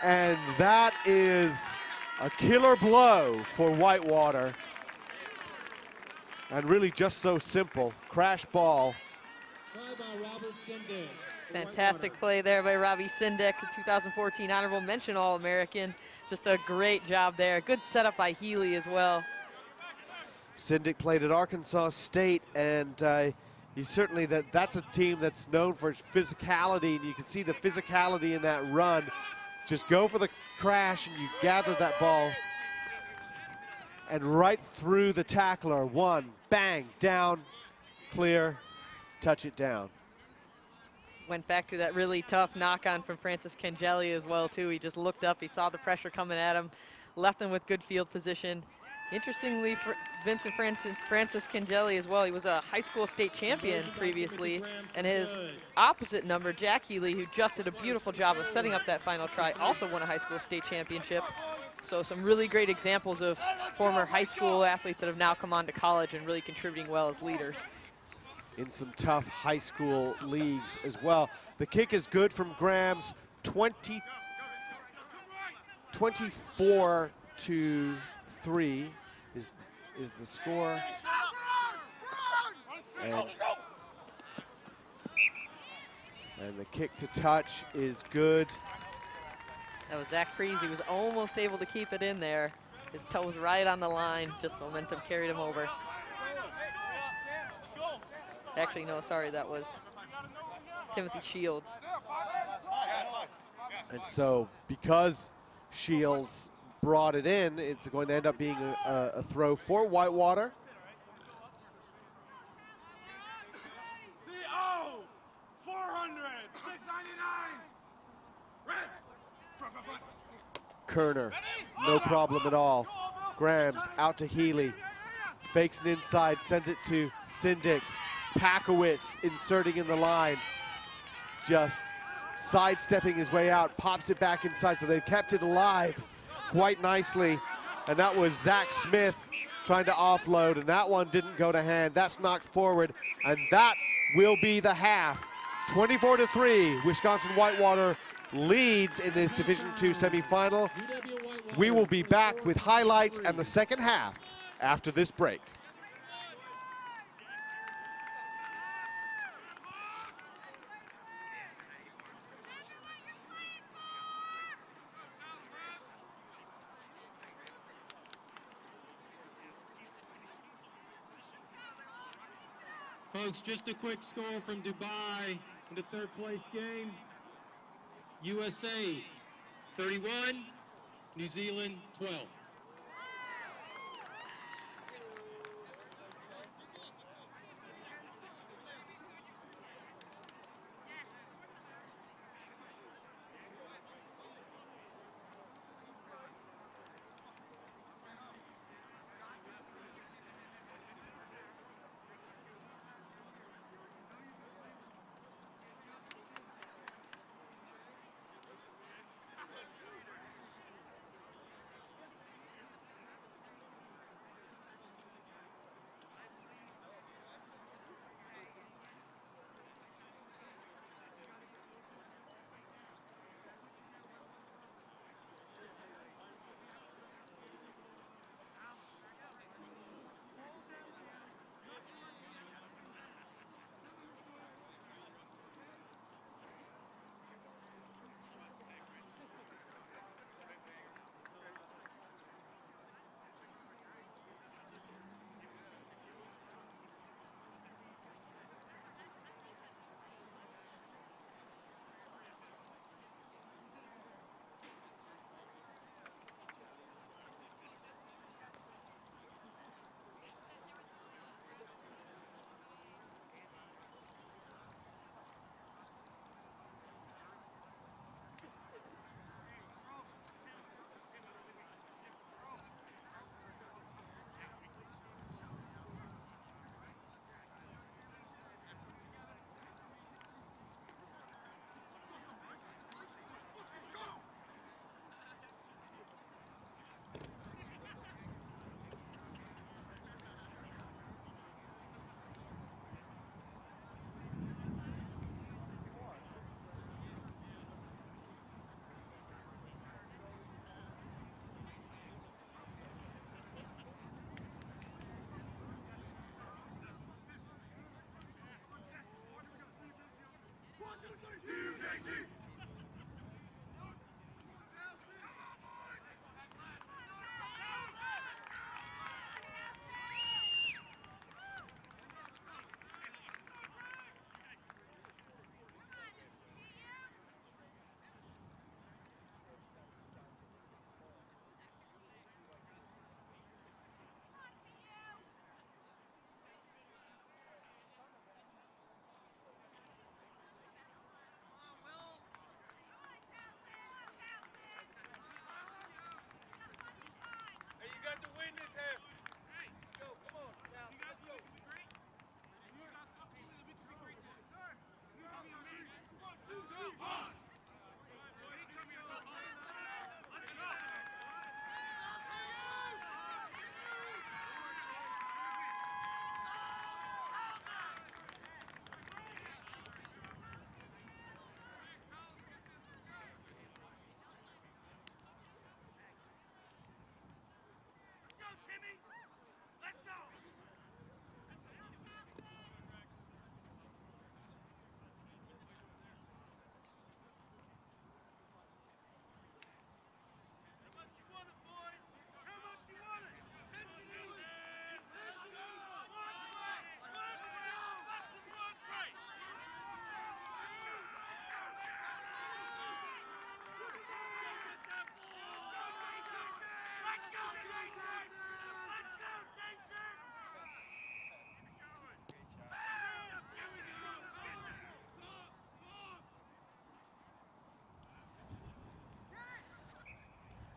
And that is a killer blow for Whitewater. And really just so simple. Crash ball. Fantastic play there by Robbie Sindic, 2014 Honorable Mention All-American. Just a great job there. Good setup by Healy as well. Sindic played at Arkansas State, and he's certainly that's a team that's known for its physicality, and you can see the physicality in that run. Just go for the crash and you gather that ball. And right through the tackler, one, bang, down, clear, touch it down. Went back to that really tough knock-on from Francis Congeli as well, too. He just looked up, he saw the pressure coming at him, left him with good field position. Interestingly, for Vincent Francis Congeli as well, he was a high school state champion previously, and his opposite number, Jack Healy, who just did a beautiful job of setting up that final try, also won a high school state championship. So some really great examples of former high school athletes that have now come on to college and really contributing well as leaders. In some tough high school leagues as well. The kick is good from Grams, 24-3 is the score. And the kick to touch is good. That was Zach Prees. He was almost able to keep it in there. His toe was right on the line, just momentum carried him over. Actually, no, sorry, that was Timothy Shields. And so because Shields brought it in, it's going to end up being a throw for Whitewater. CO 400 699. Kerner, no problem at all. Grams out to Healy, fakes it inside, sends it to Sindic. Pakowitz inserting in the line, just sidestepping his way out, pops it back inside, so they've kept it alive quite nicely. And that was Zach Smith trying to offload, and that one didn't go to hand. That's knocked forward, and that will be the half. 24-3, Wisconsin Whitewater leads in this Division II semifinal. We will be back with highlights and the second half after this break. Folks, just a quick score from Dubai in the third place game. USA 31, New Zealand 12.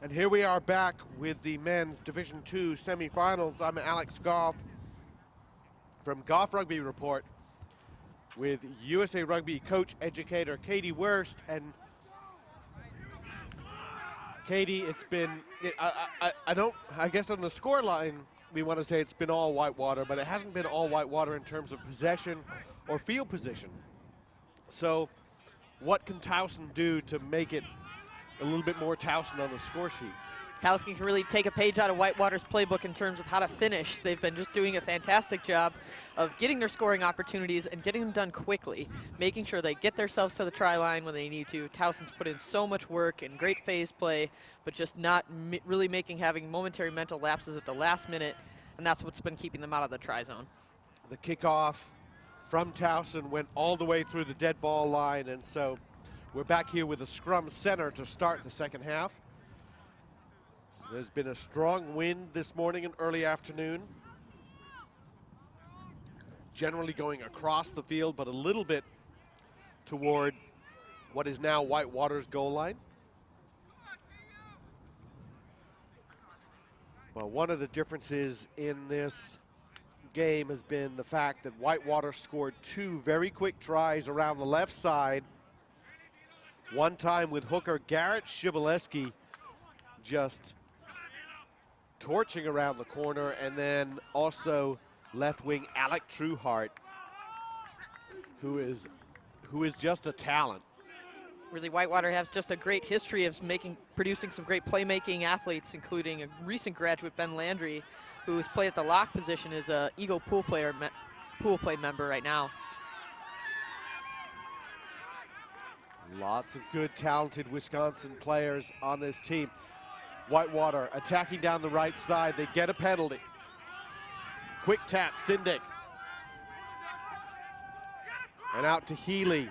And here we are back with the men's Division II semifinals. I'm Alex Goff from Goff Rugby Report. with USA Rugby coach educator Katie Wurst. And Katie, it's been, I guess on the score line, we want to say it's been all Whitewater, but it hasn't been all Whitewater in terms of possession or field position. So what can Talson do to make it a little bit more Talson on the score sheet? Talson can really take a page out of Whitewater's playbook in terms of how to finish. They've been just doing a fantastic job of getting their scoring opportunities and getting them done quickly, making sure they get themselves to the try line when they need to. Towson's put in so much work and great phase play, but just not really having momentary mental lapses at the last minute, and that's what's been keeping them out of the try zone. The kickoff from Talson went all the way through the dead ball line, and so we're back here with a scrum center to start the second half. There's been a strong wind this morning and early afternoon. Generally going across the field, but a little bit toward what is now Whitewater's goal line. Well, one of the differences in this game has been the fact that Whitewater scored 2 very quick tries around the left side. One time with hooker Garrett Shibileski just torching around the corner, and then also left wing Alec Trueheart, who is just a talent. Really, Whitewater has just a great history of producing some great playmaking athletes, including a recent graduate, Ben Landry, who has played at the lock position as a Eagle pool play member right now. Lots of good, talented Wisconsin players on this team. Whitewater attacking down the right side. They get a penalty. Quick tap, Sindick. And out to Healy.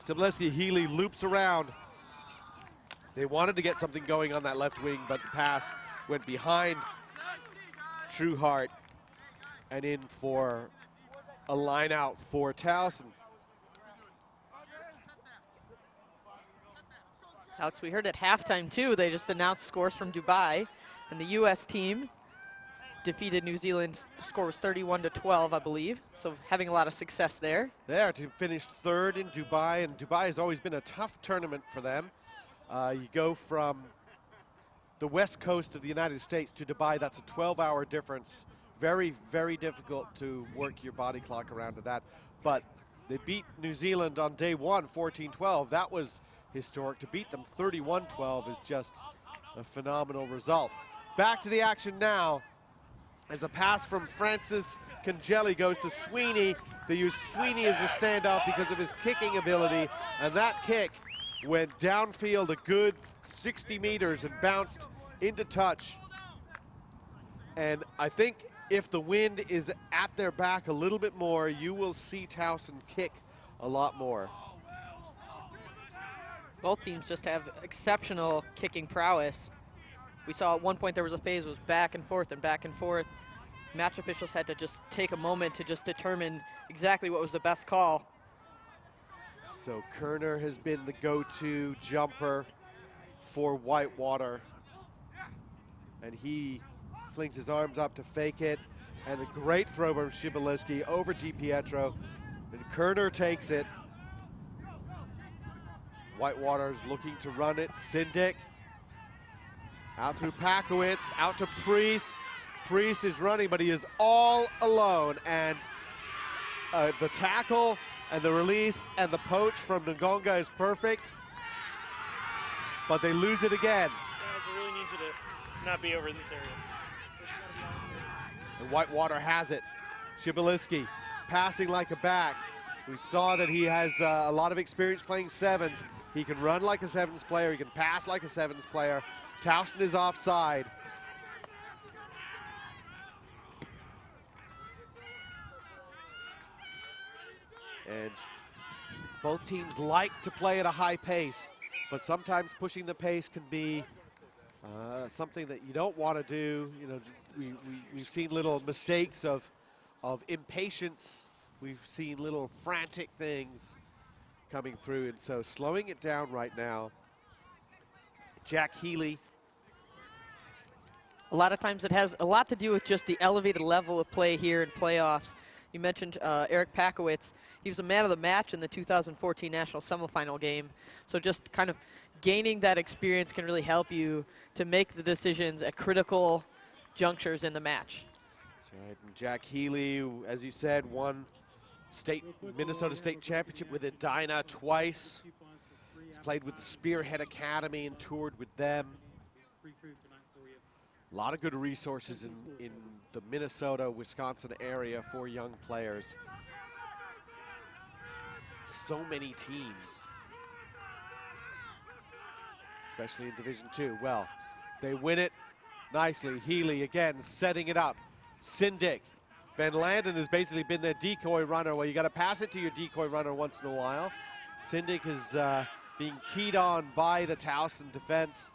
Shibileski, Healy loops around. They wanted to get something going on that left wing, but the pass went behind Trueheart and in for a line out for Talson. Alex, we heard at halftime, too, they just announced scores from Dubai, and the U.S. team defeated New Zealand. The score was 31-12, I believe, so having a lot of success there. There to finish third in Dubai, and Dubai has always been a tough tournament for them. You go from the west coast of the United States to Dubai, that's a 12-hour difference. Very, very difficult to work your body clock around to that. But they beat New Zealand on day one, 14-12. That was historic. To beat them 31-12 is just a phenomenal result. Back to the action now as the pass from Francis Congeli goes to Sweeney. They use Sweeney as the standout because of his kicking ability, and that kick went downfield a good 60 meters and bounced into touch. And I think if the wind is at their back a little bit more, you will see Talson kick a lot more. Both teams just have exceptional kicking prowess. We saw at one point there was a phase, it was back and forth and back and forth. Match officials had to just take a moment to just determine exactly what was the best call. So Kerner has been the go-to jumper for Whitewater. And he flings his arms up to fake it. And a great throw from Shibileski over DiPietro. And Kerner takes it. Whitewater is looking to run it. Sindick out through Pakowitz, out to Priest. Priest is running, but he is all alone. And the tackle and the release and the poach from Ngonga is perfect. But they lose it again. Guys, I really need you to not be over this area. And Whitewater has it. Shibileski passing like a back. We saw that he has a lot of experience playing sevens. He can run like a sevens player. He can pass like a sevens player. Talson is offside. And both teams like to play at a high pace, but sometimes pushing the pace can be something that you don't want to do. You know, we've seen little mistakes of impatience. We've seen little frantic things coming through, and so slowing it down right now. Jack Healy. A lot of times it has a lot to do with just the elevated level of play here in playoffs. You mentioned Eric Pakowitz. He was a man of the match in the 2014 national semifinal game. So just kind of gaining that experience can really help you to make the decisions at critical junctures in the match. That's right. And Jack Healy, as you said, won Minnesota State Championship with Edina twice. He's played with the Spearhead Academy and toured with them. A lot of good resources in the Minnesota, Wisconsin area for young players. So many teams, especially in Division II. Well, they win it nicely. Healy again setting it up. Sindick. Van Landen has basically been their decoy runner. Well, you got to pass it to your decoy runner once in a while. Sindick is being keyed on by the Talson defense.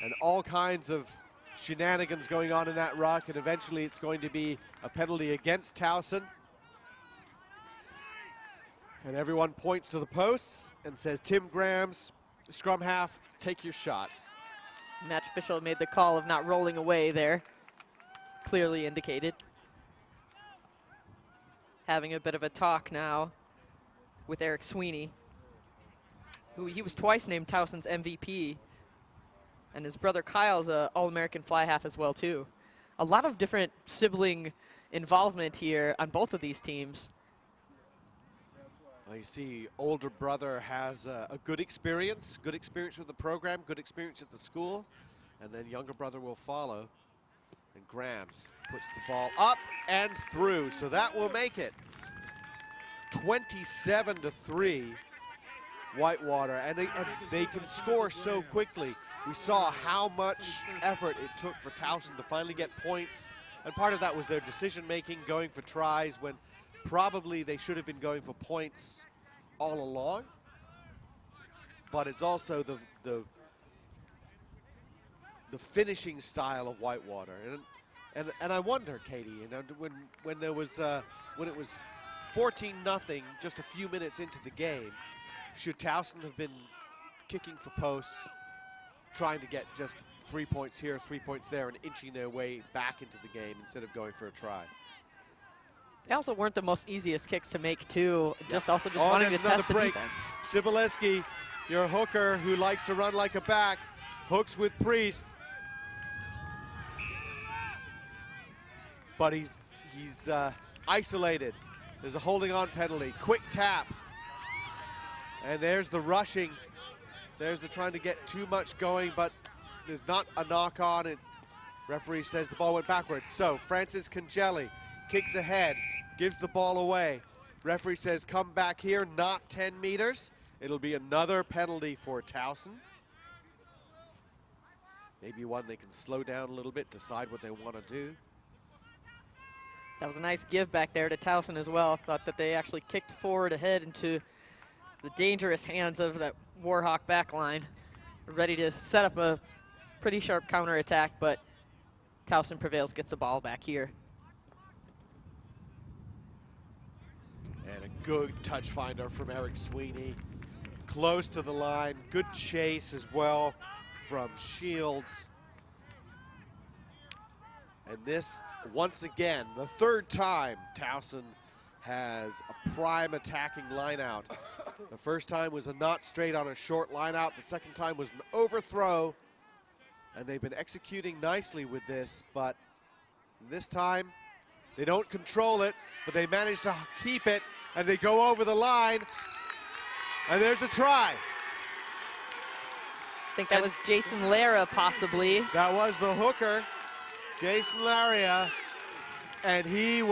And all kinds of shenanigans going on in that ruck, and eventually it's going to be a penalty against Talson. And everyone points to the posts and says, Tim Graham's scrum half, take your shot. Match official made the call of not rolling away there. Clearly indicated. Having a bit of a talk now with Eric Sweeney, who he was twice named Towson's MVP. And his brother Kyle's an All-American fly half as well, too. A lot of different sibling involvement here on both of these teams. Well, you see, older brother has a good experience with the program, good experience at the school, and then younger brother will follow. And Grams puts the ball up and through, so that will make it 27-3, Whitewater, and they can score so quickly. We saw how much effort it took for Talson to finally get points, and part of that was their decision-making, going for tries when probably they should have been going for points all along. But it's also the finishing style of Whitewater, and I wonder, Katie, you know, when it was 14-0 just a few minutes into the game, should Talson have been kicking for posts, trying to get just 3 points here, 3 points there, and inching their way back into the game instead of going for a try? They also weren't the most easiest kicks to make, too. Just wanting to test the defense. Shibileski, your hooker who likes to run like a back, hooks with Priest. But he's isolated. There's a holding on penalty. Quick tap. And there's the rushing. There's the trying to get too much going, but there's not a knock on it. Referee says the ball went backwards. So Francis Congeli kicks ahead, gives the ball away. Referee says come back here, not 10 meters. It'll be another penalty for Talson. Maybe one they can slow down a little bit, decide what they want to do. That was a nice give back there to Talson as well. Thought that they actually kicked forward ahead into the dangerous hands of that Warhawk back line, ready to set up a pretty sharp counterattack, but Talson prevails, gets the ball back here. And a good touch finder from Eric Sweeney. Close to the line, good chase as well from Shields. And this, once again, the third time Talson has a prime attacking line out. The first time was a not straight on a short line out. The second time was an overthrow. And they've been executing nicely with this, but this time they don't control it, but they manage to keep it, and they go over the line, and there's a try. I think that was Jason Lara, possibly. That was the hooker, Jason Laria, and he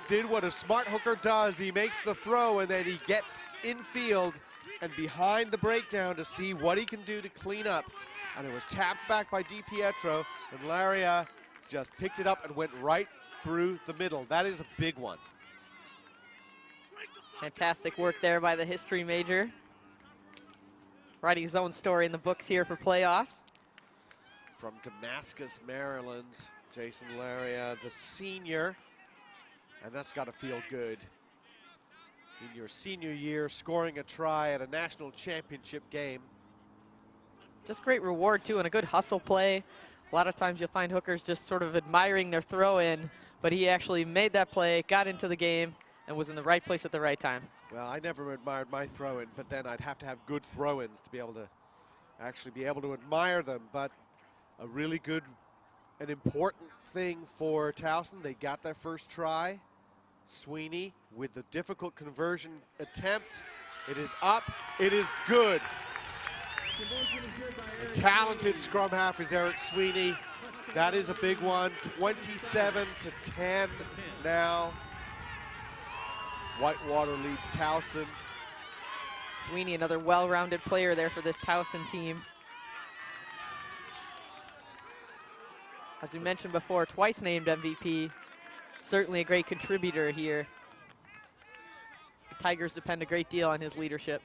did what a smart hooker does. He makes the throw, and then he gets infield and behind the breakdown to see what he can do to clean up. And it was tapped back by DiPietro, and Laria just picked it up and went right through the middle. That is a big one. Fantastic work there by the history major. Writing his own story in the books here for playoffs. From Damascus, Maryland, Jason Laria, the senior. And that's got to feel good. In your senior year, scoring a try at a national championship game. Just great reward, too, and a good hustle play. A lot of times you'll find hookers just sort of admiring their throw in, but he actually made that play, got into the game, and was in the right place at the right time. Well, I never admired my throw-in, but then I'd have to have good throw-ins to be able to actually be able to admire them. But a really good and important thing for Talson, they got their first try. Sweeney with the difficult conversion attempt. It is up, it is good. The talented scrum half is Eric Sweeney. That is a big one, 27-10 now. Whitewater leads Talson. Sweeney, another well-rounded player there for this Talson team. As we mentioned before, twice named MVP. Certainly a great contributor here. The Tigers depend a great deal on his leadership.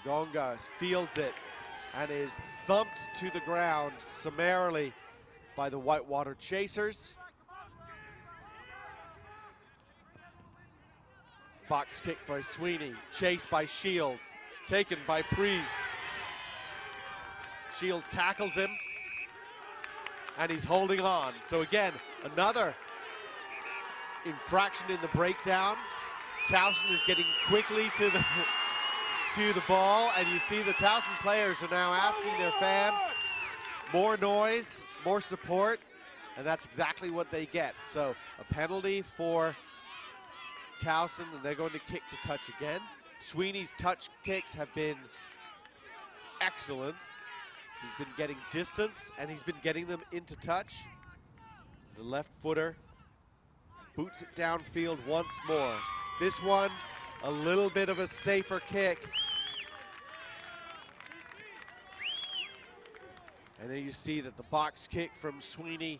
Ngonga fields it and is thumped to the ground summarily by the Whitewater Chasers. Box kick by Sweeney, chased by Shields, taken by Prees. Shields tackles him, and he's holding on. So again, another infraction in the breakdown. Talson is getting quickly to the ball, and you see the Talson players are now asking their fans more noise, more support, and that's exactly what they get. So a penalty for Talson, and they're going to kick to touch again. Sweeney's touch kicks have been excellent. He's been getting distance, and he's been getting them into touch. The left footer boots it downfield once more. This one, a little bit of a safer kick. And then you see that the box kick from Sweeney,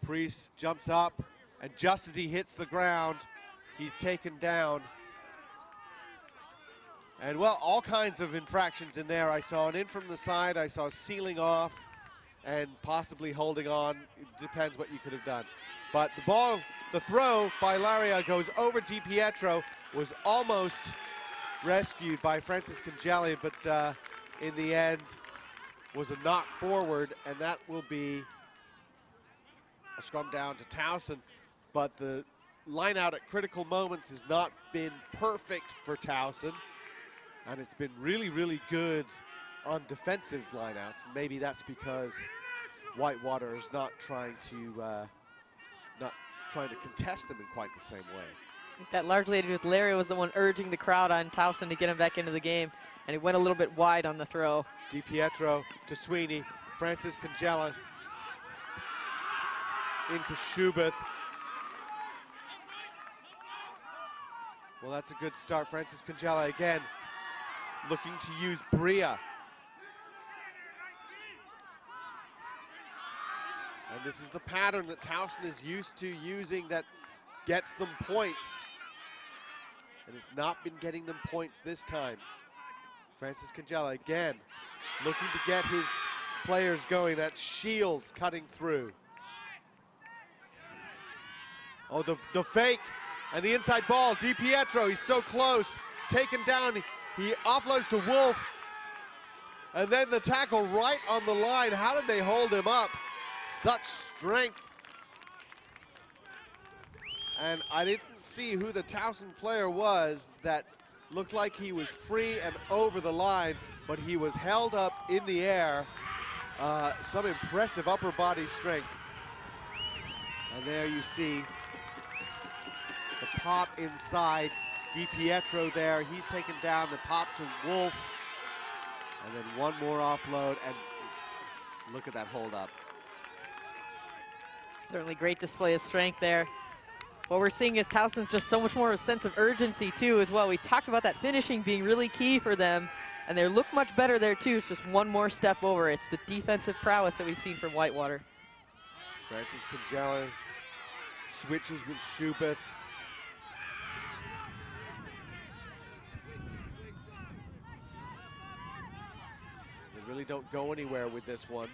Priest jumps up, and just as he hits the ground, he's taken down. And well, all kinds of infractions in there. I saw an in from the side, I saw sealing off, and possibly holding on. It depends what you could have done. But the ball, the throw by Laria goes over DiPietro, was almost rescued by Francis Congelli, but in the end was a knock forward, and that will be a scrum down to Talson. But the line out at critical moments has not been perfect for Talson, and it's been really, really good on defensive lineouts. And maybe that's because Whitewater is not trying to contest them in quite the same way. I think that largely had to do with Larry was the one urging the crowd on Talson to get him back into the game, and he went a little bit wide on the throw. DiPietro to Sweeney, Francis Congella in for Schubeth. Well, that's a good start. Francis Congella again looking to use Bria. And this is the pattern that Talson is used to using that gets them points. And it's not been getting them points this time. Francis Congella again looking to get his players going. That's Shields cutting through. Oh, the fake and the inside ball. DiPietro, he's so close. Taken down, he offloads to Wolf. And then the tackle right on the line. How did they hold him up? Such strength. And I didn't see who the Talson player was that looked like he was free and over the line, but he was held up in the air. Some impressive upper body strength. And there you see the pop inside. DiPietro there, he's taken down. The pop to Wolf. And then one more offload, and look at that hold up. Certainly great display of strength there. What we're seeing is Towson's just so much more of a sense of urgency too as well. We talked about that finishing being really key for them, and they look much better there too. It's just one more step over. It's the defensive prowess that we've seen from Whitewater. Francis Congella switches with Schubeth. They really don't go anywhere with this one.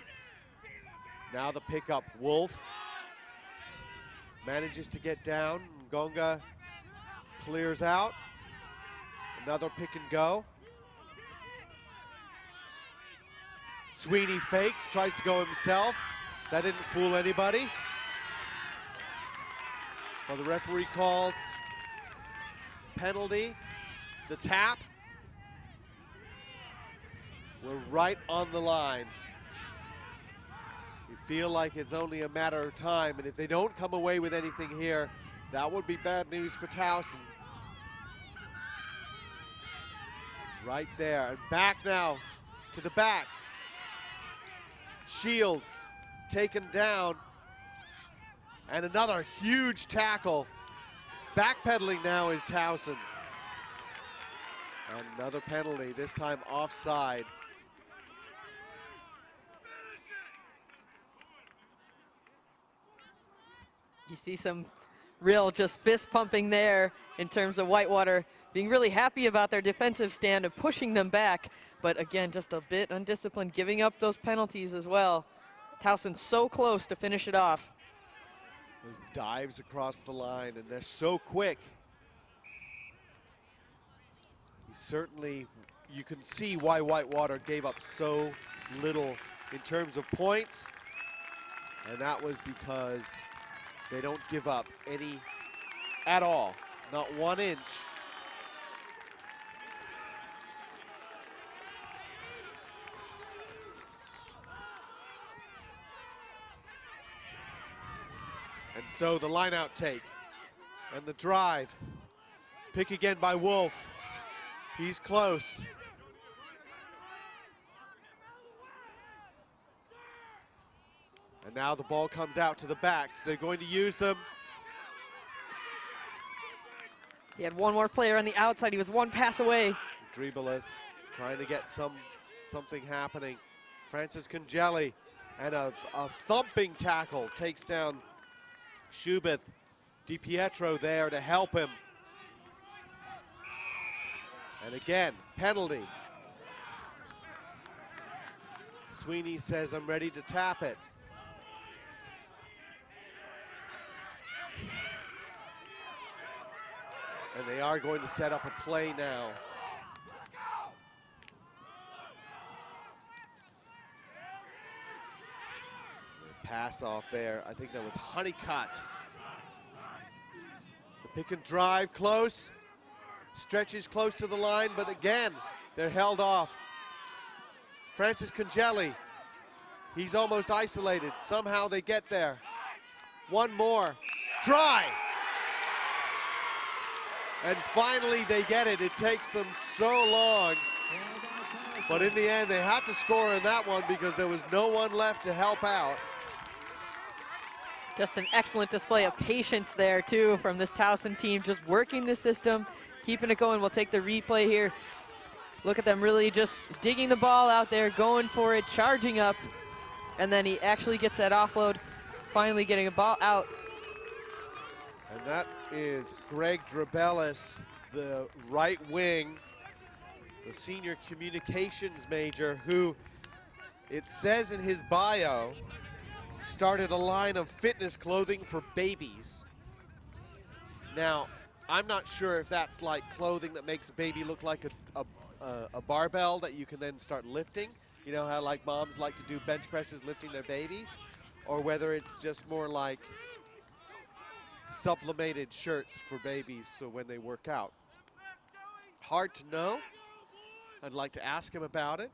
Now the pickup, Wolf manages to get down. Ngonga clears out. Another pick and go. Sweeney fakes, tries to go himself. That didn't fool anybody. Well, the referee calls penalty, the tap. We're right on the line. We feel like it's only a matter of time, and if they don't come away with anything here, that would be bad news for Talson. Right there, and back now to the backs. Shields taken down, and another huge tackle. Backpedaling now is Talson. And another penalty, this time offside. You see some real just fist pumping there in terms of Whitewater being really happy about their defensive stand and pushing them back. But again, just a bit undisciplined, giving up those penalties as well. Towson so close to finish it off. Those dives across the line, and they're so quick. Certainly, you can see why Whitewater gave up so little in terms of points. And that was because they don't give up any at all, not 1 inch. And so the line out take and the drive. Pick again by Wolf. He's close. And now the ball comes out to the backs. They're going to use them. He had one more player on the outside. He was one pass away. Dribbleless, trying to get something happening. Francis Congeli, and a thumping tackle takes down Schubeth. DiPietro there to help him. And again, penalty. Sweeney says, I'm ready to tap it. And they are going to set up a play now. Pass off there. I think that was Honeycutt. The pick and drive close. Stretches close to the line, but again, they're held off. Francis Congeli, he's almost isolated. Somehow they get there. One more. Try! And finally they get it. It takes them so long. But in the end, they had to score in that one because there was no one left to help out. Just an excellent display of patience there, too, from this Towson team, just working the system, keeping it going. We'll take the replay here. Look at them really just digging the ball out there, going for it, charging up, and then he actually gets that offload, finally getting a ball out. And that is Greg Drabelis, the right wing, the senior communications major, who it says in his bio, started a line of fitness clothing for babies. Now, I'm not sure if that's like clothing that makes a baby look like a barbell that you can then start lifting. You know how like moms like to do bench presses lifting their babies? Or whether it's just more like sublimated shirts for babies so when they work out. Hard to know. I'd like to ask him about it.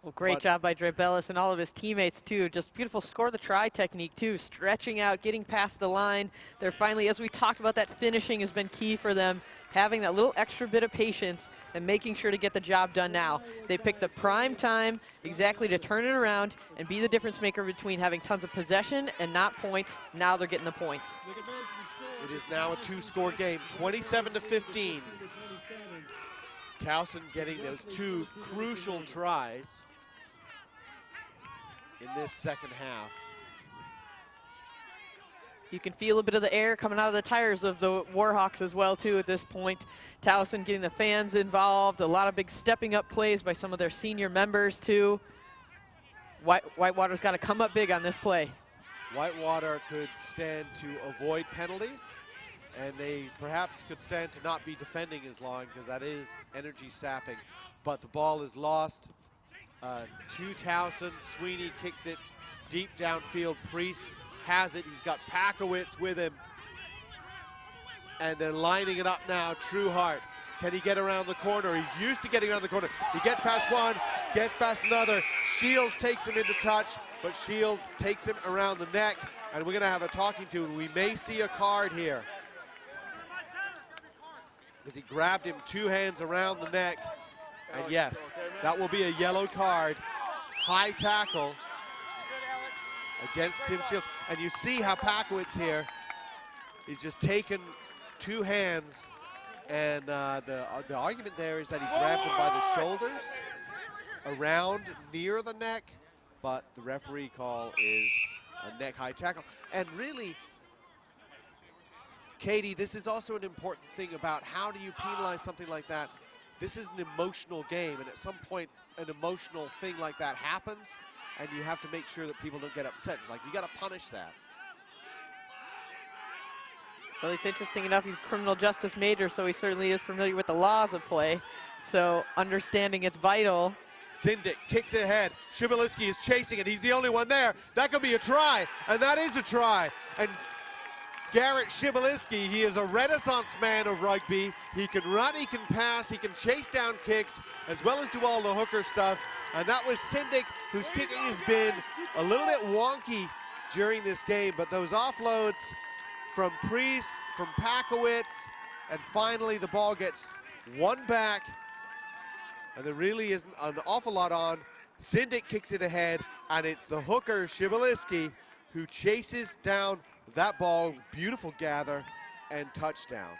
Well, great job by Drabelis and all of his teammates, too. Just beautiful score the try technique, too. Stretching out, getting past the line. They're finally, as we talked about, that finishing has been key for them. Having that little extra bit of patience and making sure to get the job done now. They picked the prime time exactly to turn it around and be the difference maker between having tons of possession and not points. Now they're getting the points. It is now a two-score game, 27-15. Talson getting those two crucial tries in this second half. You can feel a bit of the air coming out of the tires of the Warhawks as well, too, at this point. Talson getting the fans involved, a lot of big stepping up plays by some of their senior members, too. Whitewater's got to come up big on this play. Whitewater could stand to avoid penalties, and they perhaps could stand to not be defending as long because that is energy sapping. But the ball is lost to Talson. Sweeney kicks it deep downfield. Priest has it. He's got Packowitz with him. And they're lining it up now. Trueheart. Can he get around the corner? He's used to getting around the corner. He gets past one, gets past another. Shields takes him into touch, but Shields takes him around the neck. And we're going to have a talking to him. We may see a card here, because he grabbed him 2 hands around the neck. And yes, that will be a yellow card. High tackle against Tim Shields. And you see how Packowitz here, he's just taken 2 hands. And the argument there is that he grabbed him by the shoulders, around near the neck, but the referee call is a neck high tackle. And really, Katie, this is also an important thing about how do you penalize something like that. This is an emotional game, and at some point an emotional thing like that happens, and you have to make sure that people don't get upset. It's like, you got to punish that. Well, it's interesting enough, he's criminal justice major, so he certainly is familiar with the laws of play. So understanding it's vital. Sindic kicks it ahead. Shibiliski is chasing it. He's the only one there. That could be a try, and that is a try. And Garrett Shibiliski, he is a renaissance man of rugby. He can run, he can pass, he can chase down kicks, as well as do all the hooker stuff. And that was Sindic, whose kicking has been a little bit wonky during this game, but those offloads from Priest, from Packowitz, and finally the ball gets one back, and there really isn't an awful lot on. Sindic kicks it ahead, and it's the hooker, Shibiliski, who chases down that ball. Beautiful gather and touchdown.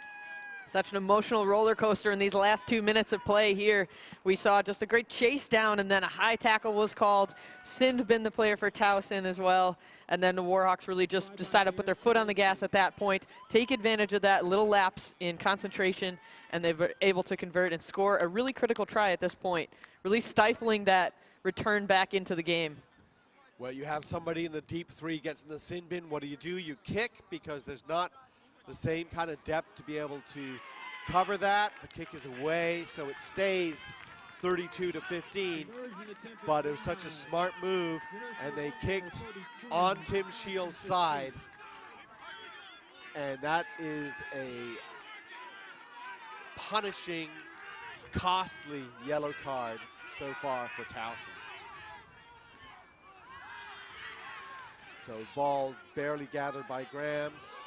Such an emotional roller coaster in these last 2 minutes of play here. We saw just a great chase down, and then a high tackle was called. Sindbin, the player for Talson as well. And then the Warhawks really just decided to put their foot on the gas at that point, take advantage of that little lapse in concentration, and they were able to convert and score a really critical try at this point, really stifling that return back into the game. Well, you have somebody in the deep 3 gets in the sin bin. What do? You kick, because there's not the same kind of depth to be able to cover that. The kick is away, so it stays 32-15, but it was such a smart move, and they kicked on Tim Shields' side, and that is a punishing, costly yellow card so far for Talson. So ball barely gathered by Grams.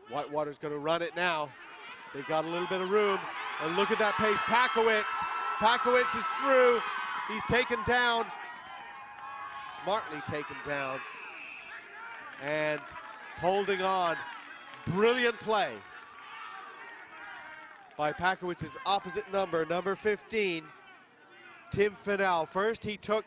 Whitewater's going to run it now. They've got a little bit of room, and look at that pace. Packowitz is through. He's taken down, smartly taken down, and holding on. Brilliant play by Packowitz's opposite number, number 15, Tim Fennell. First he took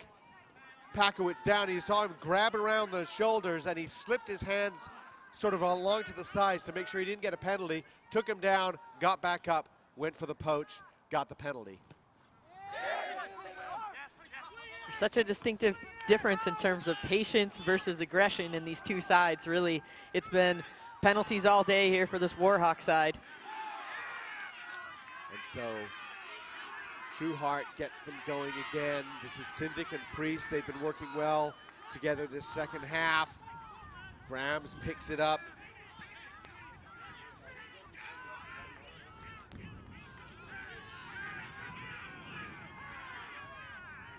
Packowitz down. You saw him grab around the shoulders, and he slipped his hands sort of along to the sides to make sure he didn't get a penalty. Took him down, got back up, went for the poach, got the penalty. Such a distinctive difference in terms of patience versus aggression in these two sides. Really, it's been penalties all day here for this Warhawk side. And so Trueheart gets them going again. This is Sindic and Priest. They've been working well together this second half. Grams picks it up.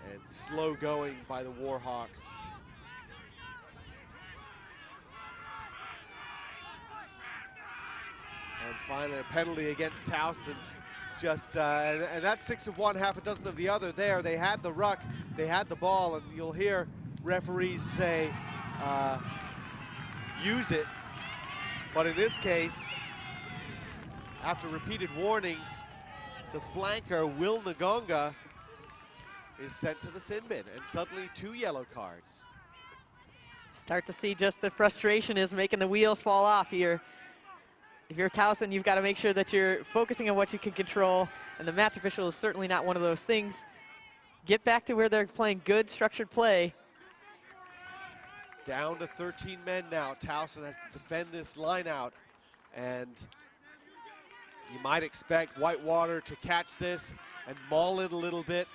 And slow going by the Warhawks. And finally a penalty against Talson. Just, and that's 6 of one, half a dozen of the other there. They had the ruck, they had the ball, and you'll hear referees say, use it. But in this case, after repeated warnings, the flanker, Will Nagonga, is sent to the sin bin, and suddenly 2 yellow cards. Start to see just the frustration is making the wheels fall off here. If you're Talson, you've got to make sure that you're focusing on what you can control, and the match official is certainly not one of those things. Get back to where they're playing good, structured play. Down to 13 men now. Talson has to defend this line out, and You might expect Whitewater to catch this and maul it a little bit.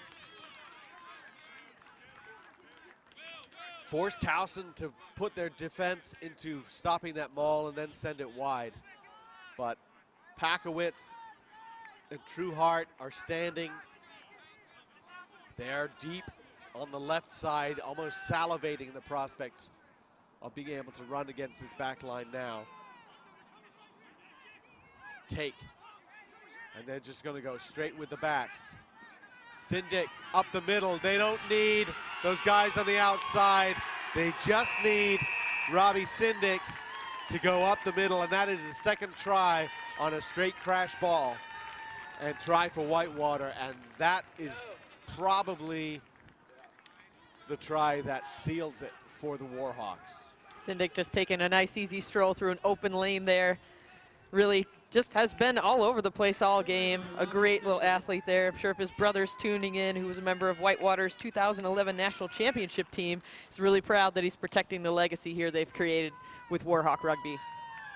Force Talson to put their defense into stopping that maul and then send it wide. But Pakowitz and Trueheart are standing. They're deep on the left side, almost salivating the prospect of being able to run against this back line now. Take. And they're just going to go straight with the backs. Sindic up the middle. They don't need those guys on the outside. They just need Robbie Sindic to go up the middle, and that is his second try on a straight crash ball and try for Whitewater, and that is probably the try that seals it for the Warhawks. Sindic just taking a nice easy stroll through an open lane there. Really just has been all over the place all game. A great little athlete there. I'm sure if his brother's tuning in, who was a member of Whitewater's 2011 National Championship team, is really proud that he's protecting the legacy here they've created with Warhawk Rugby.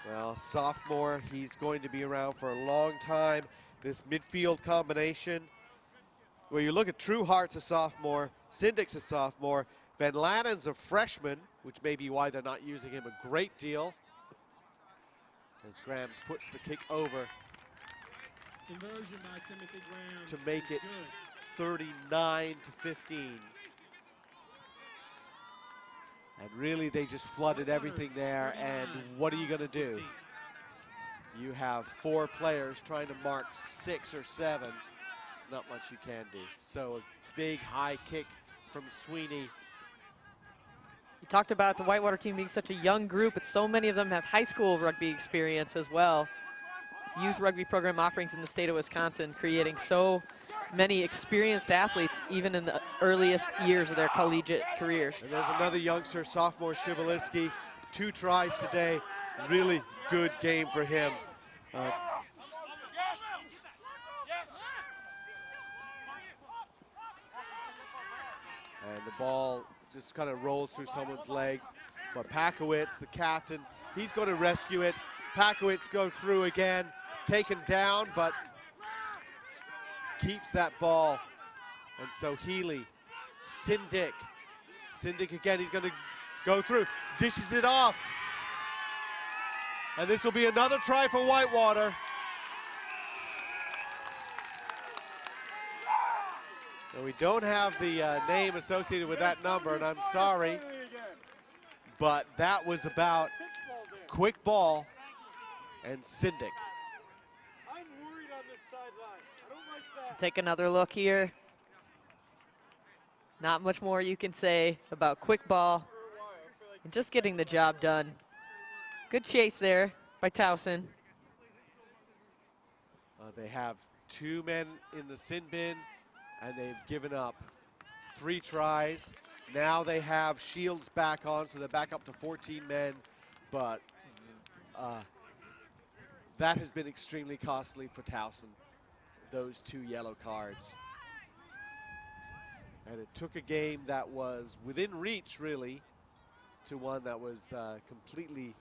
Well, sophomore, he's going to be around for a long time. This midfield combination, well, you look at Trueheart's a sophomore, Sindic's a sophomore, Van Lanen's a freshman, which may be why they're not using him a great deal. As Grams puts the kick over Conversion by Timothy Graham to make it 39-15. And really, they just flooded everything there, and what are you going to do? You have 4 players trying to mark 6 or 7. There's not much you can do. So a big high kick from Sweeney. You talked about the Whitewater team being such a young group, but so many of them have high school rugby experience as well. Youth rugby program offerings in the state of Wisconsin, creating so many experienced athletes even in the earliest years of their collegiate careers. And there's another youngster, sophomore Shivaliski, 2 tries today. Really good game for him. And the ball just kind of rolls through someone's legs. But Pakowitz, the captain, he's going to rescue it. Pakowitz go through again, taken down, but keeps that ball. And so Healy, Sindic again, he's going to go through, dishes it off. And this will be another try for Whitewater. So we don't have the name associated with that number, and I'm sorry, but that was about quick ball and Sindic. I'm worried on this sideline. I don't like that. Take another look here. Not much more you can say about quick ball and just getting the job done. Good chase there by Talson. They have 2 men in the sin bin, and they've given up 3 tries. Now they have Shields back on, so they're back up to 14 men, but that has been extremely costly for Talson, those 2 yellow cards. And it took a game that was within reach, really, to one that was completely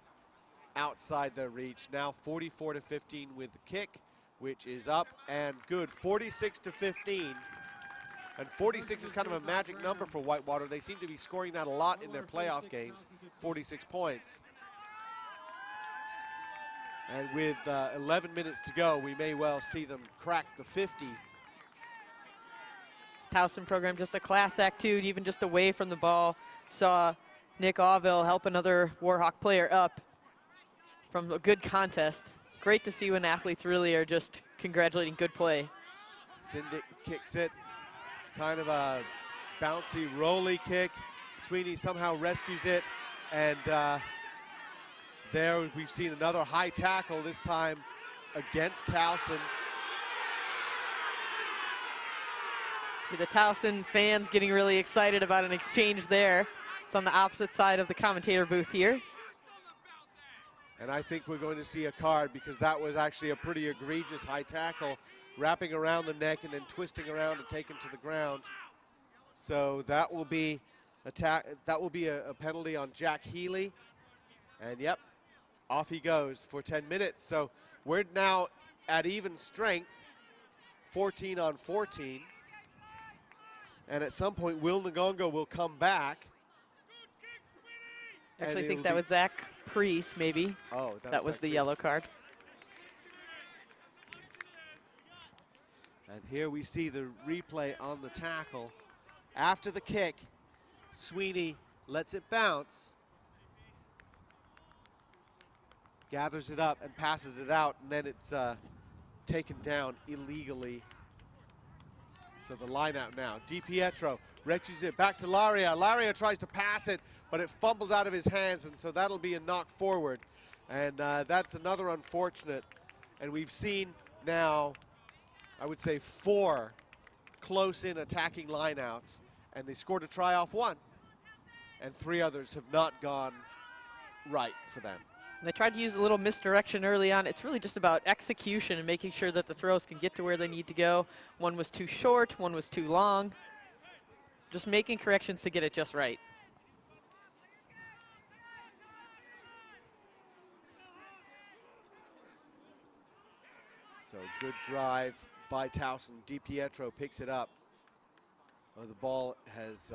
outside their reach. Now 44-15 with the kick, which is up and good. 46-15. And 46 is kind of a magic number for Whitewater. They seem to be scoring that a lot in their playoff games, 46 points. And with 11 minutes to go, we may well see them crack the 50. This Towson program, just a class act too, even just away from the ball. Saw Nick Auville help another Warhawk player up from a good contest. Great to see when athletes really are just congratulating good play. Sindic kicks it. It's kind of a bouncy, rolly kick. Sweeney somehow rescues it, and there we've seen another high tackle, this time against Talson. See the Talson fans getting really excited about an exchange there. It's on the opposite side of the commentator booth here. And I think we're going to see a card, because that was actually a pretty egregious high tackle, wrapping around the neck and then twisting around and taken to the ground. So that will be a penalty on Jack Healy. And yep, off he goes for 10 minutes. So we're now at even strength, 14 on 14. And at some point, Will Ngongo will come back. Actually, I think that was Zach Priest, maybe. Oh, that was the yellow card. And here we see the replay on the tackle. After the kick, Sweeney lets it bounce, gathers it up and passes it out, and then it's taken down illegally. So the line out now. DiPietro wrenches it back to Laria. Laria tries to pass it, but it fumbles out of his hands, and so that'll be a knock forward. And that's another unfortunate. And we've seen now, I would say, 4 close-in attacking lineouts, and they scored a try off 1. And 3 others have not gone right for them. They tried to use a little misdirection early on. It's really just about execution and making sure that the throws can get to where they need to go. One was too short, one was too long. Just making corrections to get it just right. So good drive by Talson. DiPietro picks it up. Oh, the ball has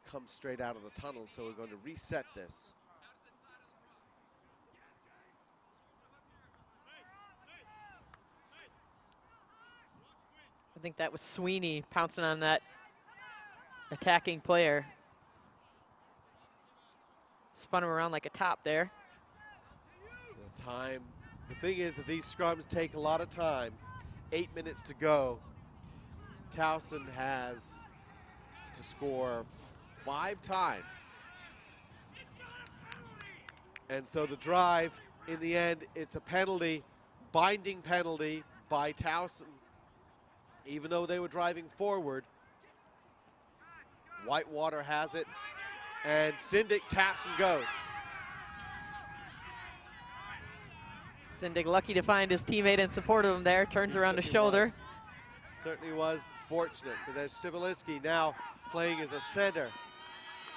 come straight out of the tunnel, so we're going to reset this. I think that was Sweeney pouncing on that attacking player. Spun him around like a top there. The thing is that these scrums take a lot of time. 8 minutes to go. Talson has to score 5 times. And so the drive, in the end, it's a penalty, binding penalty by Talson. Even though they were driving forward, Whitewater has it, and Syndic taps and goes. Syndic lucky to find his teammate in support of him there, turns around his shoulder. Certainly was fortunate, but there's Cibaliski now playing as a center.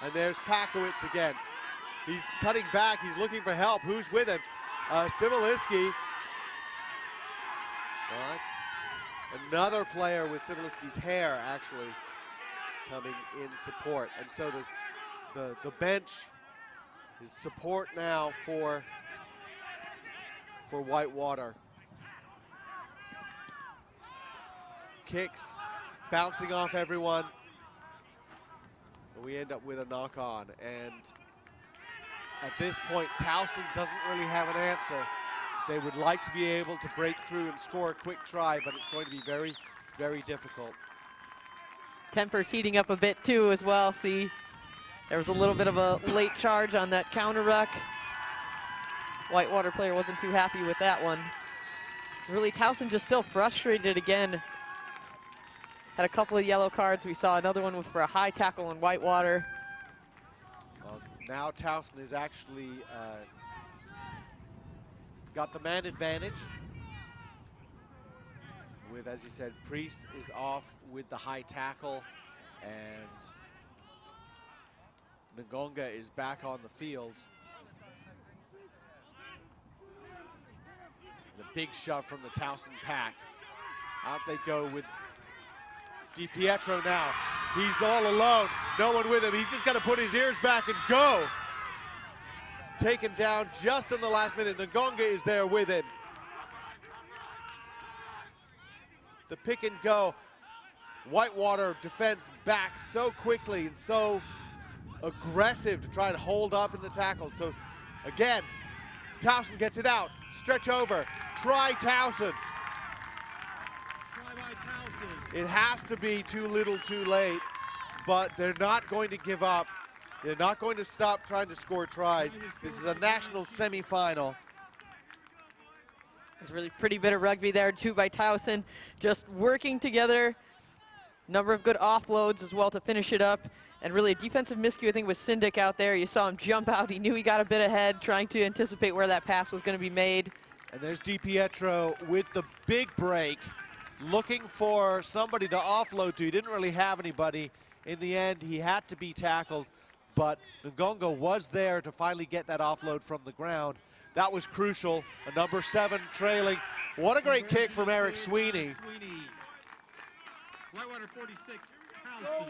And there's Pakowitz again. He's cutting back, he's looking for help. Who's with him? Cibaliski. Well, that's another player with Cibaliski's hair actually coming in support. And so there's the bench is support now for Whitewater. Kicks, bouncing off everyone. And we end up with a knock on. And at this point, Talson doesn't really have an answer. They would like to be able to break through and score a quick try, but it's going to be very, very difficult. Temper's heating up a bit too as well. See, there was a little bit of a late charge on that counter ruck. Whitewater player wasn't too happy with that one. Really, Talson just still frustrated again. Had a couple of yellow cards. We saw another one for a high tackle on Whitewater. Well, now Talson has actually got the man advantage. With, as you said, Priest is off with the high tackle, and Ngonga is back on the field. The big shove from the Talson pack. Out they go with DiPietro now. He's all alone, no one with him. He's just got to put his ears back and go. Taken down just in the last minute. Ngonga is there with him. The pick and go. Whitewater defense back so quickly and so aggressive to try and hold up in the tackle. So again, Talson gets it out. Stretch over. Try Talson. It has to be too little too late, but they're not going to give up. They're not going to stop trying to score tries. This is a national semifinal. It's really pretty bit of rugby there too by Talson, just working together. Number of good offloads as well to finish it up. And really a defensive miscue, I think, with Syndic out there. You saw him jump out. He knew he got a bit ahead, trying to anticipate where that pass was going to be made. And there's DiPietro with the big break, looking for somebody to offload to. He didn't really have anybody. In the end, he had to be tackled, but Ngonga was there to finally get that offload from the ground. That was crucial. A number 7 trailing. What a great kick from Eric Sweeney. Whitewater 46, Talson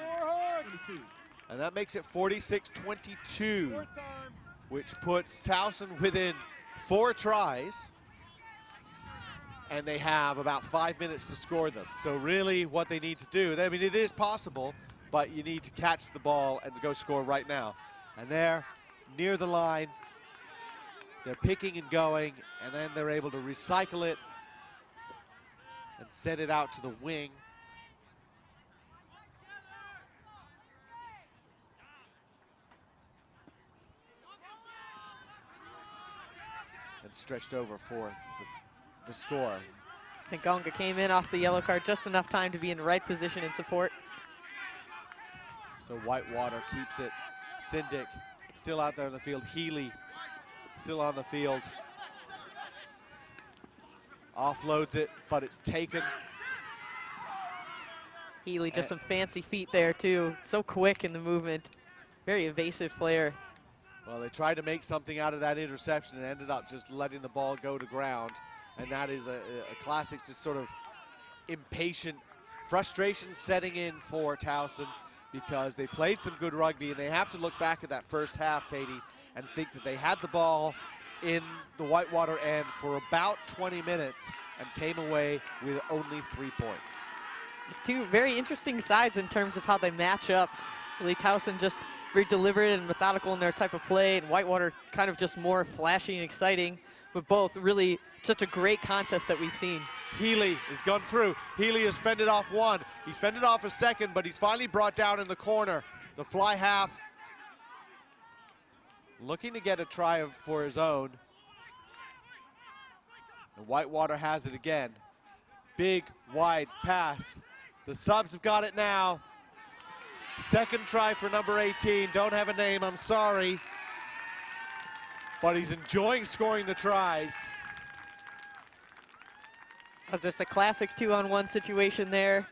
22. And that makes it 46-22, which puts Talson within 4 tries. And they have about 5 minutes to score them. So really what they need to do, I mean, it is possible, but you need to catch the ball and go score right now. And they're near the line. They're picking and going, and then they're able to recycle it and set it out to the wing. And stretched over for the score. Ngonga came in off the yellow card just enough time to be in the right position in support. So Whitewater keeps it. Sindick still out there in the field. Healy still on the field. Offloads it, but it's taken. Healy just some fancy feet there too. So quick in the movement. Very evasive player. Well, they tried to make something out of that interception and ended up just letting the ball go to ground. And that is a classic, just sort of impatient frustration setting in for Talson, because they played some good rugby, and they have to look back at that first half, Katie, and think that they had the ball in the Whitewater end for about 20 minutes and came away with only 3 points. Just two very interesting sides in terms of how they match up. Really, Talson just very deliberate and methodical in their type of play, and Whitewater kind of just more flashy and exciting, but both really such a great contest that we've seen. Healy has gone through. Healy has fended off one. He's fended off a second, but he's finally brought down in the corner. The fly half looking to get a try for his own. And Whitewater has it again. Big, wide pass. The subs have got it now. Second try for number 18. Don't have a name, I'm sorry. But he's enjoying scoring the tries. That was just a classic 2-on-1 situation there.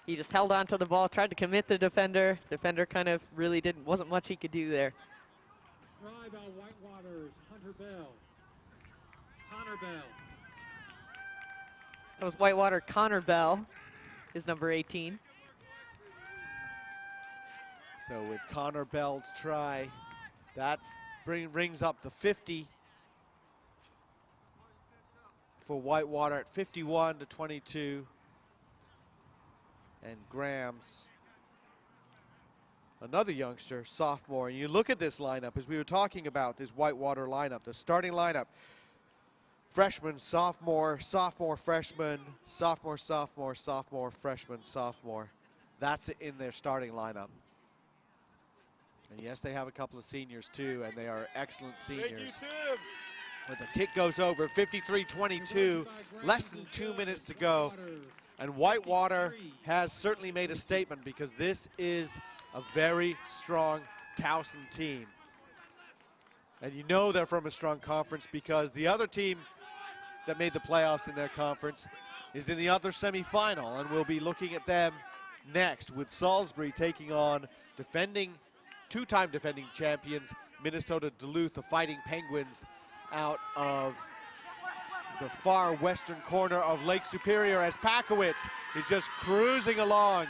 He just held on to the ball, tried to commit the defender. Defender kind of really wasn't much he could do there. Try by Whitewater's Hunter Bell. Connor Bell. That was Whitewater. Connor Bell is number 18. So with Connor Bell's try, that's rings up the 50 for Whitewater at 51-22. And Graham's another youngster, sophomore. And you look at this lineup, as we were talking about this Whitewater lineup, the starting lineup. Freshman, sophomore, sophomore, freshman, sophomore, sophomore, sophomore, freshman, sophomore. That's in their starting lineup. And yes, they have a couple of seniors too, and they are excellent seniors. But the kick goes over, 53-22, less than 2 minutes to go. And Whitewater has certainly made a statement, because this is a very strong Talson team. And you know they're from a strong conference, because the other team that made the playoffs in their conference is in the other semifinal, and we'll be looking at them next, with Salisbury taking on two-time defending champions, Minnesota Duluth, the Fighting Penguins, out of the far western corner of Lake Superior, as Pakowitz is just cruising along.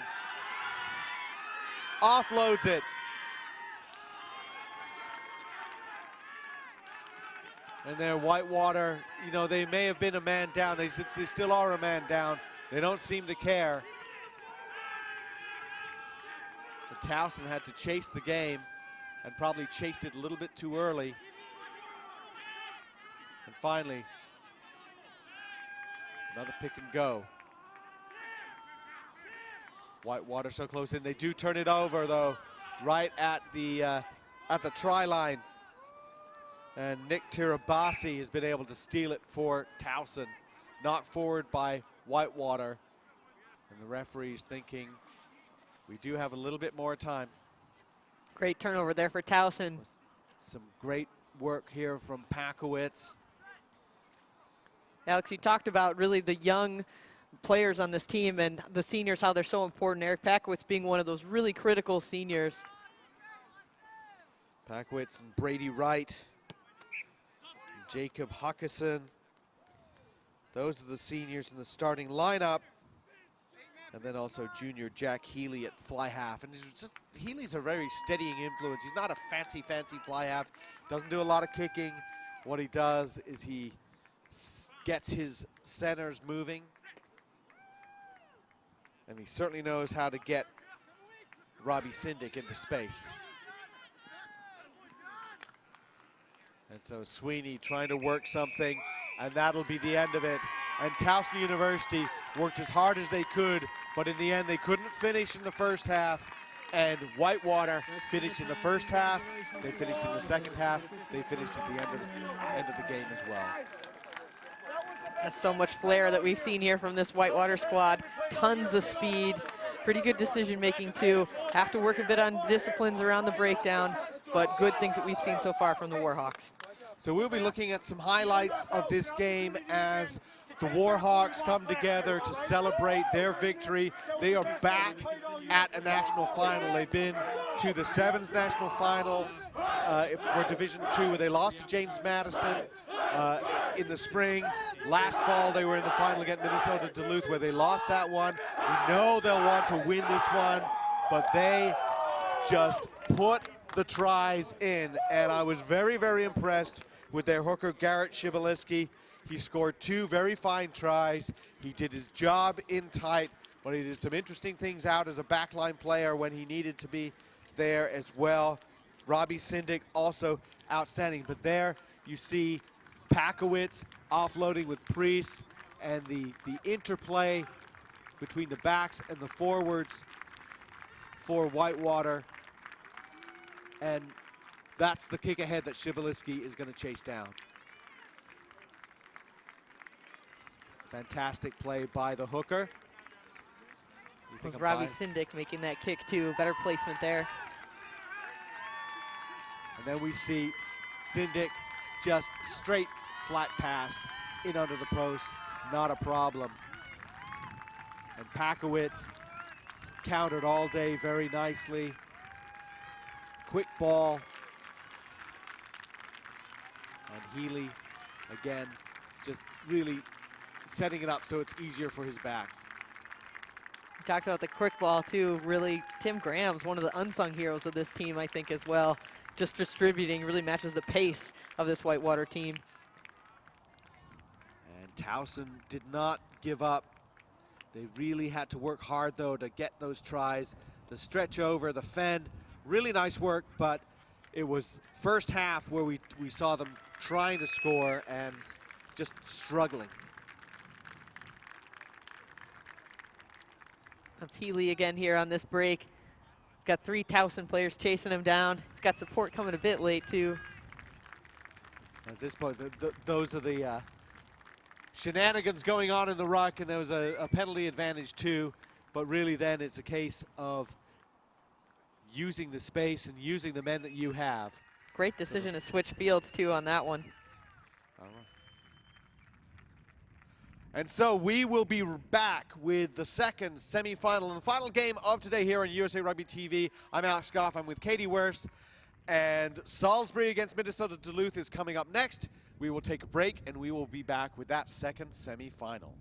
Offloads it. And there, Whitewater, you know, they may have been a man down. They still are a man down. They don't seem to care. But Talson had to chase the game, and probably chased it a little bit too early. And finally, another pick and go. Whitewater so close in. They do turn it over though, right at the try line. And Nick Tirabassi has been able to steal it for Talson. Knocked forward by Whitewater. And the referee's thinking, we do have a little bit more time. Great turnover there for Talson. Some great work here from Pakowitz. Alex, you talked about really the young players on this team and the seniors, how they're so important. Eric Pakowitz being one of those really critical seniors. Pakowitz and Brady Wright. Jacob Huckison. Those are the seniors in the starting lineup. And then also junior Jack Healy at fly half. And Healy's a very steadying influence. He's not a fancy fly half. Doesn't do a lot of kicking. What he does is he gets his centers moving. And he certainly knows how to get Robbie Sindick into space. And so Sweeney trying to work something, and that'll be the end of it. And Towson University worked as hard as they could, but in the end they couldn't finish in the first half. And Whitewater finished in the first half, they finished in the second half, they finished at the end of the game as well. That's so much flair that we've seen here from this Whitewater squad. Tons of speed, pretty good decision making too. Have to work a bit on disciplines around the breakdown, but good things that we've seen so far from the Warhawks. So we'll be looking at some highlights of this game as the Warhawks come together to celebrate their victory. They are back at a national final. They've been to the Sevens national final for Division II, where they lost to James Madison in the spring. Last fall, they were in the final against Minnesota Duluth, where they lost that one. We know they'll want to win this one, but they just put the tries in, and I was very, very impressed with their hooker, Garrett Shibaliski. He scored 2 very fine tries. He did his job in tight, but he did some interesting things out as a backline player when he needed to be there as well. Robbie Sindick also outstanding, but there you see Pakowitz offloading with Priest, and the interplay between the backs and the forwards for Whitewater. And that's the kick ahead that Shibaliski is going to chase down. Fantastic play by the hooker. It was Robbie Sindick making that kick too. Better placement there. And then we see Sindick just straight flat pass in under the post, not a problem. And Pakowitz countered all day very nicely. Quick ball. And Healy, again, just really setting it up so it's easier for his backs. We talked about the quick ball too. Really, Tim Graham's one of the unsung heroes of this team, I think, as well. Just distributing really matches the pace of this Whitewater team. And Talson did not give up. They really had to work hard, though, to get those tries. The stretch over, the fend, really nice work, but it was first half where we saw them trying to score and just struggling. That's Healy again here on this break. He's got 3 Towson players chasing him down. He's got support coming a bit late too. At this point, those are the shenanigans going on in the ruck, and there was a penalty advantage too, but really then it's a case of using the space and using the men that you have. Great decision to switch fields too on that one. All right. And so we will be back with the second semifinal and the final game of today here on USA Rugby TV. I'm Alex Goff, I'm with Katie Wurst, and Salisbury against Minnesota Duluth is coming up next. We will take a break and we will be back with that second semifinal.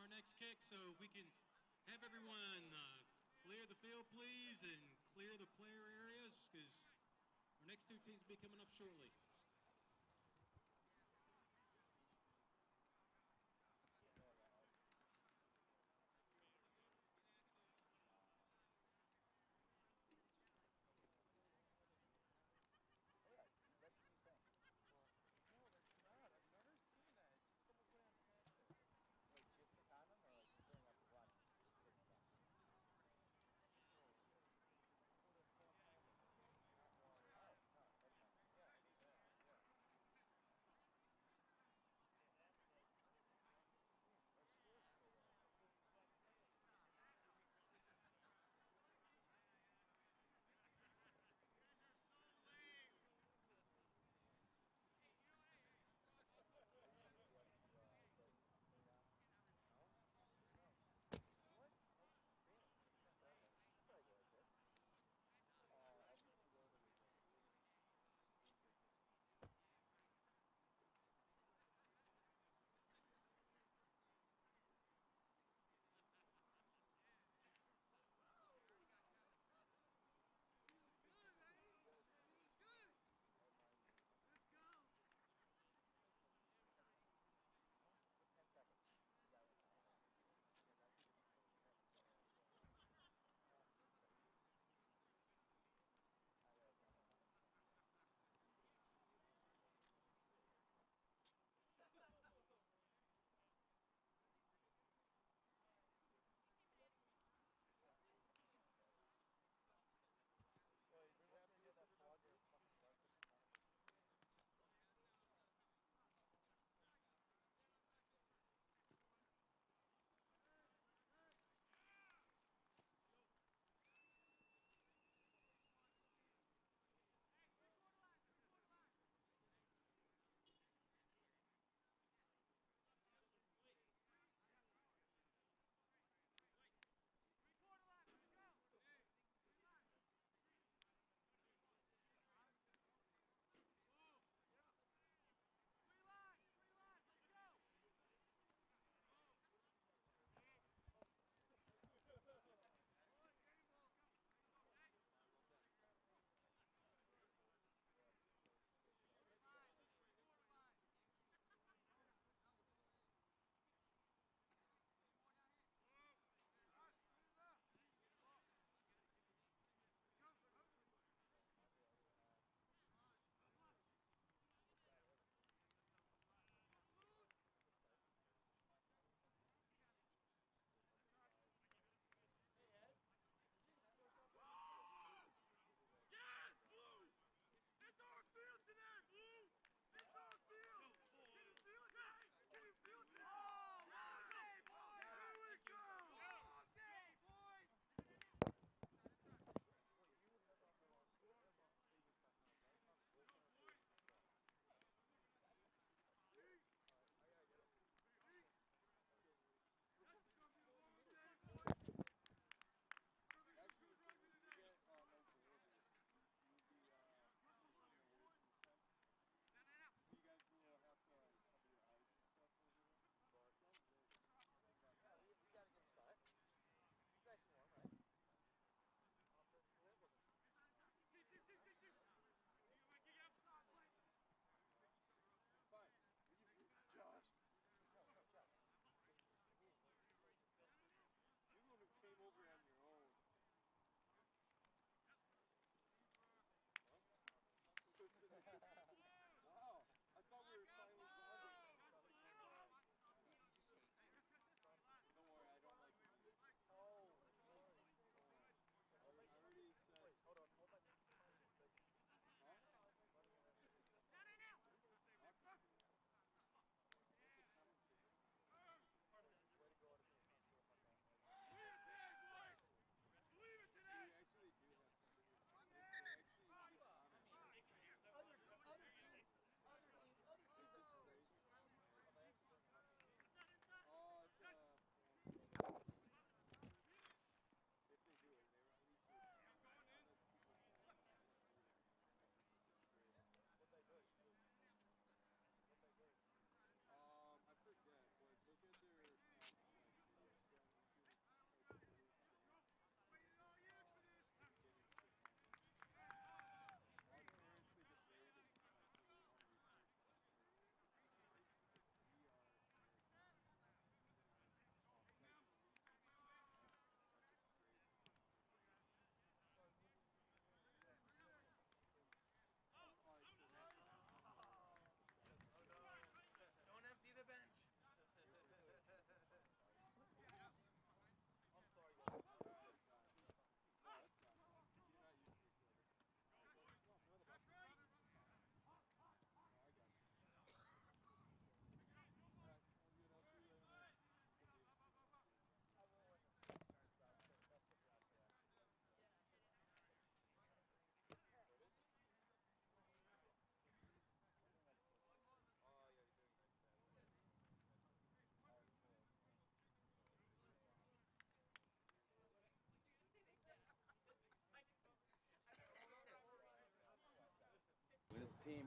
our next kick, so if we can have everyone clear the field, please, and clear the player areas, because our next two teams will be coming up shortly.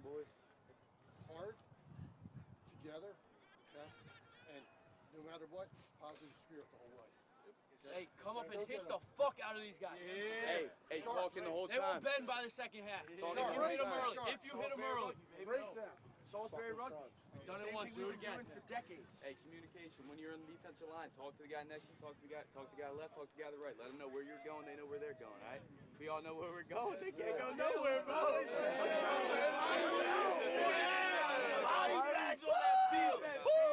boys. Hard, together, okay? And no matter what, positive spirit the whole way. Hey, come up and hit the fuck out of these guys. Yeah. Hey, talking the whole They time. won't bend by the second half. Talking If you hit them early, Sharp. if you hit them early. Break them. Salisbury Rugby. Done it once, do it again. For decades. Hey, communication. When you're on the defensive line, talk to the guy next to you, talk to the guy left, talk to the guy to the right. Let them know where you're going, they know where they're going, all right? We all know where we're going. They can't go nowhere, bro.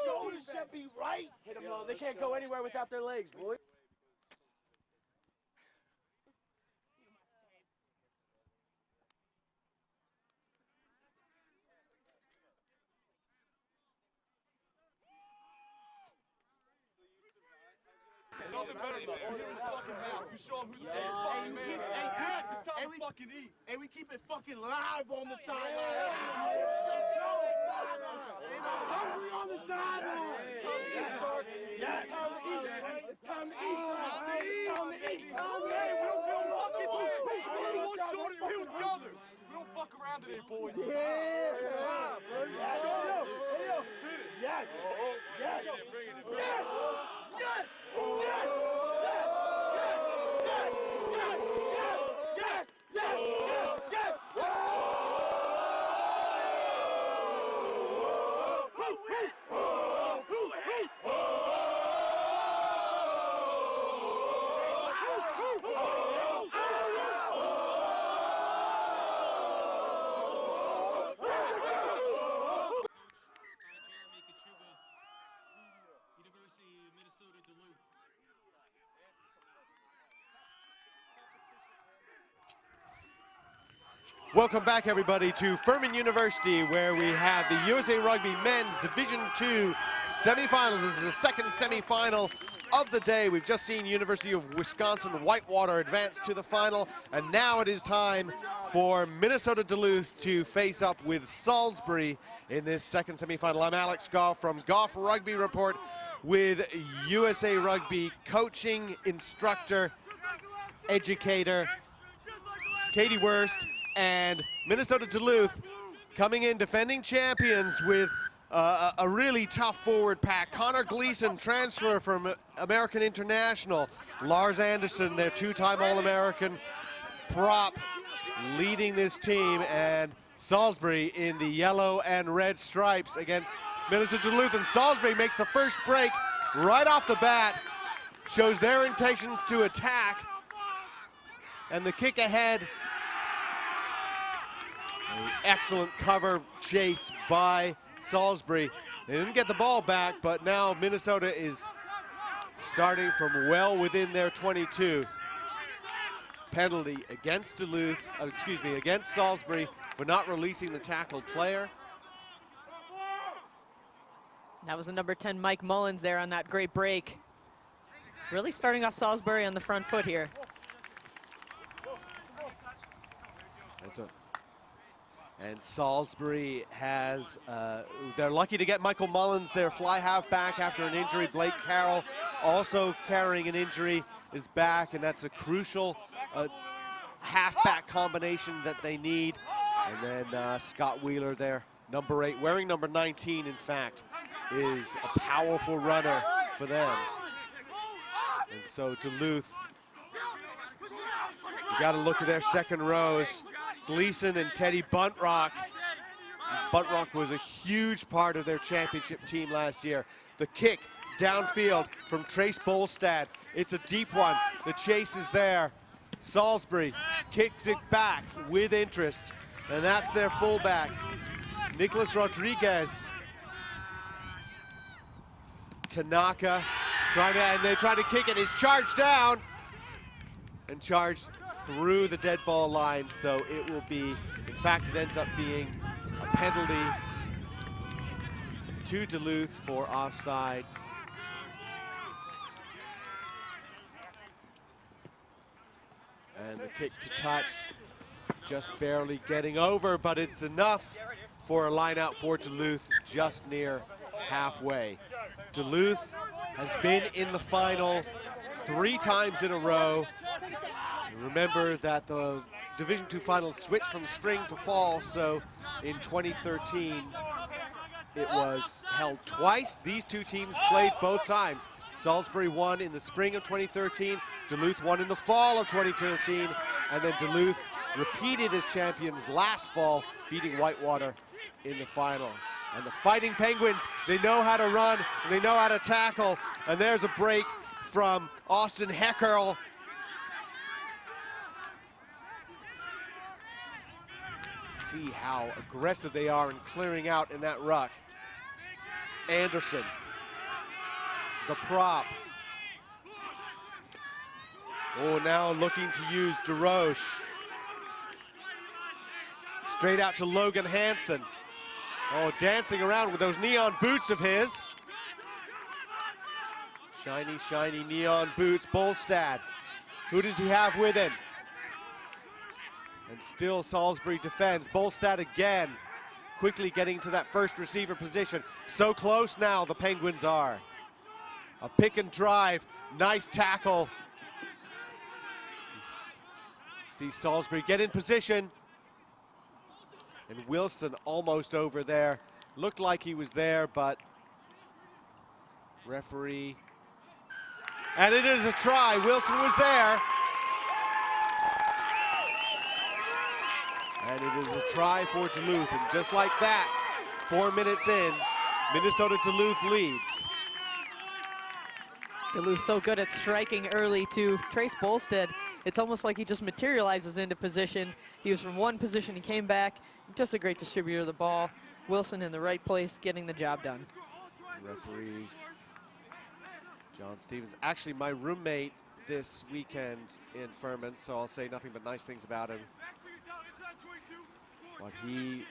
Shoulders should be right. Hit them low. They can't go anywhere without their legs, boy. Nothing better than that. You hit him fucking mouth. You show him who the fucking man is. Hey, we keep it fucking live on the sideline. Hungry on the sideline. Yes, it's time to eat. It's time to eat. It's time to eat. Hey, we don't give a fucking You one shoulder, you hit the other. We don't fuck around today, boys. Yeah. It's time. Yes. Yes. Bring it. Yes. Yes. Yes. Yes. Yes. Yes. Yes. Yes. Yes. Yes. University of Minnesota Duluth. Welcome back, everybody, to Furman University, where we have the USA Rugby Men's Division II semifinals. This is the second semifinal of the day. We've just seen University of Wisconsin Whitewater advance to the final, and now it is time for Minnesota Duluth to face up with Salisbury in this second semifinal. I'm Alex Goff from Goff Rugby Report with USA Rugby coaching instructor, educator, Katie Wurst, and Minnesota Duluth coming in defending champions with a really tough forward pack. Connor Gleason, transfer from American International. Lars Anderson, their two-time All-American prop, leading this team. And Salisbury in the yellow and red stripes against Minnesota Duluth. And Salisbury makes the first break right off the bat, shows their intentions to attack. And the kick ahead. Excellent cover chase by Salisbury. They didn't get the ball back, but now Minnesota is starting from well within their 22. Penalty against against Salisbury for not releasing the tackled player. That was the number 10, Mike Mullins, there on that great break. Really starting off Salisbury on the front foot here. And Salisbury has, they're lucky to get Michael Mullins, their fly half back after an injury. Blake Carroll, also carrying an injury, is back, and that's a crucial halfback combination that they need. And then Scott Wheeler there, number 8, wearing number 19, in fact, is a powerful runner for them. And so Duluth, you got to look at their second rows. Gleason and Teddy Buntrock. Buntrock was a huge part of their championship team last year. The kick downfield from Trace Bolstad. It's a deep one. The chase is there. Salisbury kicks it back with interest, and that's their fullback, Nicholas Rodriguez. Tanaka and they try to kick it. He's charged down and charged through the dead ball line, so it will be, in fact, it ends up being a penalty to Duluth for offsides. And the kick to touch, just barely getting over, but it's enough for a line out for Duluth just near halfway. Duluth has been in the final 3 times in a row. Remember that the Division II finals switched from spring to fall, so in 2013 it was held twice. These two teams played both times. Salisbury won in the spring of 2013, Duluth won in the fall of 2013, and then Duluth repeated as champions last fall, beating Whitewater in the final. And the Fighting Penguins, they know how to run, and they know how to tackle, and there's a break from Austin Heckerl. See how aggressive they are in clearing out in that ruck. Anderson, the prop. Oh, now looking to use DeRoche. Straight out to Logan Hansen. Oh, dancing around with those neon boots of his. Shiny, shiny neon boots, Bolstad. Who does he have with him? And still Salisbury defends. Bolstad again, quickly getting to that first receiver position. So close now, the Penguins are. A pick and drive, nice tackle. See Salisbury get in position. And Wilson almost over there. Looked like he was there, but referee. And it is a try. Wilson was there. And it is a try for Duluth. And just like that, 4 minutes in, Minnesota Duluth leads. Duluth so good at striking early too. Trace Bolstead, it's almost like he just materializes into position. He was from one position, he came back. Just a great distributor of the ball. Wilson in the right place, getting the job done. Referee John Stevens, actually my roommate this weekend in Furman, so I'll say nothing but nice things about him. But he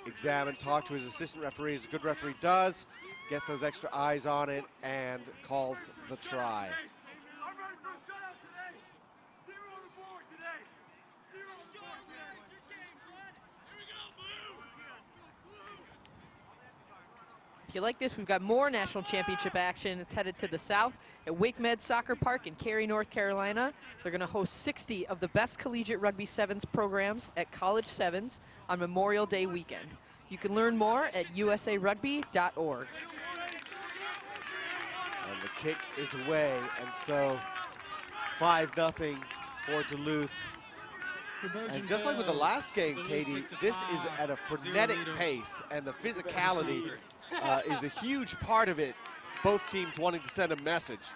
examined, talked to his assistant referee, as a good referee does, gets those extra eyes on it, and calls the try. If you like this, we've got more national championship action. It's headed to the south at Wake Med Soccer Park in Cary, North Carolina. They're going to host 60 of the best collegiate rugby sevens programs at College Sevens on Memorial Day weekend. You can learn more at usarugby.org. And the kick is away, and so 5-0 for Duluth. And just like with the last game, Katie, this is at a frenetic pace, and the physicality is a huge part of it. Both teams wanting to send a message.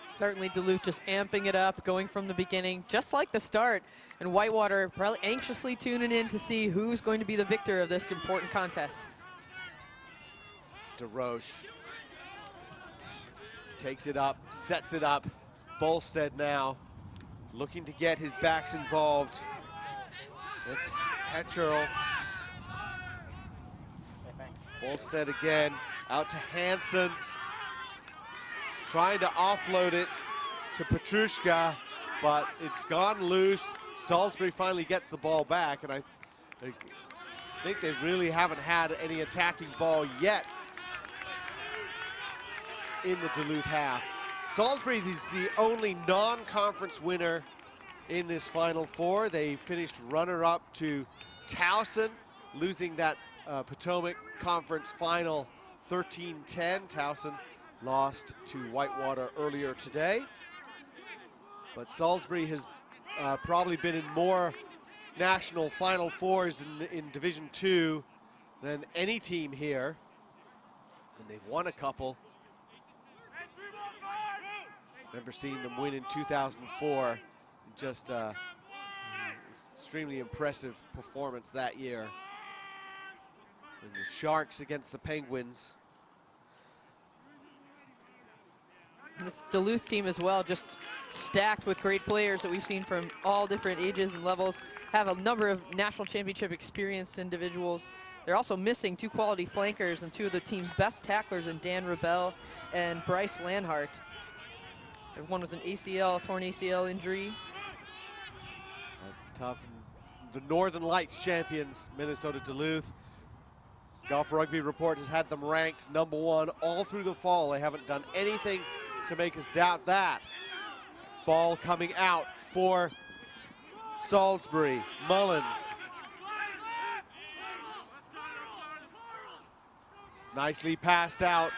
Certainly Duluth just amping it up, going from the beginning, just like the start. And Whitewater probably anxiously tuning in to see who's going to be the victor of this important contest. DeRoche takes it up, sets it up. Bolstead now looking to get his backs involved. It's Hetcherl. Bolstead again, out to Hansen. Trying to offload it to Petrushka, but it's gone loose. Salisbury finally gets the ball back, and I think they really haven't had any attacking ball yet in the Duluth half. Salisbury is the only non-conference winner in this Final Four. They finished runner-up to Talson, losing that Potomac Conference Final 13-10. Towson lost to Whitewater earlier today. But Salisbury has probably been in more national Final Fours in Division II than any team here. And they've won a couple. Remember seeing them win in 2004. Just extremely impressive performance that year. And the Sharks against the Penguins. And this Duluth team as well, just stacked with great players that we've seen from all different ages and levels, have a number of national championship experienced individuals. They're also missing two quality flankers and two of the team's best tacklers in Dan Rebel and Bryce Lanhart. One was an torn ACL injury. That's tough. The Northern Lights champions, Minnesota Duluth. Golf Rugby Report has had them ranked #1 all through the fall. They haven't done anything to make us doubt that. Ball coming out for Salisbury, Mullins. Nicely passed out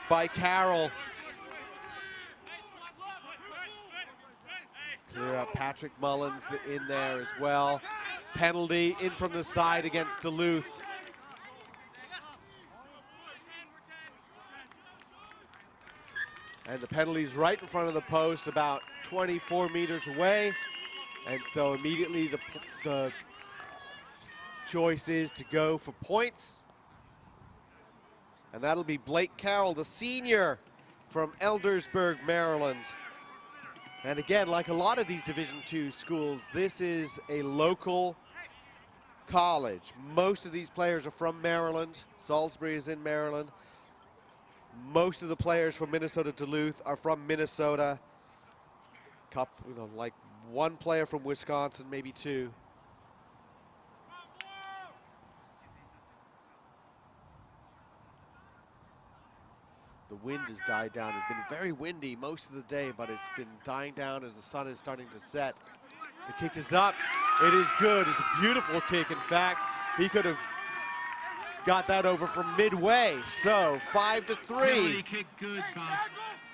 by Carroll. Clear up Patrick Mullins in there as well. Penalty in from the side against Duluth. And the penalty's right in front of the post, about 24 meters away. And so immediately the choice is to go for points. And that'll be Blake Carroll, the senior from Eldersburg, Maryland. And again, like a lot of these Division II schools, this is a local college. Most of these players are from Maryland. Salisbury is in Maryland. Most of the players from Minnesota Duluth are from Minnesota. Like one player from Wisconsin, maybe two. The wind has died down. It's been very windy most of the day, but it's been dying down as the sun is starting to set. The kick is up. It is good. It's a beautiful kick. In fact, he could have got that over from midway. So 5-3. Kick good, Bob.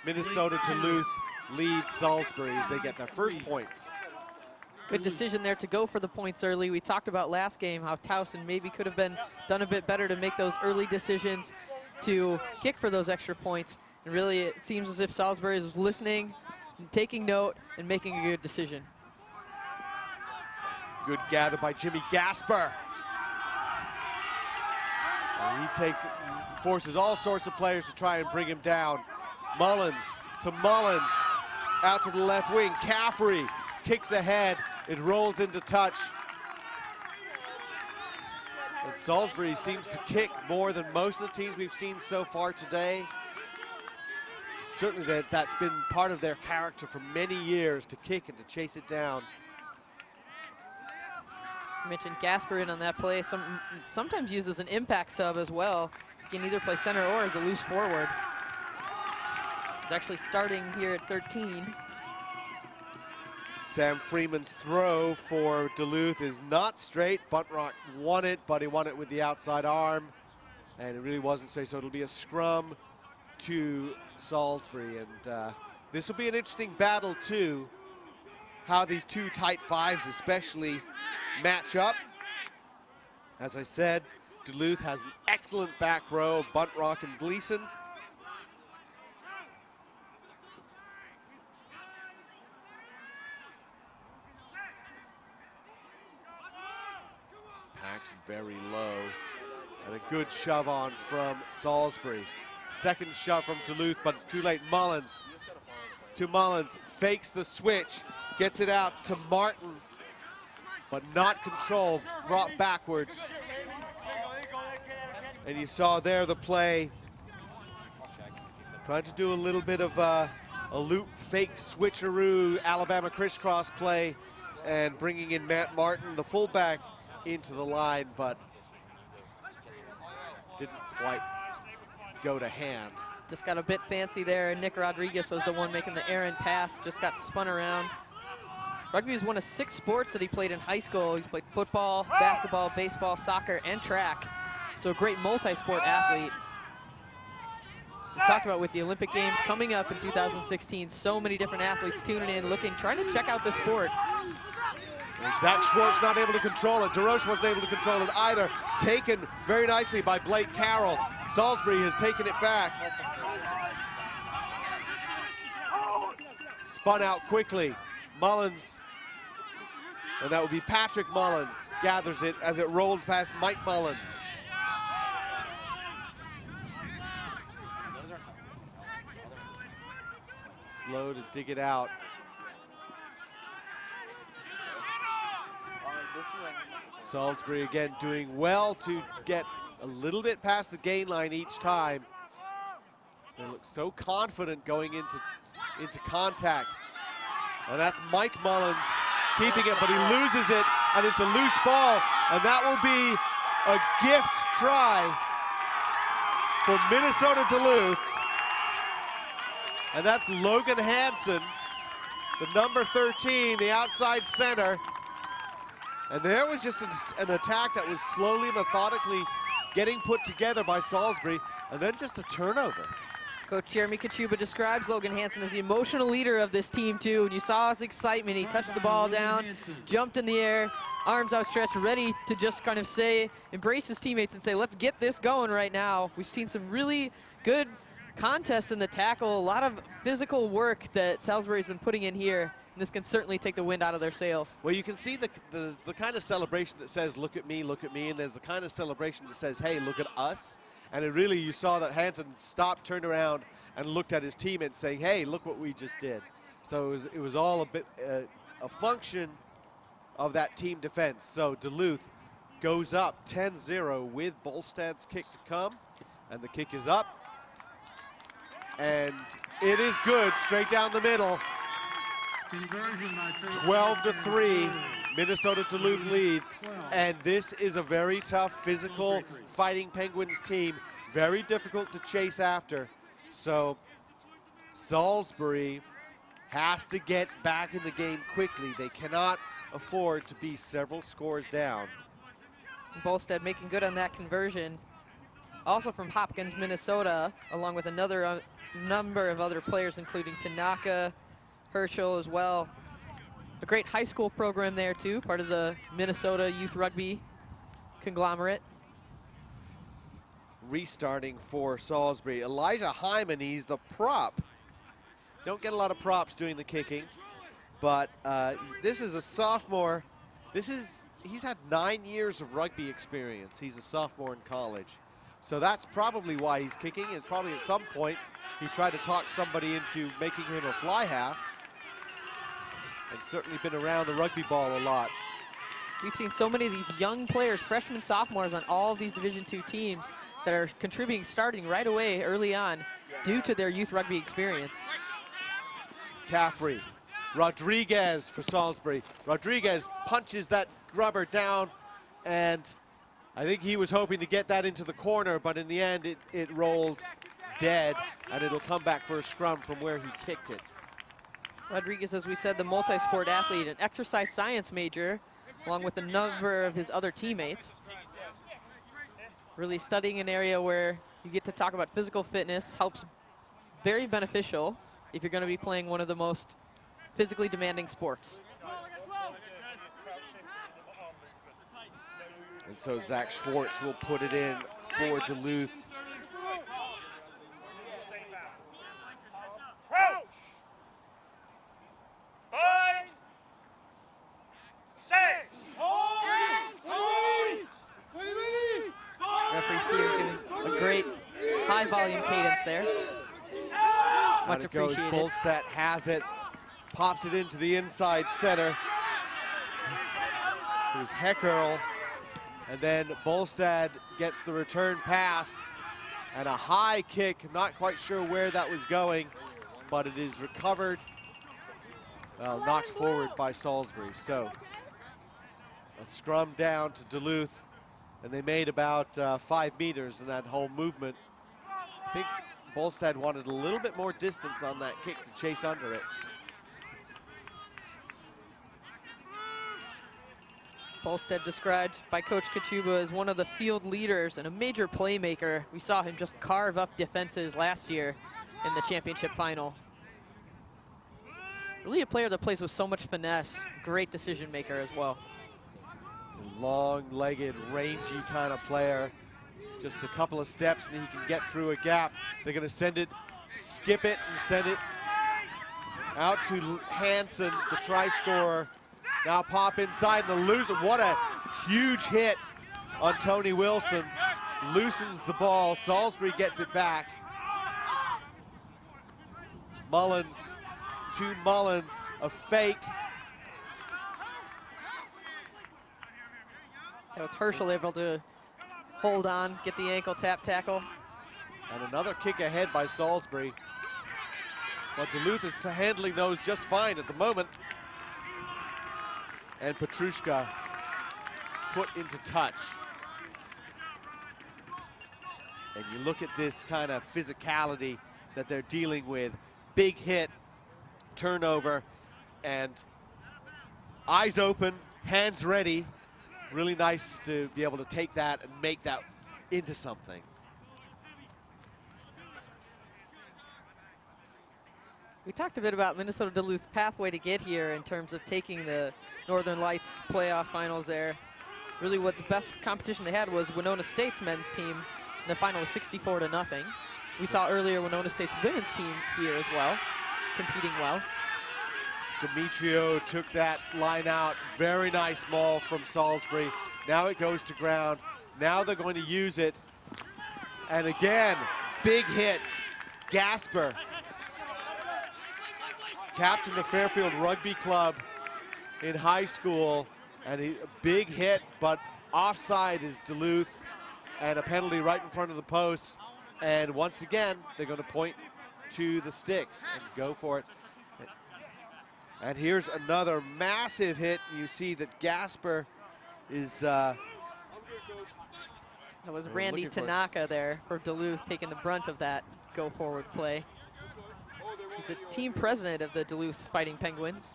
Minnesota Duluth leads Salisbury as they get their first points. Good decision there to go for the points early. We talked about last game how Talson maybe could have done a bit better to make those early decisions to kick for those extra points. And really, it seems as if Salisbury was listening, taking note, and making a good decision. Good gather by Jimmy Gasper. And he forces all sorts of players to try and bring him down. Mullins to Mullins, out to the left wing. Caffrey kicks ahead. It rolls into touch. And Salisbury seems to kick more than most of the teams we've seen so far today. Certainly that's been part of their character for many years, to kick and to chase it down. You mentioned Gasper in on that play. Sometimes used as an impact sub as well. He can either play center or as a loose forward. He's actually starting here at 13. Sam Freeman's throw for Duluth is not straight. Buntrock won it, but he won it with the outside arm. And it really wasn't straight, so it'll be a scrum to Salisbury. And this will be an interesting battle, too, how these two tight fives especially match up. As I said, Duluth has an excellent back row of Buntrock and Gleason. Pack's very low. And a good shove on from Salisbury. Second shove from Duluth, but it's too late. Mullins to Mullins, fakes the switch, gets it out to Martin, but not controlled, brought backwards. And you saw there the play, trying to do a little bit of a loop fake switcheroo Alabama crisscross play, and bringing in Matt Martin, the fullback, into the line, but didn't quite go to hand. Just got a bit fancy there. Nick Rodriguez was the one making the errant pass, just got spun around. Rugby was one of 6 sports that he played in high school. He's played football, basketball, baseball, soccer, and track. So a great multi-sport athlete. We talked about with the Olympic Games coming up in 2016, so many different athletes tuning in, trying to check out the sport. Zach Schwartz not able to control it. DeRoche wasn't able to control it either. Taken very nicely by Blake Carroll. Salisbury has taken it back. Spun out quickly. Mullins, and that would be Patrick Mullins, gathers it as it rolls past Mike Mullins. Slow to dig it out. Salisbury again doing well to get a little bit past the gain line each time. They look so confident going into contact. And that's Mike Mullins keeping it, but he loses it, and it's a loose ball, and that will be a gift try for Minnesota Duluth. And that's Logan Hansen, the number 13, the outside center. And there was just an attack that was slowly, methodically getting put together by Salisbury, and then just a turnover. Coach Jeremy Kachuba describes Logan Hansen as the emotional leader of this team too, and you saw his excitement. He touched the ball down, jumped in the air, arms outstretched, ready to just kind of say, embrace his teammates and say, let's get this going right now. We've seen some really good contests in the tackle, a lot of physical work that Salisbury's been putting in here. And this can certainly take the wind out of their sails. Well, you can see the kind of celebration that says, look at me, and there's the kind of celebration that says, hey, look at us. And it really, you saw that Hansen stopped, turned around, and looked at his teammates saying, hey, look what we just did. So it was all a bit a function of that team defense. So Duluth goes up 10-0 with Bolstad's kick to come, and the kick is up. And it is good, straight down the middle. 12-3, Minnesota Duluth leads, and this is a very tough, physical, fighting Penguins team, very difficult to chase after. So Salisbury has to get back in the game quickly. They cannot afford to be several scores down. Bolstad making good on that conversion. Also from Hopkins, Minnesota, along with another number of other players, including Tanaka, Herschel as well. A great high school program there too, part of the Minnesota Youth Rugby conglomerate. Restarting for Salisbury. Elijah Hyman, he's the prop. Don't get a lot of props doing the kicking, but this is a sophomore. He's had 9 years of rugby experience. He's a sophomore in college. So that's probably why he's kicking. It's probably at some point he tried to talk somebody into making him a fly half. And certainly been around the rugby ball a lot. We've seen so many of these young players, freshmen, sophomores on all of these Division II teams that are contributing starting right away early on due to their youth rugby experience. Caffrey, Rodriguez for Salisbury. Rodriguez punches that grubber down, and I think he was hoping to get that into the corner, but in the end it rolls dead, and it'll come back for a scrum from where he kicked it. Rodriguez, as we said, the multi-sport athlete, an exercise science major, along with a number of his other teammates. Really studying an area where you get to talk about physical fitness, helps, very beneficial if you're going to be playing one of the most physically demanding sports. And so Zach Schwartz will put it in for Duluth. Referee Stevens giving a great high volume cadence there. Much appreciated. Bolstad has it, pops it into the inside center. Here's Heckerl, and then Bolstad gets the return pass and a high kick. I'm not quite sure where that was going, but it is recovered, knocked forward by Salisbury. So a scrum down to Duluth, and they made about 5 meters in that whole movement. I think Bolstad wanted a little bit more distance on that kick to chase under it. Bolstad described by Coach Kachuba as one of the field leaders and a major playmaker. We saw him just carve up defenses last year in the championship final. Really a player that plays with so much finesse, great decision maker as well. Long-legged, rangy kind of player. Just a couple of steps and he can get through a gap. They're going to send it, skip it, and send it out to Hansen, the try scorer. Now pop inside and the loser. What a huge hit on Tony Wilson. Loosens the ball. Salisbury gets it back. Mullins to Mullins, a fake. That was Herschel able to hold on, get the ankle tap tackle. And another kick ahead by Salisbury. But Duluth is handling those just fine at the moment. And Petrushka put into touch. And you look at this kind of physicality that they're dealing with. Big hit, turnover, and eyes open, hands ready. really nice to be able to take that and make that into something. We talked a bit about Minnesota Duluth's pathway to get here in terms of taking the Northern Lights playoff finals there. Really what the best competition they had was Winona State's men's team. And the final was 64-0. We saw earlier Winona State's women's team here as well, competing well. Demetrio took that line out. Very nice maul from Salisbury. Now it goes to ground. Now they're going to use it. And again, big hits. Gasper, captain of Fairfield Rugby Club in high school, and a big hit, but offside is Duluth, and a penalty right in front of the post. And once again, they're going to point to the sticks and go for it. And here's another massive hit. You see that Gasper is... that was Randy Tanaka there for Duluth, taking the brunt of that go-forward play. He's a team president of the Duluth Fighting Penguins.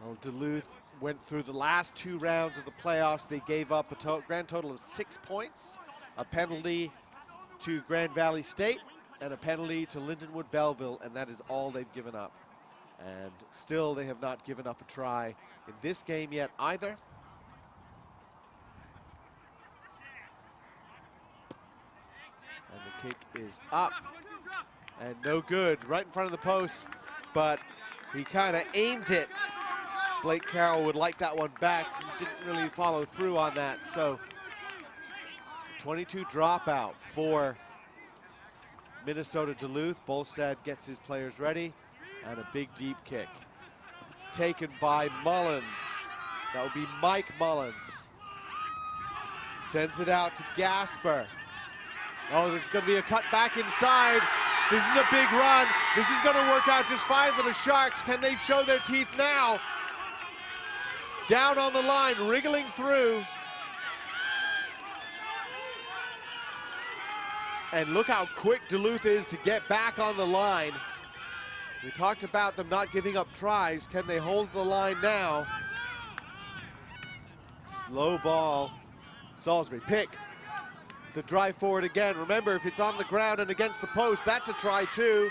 Well, Duluth went through the last 2 rounds of the playoffs. They gave up a grand total of 6 points, a penalty to Grand Valley State, and a penalty to Lindenwood Belleville, and that is all they've given up. And still, they have not given up a try in this game yet either. And the kick is up and no good, right in front of the post, but he kind of aimed it. Blake Carroll would like that one back. He didn't really follow through on that. So 22 dropout for Minnesota Duluth. Bolstad gets his players ready, and a big deep kick taken by Mullins. That would be Mike Mullins. Sends it out to Gasper. Oh, there's going to be a cut back inside. This is a big run. This is going to work out just fine for the Sharks. Can they show their teeth now? Down on the line, wriggling through. And look how quick Duluth is to get back on the line. We talked about them not giving up tries. Can they hold the line now? Slow ball. Salisbury, pick. The drive forward again. Remember, if it's on the ground and against the post, that's a try too.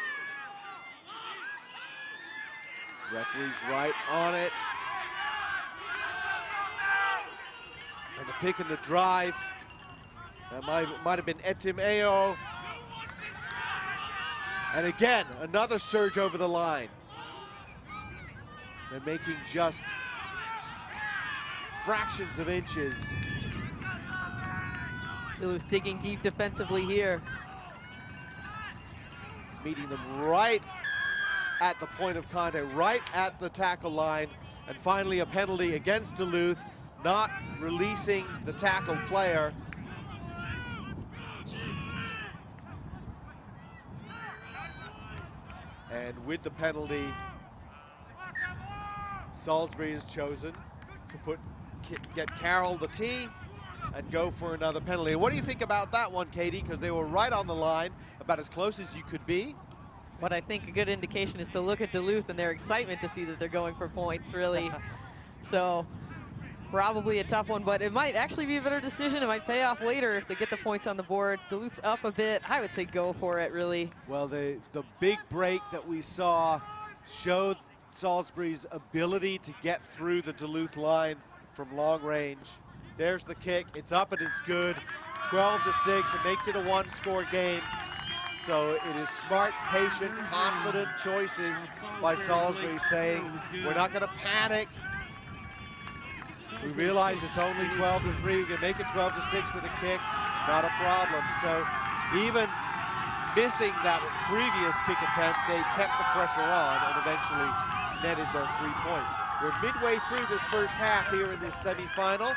Referee's right on it. And the pick and the drive. That might have been Etim Ayo. And again, another surge over the line. They're making just fractions of inches. Duluth digging deep defensively here. Meeting them right at the point of contact, right at the tackle line. And finally a penalty against Duluth, not releasing the tackled player. And with the penalty, Salisbury is chosen to get Carroll the tee and go for another penalty. What do you think about that one, Katie? Because they were right on the line, about as close as you could be. What I think a good indication is to look at Duluth and their excitement to see that they're going for points, really. So probably a tough one, but it might actually be a better decision. It might pay off later if they get the points on the board. Duluth's up a bit. I would say go for it, really. Well, the big break that we saw showed Salisbury's ability to get through the Duluth line from long range. There's the kick. It's up and it's good. 12-6. It makes it a 1-score game. So it is smart, patient, confident choices by Salisbury, saying we're not going to panic. We realize it's only 12-3. We can make it 12-6 with a kick. Not a problem. So even missing that previous kick attempt, they kept the pressure on and eventually netted their 3 points. We're midway through this first half here in this semifinal.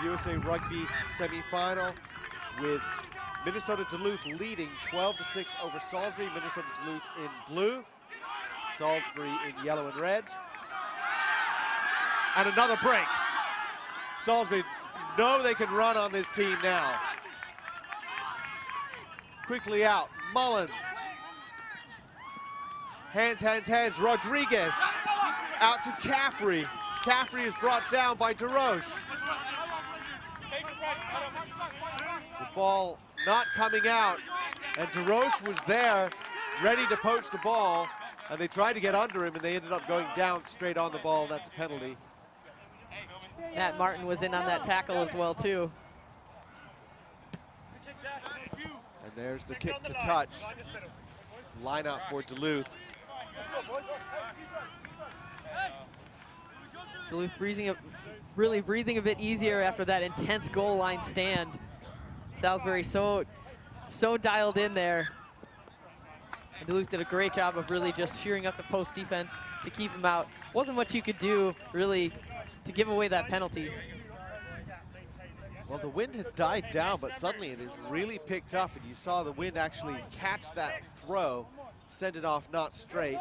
USA Rugby semifinal with Minnesota Duluth leading 12-6 over Salisbury. Minnesota Duluth in blue, Salisbury in yellow and red. And another break. Salisbury know they can run on this team now. Quickly out, Mullins. Hands, Rodriguez out to Caffrey. Caffrey is brought down by DeRoche. The ball not coming out, and DeRoche was there, ready to poach the ball, and they tried to get under him, and they ended up going down straight on the ball, and that's a penalty. Matt Martin was in on that tackle as well, too. And there's the kick to touch. Line out for Duluth. Duluth really breathing a bit easier after that intense goal line stand. Salisbury so dialed in there. And Duluth did a great job of really just shearing up the post defense to keep him out. Wasn't much you could do, really, to give away that penalty. Well, the wind had died down, but suddenly it has really picked up, and you saw the wind actually catch that throw, send it off not straight.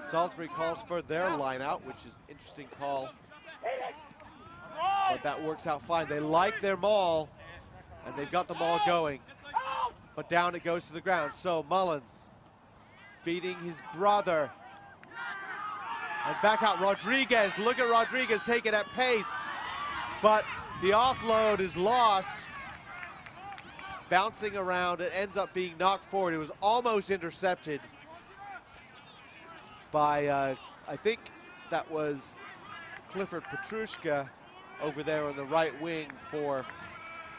Salisbury calls for their line out, which is an interesting call. But that works out fine. They like their maul, and they've got the maul going. But down it goes to the ground. So Mullins feeding his brother. And back out Rodriguez. Look at Rodriguez take it at pace. But the offload is lost. Bouncing around, it ends up being knocked forward. It was almost intercepted by, I think that was Clifford Petrushka over there on the right wing for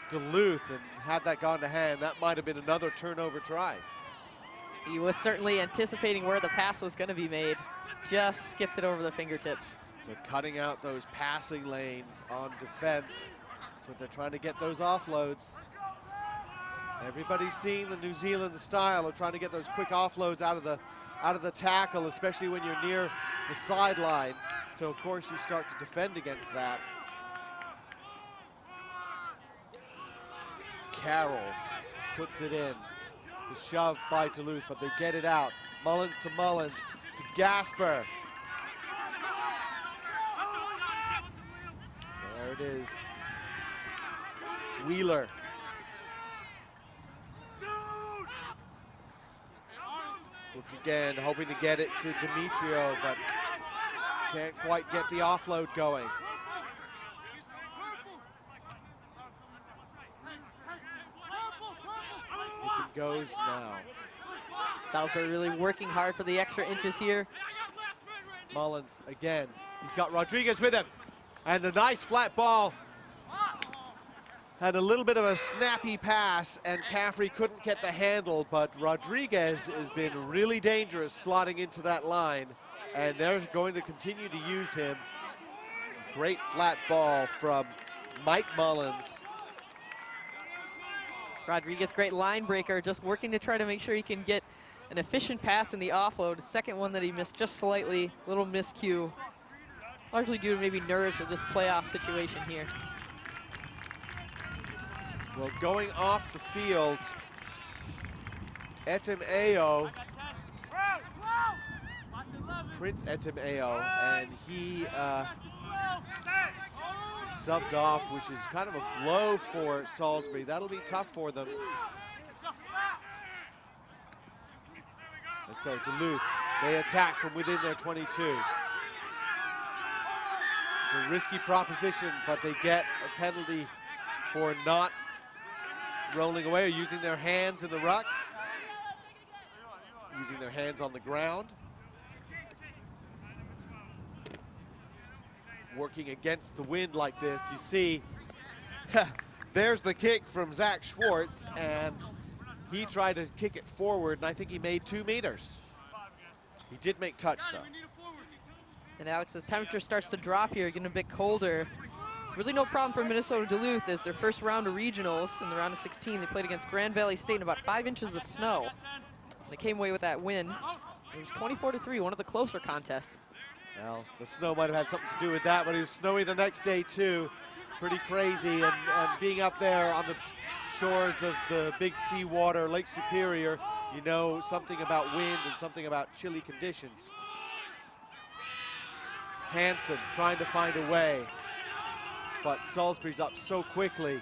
Duluth, and had that gone to hand, that might have been another turnover try. He was certainly anticipating where the pass was going to be made. Just skipped it over the fingertips. So cutting out those passing lanes on defense. That's what they're trying to get, those offloads. Everybody's seen the New Zealand style of trying to get those quick offloads out of the tackle, especially when you're near the sideline. So of course you start to defend against that. Carroll puts it in. The shove by Duluth, but they get it out. Mullins to Gasper. There it is. Wheeler. Look again, hoping to get it to Demetrio, but can't quite get the offload going. It goes now. Salisbury really working hard for the extra inches here. Mullins again. He's got Rodriguez with him. And a nice flat ball. Had a little bit of a snappy pass, and Caffrey couldn't get the handle, but Rodriguez has been really dangerous slotting into that line, and they're going to continue to use him. Great flat ball from Mike Mullins. Rodriguez, great line breaker, just working to try to make sure he can get an efficient pass in the offload. The second one that he missed just slightly, little miscue, largely due to maybe nerves of this playoff situation here. Well, going off the field, Etemeo, Prince Etemeo, and he subbed off, which is kind of a blow for Salisbury. That'll be tough for them. And so Duluth, they attack from within their 22. It's a risky proposition, but they get a penalty for not rolling away or using their hands in the ruck, using their hands on the ground. Working against the wind like this, you see, there's the kick from Zach Schwartz, and he tried to kick it forward, and I think he made 2 meters. He did make touch, though. And Alex, as temperature starts to drop here, getting a bit colder, really no problem for Minnesota Duluth. As their first round of regionals in the round of 16, they played against Grand Valley State in about 5 inches of snow. And they came away with that win. It was 24-3, one of the closer contests. Well, the snow might have had something to do with that, but it was snowy the next day too. Pretty crazy, and being up there on the shores of the big seawater, Lake Superior, you know something about wind and something about chilly conditions. Hanson trying to find a way, but Salisbury's up so quickly.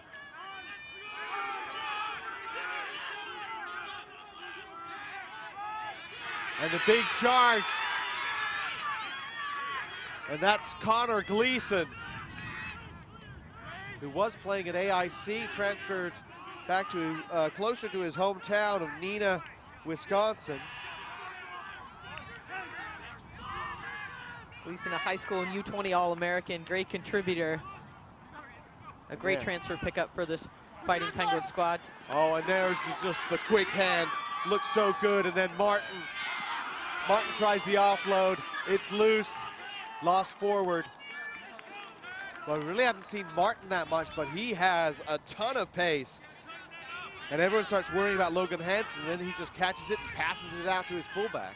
And the big charge. And that's Connor Gleason, who was playing at AIC, transferred back to closer to his hometown of Neenah, Wisconsin. Gleason, a high school and U20 All-American, great contributor. A great transfer pickup for this Fighting Penguin squad. Oh, and there's just the quick hands. Looks so good, and then Martin tries the offload. It's loose, lost forward. Well, we really haven't seen Martin that much, but he has a ton of pace. And everyone starts worrying about Logan Hansen, and then he just catches it and passes it out to his fullback.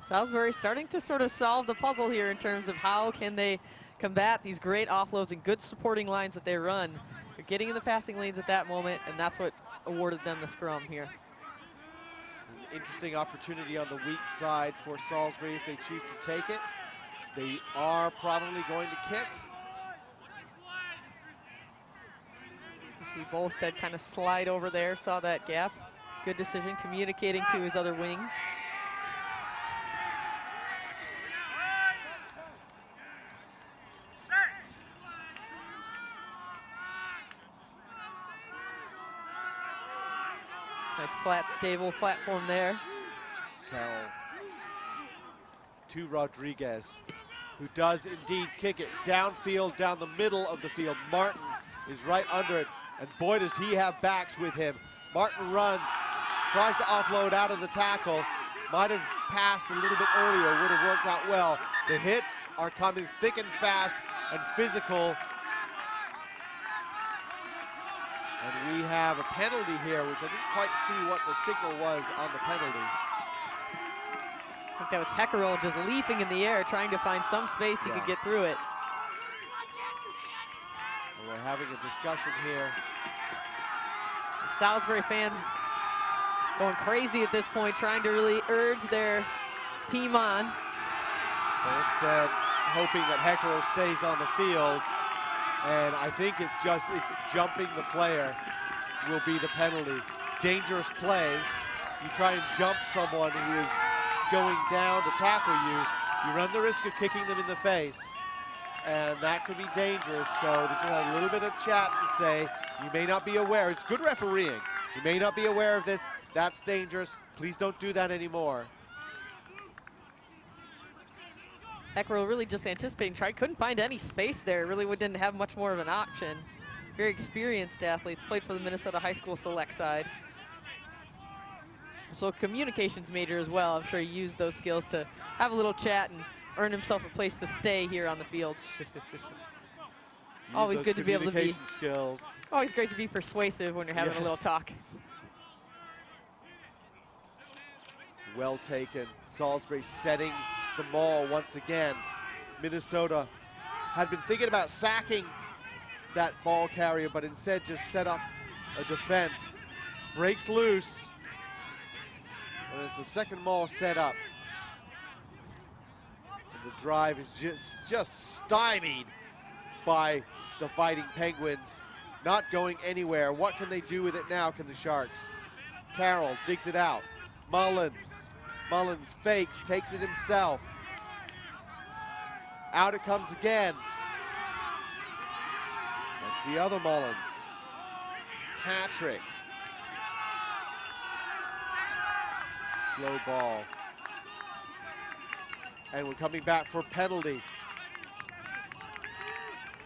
Salisbury starting to sort of solve the puzzle here in terms of how can they combat these great offloads and good supporting lines that they run. They're getting in the passing lanes at that moment, and that's what awarded them the scrum here. An interesting opportunity on the weak side for Salisbury if they choose to take it. They are probably going to kick. You see Bolstead kind of slide over there, saw that gap. Good decision, communicating to his other wing. Nice flat, stable platform there. Carroll to Rodriguez, who does indeed kick it downfield, down the middle of the field. Martin is right under it, and boy does he have backs with him. Martin runs, tries to offload out of the tackle. Might have passed a little bit earlier, would have worked out well. The hits are coming thick and fast and physical. And we have a penalty here, which I didn't quite see what the signal was on the penalty. I think that was Heckerell just leaping in the air, trying to find some space he could get through it. And we're having a discussion here. The Salisbury fans going crazy at this point, trying to really urge their team on. Instead, hoping that Heckerell stays on the field. And I think it's jumping the player will be the penalty. Dangerous play. You try and jump someone who is going down to tackle you, you run the risk of kicking them in the face. And that could be dangerous. So they just had a little bit of chat and say, you may not be aware. It's good refereeing. You may not be aware of this. That's dangerous. Please don't do that anymore. Heckerell really just anticipating, couldn't find any space there. Really didn't have much more of an option. Very experienced athletes, played for the Minnesota High School select side. So communications major as well. I'm sure he used those skills to have a little chat and earn himself a place to stay here on the field. Always good to be able to be skills. Always great to be persuasive when you're having a little talk. Well taken. Salisbury setting the maul once again. Minnesota had been thinking about sacking that ball carrier, but instead just set up a defense. Breaks loose. And it's the second maul set up. And the drive is just stymied by the Fighting Penguins. Not going anywhere. What can they do with it now, can the Sharks? Carroll digs it out. Mullins fakes, takes it himself. Out it comes again. That's the other Mullins. Patrick. Slow ball. And we're coming back for penalty.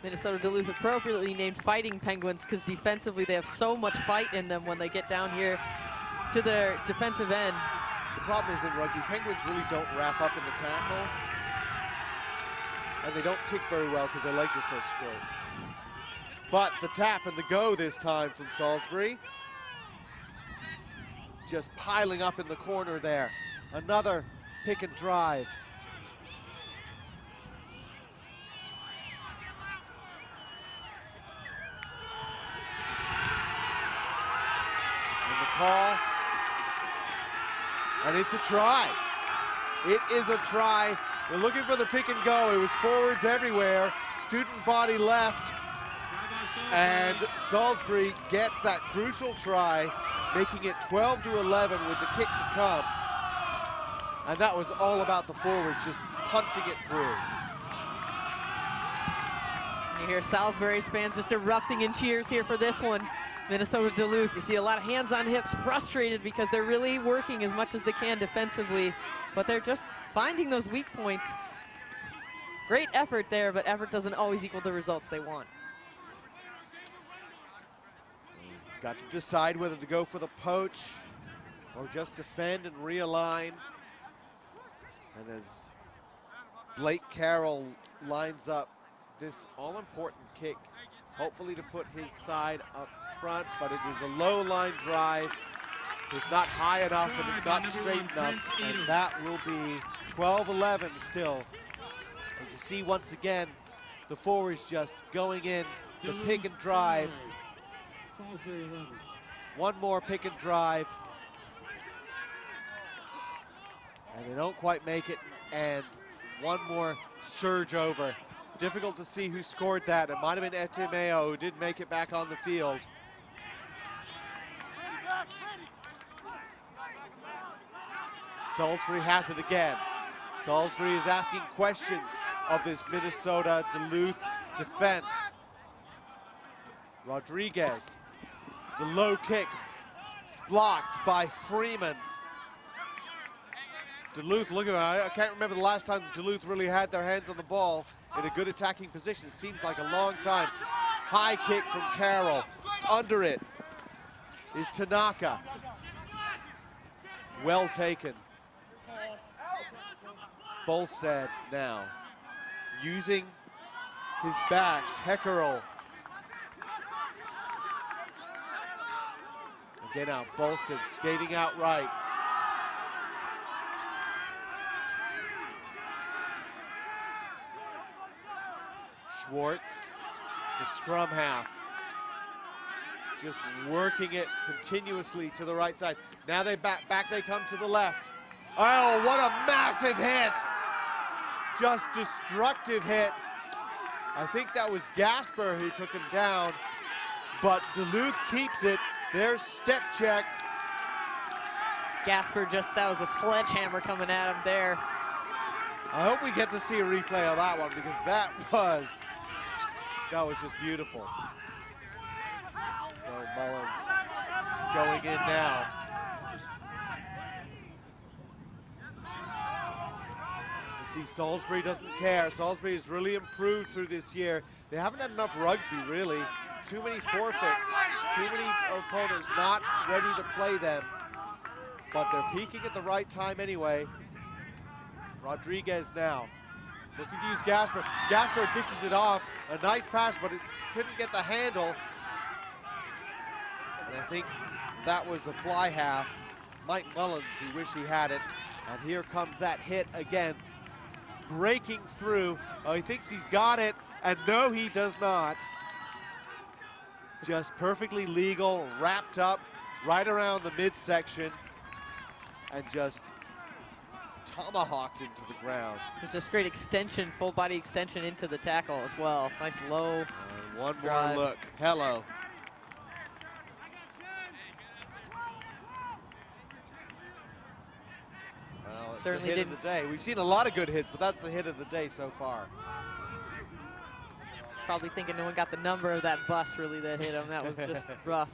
Minnesota Duluth appropriately named Fighting Penguins because defensively they have so much fight in them when they get down here to their defensive end. The problem is in rugby, Penguins really don't wrap up in the tackle. And they don't kick very well because their legs are so short. But the tap and the go this time from Salisbury. Just piling up in the corner there. Another pick and drive. And the call. And it's a try. It is a try. We're looking for the pick and go. It was forwards everywhere. Student body left. And Salisbury gets that crucial try, making it 12-11 with the kick to come. And that was all about the forwards just punching it through. You hear Salisbury's fans just erupting in cheers here for this one. Minnesota Duluth, you see a lot of hands on hips, frustrated because they're really working as much as they can defensively, but they're just finding those weak points. Great effort there, but effort doesn't always equal the results they want. Got to decide whether to go for the poach or just defend and realign. And as Blake Carroll lines up this all-important kick, hopefully to put his side up front, but it is a low line drive. It's not high enough and it's not straight enough, and that will be 12-11 still. As you see once again, the forwards just going in, the pick and drive. One more pick and drive. And they don't quite make it, and one more surge over. Difficult to see who scored that. It might have been Etemeo who didn't make it back on the field. Salisbury has it again. Salisbury is asking questions of this Minnesota Duluth defense. Rodriguez, the low kick, blocked by Freeman. Duluth, look at that. I can't remember the last time Duluth really had their hands on the ball in a good attacking position. It seems like a long time. High kick from Carroll. Under it is Tanaka. Well taken. Bolstad now using his backs. Heckerel. Again now, Bolstad skating out right. Schwartz, the scrum half. Just working it continuously to the right side. Now they back they come to the left. Oh, what a massive hit. Just destructive hit. I think that was Gasper who took him down, but Duluth keeps it. There's step check. Gasper that was a sledgehammer coming at him there. I hope we get to see a replay of that one because that was just beautiful. So Mullins going in now. You see Salisbury doesn't care. Salisbury has really improved through this year. They haven't had enough rugby, really. Too many forfeits, too many opponents not ready to play them. But they're peaking at the right time anyway. Rodriguez now looking to use Gasper. Gasper dishes it off. A nice pass, but it couldn't get the handle. And I think that was the fly half. Mike Mullins, who wished he had it. And here comes that hit again. Breaking through. Oh, he thinks he's got it. And no, he does not. Just perfectly legal, wrapped up right around the midsection. And just tomahawked into the ground. It's just great extension, full body extension into the tackle as well. Nice low one drive. more look. Hello. Well, it's Certainly the hit didn't. of the day. We've seen a lot of good hits, but that's the hit of the day so far. He's probably thinking no one got the number of that bus really that hit him. That was just rough.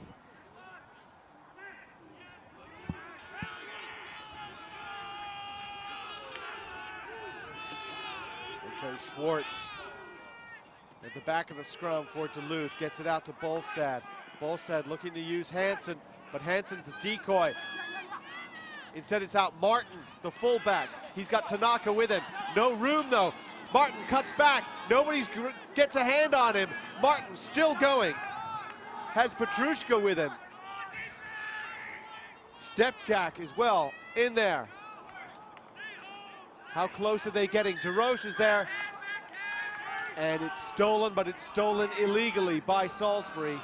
So Schwartz at the back of the scrum for Duluth gets it out to Bolstad. Bolstad looking to use Hansen, but Hansen's a decoy. Instead it's out Martin, the fullback. He's got Tanaka with him. No room though. Martin cuts back. Nobody gets a hand on him. Martin still going. Has Petrushka with him. Stepjack as well in there. How close are they getting? DeRoche is there. And it's stolen, but it's stolen illegally by Salisbury.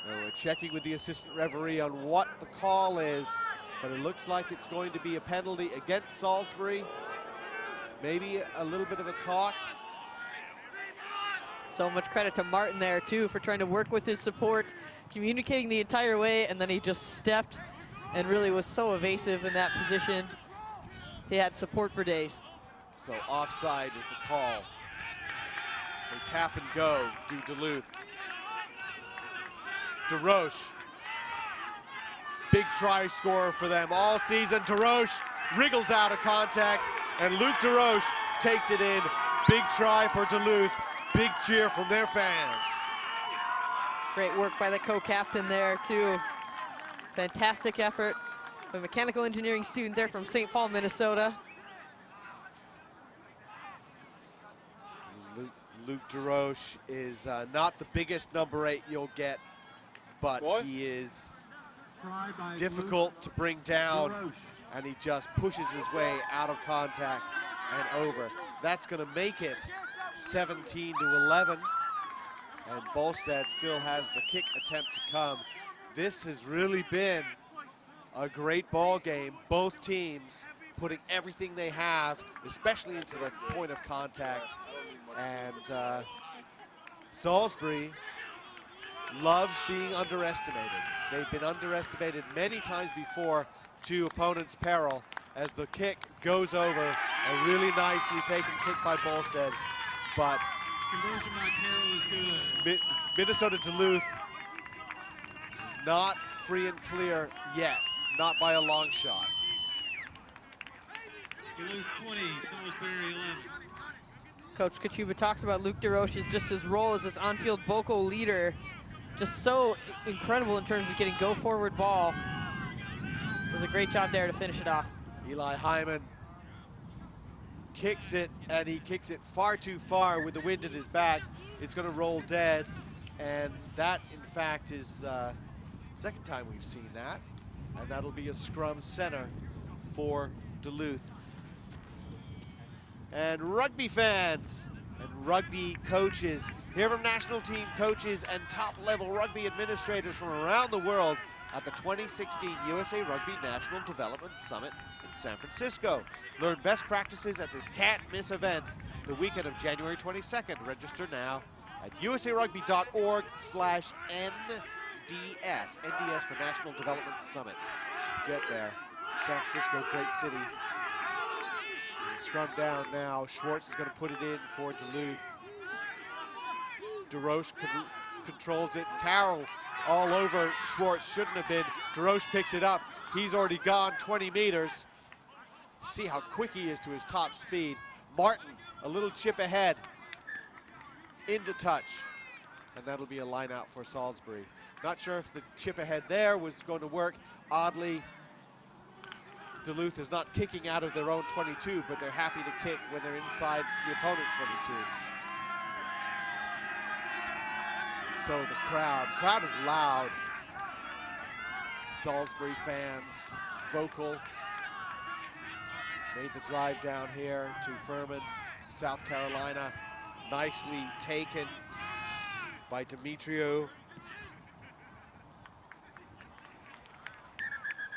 We're checking with the assistant referee on what the call is, but it looks like it's going to be a penalty against Salisbury. Maybe a little bit of a talk. So much credit to Martin there too for trying to work with his support, communicating the entire way, and then he just stepped and really was so evasive in that position. He had support for days. So offside is the call. They tap and go, do Duluth. DeRoche, big try scorer for them all season. DeRoche wriggles out of contact, and Luke DeRoche takes it in. Big try for Duluth, big cheer from their fans. Great work by the co-captain there too. Fantastic effort. A mechanical engineering student there from St. Paul, Minnesota. Luke DeRoche is not the biggest number 8 you'll get, but he is difficult to bring down, and he just pushes his way out of contact and over. That's going to make it 17-11, and Bolstad still has the kick attempt to come. This has really been a great ball game. Both teams putting everything they have, especially into the point of contact. And Salisbury loves being underestimated. They've been underestimated many times before to opponents' peril as the kick goes over. A really nicely taken kick by Bolstad, but Conversion by Carroll is good. Minnesota Duluth is not free and clear yet, not by a long shot. Duluth 20, Salisbury 11. Coach Kachuba talks about Luke DeRoche as just his role as this on-field vocal leader. Just so incredible in terms of getting go-forward ball. Does a great job there to finish it off. Eli Hyman kicks it, and he kicks it far too far with the wind at his back. It's going to roll dead, and that, in fact, is second time we've seen that, and that'll be a scrum center for Duluth. And rugby fans and rugby coaches, here from national team coaches and top-level rugby administrators from around the world at the 2016 USA Rugby National Development Summit in San Francisco. Learn best practices at this can't-miss event the weekend of January 22nd. Register now at usarugby.org/NDS, NDS for National Development Summit. Get there. San Francisco, great city. There's a scrum down now. Schwartz is going to put it in for Duluth. DeRoche controls it. Carroll all over Schwartz, shouldn't have been. DeRoche picks it up. He's already gone 20 meters. See how quick he is to his top speed. Martin, a little chip ahead. Into touch. And that'll be a line out for Salisbury. Not sure if the chip ahead there was going to work. Oddly, Duluth is not kicking out of their own 22, but they're happy to kick when they're inside the opponent's 22. So the crowd is loud. Salisbury fans, vocal. Made the drive down here to Furman, South Carolina. Nicely taken by Demetriou.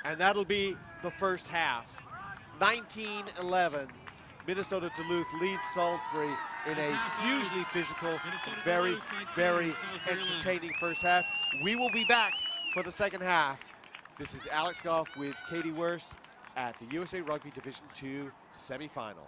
And that'll be the first half. 19-11. Minnesota Duluth leads Salisbury in a hugely physical, very, very entertaining first half. We will be back for the second half. This is Alex Goff with Katie Wurst at the USA Rugby Division II semifinals.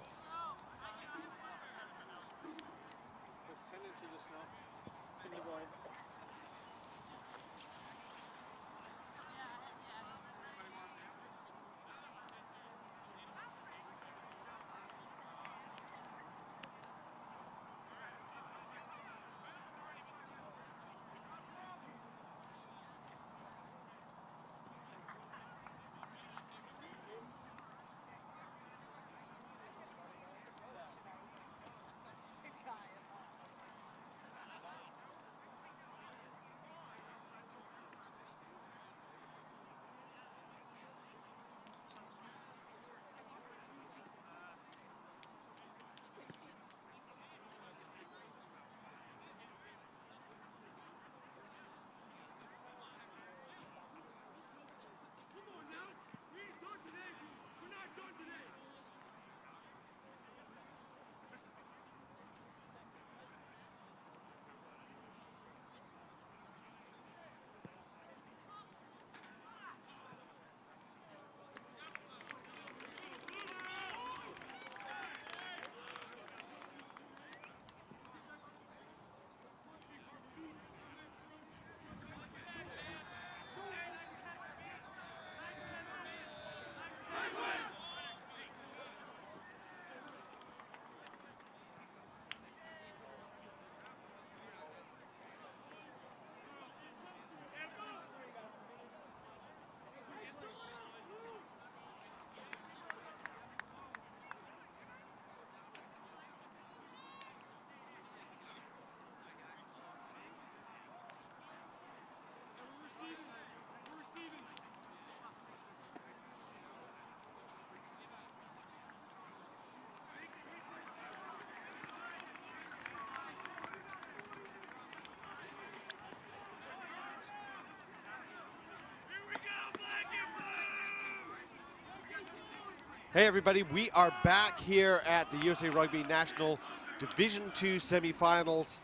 Hey everybody, we are back here at the USA Rugby National Division II semifinals.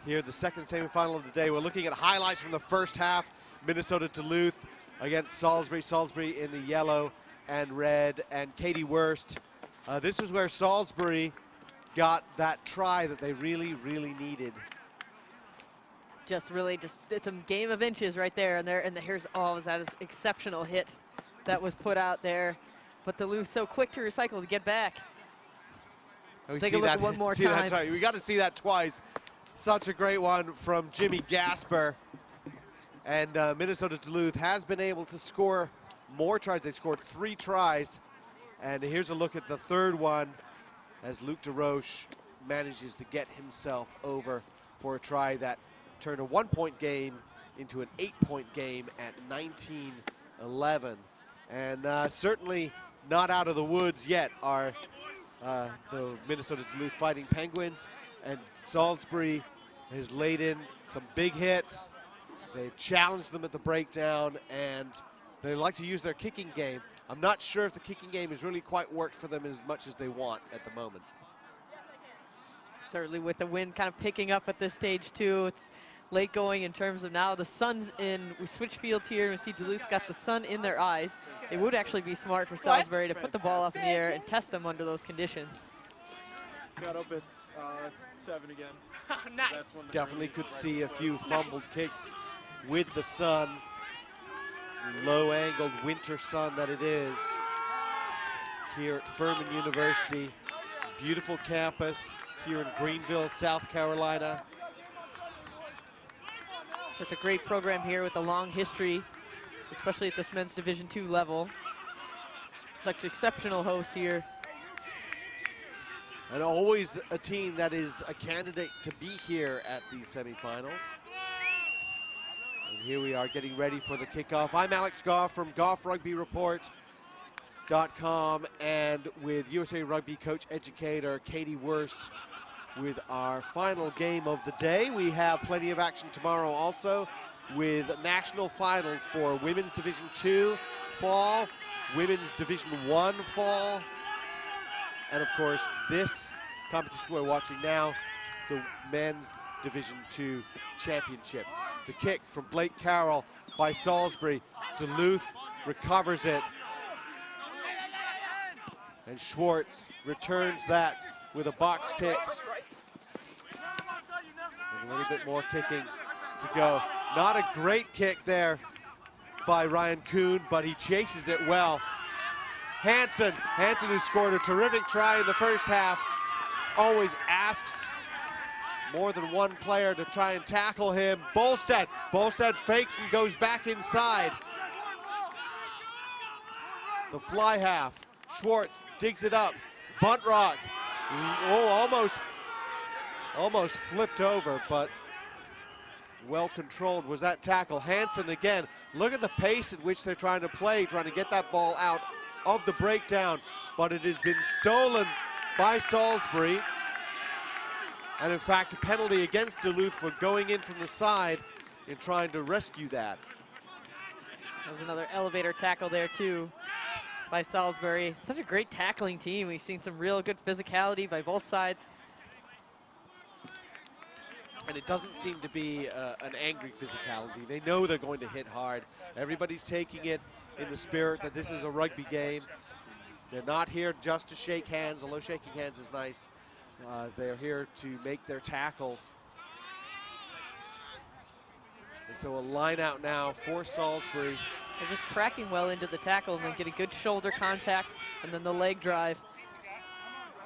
Here, the second semifinal of the day. We're looking at highlights from the first half. Minnesota Duluth against Salisbury. Salisbury in the yellow and red, and Katie Wurst. This is where Salisbury got that try that they really, really needed. Just it's a game of inches right there, and here's was that an exceptional hit that was put out there. But Duluth so quick to recycle to get back. Take a look at one more time. We got to see that twice. Such a great one from Jimmy Gasper. And Minnesota Duluth has been able to score more tries. They scored 3 tries. And here's a look at the third one as Luc DeRoche manages to get himself over for a try that turned a 1-point game into an 8-point game at 19-11. And certainly not out of the woods yet are the Minnesota Duluth Fighting Penguins, and Salisbury has laid in some big hits. They've challenged them at the breakdown, and they like to use their kicking game. I'm not sure if the kicking game has really quite worked for them as much as they want at the moment. Certainly with the wind kind of picking up at this stage too. It's late going in terms of now the sun's in. We switch fields here and we see Duluth got the sun in their eyes. It would actually be smart for Salisbury to put the ball up in the air and test them under those conditions. Got up at 7 again. Nice. Definitely could see a few fumbled kicks with the sun. Low-angled winter sun that it is here at Furman University. Beautiful campus here in Greenville, South Carolina. Such a great program here with a long history, especially at this men's Division II level. Such exceptional hosts here. And always a team that is a candidate to be here at these semifinals. And here we are getting ready for the kickoff. I'm Alex Goff from GoffRugbyReport.com, and with USA Rugby coach educator Katie Wurst with our final game of the day. We have plenty of action tomorrow also with national finals for Women's Division II fall, Women's Division I fall, and of course this competition we're watching now, the Men's Division II Championship. The kick from Blake Carroll by Salisbury. Duluth recovers it. And Schwartz returns that with a box kick. And a little bit more kicking to go. Not a great kick there by Ryan Kuhn, but he chases it well. Hansen, who scored a terrific try in the first half, always asks more than one player to try and tackle him. Bolstad fakes and goes back inside. The fly half. Schwartz digs it up. Buntrock, almost flipped over, but well controlled was that tackle. Hansen again, look at the pace at which they're trying to play, trying to get that ball out of the breakdown, but it has been stolen by Salisbury. And in fact, a penalty against Duluth for going in from the side and trying to rescue that. That was another elevator tackle there too by Salisbury. Such a great tackling team. We've seen some real good physicality by both sides. And it doesn't seem to be an angry physicality. They know they're going to hit hard. Everybody's taking it in the spirit that this is a rugby game. They're not here just to shake hands, although shaking hands is nice. They're here to make their tackles. And so a line out now for Salisbury. They're just tracking well into the tackle and then get a good shoulder contact and then the leg drive.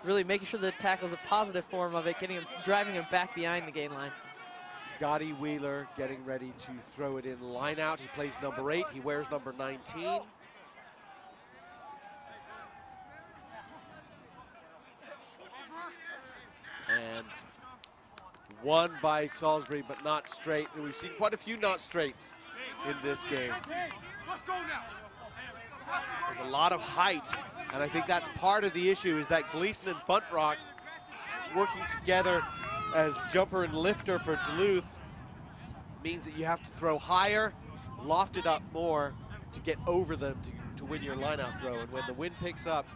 Really making sure the tackle's a positive form of it, driving him back behind the gain line. Scotty Wheeler getting ready to throw it in line out. He plays number 8, he wears number 19. And won by Salisbury, but not straight. And we've seen quite a few not straights in this game. There's a lot of height, and I think that's part of the issue, is that Gleason and Buntrock working together as jumper and lifter for Duluth means that you have to throw higher, loft it up more to get over them to win your line-out throw. And when the wind picks up,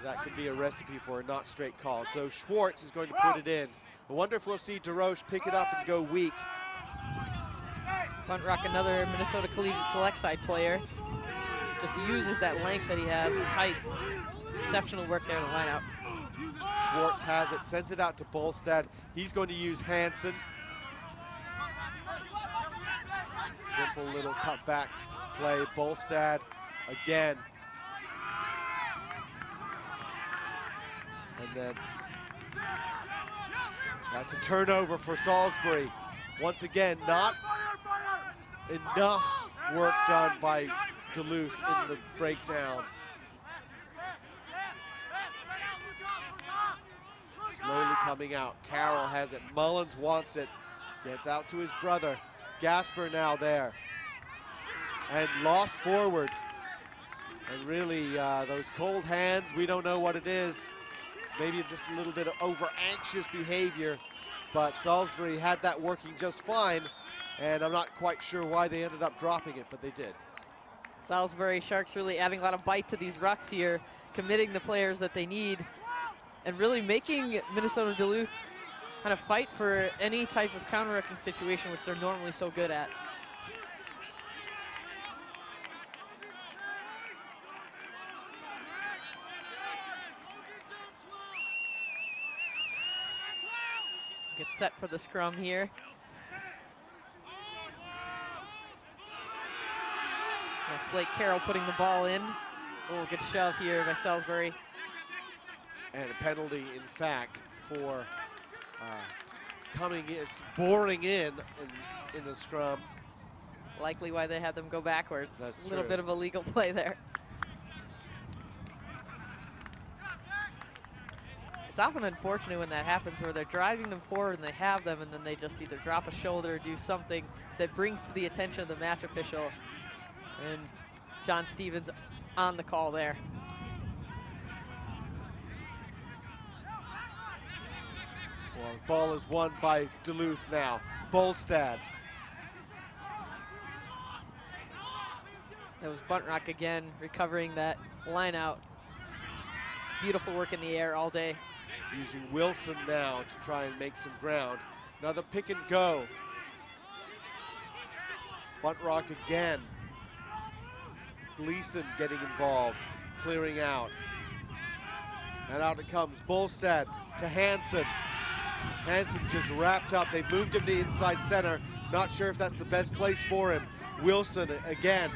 that could be a recipe for a not straight call. So Schwartz is going to put it in. I wonder if we'll see DeRoche pick it up and go weak. Buntrock, another Minnesota Collegiate Select Side player, just uses that length that he has and height. Exceptional work there to line out. Schwartz has it, sends it out to Bolstad. He's going to use Hansen. Simple little cutback play. Bolstad again. And then that's a turnover for Salisbury. Once again, not enough work done by Duluth in the breakdown. Slowly coming out. Carroll has it. Mullins wants it. Gets out to his brother. Gasper now there. And lost forward. And really, those cold hands, we don't know what it is. Maybe just a little bit of over-anxious behavior. But Salisbury had that working just fine. And I'm not quite sure why they ended up dropping it, but they did. Salisbury Sharks really adding a lot of bite to these rucks here, committing the players that they need, and really making Minnesota Duluth kind of fight for any type of counter-rucking situation, which they're normally so good at. Get set for the scrum here. That's Blake Carroll putting the ball in. Oh, good shove here by Salisbury. And a penalty, in fact, for boring in the scrum. Likely why they had them go backwards. That's a little true. bit of a legal play there. It's often unfortunate when that happens, where they're driving them forward and they have them, and then they just either drop a shoulder or do something that brings to the attention of the match official. And John Stevens on the call there. Well, the ball is won by Duluth now. Bolstad. That was Buntrock again, recovering that line out. Beautiful work in the air all day. Using Wilson now to try and make some ground. Another pick and go. Buntrock again. Gleason getting involved, clearing out. And out it comes. Bolstad to Hansen. Hansen just wrapped up. They've moved him to inside center. Not sure if that's the best place for him. Wilson again,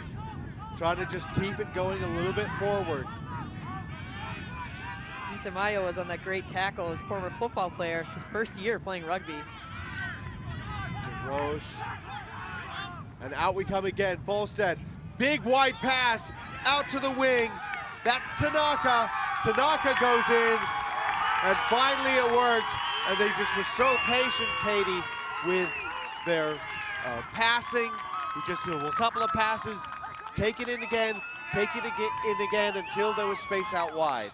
trying to just keep it going a little bit forward. Itamayo was on that great tackle, his former football player. It's his first year playing rugby. DeRoche. And out we come again. Bolstad, big wide pass out to the wing. That's Tanaka. Tanaka goes in, and finally it worked. And they just were so patient, Katie, with their passing. We just did a couple of passes, take it in again, until there was space out wide.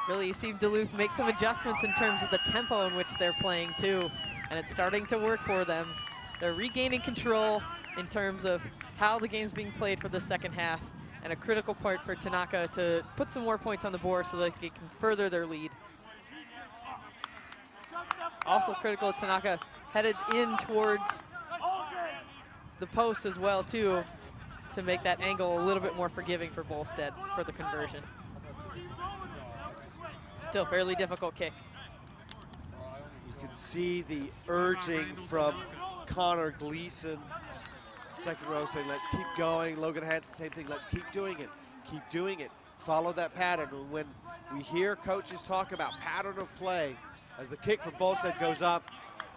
Really, you see Duluth make some adjustments in terms of the tempo in which they're playing too, and it's starting to work for them. They're regaining control in terms of how the game's being played for the second half, and a critical part for Tanaka to put some more points on the board so that they can further their lead. Also critical, Tanaka headed in towards the post as well too, to make that angle a little bit more forgiving for Bolstad for the conversion. Still fairly difficult kick. You can see the urging from Connor Gleason, second row, saying let's keep going. Logan Hansen, same thing, let's keep doing it, follow that pattern. And when we hear coaches talk about pattern of play, as the kick from Bolstad goes up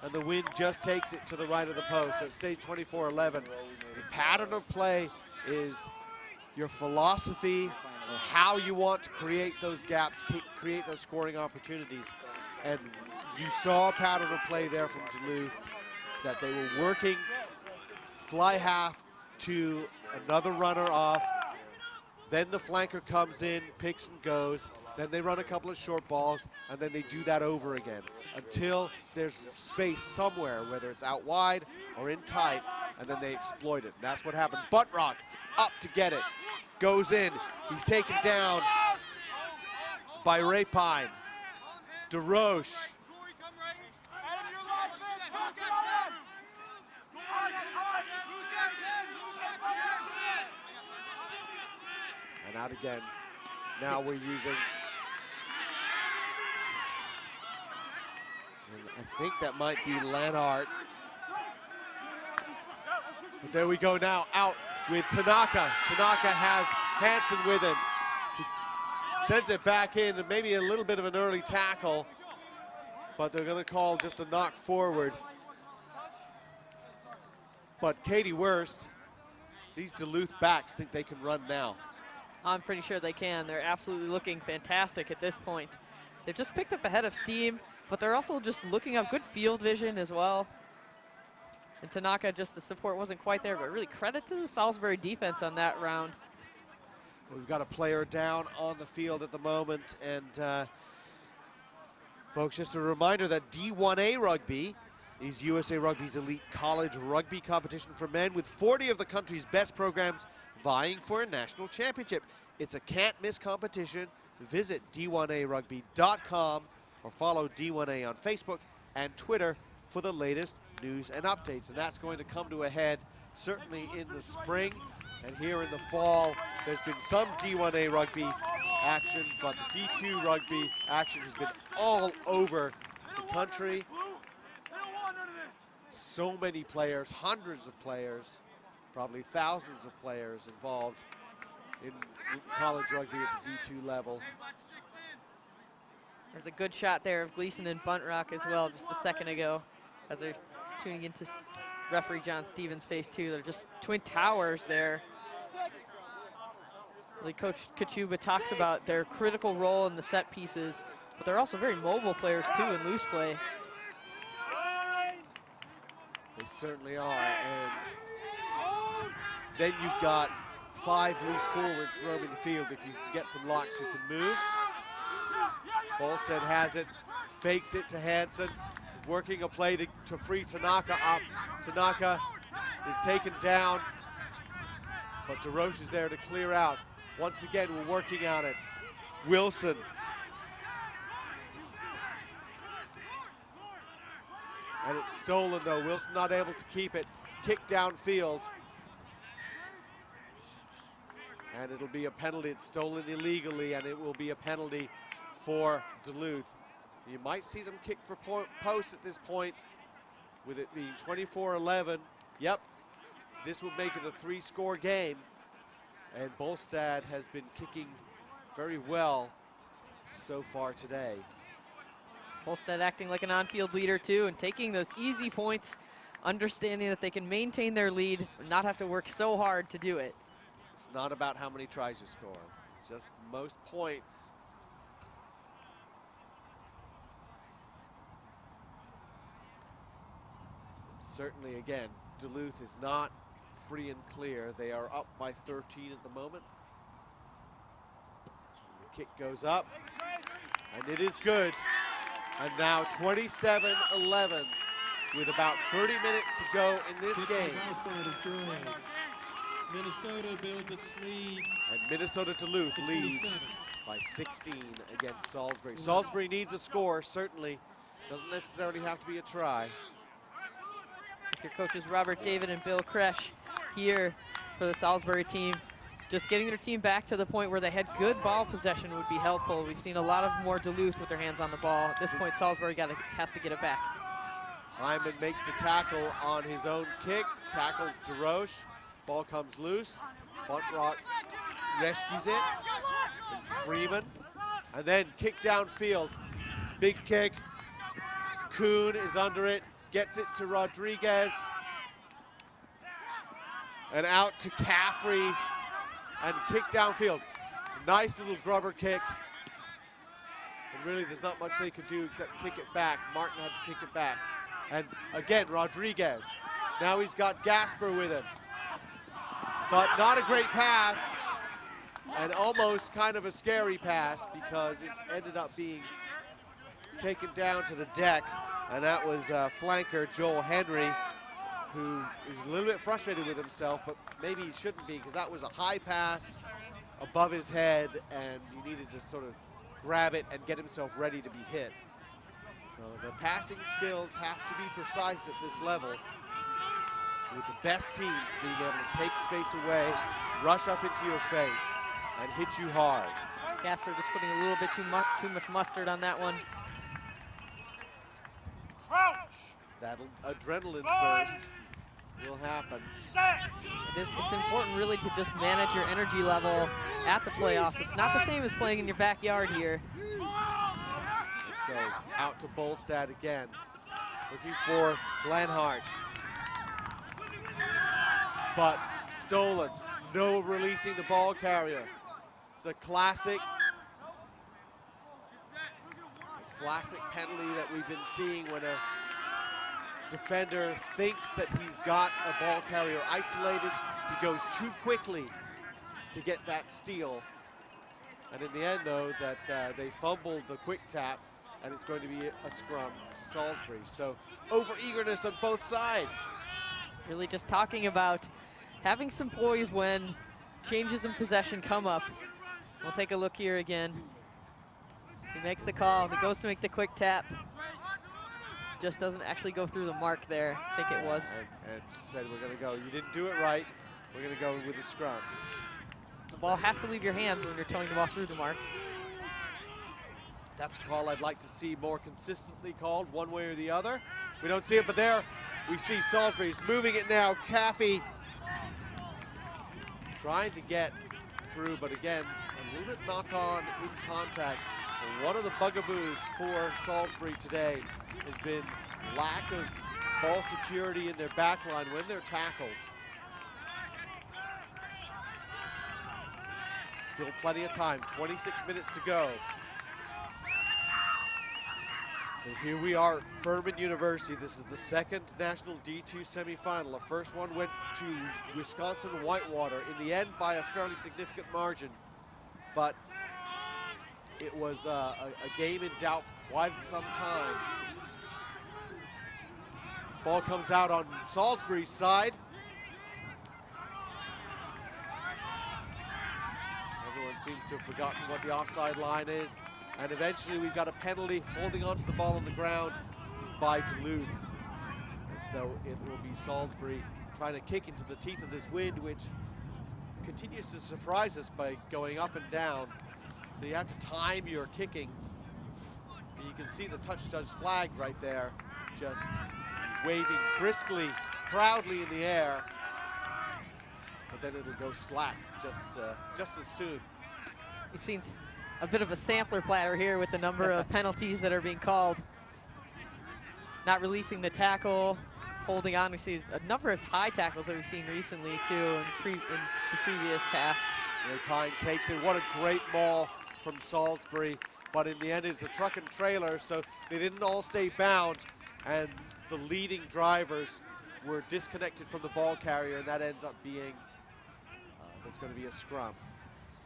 and the wind just takes it to the right of the post, so it stays 24-11. The pattern of play is your philosophy of how you want to create those gaps, create those scoring opportunities. And you saw a pattern of play there from Duluth, that they were working fly half to another runner off. Then the flanker comes in, picks and goes. Then they run a couple of short balls, and then they do that over again until there's space somewhere, whether it's out wide or in tight, and then they exploit it. And that's what happened. Buntrock up to get it, goes in, he's taken down. by Rapine. DeRoche. And out again. Now we're using, and I think that might be Lanart. But there we go now, out with Tanaka. Tanaka has Hansen with him. He sends it back in, and maybe a little bit of an early tackle, but they're gonna call just a knock forward. But Katie Wurst, these Duluth backs think they can run now. I'm pretty sure they can. They're absolutely looking fantastic at this point. They've just picked up a head of steam, but they're also just looking up good field vision as well. And Tanaka, just the support wasn't quite there, but really credit to the Salisbury defense on that round. We've got a player down on the field at the moment, and folks, just a reminder that D1A Rugby is USA Rugby's elite college rugby competition for men with 40 of the country's best programs vying for a national championship. It's a can't-miss competition. Visit d1arugby.com or follow D1A on Facebook and Twitter for the latest news and updates. And that's going to come to a head certainly in the spring. And here in the fall, there's been some D1A rugby action, but the D2 rugby action has been all over the country. So many players, hundreds of players, probably thousands of players involved in college rugby at the D2 level. There's a good shot there of Gleason and Buntrock as well just a second ago as they're tuning into referee John Stevens' face too. They're just twin towers there. Really, Coach Kachuba talks about their critical role in the set pieces, but they're also very mobile players too in loose play. They certainly are, and then you've got 5 loose forwards roaming the field if you get some locks who can move. Bolstead has it, fakes it to Hansen, working a play to free Tanaka up. Tanaka is taken down, but DeRoche is there to clear out. Once again, we're working on it. Wilson. And it's stolen though. Wilson not able to keep it. Kick downfield. And it'll be a penalty. It's stolen illegally, and it will be a penalty for Duluth. You might see them kick for post at this point, with it being 24-11. Yep, this would make it a 3-score game. And Bolstad has been kicking very well so far today. Bolstad acting like an on-field leader too and taking those easy points, understanding that they can maintain their lead and not have to work so hard to do it. It's not about how many tries you score, it's just most points. Certainly, again, Duluth is not free and clear. They are up by 13 at the moment. And the kick goes up, and it is good. And now 27-11 with about 30 minutes to go in this game. Minnesota builds its lead. And Minnesota Duluth leads by 16 against Salisbury. Salisbury needs a score, certainly. Doesn't necessarily have to be a try. Your coaches Robert David and Bill Kresh here for the Salisbury team. Just getting their team back to the point where they had good ball possession would be helpful. We've seen a lot of more Duluth with their hands on the ball. At this point, Salisbury has to get it back. Hyman makes the tackle on his own kick, tackles DeRoche. Ball comes loose. Buntrock rescues it. And Freeman. And then kick downfield. It's a big kick. Kuhn is under it. Gets it to Rodriguez. And out to Caffrey. And kick downfield. Nice little grubber kick. And really, there's not much they could do except kick it back. Martin had to kick it back. And again, Rodriguez. Now he's got Gasper with him. But not a great pass. And almost kind of a scary pass because it ended up being taken down to the deck. And that was flanker Joel Henry, who is a little bit frustrated with himself, but maybe he shouldn't be because that was a high pass above his head and he needed to sort of grab it and get himself ready to be hit. So the passing skills have to be precise at this level, with the best teams being able to take space away, rush up into your face, and hit you hard. Gasper just putting a little bit too much mustard on that one. That adrenaline burst will happen. It's important really to just manage your energy level at the playoffs. It's not the same as playing in your backyard here. And so out to Bolstad again, looking for Blanhart. But stolen, no releasing the ball carrier. It's a classic penalty that we've been seeing when a defender thinks that he's got a ball carrier isolated. He goes too quickly to get that steal. And in the end, though, that they fumbled the quick tap, and it's going to be a scrum to Salisbury. So over-eagerness on both sides. Really just talking about having some poise when changes in possession come up. We'll take a look here again. He makes the call, he goes to make the quick tap. Just doesn't actually go through the mark there, I think it was. And said, we're gonna go, you didn't do it right, we're gonna go with the scrum. The ball has to leave your hands when you're towing the ball through the mark. That's a call I'd like to see more consistently called, one way or the other. We don't see it, but there we see Salisbury's moving it now. Caffey trying to get through, but again, a little bit knock-on in contact. And one of the bugaboos for Salisbury today has been lack of ball security in their back line when they're tackled. Still plenty of time, 26 minutes to go. And here we are at Furman University. This is the second national D2 semifinal. The first one went to Wisconsin Whitewater in the end by a fairly significant margin. But it was a game in doubt for quite some time. Ball comes out on Salisbury's side. Everyone seems to have forgotten what the offside line is. And eventually we've got a penalty holding onto the ball on the ground by Duluth. And so it will be Salisbury trying to kick into the teeth of this wind, which continues to surprise us by going up and down. So you have to time your kicking. And you can see the touch judge flag right there, just waving briskly, proudly in the air. But then it'll go slack just as soon. You've seen a bit of a sampler platter here with the number of penalties that are being called. Not releasing the tackle, holding on. We see a number of high tackles that we've seen recently too in the previous half. Ray Pine takes it. What a great ball from Salisbury. But in the end, it's a truck and trailer, so they didn't all stay bound. And the leading drivers were disconnected from the ball carrier, and that ends up being, there's going to be a scrum.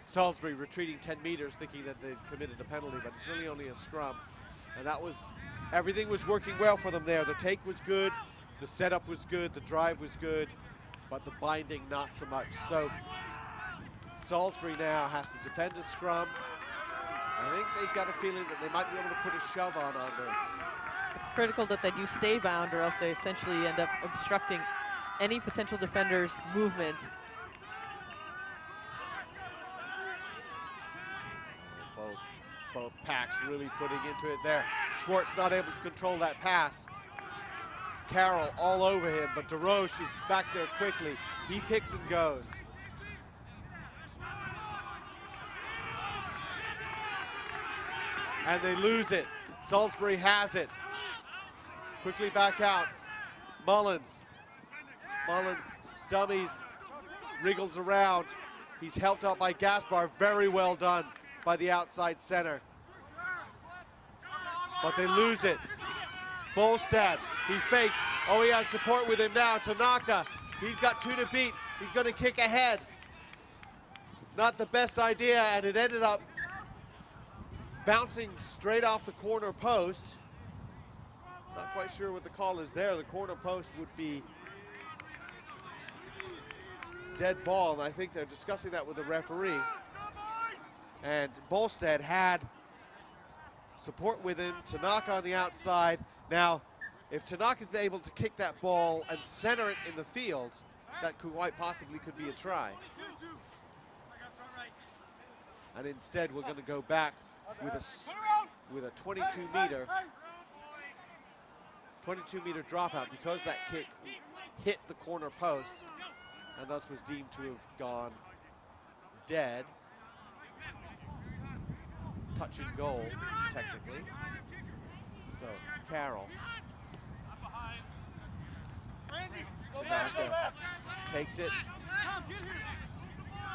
Salisbury retreating 10 meters thinking that they'd committed a penalty, but it's really only a scrum. And that was, everything was working well for them there. The take was good, the setup was good, the drive was good, but the binding not so much. So Salisbury now has to defend a scrum. I think they've got a feeling that they might be able to put a shove on this. It's critical that they do stay bound, or else they essentially end up obstructing any potential defender's movement. Both packs really putting into it there. Schwartz not able to control that pass. Carroll all over him, but DeRoche is back there quickly. He picks and goes. And they lose it. Salisbury has it. Quickly back out. Mullins dummies, wriggles around. He's helped out by Gaspar. Very well done by the outside center. But they lose it. Bolstad, he fakes. Oh, he has support with him now. Tanaka, he's got two to beat. He's going to kick ahead. Not the best idea, and it ended up bouncing straight off the corner post. Not quite sure what the call is there. The corner post would be dead ball, and I think they're discussing that with the referee. And Bolstad had Support with him. Tanaka on the outside. Now, if Tanaka's been able to kick that ball and center it in the field, that could quite possibly could be a try. And instead, we're going to go back with a 22-meter dropout because that kick hit the corner post and thus was deemed to have gone dead. Touch and goal, technically. So, Carroll. Tanaka takes it.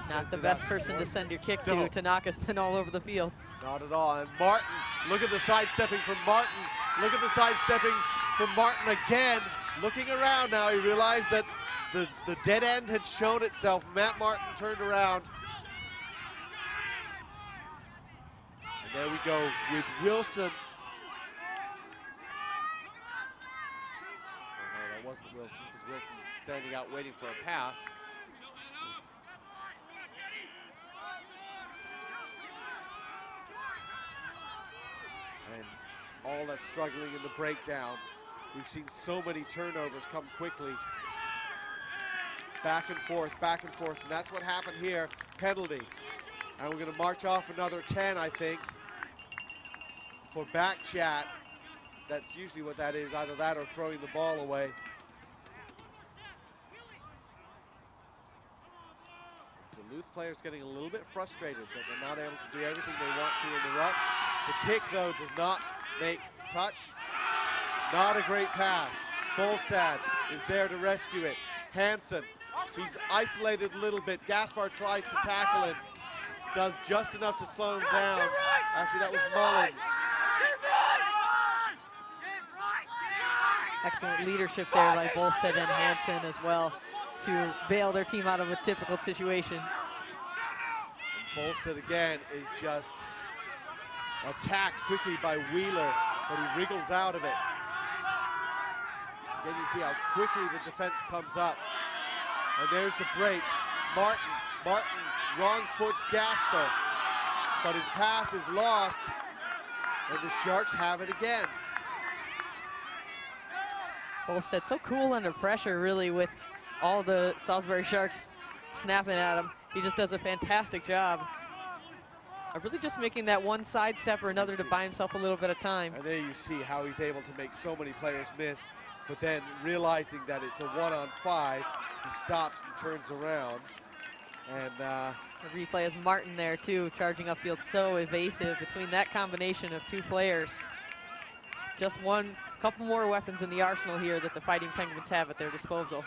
Not the best person to send your kick to. No. Tanaka's been all over the field. Not at all. And Martin, look at the sidestepping from Martin. Look at the sidestepping from Martin again. Looking around now, he realized that the dead end had shown itself. Matt Martin turned around. And there we go with Wilson. Oh no, that wasn't Wilson, because Wilson's standing out waiting for a pass. And all that struggling in the breakdown. We've seen so many turnovers come quickly. Back and forth, and that's what happened here. Penalty. And we're going to march off another 10, I think, for back chat. That's usually what that is, either that or throwing the ball away. Duluth players getting a little bit frustrated that they're not able to do everything they want to in the ruck. The kick, though, does not make touch. Not a great pass. Bolstad is there to rescue it. Hansen, he's isolated a little bit. Gaspar tries to tackle him. Does just enough to slow him down. Actually, that was Mullins. Excellent leadership there by Bolstad and Hansen as well to bail their team out of a difficult situation. And Bolstad again is just attacked quickly by Wheeler, but he wriggles out of it. Then you see how quickly the defense comes up. And there's the break. Martin, wrong foot's Gasper, but his pass is lost, and the Sharks have it again. Bolstad so cool under pressure, really, with all the Salisbury Sharks snapping at him. He just does a fantastic job of really just making that one sidestep or another to buy himself a little bit of time. And there you see how he's able to make so many players miss, but then realizing that it's a 1-on-5, he stops and turns around. And the replay is Martin there too, charging upfield, so evasive between that combination of two players. Just couple more weapons in the arsenal here that the Fighting Penguins have at their disposal.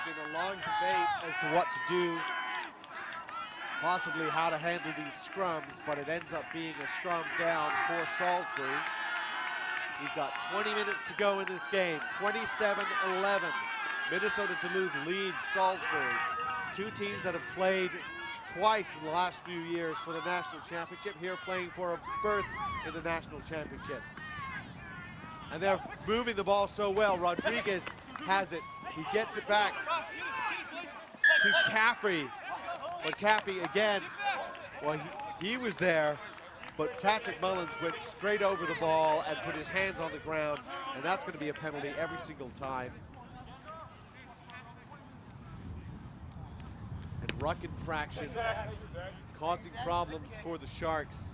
There's been a long debate as to what to do, possibly how to handle these scrums, but it ends up being a scrum down for Salisbury. We've got 20 minutes to go in this game, 27-11. Minnesota Duluth leads Salisbury. Two teams that have played twice in the last few years for the national championship, here playing for a berth in the national championship. And they're moving the ball so well. Rodriguez has it. He gets it back to Caffrey. But Caffrey again, well, he was there, but Patrick Mullins went straight over the ball and put his hands on the ground, and that's going to be a penalty every single time. And ruck infractions causing problems for the Sharks.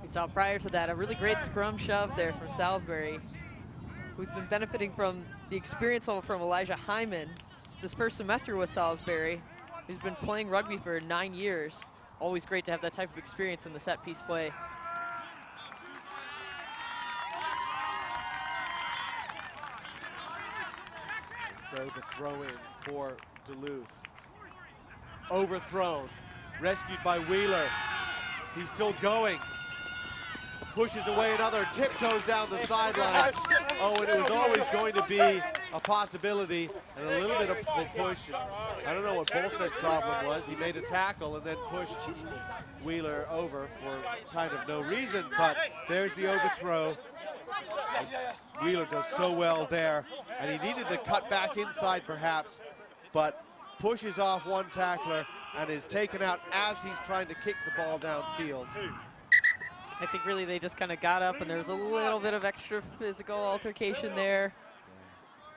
We saw prior to that a really great scrum shove there from Salisbury, who's been benefiting from the experience from Elijah Hyman. It's his first semester with Salisbury. He's been playing rugby for 9 years. Always great to have that type of experience in the set piece play. So the throw in for Duluth. Overthrown, rescued by Wheeler. He's still going. Pushes away another, tiptoes down the sideline. Oh, and it was always going to be a possibility, and a little bit of a push. I don't know what Bolstad's problem was. He made a tackle and then pushed Wheeler over for kind of no reason, but there's the overthrow. Wheeler does so well there And he needed to cut back inside perhaps, but pushes off one tackler and is taken out as he's trying to kick the ball downfield. I think really they just kind of got up and there was a little bit of extra physical altercation there.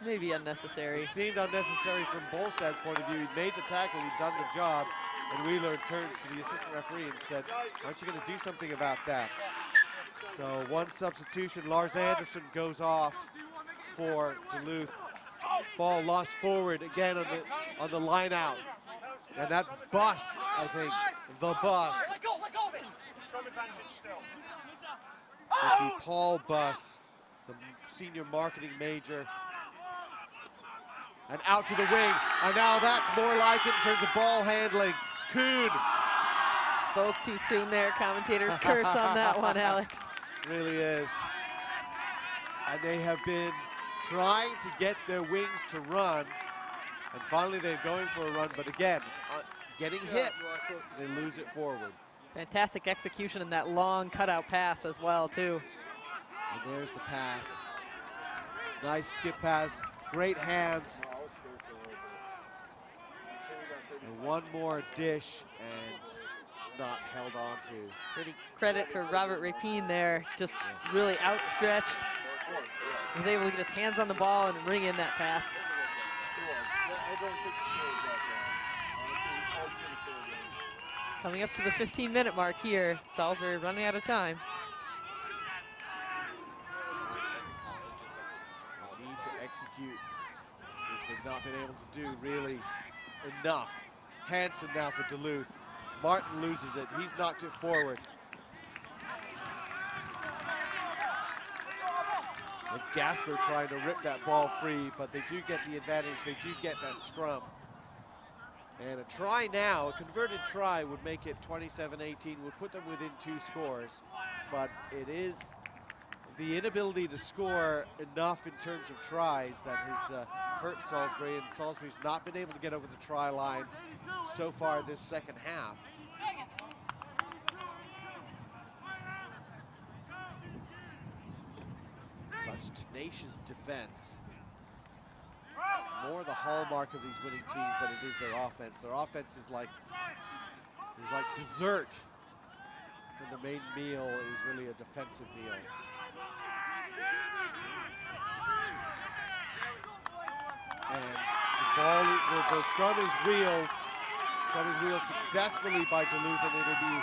Maybe unnecessary. It seemed unnecessary from Bolstad's point of view. He'd made the tackle, he'd done the job, and Wheeler turns to the assistant referee and said, aren't you going to do something about that? So one substitution, Lars Anderson goes off for Duluth. Ball lost forward again on the line out. And that's Buss, I think, the Buss. It'd be Paul Buss, the senior marketing major. And out to the wing, and now that's more like it in terms of ball handling. Kuhn. Spoke too soon there, commentator's curse on that one, Alex. Really is. And they have been trying to get their wings to run, and finally they're going for a run, but again, getting hit, they lose it forward. Fantastic execution in that long cutout pass as well, too. And there's the pass. Nice skip pass, great hands. And one more dish and not held on to. Pretty credit for Robert Rapine there, just really outstretched. Was able to get his hands on the ball and bring in that pass. Coming up to the 15-minute mark here. Salisbury running out of time. Need to execute, which they've not been able to do really enough. Hansen now for Duluth. Martin loses it. He's knocked it forward. And Gasper trying to rip that ball free, but they do get the advantage. They do get that scrum. And a try now, a converted try, would make it 27-18, would put them within 2 scores. But it is the inability to score enough in terms of tries that has hurt Salisbury, and Salisbury's not been able to get over the try line so far this second half. Such tenacious defense. More the hallmark of these winning teams than it is their offense. Their offense is like dessert, and the main meal is really a defensive meal. And the ball, the scrum is wheeled. Scrum is wheeled successfully by Duluth, and it'll be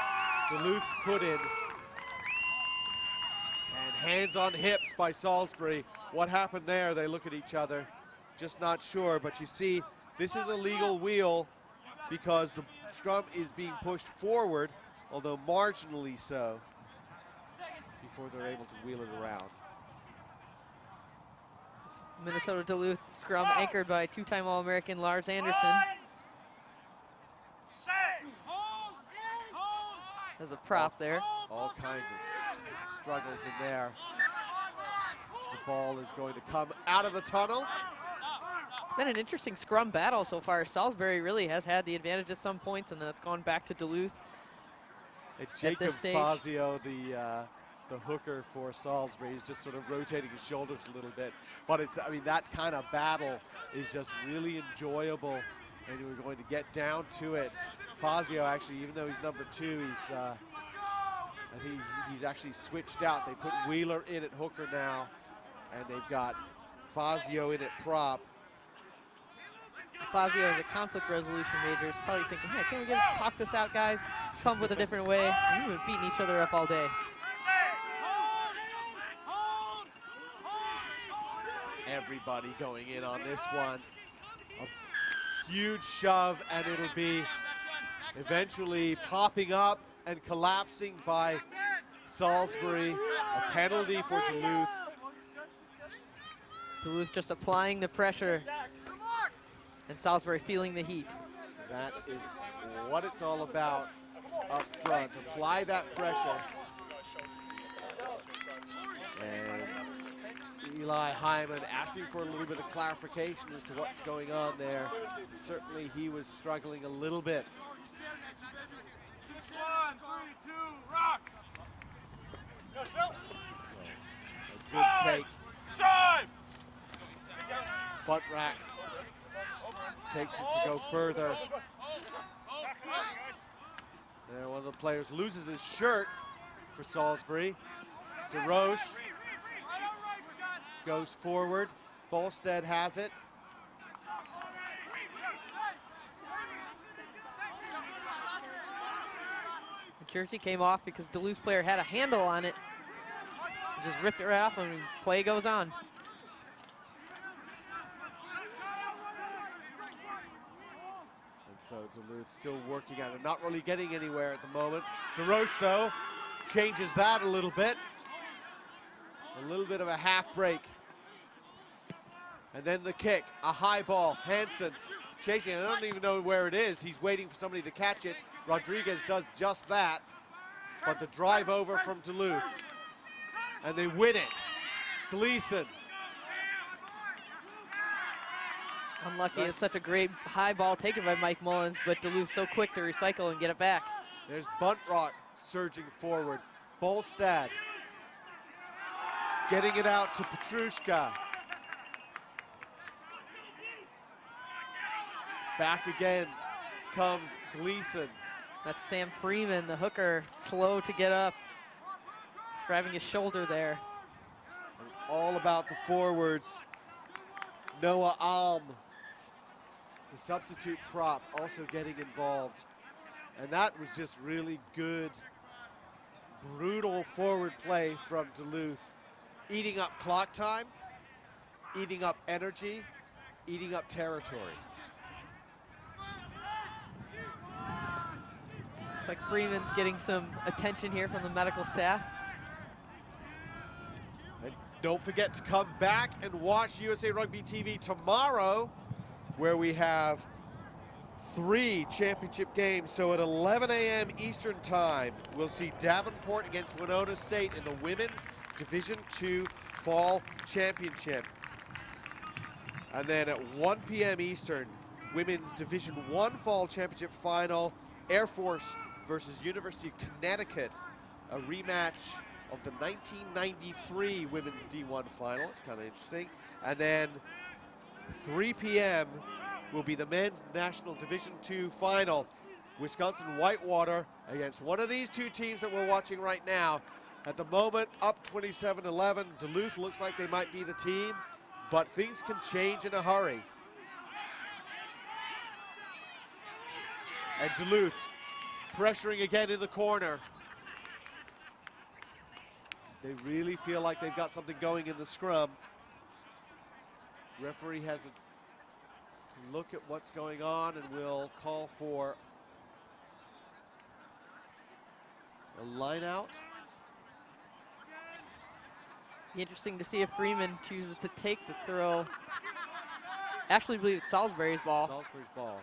Duluth's put in. And hands on hips by Salisbury. What happened there? They look at each other. Just not sure, but you see, this is a legal wheel because the scrum is being pushed forward, although marginally so, before they're able to wheel it around. Minnesota Duluth scrum anchored by 2-time All-American Lars Anderson. There's a prop there. All kinds of struggles in there. The ball is going to come out of the tunnel. It's been an interesting scrum battle so far. Salisbury really has had the advantage at some points, and then it's gone back to Duluth. Jacob Fazio, the hooker for Salisbury, is just sort of rotating his shoulders a little bit. But it's, I mean, that kind of battle is just really enjoyable, and we're going to get down to it. Fazio actually, even though he's number 2, I think he's actually switched out. They put Wheeler in at hooker now, and they've got Fazio in at prop. Fazio is a conflict resolution major. He's probably thinking, hey, can't we just talk this out, guys? Come up with a different way. We've been beating each other up all day. Everybody going in on this one. A huge shove, and it'll be eventually popping up and collapsing by Salisbury. A penalty for Duluth. Duluth just applying the pressure, and Salisbury feeling the heat. That is what it's all about up front. Apply that pressure. And Eli Hyman asking for a little bit of clarification as to what's going on there. Certainly he was struggling a little bit. So, a good take. butt rack takes it to go further. There, one of the players loses his shirt for Salisbury. DeRoche goes forward. Bolstead has it. The jersey came off because Duluth's player had a handle on it. Just ripped it right off and play goes on. So Duluth still working at it, not really getting anywhere at the moment. DeRoche, though, changes that a little bit. A little bit of a half break. And then the kick, a high ball. Hansen chasing it. I don't even know where it is. He's waiting for somebody to catch it. Rodriguez does just that. But the drive over from Duluth. And they win it. Gleason. Unlucky, it's such a great high ball taken by Mike Mullins, but Duluth so quick to recycle and get it back. There's Buntrock surging forward. Bolstad getting it out to Petrushka. Back again comes Gleason. That's Sam Freeman, the hooker, slow to get up. He's grabbing his shoulder there. And it's all about the forwards. Noah Alm, the substitute prop, also getting involved. And that was just really good, brutal forward play from Duluth. Eating up clock time, eating up energy, eating up territory. Looks like Freeman's getting some attention here from the medical staff. And don't forget to come back and watch USA Rugby TV tomorrow, where we have 3 championship games. So at 11 a.m. Eastern time, we'll see Davenport against Winona State in the Women's Division II Fall Championship. And then at 1 p.m. Eastern, Women's Division I Fall Championship Final, Air Force versus University of Connecticut, a rematch of the 1993 Women's D1 Final. It's kind of interesting. And then 3 p.m. will be the Men's National Division II Final, Wisconsin Whitewater against one of these 2 teams that we're watching right now. At the moment, up 27-11. Duluth looks like they might be the team, but things can change in a hurry. And Duluth pressuring again in the corner. They really feel like they've got something going in the scrum. Referee has a look at what's going on and will call for a line out. Be interesting to see if Freeman chooses to take the throw. Actually, believe it's Salisbury's ball. Salisbury's ball.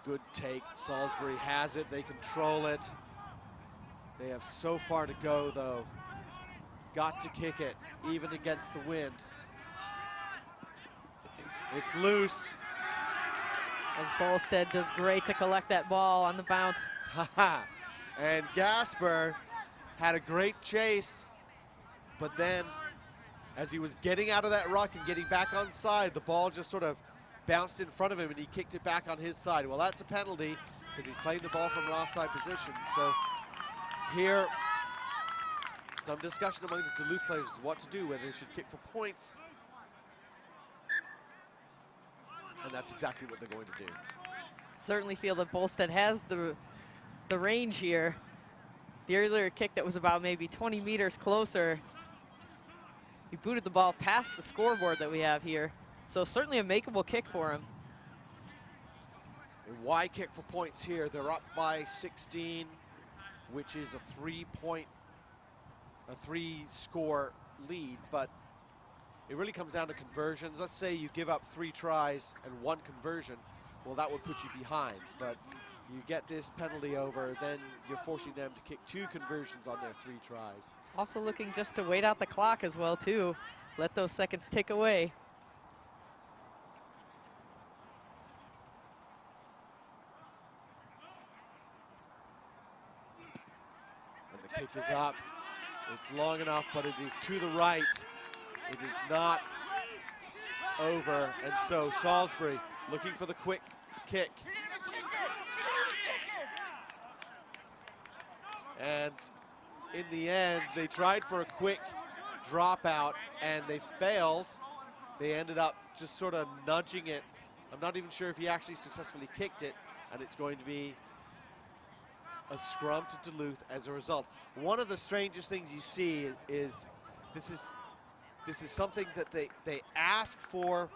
Good take. Salisbury has it. They control it. They have so far to go, though. Got to kick it, even against the wind. It's loose. As Bolstead does great to collect that ball on the bounce. And Gasper had a great chase, but then as he was getting out of that ruck and getting back on side, the ball just sort of bounced in front of him and he kicked it back on his side. Well, that's a penalty because he's playing the ball from an offside position. So here, some discussion among the Duluth players as to what to do, whether they should kick for points. And that's exactly what they're going to do. Certainly feel that Bolstead has the range here. The earlier kick that was about maybe 20 meters closer, he booted the ball past the scoreboard that we have here. So certainly a makeable kick for him. And why kick for points here? They're up by 16, which is a 3-score lead, but it really comes down to conversions. Let's say you give up 3 tries and 1 conversion. Well, that would put you behind, but you get this penalty over, then you're forcing them to kick 2 conversions on their 3 tries. Also looking just to wait out the clock as well, too. Let those seconds tick away. Kick is up. It's long enough, but it is to the right. It is not over, and so Salisbury looking for the quick kick. And in the end, they tried for a quick dropout, and they failed. They ended up just sort of nudging it. I'm not even sure if he actually successfully kicked it, and it's going to be a scrum to Duluth as a result. One of the strangest things you see is this is something that they ask for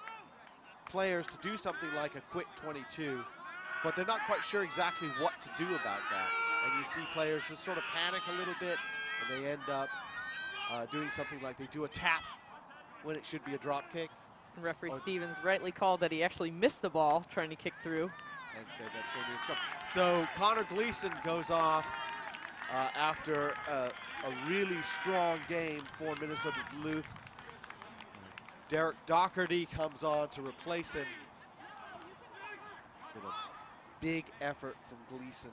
players to do something like a quick 22, but they're not quite sure exactly what to do about that. And you see players just sort of panic a little bit, and they end up doing something like they do a tap when it should be a drop kick. Referee Stevens rightly called that he actually missed the ball trying to kick through. And said that's going to be a scrum. So Connor Gleason goes off after a really strong game for Minnesota Duluth. Derek Doherty comes on to replace him. It's been a big effort from Gleason.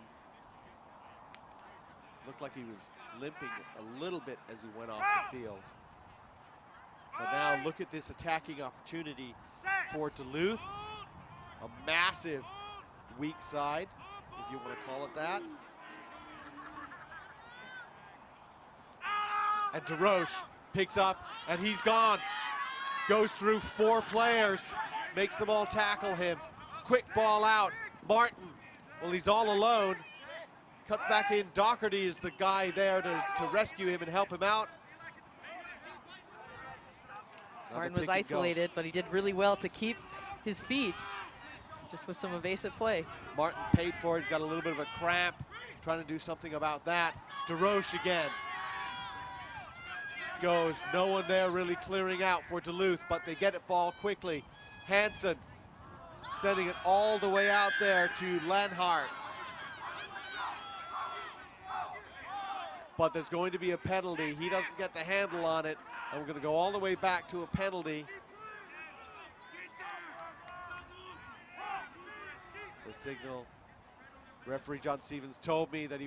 Looked like he was limping a little bit as he went off the field. But now look at this attacking opportunity for Duluth. A massive weak side, if you want to call it that. And DeRoche picks up, and he's gone. Goes through 4 players, makes them all tackle him. Quick ball out. Martin, well, he's all alone. Cuts back in. Doherty is the guy there to rescue him and help him out. Martin was isolated, but he did really well to keep his feet, just with some evasive play. Martin paid for it. He's got a little bit of a cramp, trying to do something about that. DeRoche again. Goes, no one there really clearing out for Duluth, but they get it ball quickly. Hansen sending it all the way out there to Lenhart. But there's going to be a penalty. He doesn't get the handle on it, and we're going to go all the way back to a penalty. The signal, referee John Stevens told me that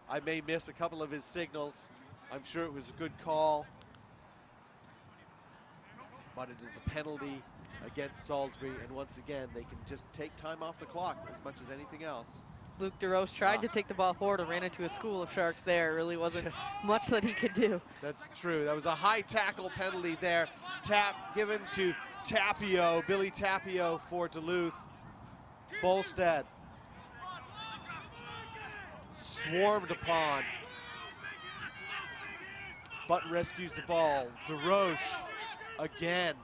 I may miss a couple of his signals. I'm sure it was a good call, but it is a penalty against Salisbury, and once again, they can just take time off the clock as much as anything else. Luke DeRoche tried to take the ball forward and ran into a school of Sharks there. It really wasn't much that he could do. That's true. That was a high tackle penalty there. Tap given to Tapio, Billy Tapio for Duluth. Bolstead swarmed upon, but rescues the ball. DeRoche again.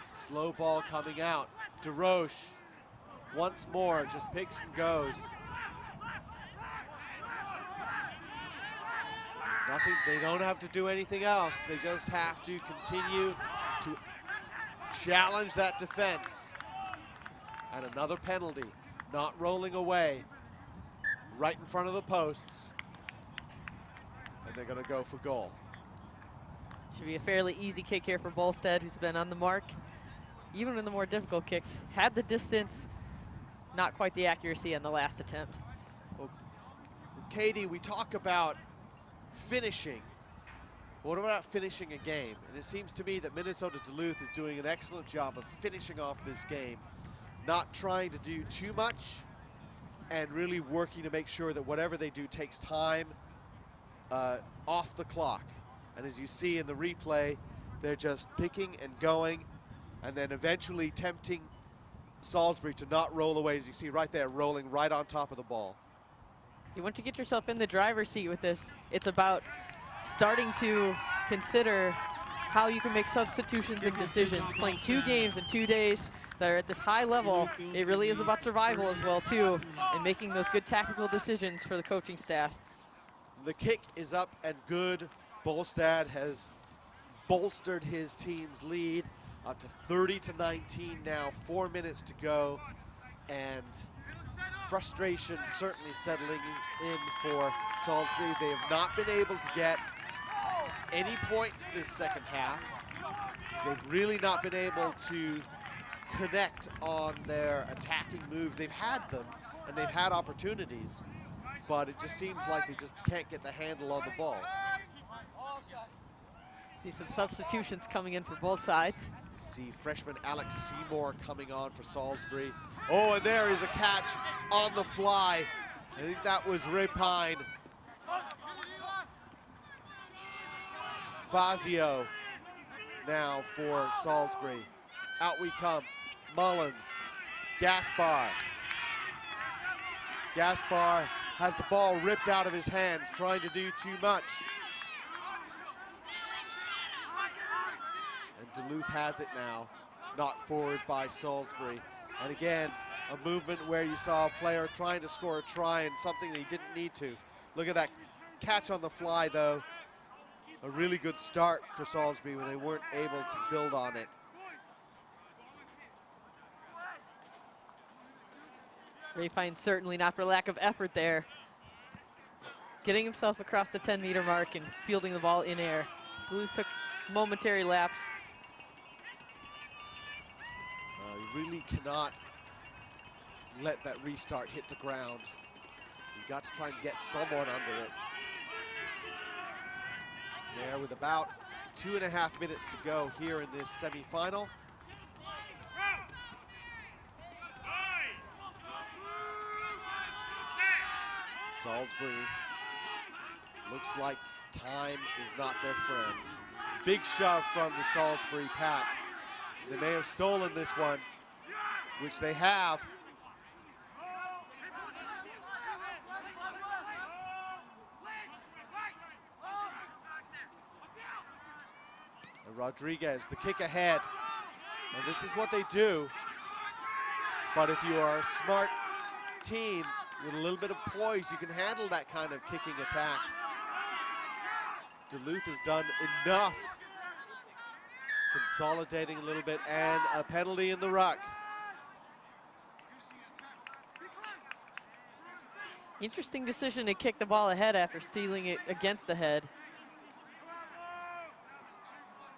Slow ball coming out. DeRoche once more just picks and goes. Nothing, they don't have to do anything else. They just have to continue to challenge that defense. And another penalty, not rolling away, right in front of the posts. And they're gonna go for goal. Should be a fairly easy kick here for Bolstead, who's been on the mark. Even in the more difficult kicks, had the distance, not quite the accuracy on the last attempt. Well, Katie, we talk about finishing. What about finishing a game? And it seems to me that Minnesota Duluth is doing an excellent job of finishing off this game, not trying to do too much, and really working to make sure that whatever they do takes time off the clock. And as you see in the replay, they're just picking and going, and then eventually tempting Salisbury to not roll away, as you see right there, rolling right on top of the ball. See, once you get yourself in the driver's seat with this, it's about starting to consider how you can make substitutions and decisions. Playing 2 games in 2 days that are at this high level, it really is about survival as well, too, and making those good tactical decisions for the coaching staff. The kick is up and good. Bolstad has bolstered his team's lead up to 30-19 now, 4 minutes to go, and frustration certainly settling in for Salisbury. They have not been able to get any points this second half. They've really not been able to connect on their attacking moves. They've had them, and they've had opportunities, but it just seems like they just can't get the handle on the ball. See some substitutions coming in for both sides. See freshman Alex Seymour coming on for Salisbury. Oh, and there is a catch on the fly. I think that was Rapine. Fazio now for Salisbury. Out we come. Mullins, Gaspar. Gaspar has the ball ripped out of his hands, trying to do too much. And Duluth has it now, knocked forward by Salisbury. And again, a movement where you saw a player trying to score a try and something that he didn't need to. Look at that catch on the fly, though. A really good start for Salisbury when they weren't able to build on it. Rapine certainly not for lack of effort there. Getting himself across the 10-meter mark and fielding the ball in air. Blues took momentary lapse. You really cannot let that restart hit the ground. You've got to try and get someone under it. There with about 2.5 minutes to go here in this semifinal. Salisbury looks like time is not their friend. Big shove from the Salisbury pack. They may have stolen this one, which they have. And Rodriguez, the kick ahead. And this is what they do. But if you are a smart team with a little bit of poise, you can handle that kind of kicking attack. Duluth has done enough. Consolidating a little bit, and a penalty in the ruck. Interesting decision to kick the ball ahead after stealing it against the head.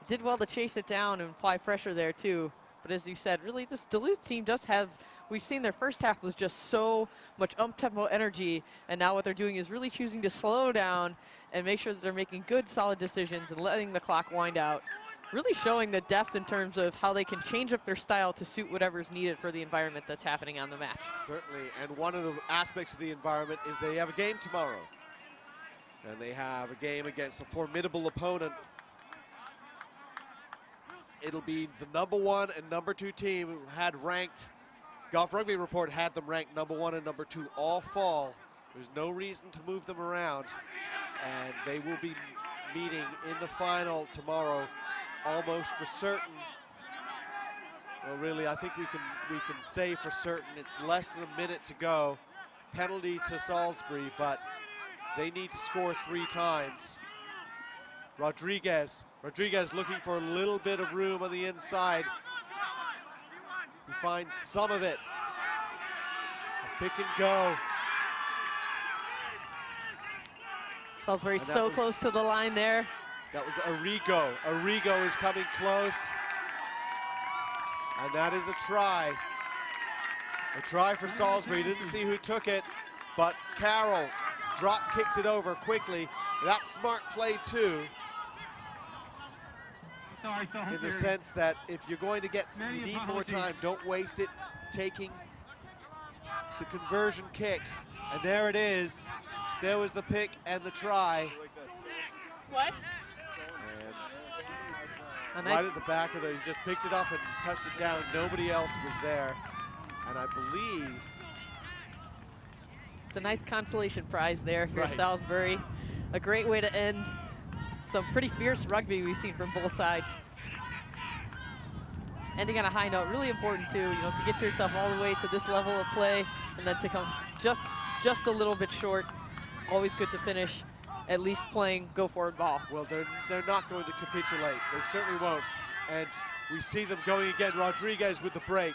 Did well to chase it down and apply pressure there too. But as you said, really this Duluth team does have, we've seen their first half was just so much up-tempo energy, and now what they're doing is really choosing to slow down and make sure that they're making good, solid decisions and letting the clock wind out. Really showing the depth in terms of how they can change up their style to suit whatever's needed for the environment that's happening on the match. Certainly, and one of the aspects of the environment is they have a game tomorrow. And they have a game against a formidable opponent. It'll be the #1 and #2 team who had ranked, Golf Rugby Report had them ranked #1 and #2 all fall. There's no reason to move them around. And they will be meeting in the final tomorrow, almost for certain. Well, really, I think we can say for certain it's less than a minute to go. Penalty to Salisbury, but they need to score 3 times. Rodriguez looking for a little bit of room on the inside. He finds some of it. A pick and go. Salisbury so close to the line there. That was Arrigo. Arrigo is coming close. And that is a try. A try for Salisbury. Didn't see who took it, but Carroll drop kicks it over quickly. That's smart play too. In the sense that if you're going to get, you need more time, don't waste it taking the conversion kick. And there it is. There was the pick and the try. What? And right at the back of the, he just picked it up and touched it down. Nobody else was there. And I believe it's a nice consolation prize there for right. Salisbury. A great way to end some pretty fierce rugby we've seen from both sides. Ending on a high note, really important too, to get yourself all the way to this level of play and then to come just a little bit short. Always good to finish at least playing go forward ball. Well, they're not going to capitulate. They certainly won't. And we see them going again. Rodriguez with the break.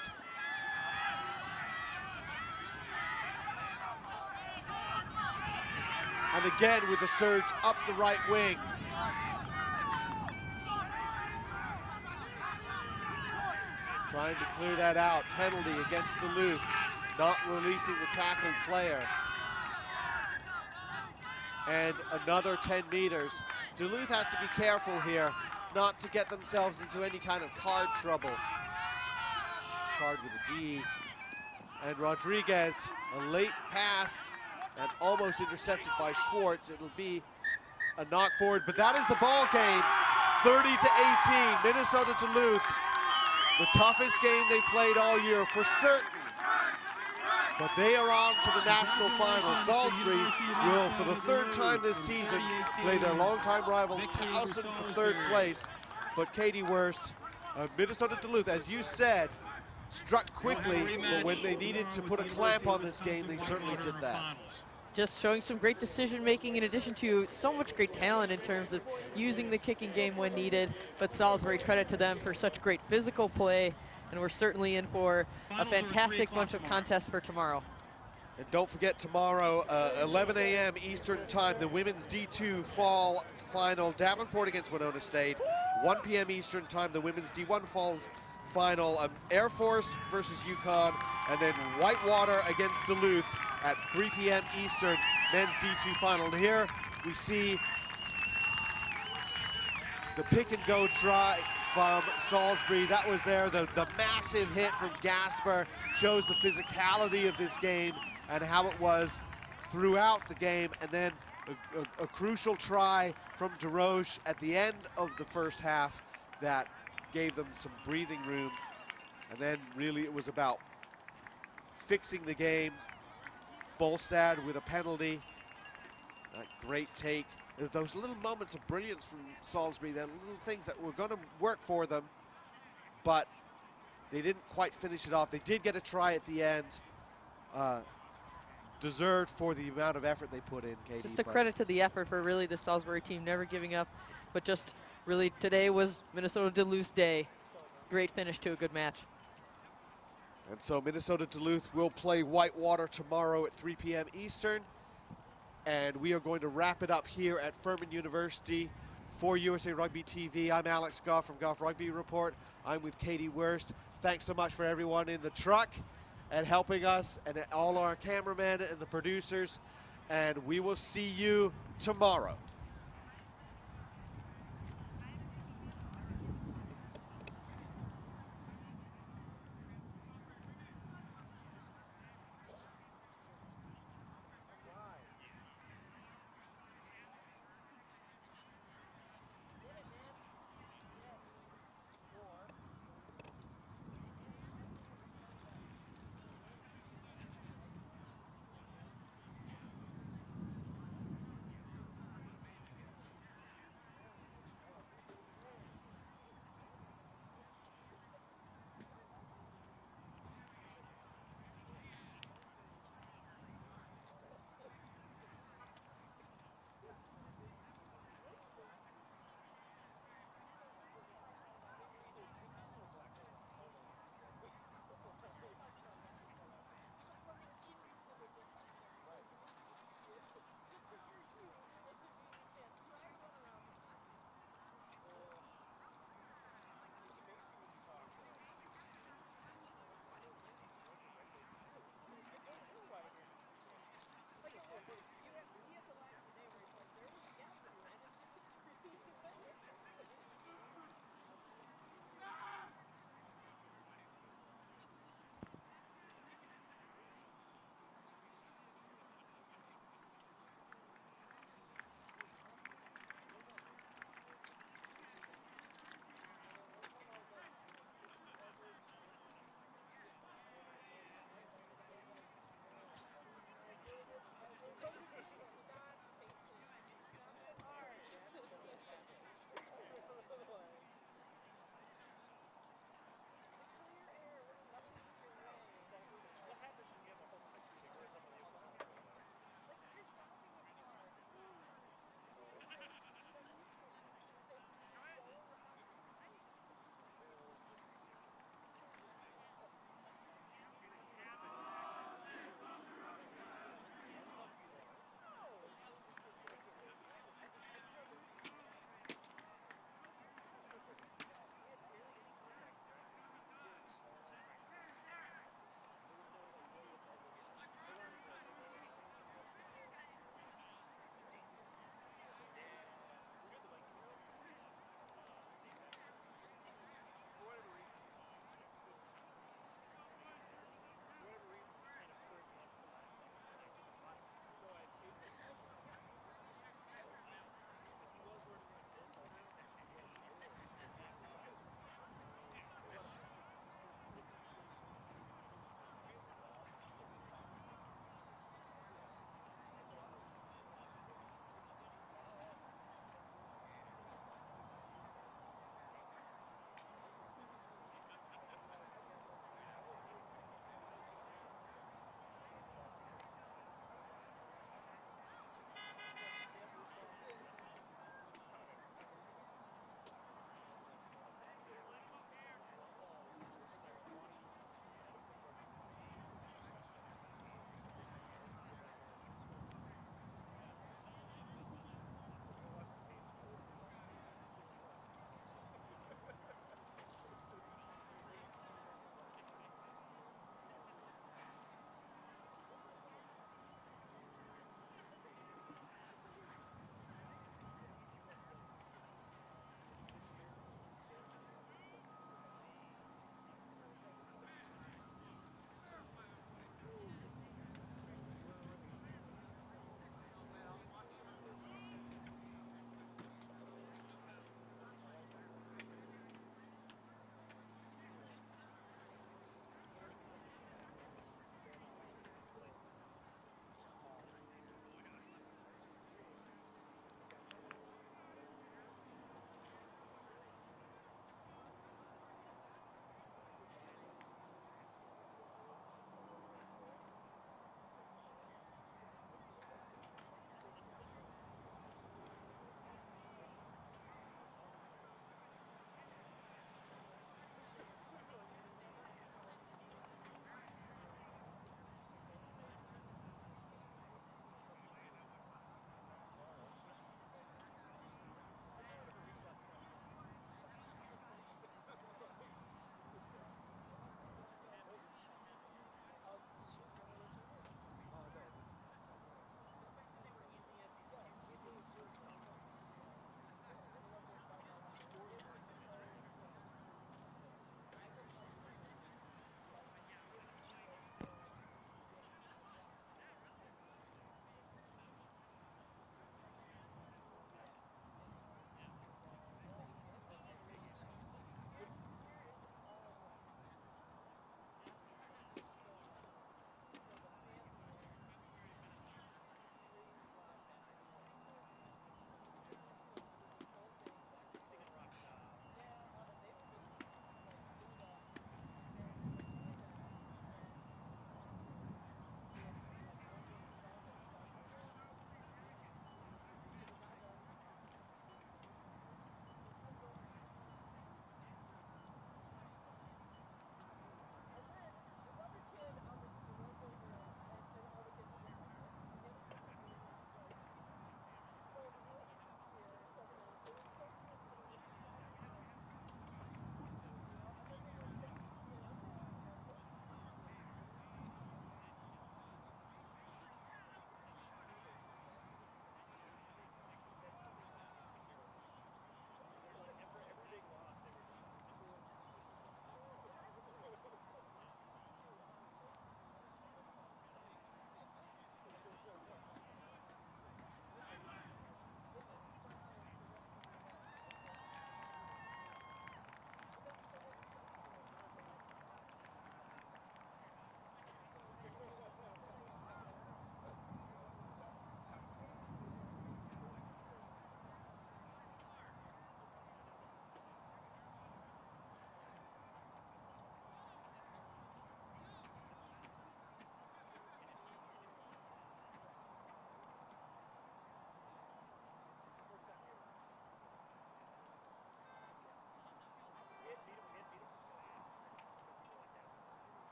And again with the surge up the right wing. trying to clear that out. Penalty against Duluth, not releasing the tackled player. And another 10 meters. Duluth has to be careful here not to get themselves into any kind of card trouble. Card with a D. And Rodriguez, a late pass and almost intercepted by Schwartz. It'll be a knock forward, but that is the ball game. 30-18, Minnesota Duluth. The toughest game they played all year for certain. But they are on to the national final. Salisbury will, for the third time this season, play their longtime rivals Talson for third place. But Katie Wurst, Minnesota Duluth, as you said, struck quickly, but when they needed to put a clamp on this game, they certainly did that. Just showing some great decision-making in addition to so much great talent in terms of using the kicking game when needed. But Salisbury, credit to them for such great physical play, and we're certainly in for a fantastic bunch of contests for tomorrow. And don't forget tomorrow, 11 a.m. Eastern time, the women's D2 fall final, Davenport against Winona State. 1 p.m. Eastern time, the women's D1 fall final, Air Force versus UConn, and then Whitewater against Duluth at 3 p.m. Eastern, men's D2 final. And here we see the pick and go try from Salisbury. That was there, the massive hit from Gasper shows the physicality of this game and how it was throughout the game. And then a crucial try from DeRoche at the end of the first half that gave them some breathing room. And then really it was about fixing the game. Bolstad with a penalty. That great take. Those little moments of brilliance from Salisbury, that little things that were going to work for them, but they didn't quite finish it off. They did get a try at the end. Deserved for the amount of effort they put in, Katie. Just a credit to the effort for really the Salisbury team never giving up, but just really today was Minnesota Duluth's day. Great finish to a good match. And so Minnesota Duluth will play Whitewater tomorrow at 3 p.m. Eastern. And we are going to wrap it up here at Furman University. For USA Rugby TV, I'm Alex Goff from Goff Rugby Report. I'm with Katie Wurst. Thanks so much for everyone in the truck and helping us, and all our cameramen and the producers. And we will see you tomorrow.